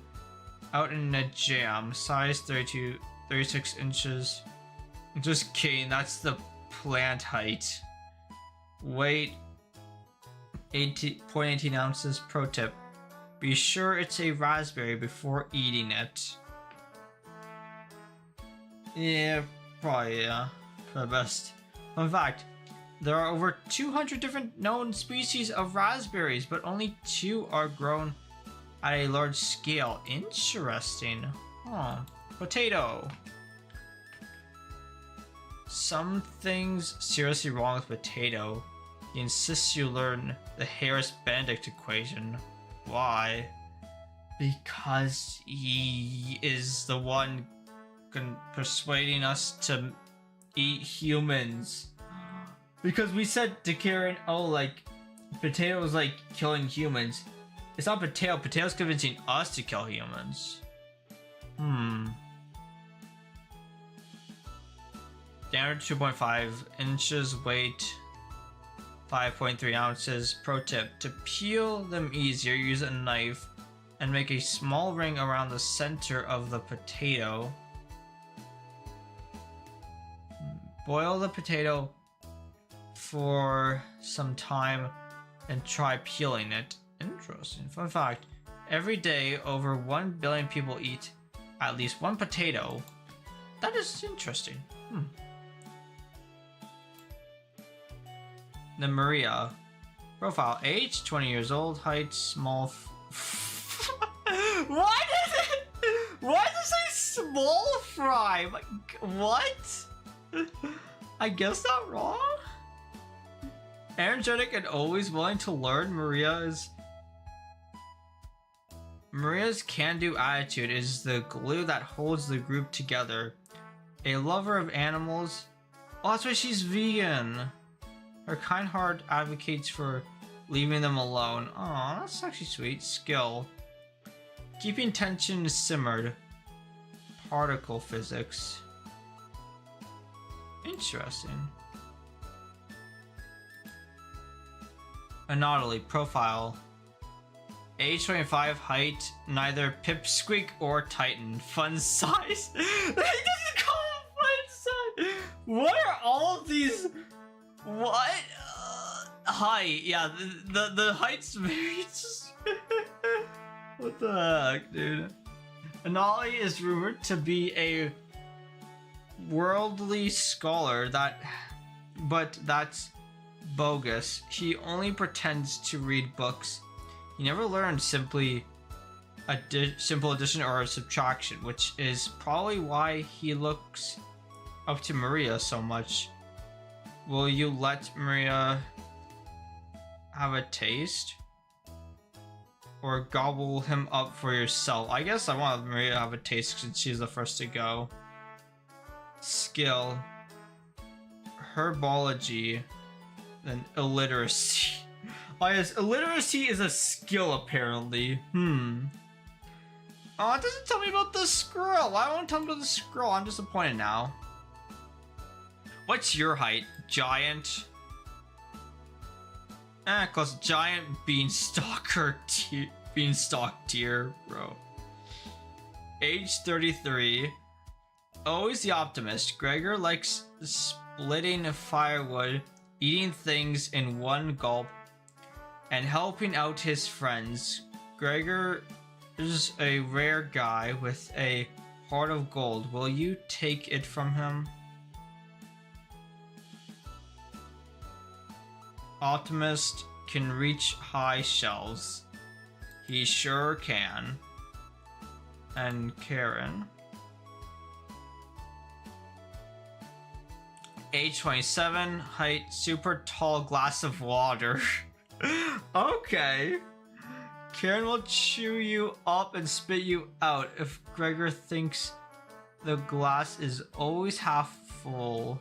out in a jam. Size 36 inches. Just kidding, that's the plant height. Weight 0.18 ounces. Pro tip, be sure it's a raspberry before eating it. Yeah, probably, yeah, for the best. Fun fact, there are over 200 different known species of raspberries, but only 2 are grown at a large scale. Interesting. Huh. Potato. Something's seriously wrong with Potato. He insists you learn the Harris-Benedict equation. Why? Because he is the one persuading us to eat humans. Because we said to Karen, oh, like, Potato was like killing humans. It's not Potato. Potato's convincing us to kill humans. Diameter 2.5 inches, weight 5.3 ounces. Pro tip, to peel them easier, use a knife and make a small ring around the center of the potato. Boil the potato for some time and try peeling it. Interesting. Fun fact, every day over 1 billion people eat at least 1 potato. That is interesting. Then Maria. Profile, age 20 years old, height small. Why does it say small fry? Like, what? I guess not wrong. Energetic and always willing to learn, Maria's can-do attitude is the glue that holds the group together. A lover of animals. Oh, that's why she's vegan. Her kind heart advocates for leaving them alone. Oh, that's actually sweet. Skill. Keeping tension simmered. Particle physics. Interesting. Anatomy. Profile. Age 25, height, neither pipsqueak or titan. Fun size. He doesn't call him fun size. What are all of these? What? Height. Yeah, the height's very. What the heck, dude? Anali is rumored to be a worldly scholar but that's bogus. He only pretends to read books. He never learned simple addition or subtraction, which is probably why he looks up to Maria so much. Will you let Maria have a taste? Or gobble him up for yourself? I guess I want Maria to have a taste since she's the first to go. Skill. Herbology. Then illiteracy. Oh yes, illiteracy is a skill apparently. Oh, it doesn't tell me about the scroll. Why won't it tell me about the scroll? I'm disappointed now. What's your height? Giant? Close. Giant beanstalk deer, bro. Age 33. Always the optimist. Gregor likes splitting firewood, eating things in one gulp, and helping out his friends. Gregor is a rare guy with a heart of gold. Will you take it from him? Optimist can reach high shelves. He sure can. And Karen. Age 27, height, super tall glass of water. Okay. Karen will chew you up and spit you out if Gregor thinks the glass is always half full.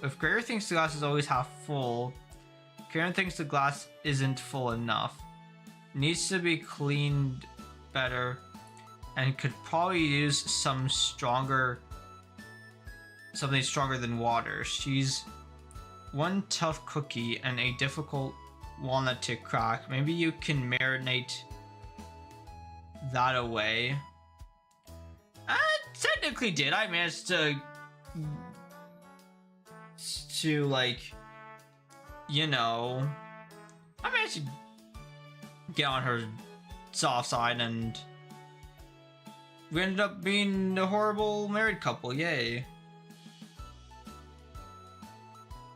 If Gregor thinks the glass is always half full, Karen thinks the glass isn't full enough. Needs to be cleaned better and could probably use something stronger than water. She's one tough cookie and a difficult walnut to crack. Maybe you can marinate that away. I technically did. I managed to like, you know, I managed to get on her soft side, and we ended up being a horrible married couple. Yay.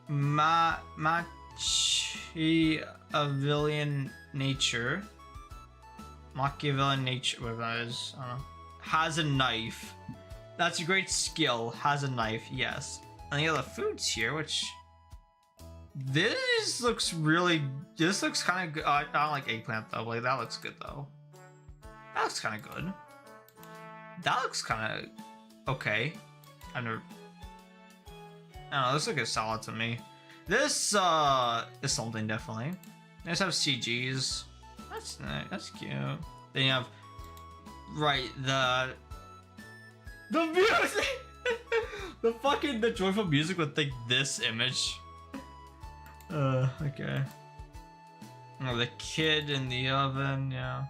Machiavellian nature. Machiavellian nature, whatever that is. I don't know. Has a knife. That's a great skill. Has a knife, yes. And the other foods here, which this looks kind of good. I don't like eggplant though. Like that looks good though. That looks kind of good. That looks kind of okay. I don't know. This looks like a salad to me. This is something definitely. Let's have CGs. That's nice. That's cute. Then you have the music. the joyful music with like this image. Okay. Oh, the kid in the oven, yeah.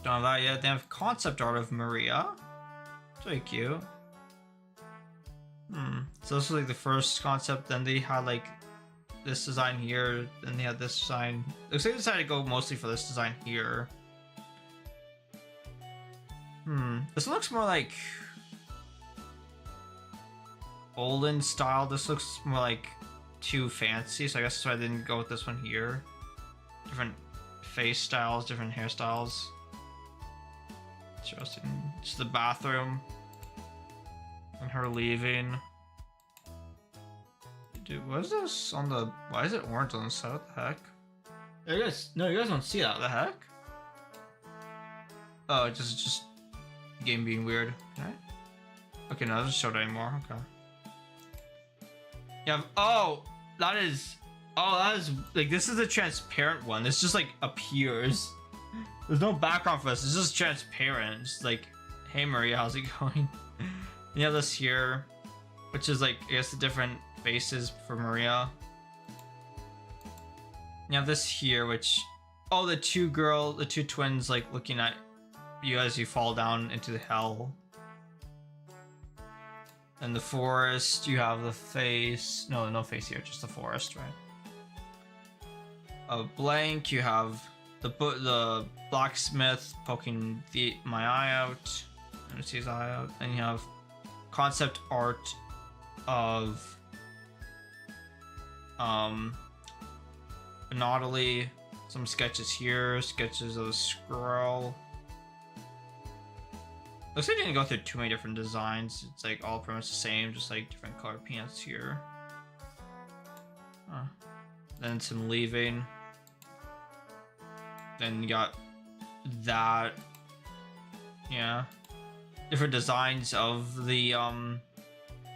Don't have that yet. They have concept art of Maria. It's very cute. So this was like the first concept, then they had like this design here, then they had this design. Looks like they decided to go mostly for this design here. This looks more like olden style. This looks more like too fancy, so I guess that's why I didn't go with this one here. Different face styles, different hairstyles. Interesting. It's the bathroom. And her leaving. Dude, what is this on the... Why is it orange on the side? What the heck? You guys don't see that. What the heck? Oh, it's just game being weird. Okay, no, it doesn't show it anymore. Okay. Yeah. Oh, that is Oh, that is like this is a transparent one. This just like appears. There's no background for this. It's just transparent. It's like, hey Maria, how's it going? You have this here, which is like I guess the different faces for Maria. You have this here, which the two twins like looking at you as you fall down into the hell. And the forest, you have the face. No face here, just the forest, right? A blank, you have the blacksmith poking my eye out. And see his eye out. Then you have concept art of Nautilus. Some sketches here, sketches of the squirrel. Looks like I didn't go through too many different designs. It's like all pretty much the same, just like different color pants here. Then some leaving. Then you got that. Yeah. Different designs of the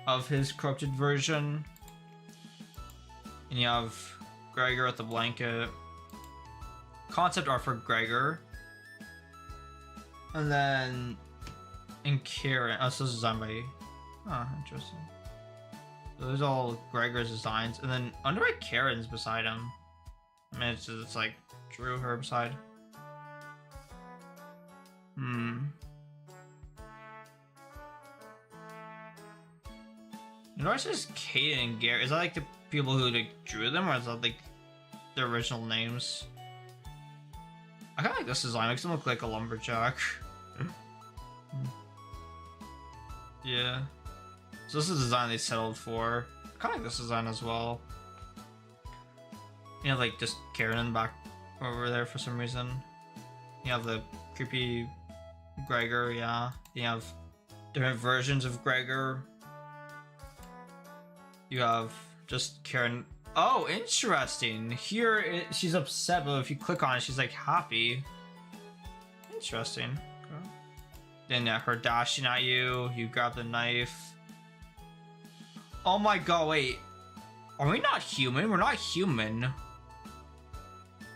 of his corrupted version. And you have Gregor with the blanket. Concept art for Gregor. And then in Karen, so this is designed by, interesting. So those are all Gregor's designs, and then under by Karen's beside him. I mean, it's like drew her beside. Notice just Kate and Gary. Is that like the people who like drew them, or is that like their original names? I kind of like this design. It makes them look like a lumberjack. Yeah. So this is the design they settled for. I kind of like this design as well. You have like just Karen in the back over there for some reason. You have the creepy Gregor, yeah. You have different versions of Gregor. You have just Karen. Oh, interesting. Here she's upset, but if you click on it, she's like happy. Interesting. Okay. Then her dashing at you. You grab the knife. Oh my god! Wait, are we not human? We're not human.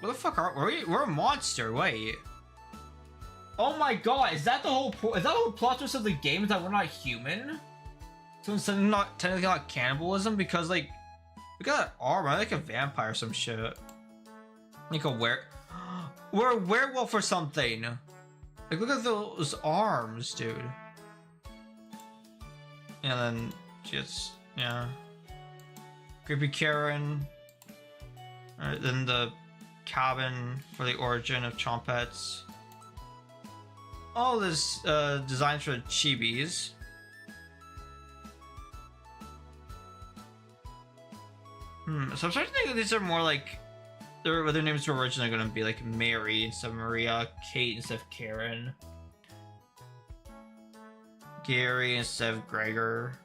What the fuck are we? We're a monster. Wait. Oh my god! Is that the whole plot twist of the game? Is that we're not human? So it's not technically not cannibalism because like. Look at that arm, I'm like a vampire or some shit. Like we're a werewolf or something. Like look at those arms, dude. And then just yeah. Creepy Karen. Alright, then the cabin for the origin of Chompets. All this designs for the chibis. So I'm starting to think that these are more like what their names were originally going to be, like Mary instead of Maria, Kate instead of Karen, Gary instead of Gregor.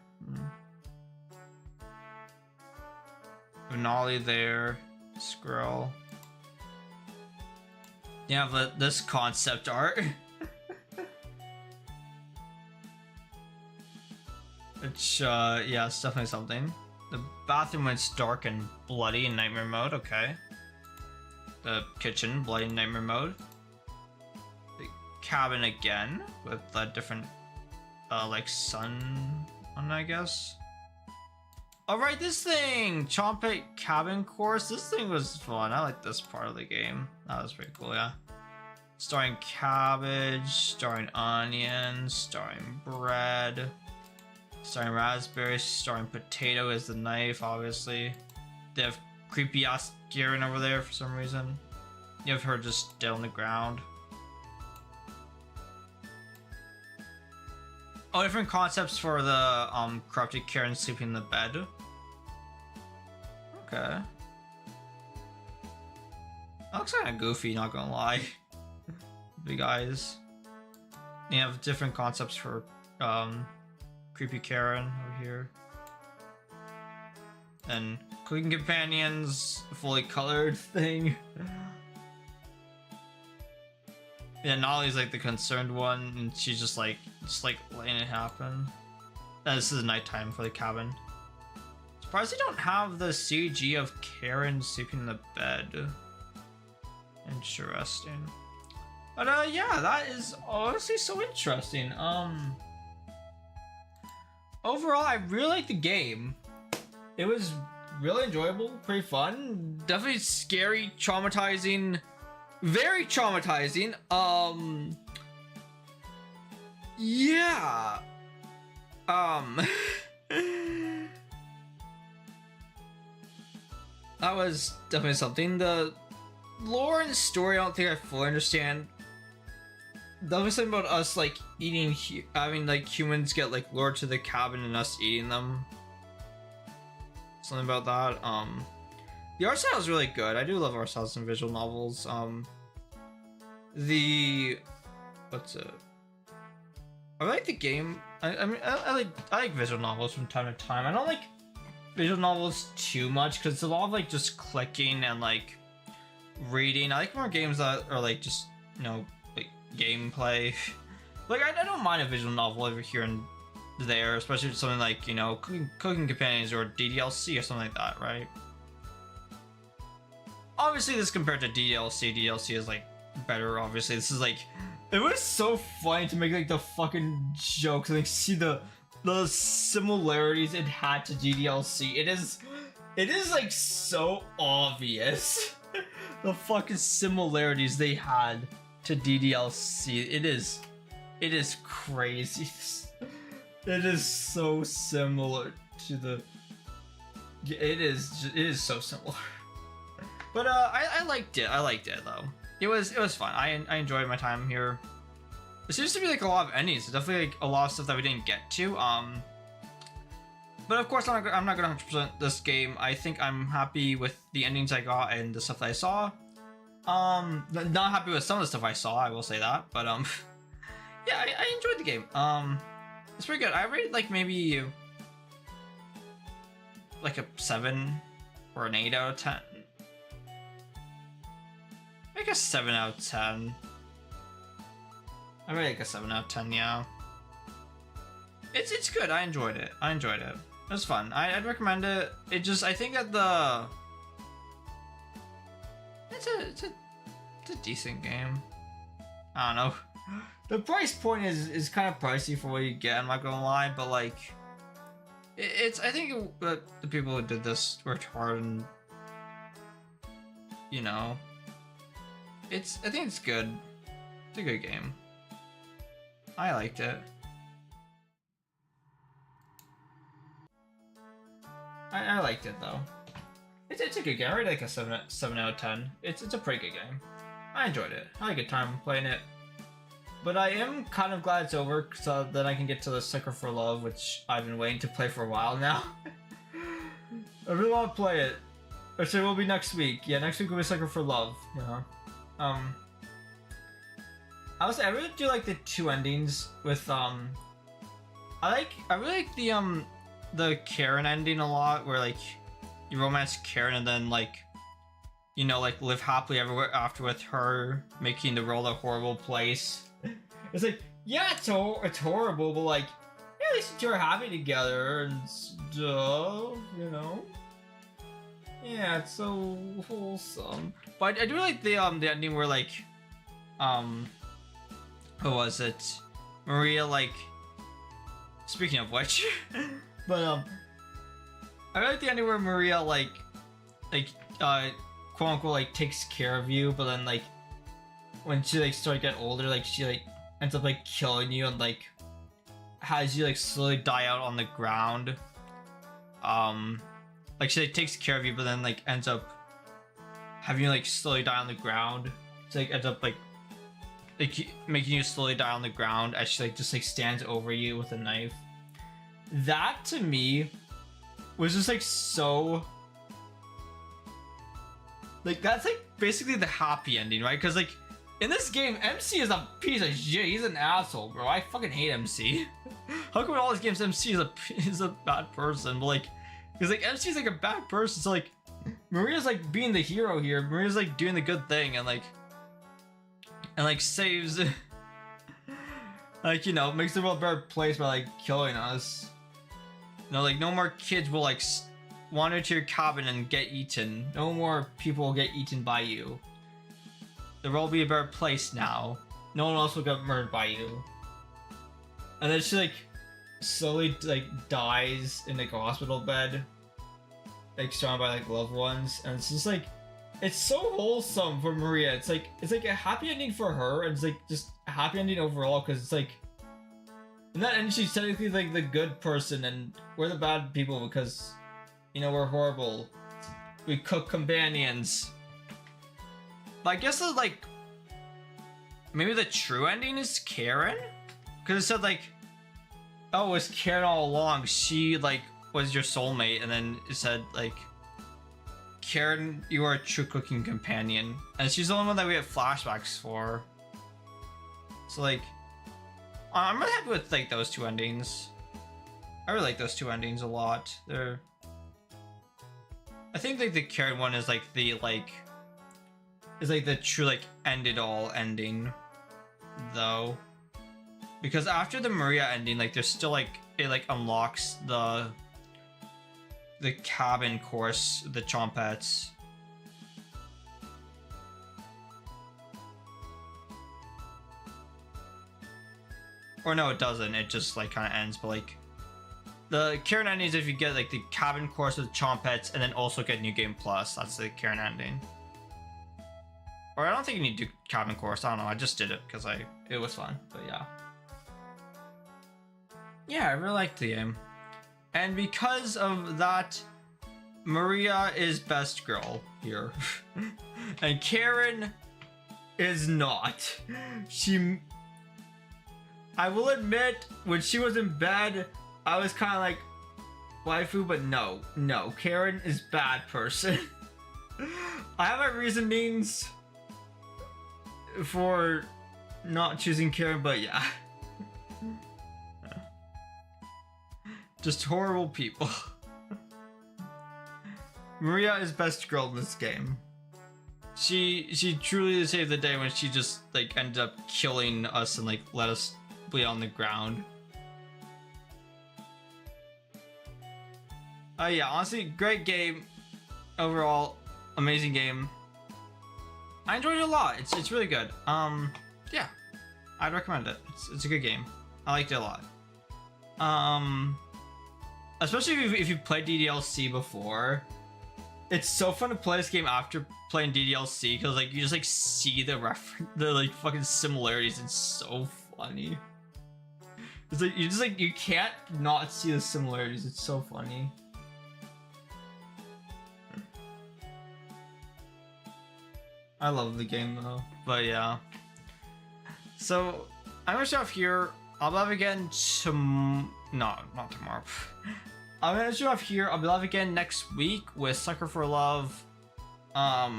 Vinali there, Squirrel. You have this concept art. Which, yeah, it's definitely something. The bathroom when it's dark and bloody in nightmare mode, okay. The kitchen, bloody in nightmare mode. The cabin again, with a different, like sun on, I guess. Alright, this thing! Chompet cabin course. This thing was fun. I like this part of the game. That was pretty cool, yeah. Starring cabbage, starring onions, starring bread. Starring raspberry, starring potato as the knife, obviously. They have creepy ass Garen over there for some reason. You have her just dead on the ground. Oh, different concepts for the corrupted Karen sleeping in the bed. Okay. That looks kind of goofy, not gonna lie. Big eyes. You have different concepts for creepy Karen over here. And cooking companions, fully colored thing. Yeah, Nolly's like the concerned one, and she's just like letting it happen. And this is nighttime for the cabin. Surprised they don't have the CG of Karen sleeping in the bed. Interesting. But yeah, that is honestly so interesting. Overall, I really like the game. It was really enjoyable, pretty fun, definitely scary, traumatizing, very traumatizing. Yeah. That was definitely something. The lore and story, I don't think I fully understand. That was something about us like eating, having like humans get like lured to the cabin and us eating them. Something about that. The art style is really good. I do love art styles in visual novels. What's it? I like the game. I like visual novels from time to time. I don't like visual novels too much because it's a lot of like just clicking and like reading. I like more games that are like just, you know, like gameplay. Like I don't mind a visual novel over here and there, especially with something like, you know, cooking companions or DDLC or something like that, right? Obviously this compared to DLC is like better. Obviously this is like, it was so funny to make like the fucking jokes and like see the similarities it had to DDLC. It is like so obvious the fucking similarities they had to DDLC. It is crazy. It is so similar to the. It is so similar. But I liked it. I liked it though. It was fun. I enjoyed my time here. There seems to be like a lot of endings. There's definitely like a lot of stuff that we didn't get to. But of course I'm not gonna 100% this game. I think I'm happy with the endings I got and the stuff that I saw. Not happy with some of the stuff I saw. I will say that. But yeah, I enjoyed the game. It's pretty good. I rated like maybe like a 7 or an 8 out of 10. Like a 7 out of 10. I rate like a 7 out of 10, yeah. It's good. I enjoyed it. It was fun. I'd recommend it. It just, I think that it's a decent game. I don't know. The price point is kind of pricey for what you get, I'm not gonna lie, but like I think the people who did this worked hard and, you know, I think it's good. It's a good game. I liked it. I liked it though. It's a good game. I rate like a 7 out of 10. It's a pretty good game. I enjoyed it. I had a good time playing it. But I am kind of glad it's over so that I can get to the Sucker for Love, which I've been waiting to play for a while now. I really want to play it. Or so it will be next week. Yeah, next week will be Sucker for Love, you know. I really do like the two endings with I really like the Karen ending a lot, where like you romance Karen and then like, you know, like live happily ever after with her making the world a horrible place. It's like, yeah, it's horrible, but like, yeah, at least you two are happy together and stuff, you know. Yeah, it's so wholesome. But I do like the ending where like, who was it? Maria, like, speaking of which, but I really like the ending where Maria like quote unquote like takes care of you, but then like when she like started getting older, like she like ends up like killing you and like has you like slowly die out on the ground. Like she like takes care of you, but then like ends up having you like slowly die on the ground. She like ends up like making you slowly die on the ground as she like just like stands over you with a knife. That to me was just like so, like that's like basically the happy ending, right? Because like in this game, MC is a piece of shit. He's an asshole, bro. I fucking hate MC. How come in all these games MC is a bad person? But like, because like MC is like a bad person, so like Maria's like being the hero here. Maria's like doing the good thing and like saves, like, you know, makes the world a better place by like killing us. You know, like no more kids will like wander to your cabin and get eaten. No more people will get eaten by you. The world will be a better place now. No one else will get murdered by you. And then she like slowly like dies in like a hospital bed, like surrounded by like loved ones, and it's just like it's so wholesome for Maria. It's like a happy ending for her, and it's like just a happy ending overall because it's like in that end she's technically like the good person and we're the bad people because you know we're horrible. We cook companions. But I guess it's like maybe the true ending is Karen, because it said like, oh, it was Karen all along. She like was your soulmate, and then it said like, Karen, you are a true cooking companion, and she's the only one that we have flashbacks for. So like, I'm really happy with like those two endings. I really like those two endings a lot. They're, I think like the Karen one is like the like. Is like the true like end it all ending though, because after the Maria ending like there's still like it like unlocks the cabin course, the Chompettes. Or no, it doesn't, it just like kind of ends. But like the Karen ending is if you get like the cabin course with Chompettes and then also get New Game Plus. That's the Karen ending. Or I don't think you need to do cabin course. I don't know. I just did it because it was fun. But yeah. Yeah, I really liked the game. And because of that, Maria is best girl here. And Karen is not. I will admit, when she was in bed, I was kind of like, waifu, but no. Karen is bad person. I have my reasonings for not choosing Karen, but yeah. Just horrible people. Maria is best girl in this game. She truly saved the day when she just like ended up killing us and like let us bleed on the ground. Yeah, honestly, great game. Overall, amazing game. I enjoyed it a lot. It's really good. Yeah, I'd recommend it. It's a good game. I liked it a lot. Especially if you played DDLC before. It's so fun to play this game after playing DDLC because like you just like see the like fucking similarities. It's so funny. It's like you can't not see the similarities. It's so funny. I love the game though, but yeah. So I'm gonna start off here. I'll be live again not tomorrow. I'm gonna start off here. I'll be live again next week with Sucker for Love. I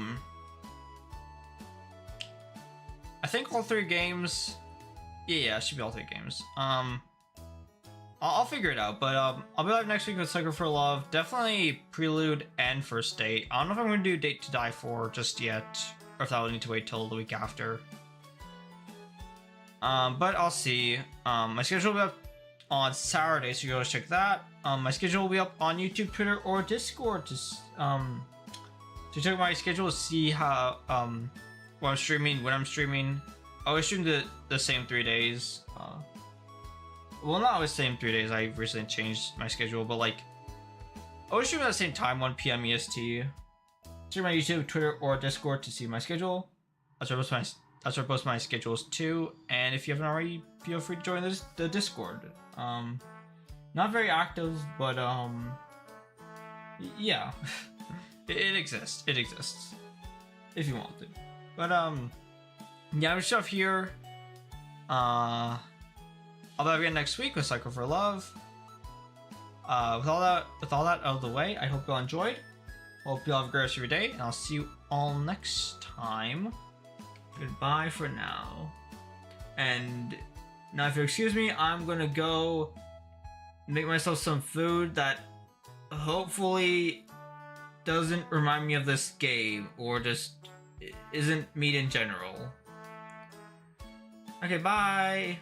think all 3 games. Yeah, it should be all 3 games. I'll figure it out, but I'll be live next week with Sucker for Love. Definitely Prelude and First Date. I don't know if I'm gonna do Date to Die For just yet, or if I'll need to wait till the week after. But I'll see. My schedule will be up on Saturday, so you go check that. My schedule will be up on YouTube, Twitter, or Discord to check my schedule to see how what I'm streaming, when I'm streaming. I always stream the same 3 days. Well, not always the same 3 days. I recently changed my schedule, but like I always stream at the same time, 1 p.m. EST. Check my YouTube, Twitter, or Discord to see my schedule. That's where I post my schedules too. And if you haven't already, feel free to join the Discord. Not very active, but yeah, it exists. It exists if you want to. But yeah, I'm just here. I'll be back again next week with Cycle for Love. With all that out of the way, I hope you all enjoyed. Hope you all have a great rest of your day, and I'll see you all next time. Goodbye for now. And now, if you'll excuse me, I'm gonna go make myself some food that hopefully doesn't remind me of this game or just isn't meat in general. Okay, bye!